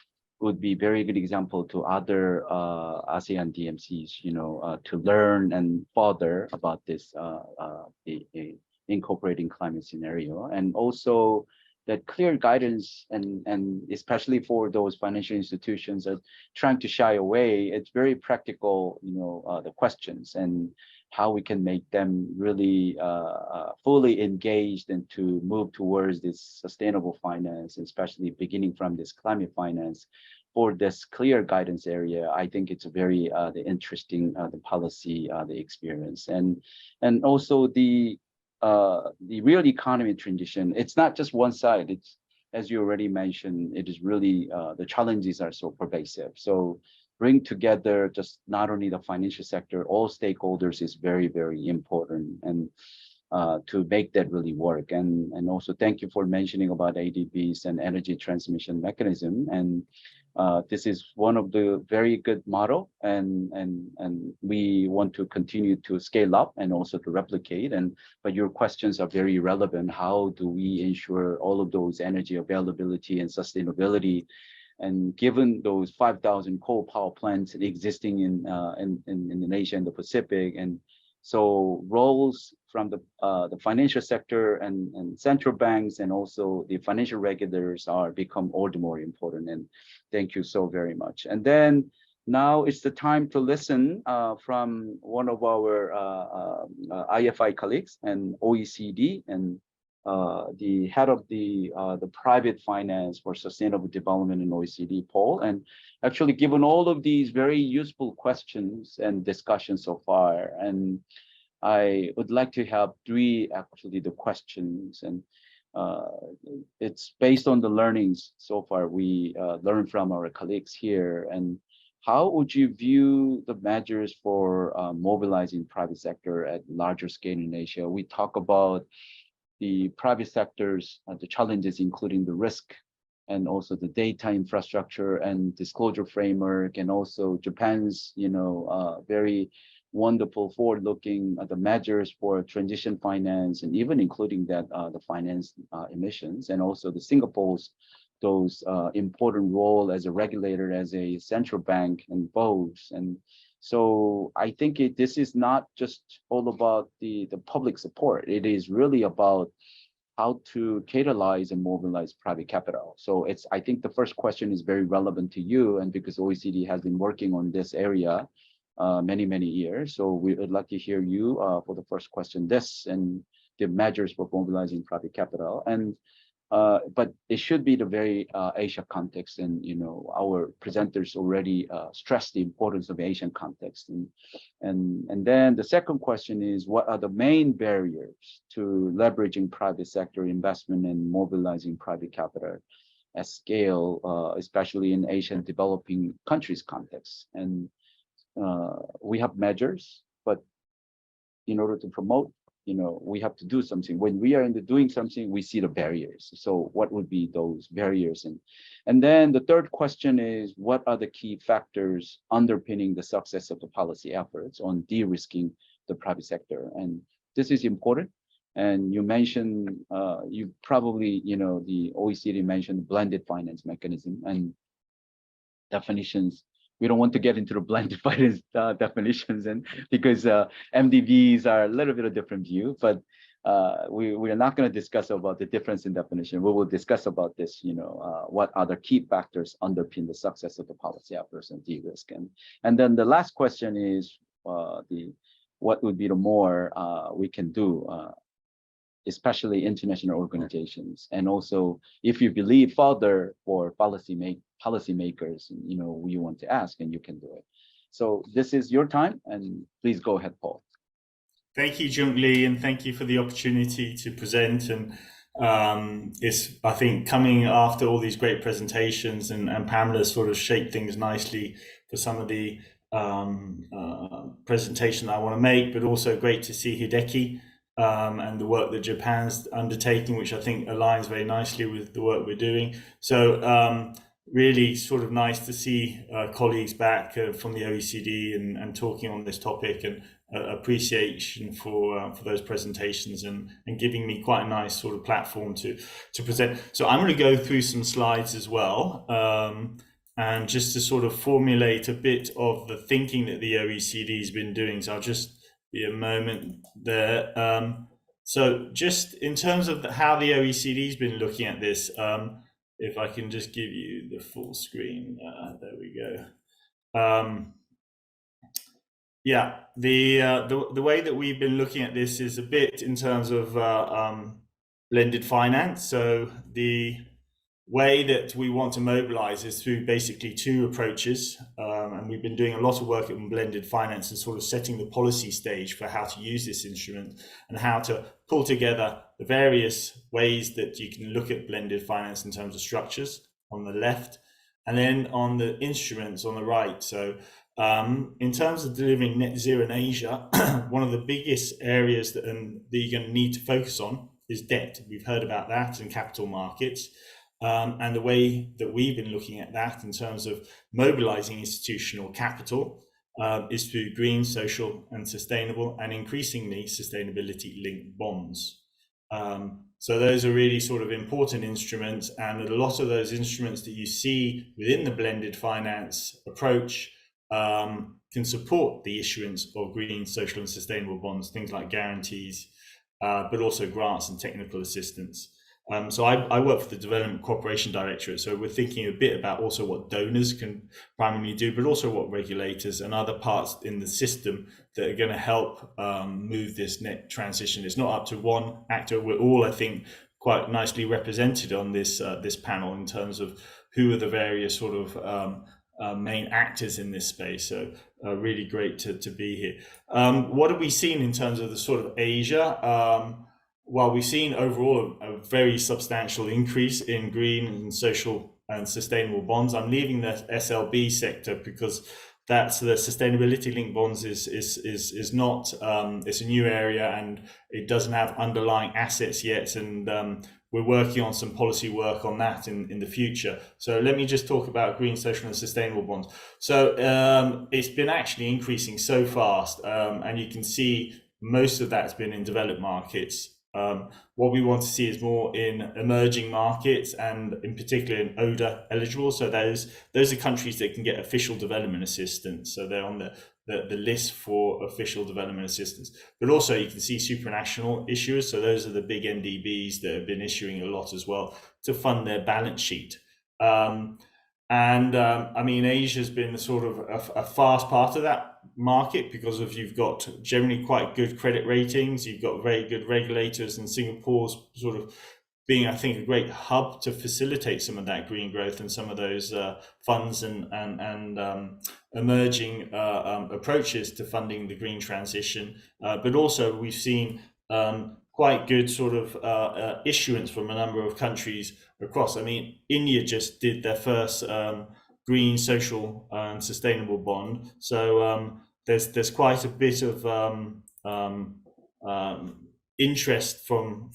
would be very good example to other ASEAN DMCs, you know, to learn and further about this incorporating climate scenario, and also that clear guidance and especially for those financial institutions that trying to shy away, it's very practical, you know, the questions and how we can make them really fully engaged and to move towards this sustainable finance, especially beginning from this climate finance for this clear guidance area. I think it's a very the interesting the policy, the experience, and also the real economy transition. It's not just one side. It's, as you already mentioned, it is really the challenges are so pervasive. So bring together just not only the financial sector, all stakeholders is very, very important, and to make that really work. And also thank you for mentioning about ADBs and energy transmission mechanism. And this is one of the very good model, and we want to continue to scale up and also to replicate. But your questions are very relevant. How do we ensure all of those energy availability and sustainability? And given those 5,000 coal power plants existing in Indonesia and the Pacific, and so roles from the financial sector and central banks and also the financial regulators are become all the more important. And thank you so very much. And then now it's the time to listen from one of our IFI colleagues and OECD and the head of the private finance for sustainable development in OECD, Paul. And actually, given all of these very useful questions and discussions so far, and I would like to have three actually the questions, and it's based on the learnings so far we learned from our colleagues here. And how would you view the measures for mobilizing private sector at larger scale in Asia? We talk about the private sectors, the challenges, including the risk and also the data infrastructure and disclosure framework, and also Japan's, you know, very wonderful forward-looking the measures for transition finance, and even including that the finance emissions, and also the Singapore's those important role as a regulator, as a central bank, and both. And so I think this is not just all about the public support. It is really about how to catalyze and mobilize private capital. So it's, I think the first question is very relevant to you, and because OECD has been working on this area many years. So we would like to hear you for the first question, this and the measures for mobilizing private capital. And but it should be the very Asia context, and our presenters already stressed the importance of Asian context. And then the second question is, what are the main barriers to leveraging private sector investment and mobilizing private capital at scale, especially in Asian developing countries context? And we have measures, but in order to promote, we have to do something. When we are doing something, we see the barriers. So what would be those barriers? And then the third question is, what are the key factors underpinning the success of the policy efforts on de-risking the private sector? And this is important. And you mentioned, you probably, the OECD mentioned blended finance mechanism and definitions. We don't want to get into the blended finance definitions, and because MDBs are a little bit of different view, but we are not going to discuss about the difference in definition. We will discuss about this, what other key factors underpin the success of the policy efforts and de-risk. And then the last question is what would be the more we can do, especially international organizations, and also if you believe further for policymakers, we want to ask, and you can do it. So this is your time, and please go ahead, Paul. Thank you, Jung Lee, and thank you for the opportunity to present. And it's, I think, coming after all these great presentations, and Pamela sort of shaped things nicely for some of the presentation I want to make, but also great to see Hideki and the work that Japan's undertaking, which I think aligns very nicely with the work we're doing. So really sort of nice to see colleagues back from the OECD and talking on this topic, and appreciation for those presentations and giving me quite a nice sort of platform to present. So I'm going to go through some slides as well, and just to sort of formulate a bit of the thinking that the OECD has been doing. So I'll just be a moment there. So just in terms of how the OECD has been looking at this, if I can just give you the full screen, there we go. Yeah, the way that we've been looking at this is a bit in terms of blended finance. So the way that we want to mobilize is through basically two approaches, and we've been doing a lot of work in blended finance and sort of setting the policy stage for how to use this instrument and how to pull together the various ways that you can look at blended finance in terms of structures on the left, and then on the instruments on the right. So in terms of delivering net zero in Asia, one of the biggest areas that you're going to need to focus on is debt. We've heard about that in capital markets. And the way that we've been looking at that in terms of mobilizing institutional capital is through green, social, and sustainable, and increasingly sustainability-linked bonds. So those are really sort of important instruments, and a lot of those instruments that you see within the blended finance approach can support the issuance of green, social, and sustainable bonds, things like guarantees, but also grants and technical assistance. So I work for the Development Cooperation Directorate, so we're thinking a bit about also what donors can primarily do, but also what regulators and other parts in the system that are going to help move this net transition. It's not up to one actor. We're all, I think, quite nicely represented on this this panel in terms of who are the various sort of main actors in this space. So really great to be here. What have we seen in terms of the sort of Asia? Well, we've seen overall a very substantial increase in green and social and sustainable bonds. I'm leaving the SLB sector because that's the sustainability linked bonds is not, it's a new area and it doesn't have underlying assets yet. And we're working on some policy work on that in the future. So let me just talk about green, social and sustainable bonds. So it's been actually increasing so fast, and you can see most of that's been in developed markets. What we want to see is more in emerging markets, and in particular in ODA eligible. So those are countries that can get official development assistance. So they're on the list for official development assistance. But also you can see supranational issuers. So those are the big NDBs that have been issuing a lot as well to fund their balance sheet. I mean, Asia's been sort of a fast part of that market because of you've got generally quite good credit ratings, you've got very good regulators, and Singapore's sort of being, I think, a great hub to facilitate some of that green growth and some of those funds and emerging approaches to funding the green transition. But also we've seen quite good sort of issuance from a number of countries across. I mean, India just did their first green, social and sustainable bond. So there's quite a bit of interest from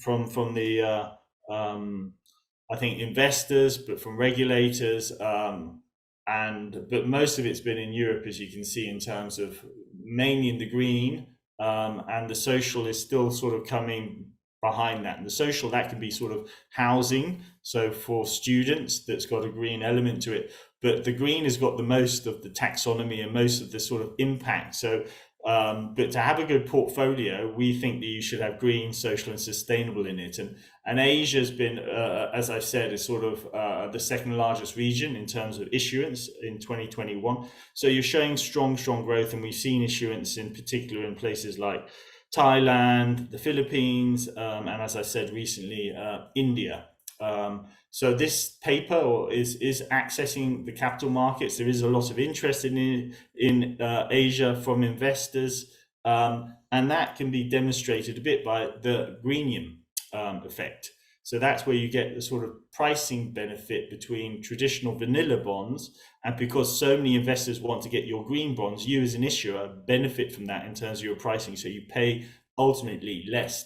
the I think investors, but from regulators, but most of it's been in Europe, as you can see, in terms of mainly in the green, and the social is still sort of coming behind that. And the social, that can be sort of housing, so for students, that's got a green element to it. But the green has got the most of the taxonomy and most of the sort of impact. So but to have a good portfolio, we think that you should have green, social and sustainable in it. And Asia's been, as I've said, is sort of the second largest region in terms of issuance in 2021. So you're showing strong growth, and we've seen issuance in particular in places like Thailand, the Philippines, and as I said recently, India. So this paper is accessing the capital markets. There is a lot of interest in Asia from investors, and that can be demonstrated a bit by the greenium effect. So that's where you get the sort of pricing benefit between traditional vanilla bonds, and because so many investors want to get your green bonds, you as an issuer benefit from that in terms of your pricing. So you pay ultimately less.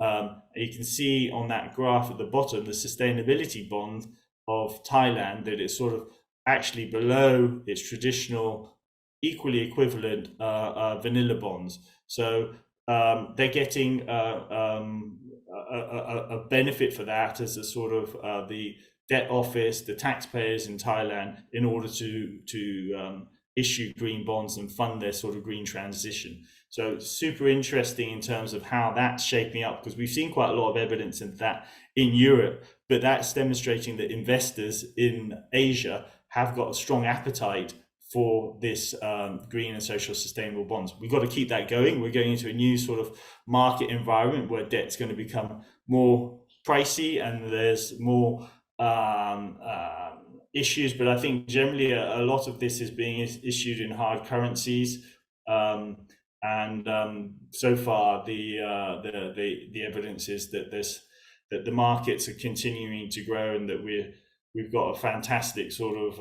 You can see on that graph at the bottom, the sustainability bond of Thailand, that it's sort of actually below its traditional equally equivalent vanilla bonds. So they're getting a benefit for that as a sort of the debt office, the taxpayers in Thailand, in order to issue green bonds and fund their sort of green transition. So super interesting in terms of how that's shaping up, because we've seen quite a lot of evidence in that in Europe, but that's demonstrating that investors in Asia have got a strong appetite for this green and social sustainable bonds. We've got to keep that going. We're going into a new sort of market environment where debt's going to become more pricey and there's more issues, but I think generally a lot of this is being issued in hard currencies. So far, the evidence is that that the markets are continuing to grow, and that we've got a fantastic sort of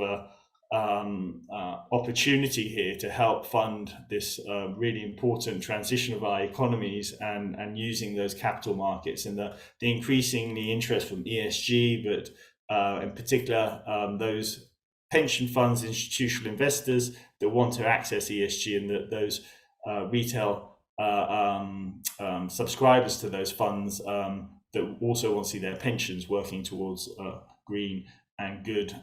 opportunity here to help fund this really important transition of our economies, and using those capital markets and the increasingly interest from ESG, but in particular those pension funds, institutional investors that want to access ESG, and that those retail subscribers to those funds that also want to see their pensions working towards green and good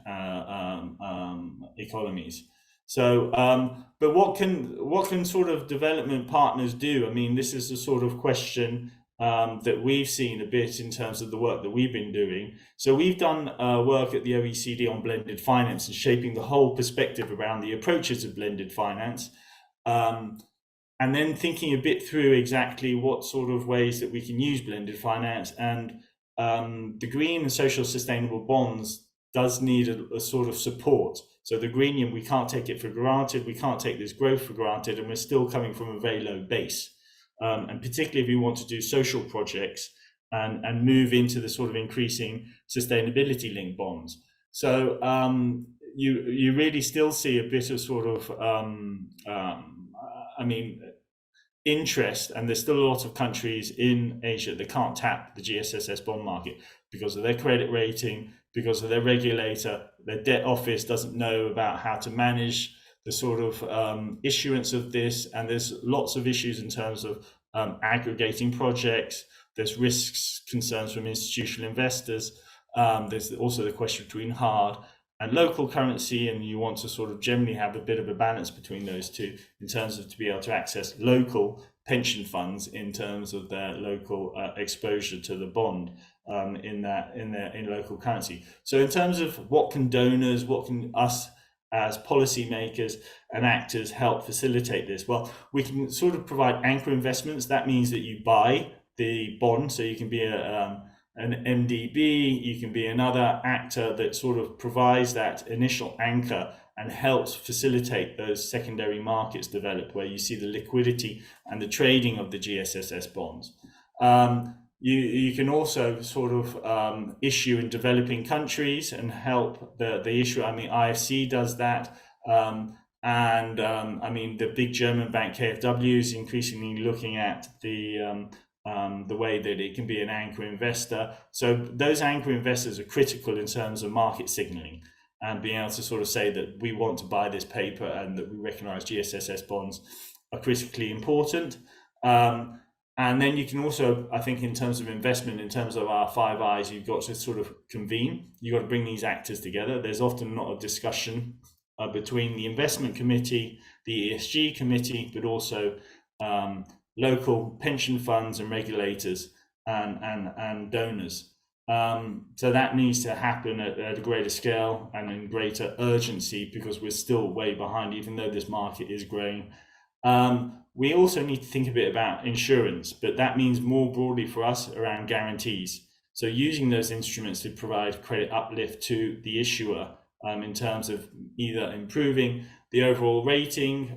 economies. So, but what can sort of development partners do? I mean, this is the sort of question that we've seen a bit in terms of the work that we've been doing. So we've done work at the OECD on blended finance and shaping the whole perspective around the approaches of blended finance. And then thinking a bit through exactly what sort of ways that we can use blended finance, and the green and social sustainable bonds does need a sort of support. So the greenium, we can't take it for granted. We can't take this growth for granted, and we're still coming from a very low base. And particularly if we want to do social projects and move into the sort of increasing sustainability linked bonds. So you really still see a bit of sort of interest, and there's still a lot of countries in Asia that can't tap the GSSS bond market because of their credit rating, because of their regulator. Their debt office doesn't know about how to manage the sort of issuance of this, and there's lots of issues in terms of aggregating projects. There's risks, concerns from institutional investors. There's also the question between hard and local currency, and you want to sort of generally have a bit of a balance between those two in terms of to be able to access local pension funds in terms of their local exposure to the bond in local currency. So in terms of what can donors, what can us as policymakers and actors help facilitate this? Well, we can sort of provide anchor investments. That means that you buy the bond, so you can be an MDB, you can be another actor that sort of provides that initial anchor and helps facilitate those secondary markets develop, where you see the liquidity and the trading of the GSSS bonds. You can also sort of issue in developing countries and help the issue. I mean, IFC does that. I mean, the big German bank KfW is increasingly looking at the way that it can be an anchor investor. So those anchor investors are critical in terms of market signaling and being able to sort of say that we want to buy this paper and that we recognize GSSS bonds are critically important. And then you can also, I think, in terms of investment, in terms of our 5 Eyes, you've got to sort of convene. You've got to bring these actors together. There's often not a discussion between the investment committee, the ESG committee, but also local pension funds and regulators and donors. So that needs to happen at a greater scale and in greater urgency, because we're still way behind, even though this market is growing. We also need to think a bit about insurance, but that means more broadly for us around guarantees. So using those instruments to provide credit uplift to the issuer in terms of either improving the overall rating,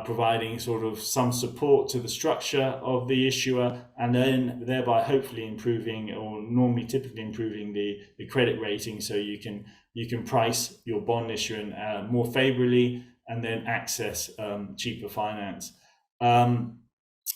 providing sort of some support to the structure of the issuer, and then thereby hopefully improving, or normally typically improving, the credit rating, so you can price your bond issuance more favorably and then access cheaper finance.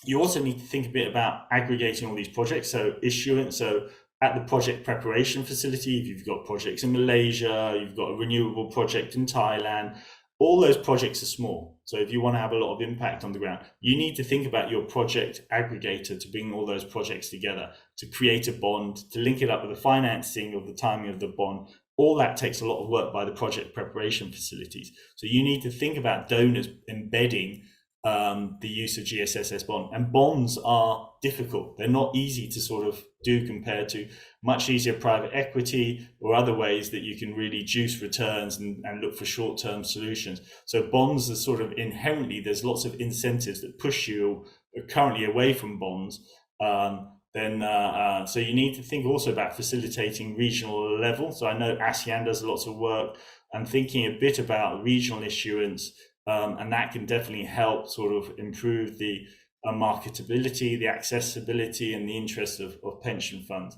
You also need to think a bit about aggregating all these projects, so issuance. So at the project preparation facility, if you've got projects in Malaysia, you've got a renewable project in Thailand, all those projects are small. So if you want to have a lot of impact on the ground, you need to think about your project aggregator to bring all those projects together, to create a bond, to link it up with the financing of the timing of the bond. All that takes a lot of work by the project preparation facilities. So you need to think about donors embedding the use of GSSS bond, and bonds are difficult. They're not easy to sort of do compared to much easier private equity or other ways that you can really juice returns and look for short-term solutions. So bonds are sort of inherently, there's lots of incentives that push you currently away from bonds. So you need to think also about facilitating regional level. So I know ASEAN does lots of work and thinking a bit about regional issuance, and that can definitely help sort of improve the marketability, the accessibility, and the interest of pension funds.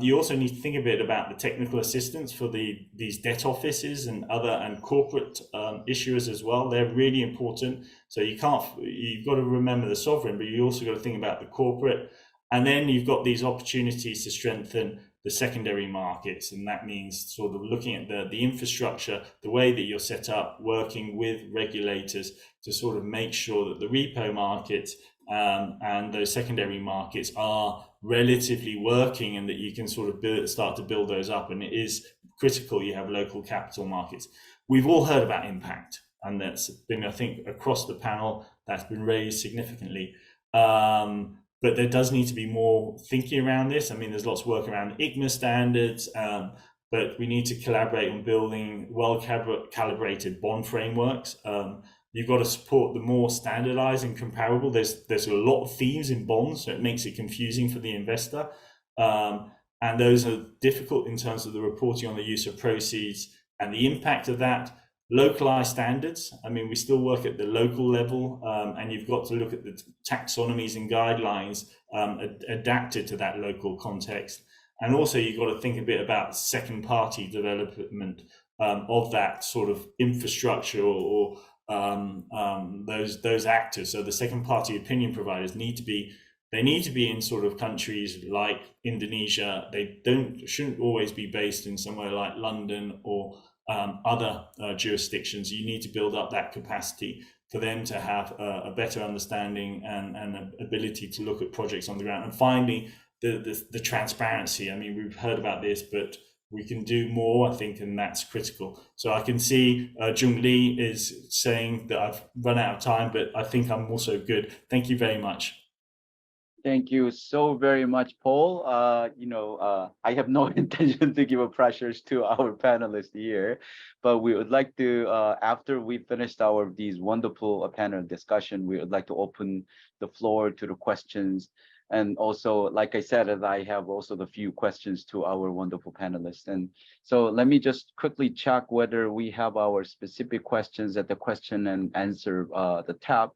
You also need to think a bit about the technical assistance for these debt offices and corporate issuers as well. They're really important. So you've got to remember the sovereign, but you also got to think about the corporate. And then you've got these opportunities to strengthen the secondary markets, and that means sort of looking at the infrastructure, the way that you're set up, working with regulators to sort of make sure that the repo market and those secondary markets are relatively working, and that you can sort of start to build those up. And it is critical you have local capital markets. We've all heard about impact, and that's been, I think, across the panel, that's been raised significantly. But there does need to be more thinking around this. I mean, there's lots of work around ICMA standards, but we need to collaborate on building well-calibrated bond frameworks. You've got to support the more standardized and comparable. There's a lot of themes in bonds, so it makes it confusing for the investor. And those are difficult in terms of the reporting on the use of proceeds and the impact of that. Localized standards. I mean, we still work at the local level, and you've got to look at the taxonomies and guidelines adapted to that local context. And also you've got to think a bit about second party development of that sort of infrastructure or those actors. So the second party opinion providers need to be in sort of countries like Indonesia. They shouldn't always be based in somewhere like London or other jurisdictions. You need to build up that capacity for them to have a better understanding and an ability to look at projects on the ground. And finally, the transparency. I mean, we've heard about this, but we can do more, I think, and that's critical. So I can see Jung Lee is saying that I've run out of time, but I think I'm also good. Thank you very much. Thank you so very much, Paul. I have no intention to give pressures to our panelists here, but we would like to, after we finished these wonderful panel discussion, we would like to open the floor to the questions And also, like I said, I have also the few questions to our wonderful panelists. And so let me just quickly check whether we have our specific questions at the question and answer the tab.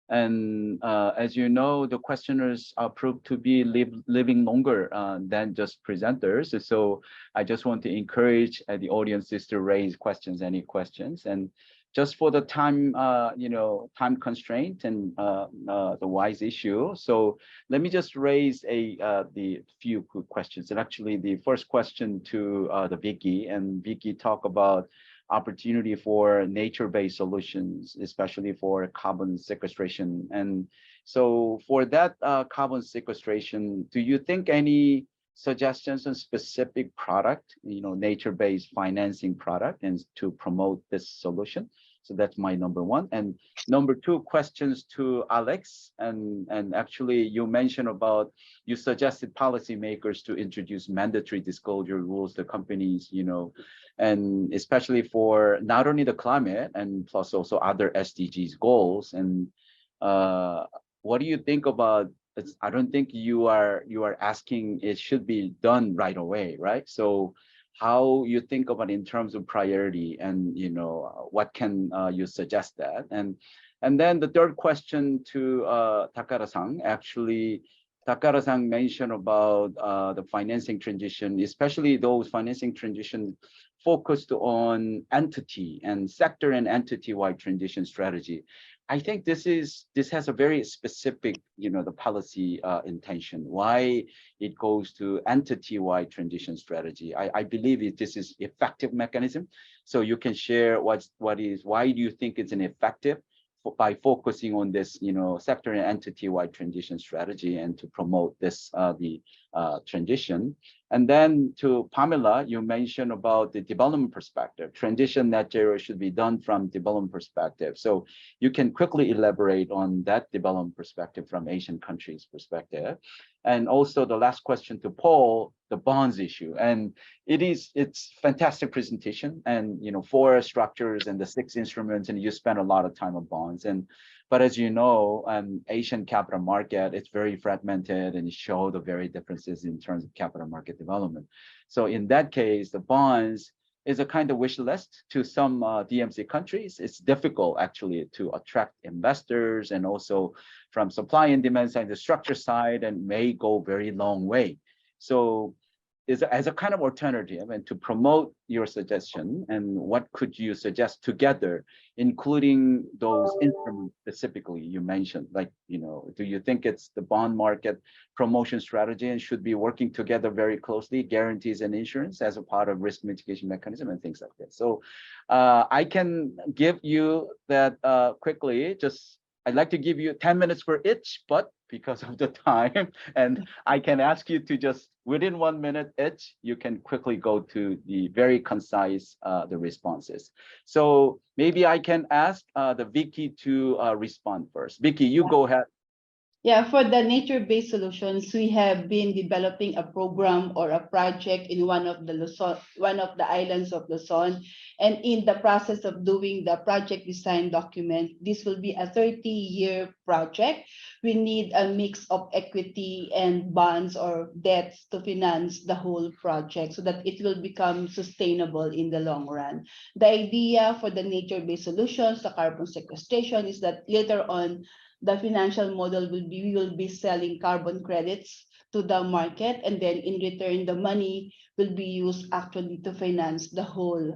And as you know, the questioners are proved to be living longer than just presenters. So I just want to encourage the audiences to raise questions, any questions. And just for the time, time constraint and the wise issue. So let me just raise the few quick questions. And actually, the first question to the Vicky, and Vicky talk about opportunity for nature-based solutions, especially for carbon sequestration. And so for that carbon sequestration, do you think any suggestions on specific product, nature-based financing product, and to promote this solution? So that's my number one. And number two, questions to Alex. And actually, you mentioned about, you suggested policymakers to introduce mandatory disclosure rules to companies, and especially for not only the climate and plus also other SDGs goals. And what do you think about? I don't think you are asking it should be done right away, right? So how you think about in terms of priority, and what can you suggest that? And then the third question to Takara-san. Actually, Takara-san mentioned about the financing transition, especially those financing transition focused on entity and sector and entity-wide transition strategy. I think this has a very specific, the policy intention, why it goes to entity-wide transition strategy. I believe this is effective mechanism. So you can share why do you think it's an effective by focusing on this, sector and entity-wide transition strategy and to promote this, the transition. And then to Pamela, you mentioned about the development perspective. Transition net zero should be done from development perspective. So you can quickly elaborate on that development perspective from Asian countries' perspective. And also the last question to Paul, the bonds issue. And it's fantastic presentation, and 4 structures and the 6 instruments, and you spend a lot of time on bonds. But as you know, Asian capital market, it's very fragmented, and it shows the very differences in terms of capital market development. So in that case, the bonds is a kind of wish list to some DMZ countries. It's difficult actually to attract investors, and also from supply and demand side, the structure side, and may go very long way. So as a kind of alternative, and to promote your suggestion, and what could you suggest together, including those instruments specifically you mentioned, like, do you think it's the bond market promotion strategy and should be working together very closely, guarantees and insurance as a part of risk mitigation mechanism and things like that? So I can give you that quickly. I'd like to give you 10 minutes for each, but because of the time, and I can ask you to just within 1 minute each, you can quickly go to the very concise the responses. So maybe I can ask the Vicky to respond first. Vicky, you go ahead. Yeah, for the nature-based solutions, we have been developing a program or a project in one of the islands of Luzon. And in the process of doing the project design document, this will be a 30-year project. We need a mix of equity and bonds or debts to finance the whole project so that it will become sustainable in the long run. The idea for the nature-based solutions, the carbon sequestration, is that later on, the financial model will be, we will be selling carbon credits to the market, and then in return, the money will be used actually to finance the whole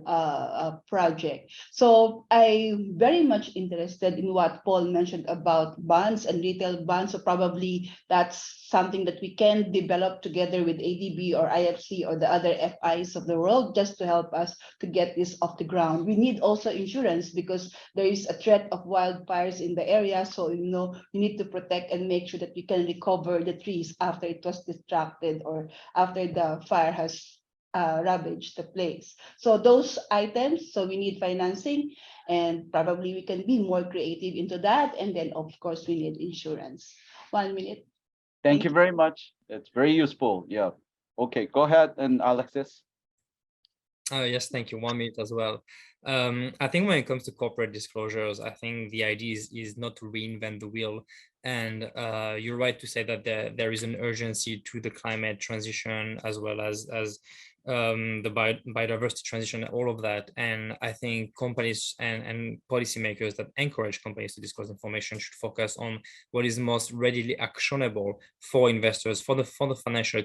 project. So I'm very much interested in what Paul mentioned about bonds and retail bonds. So probably that's something that we can develop together with ADB or IFC or the other FIs of the world, just to help us to get this off the ground. We need also insurance because there is a threat of wildfires in the area. So, we need to protect and make sure that we can recover the trees after it was distracted or after the fire has ravaged the place. So those items, so we need financing, and probably we can be more creative into that. And then of course we need insurance. 1 minute. Thank you very much. It's very useful. Yeah. Okay, go ahead, and Alexis. Yes, thank you. 1 minute as well. I think when it comes to corporate disclosures, I think the idea is not to reinvent the wheel. And you're right to say that there is an urgency to the climate transition as well as the biodiversity transition, all of that. And I think companies and policymakers that encourage companies to disclose information should focus on what is most readily actionable for investors, for the financial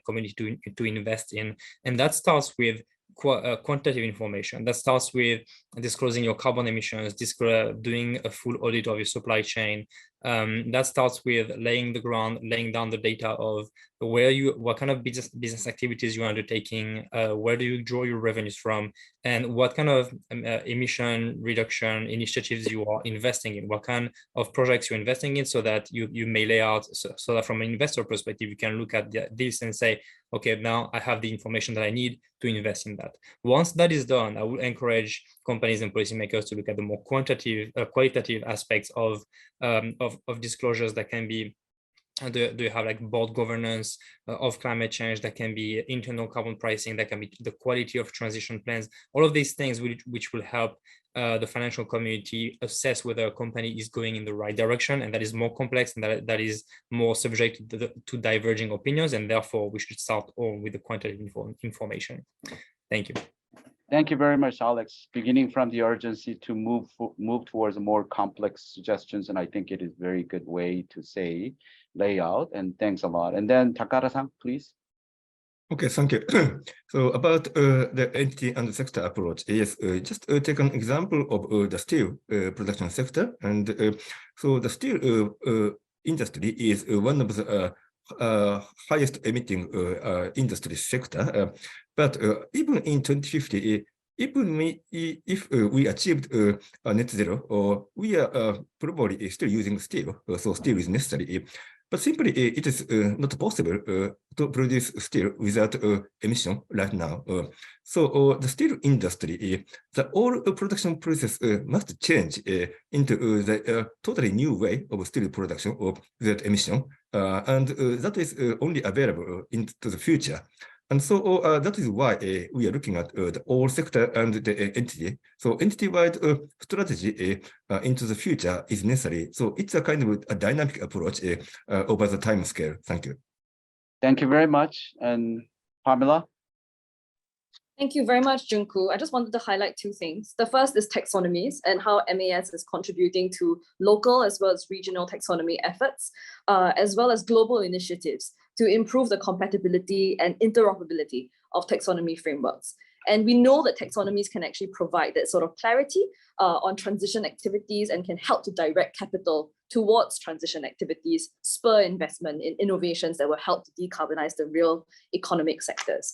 community to invest in. And that starts with quantitative information. That starts with disclosing your carbon emissions, doing a full audit of your supply chain. That starts with laying down the data of what kind of business activities you're undertaking, where do you draw your revenues from, and what kind of emission reduction initiatives you are investing in, what kind of projects you're investing in, so that you may lay out, so that from an investor perspective, you can look at this and say, okay, now I have the information that I need to invest in that. Once that is done, I would encourage companies and policymakers to look at the more qualitative aspects of disclosures that can be, do you have like board governance of climate change, that can be internal carbon pricing, that can be the quality of transition plans, all of these things which will help the financial community assess whether a company is going in the right direction, and that is more complex and that is more subject to diverging opinions, and therefore we should start all with the quantitative information. Thank you. Thank you very much, Alex. Beginning from the urgency to move towards more complex suggestions, and I think it is a very good way to say layout, and thanks a lot. And then Takara-san, please. Okay, thank you. So about the entity and the sector approach, yes, just take an example of the steel production sector. And so the steel industry is one of the highest emitting industry sector. But even in 2050, even if we achieved net zero, or we are probably still using steel, so steel is necessary. But simply, it is not possible to produce steel without emission right now. So the steel industry, the whole production process must change into the totally new way of steel production without emission. And that is only available into the future. And so that is why we are looking at the all sector and the entity. So entity-wide strategy into the future is necessary. So it's a kind of a dynamic approach over the time scale. Thank you. Thank you very much. And Pamela? Thank you very much, Junku. I just wanted to highlight two things. The first is taxonomies and how MAS is contributing to local as well as regional taxonomy efforts, as well as global initiatives to improve the compatibility and interoperability of taxonomy frameworks. And we know that taxonomies can actually provide that sort of clarity on transition activities and can help to direct capital towards transition activities, spur investment in innovations that will help to decarbonize the real economic sectors.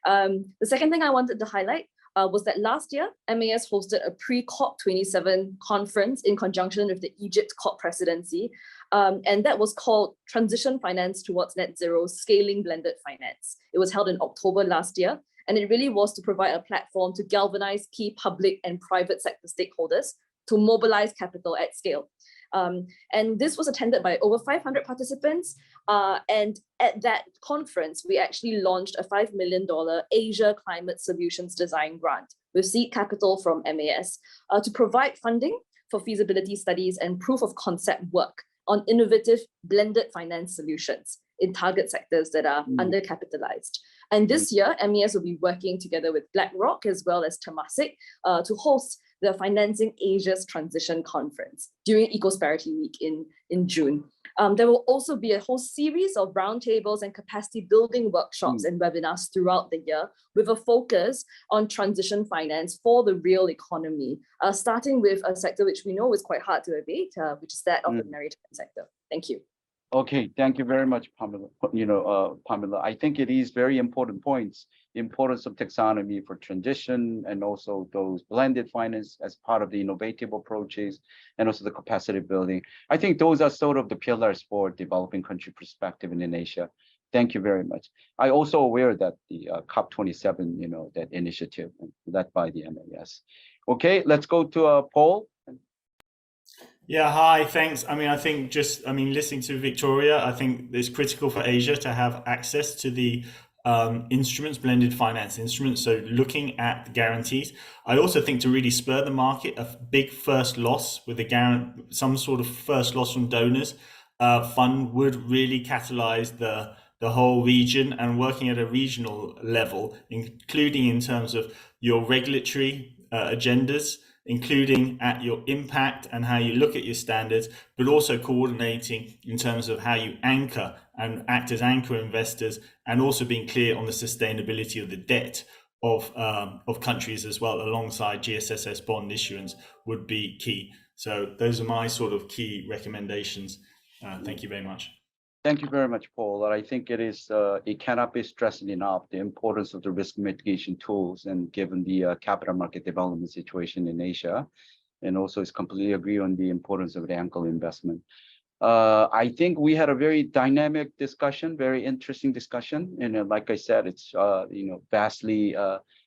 The second thing I wanted to highlight was that last year, MAS hosted a pre-COP27 conference in conjunction with the Egypt COP presidency, and that was called Transition Finance Towards Net Zero, Scaling Blended Finance. It was held in October last year, and it really was to provide a platform to galvanize key public and private sector stakeholders to mobilize capital at scale. And this was attended by over 500 participants. And at that conference, we actually launched a $5 million Asia Climate Solutions Design Grant with seed capital from MAS to provide funding for feasibility studies and proof of concept work on innovative blended finance solutions in target sectors that are undercapitalized. And this year, MES will be working together with BlackRock as well as Temasek to host the Financing Asia's Transition Conference during Ecosperity Week in June. There will also be a whole series of roundtables and capacity building workshops and webinars throughout the year with a focus on transition finance for the real economy, starting with a sector which we know is quite hard to abate, which is that of the maritime sector. Thank you. Okay, thank you very much, Pamela. Pamela, I think it is very important points, the importance of taxonomy for transition and also those blended finance as part of the innovative approaches and also the capacity building. I think those are sort of the pillars for developing country perspective in Asia. Thank you very much. I also aware that the COP27, that initiative led by the MAS. Okay, let's go to Paul. Yeah, hi, thanks. I think listening to Victoria, I think it's critical for Asia to have access to the instruments, blended finance instruments. So looking at the guarantees. I also think to really spur the market, a big first loss with some sort of first loss from donors fund would really catalyze the whole region, and working at a regional level, including in terms of your regulatory agendas, including at your impact and how you look at your standards, but also coordinating in terms of how you anchor and act as anchor investors, and also being clear on the sustainability of the debt of countries as well, alongside GSSS bond issuance, would be key. So those are my sort of key recommendations. Thank you very much. Thank you very much, Paul. I think it cannot be stressed enough the importance of the risk mitigation tools, and given the capital market development situation in Asia, and also is completely agree on the importance of the anchor investment. I think we had a very dynamic discussion, very interesting discussion, and like I said, it's vastly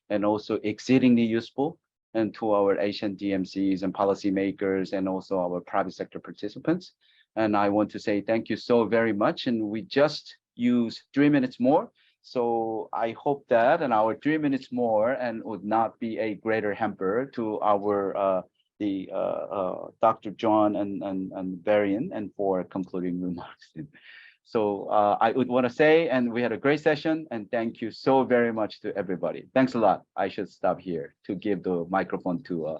and also exceedingly useful, and to our Asian DMCs and policymakers, and also our private sector participants. And I want to say thank you so very much. And we just use 3 minutes more. So I hope that and our 3 minutes more and would not be a greater hamper to our Dr. John and Varian, and for concluding remarks. So I would want to say, and we had a great session, and thank you so very much to everybody. Thanks a lot. I should stop here to give the microphone to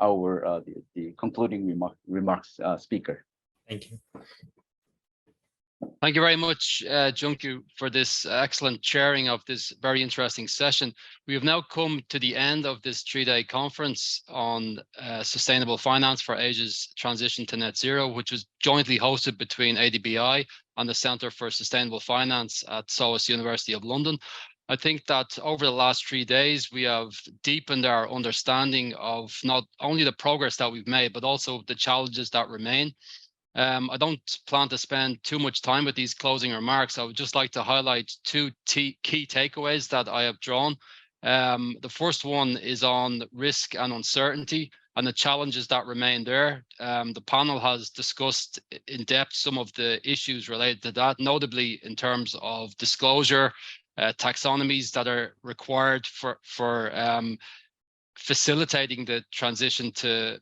our the concluding remarks speaker. Thank you. Thank you very much, Junku, for this excellent chairing of this very interesting session. We have now come to the end of this 3-day conference on sustainable finance for Asia's transition to net zero, which was jointly hosted between ADBI and the Centre for Sustainable Finance at SOAS University of London. I think that over the last 3 days, we have deepened our understanding of not only the progress that we've made, but also the challenges that remain. I don't plan to spend too much time with these closing remarks. I would just like to highlight two key takeaways that I have drawn. The first one is on risk and uncertainty and the challenges that remain there. The panel has discussed in depth some of the issues related to that, notably in terms of disclosure, taxonomies that are required for facilitating the transition to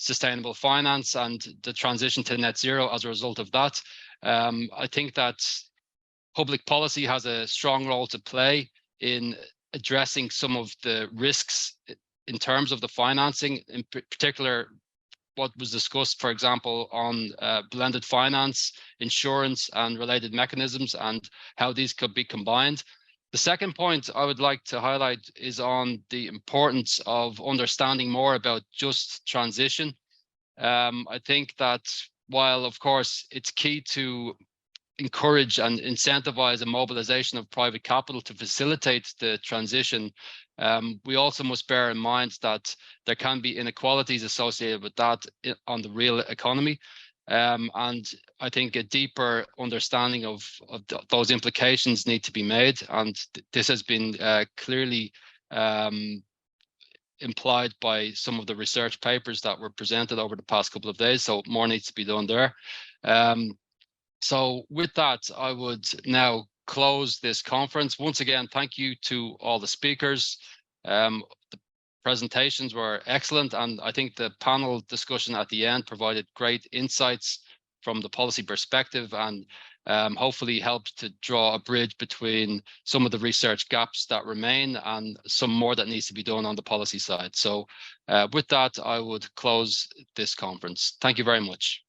sustainable finance and the transition to net zero as a result of that. I think that public policy has a strong role to play in addressing some of the risks in terms of the financing, in particular what was discussed, for example, on blended finance, insurance and related mechanisms, and how these could be combined. The second point I would like to highlight is on the importance of understanding more about just transition. I think that while, of course, it's key to encourage and incentivize a mobilization of private capital to facilitate the transition, we also must bear in mind that there can be inequalities associated with that on the real economy. And I think a deeper understanding of those implications need to be made. And this has been clearly implied by some of the research papers that were presented over the past couple of days. So more needs to be done there. So with that, I would now close this conference. Once again, thank you to all the speakers. The presentations were excellent, and I think the panel discussion at the end provided great insights from the policy perspective, and hopefully helped to draw a bridge between some of the research gaps that remain and some more that needs to be done on the policy side. So with that, I would close this conference. Thank you very much.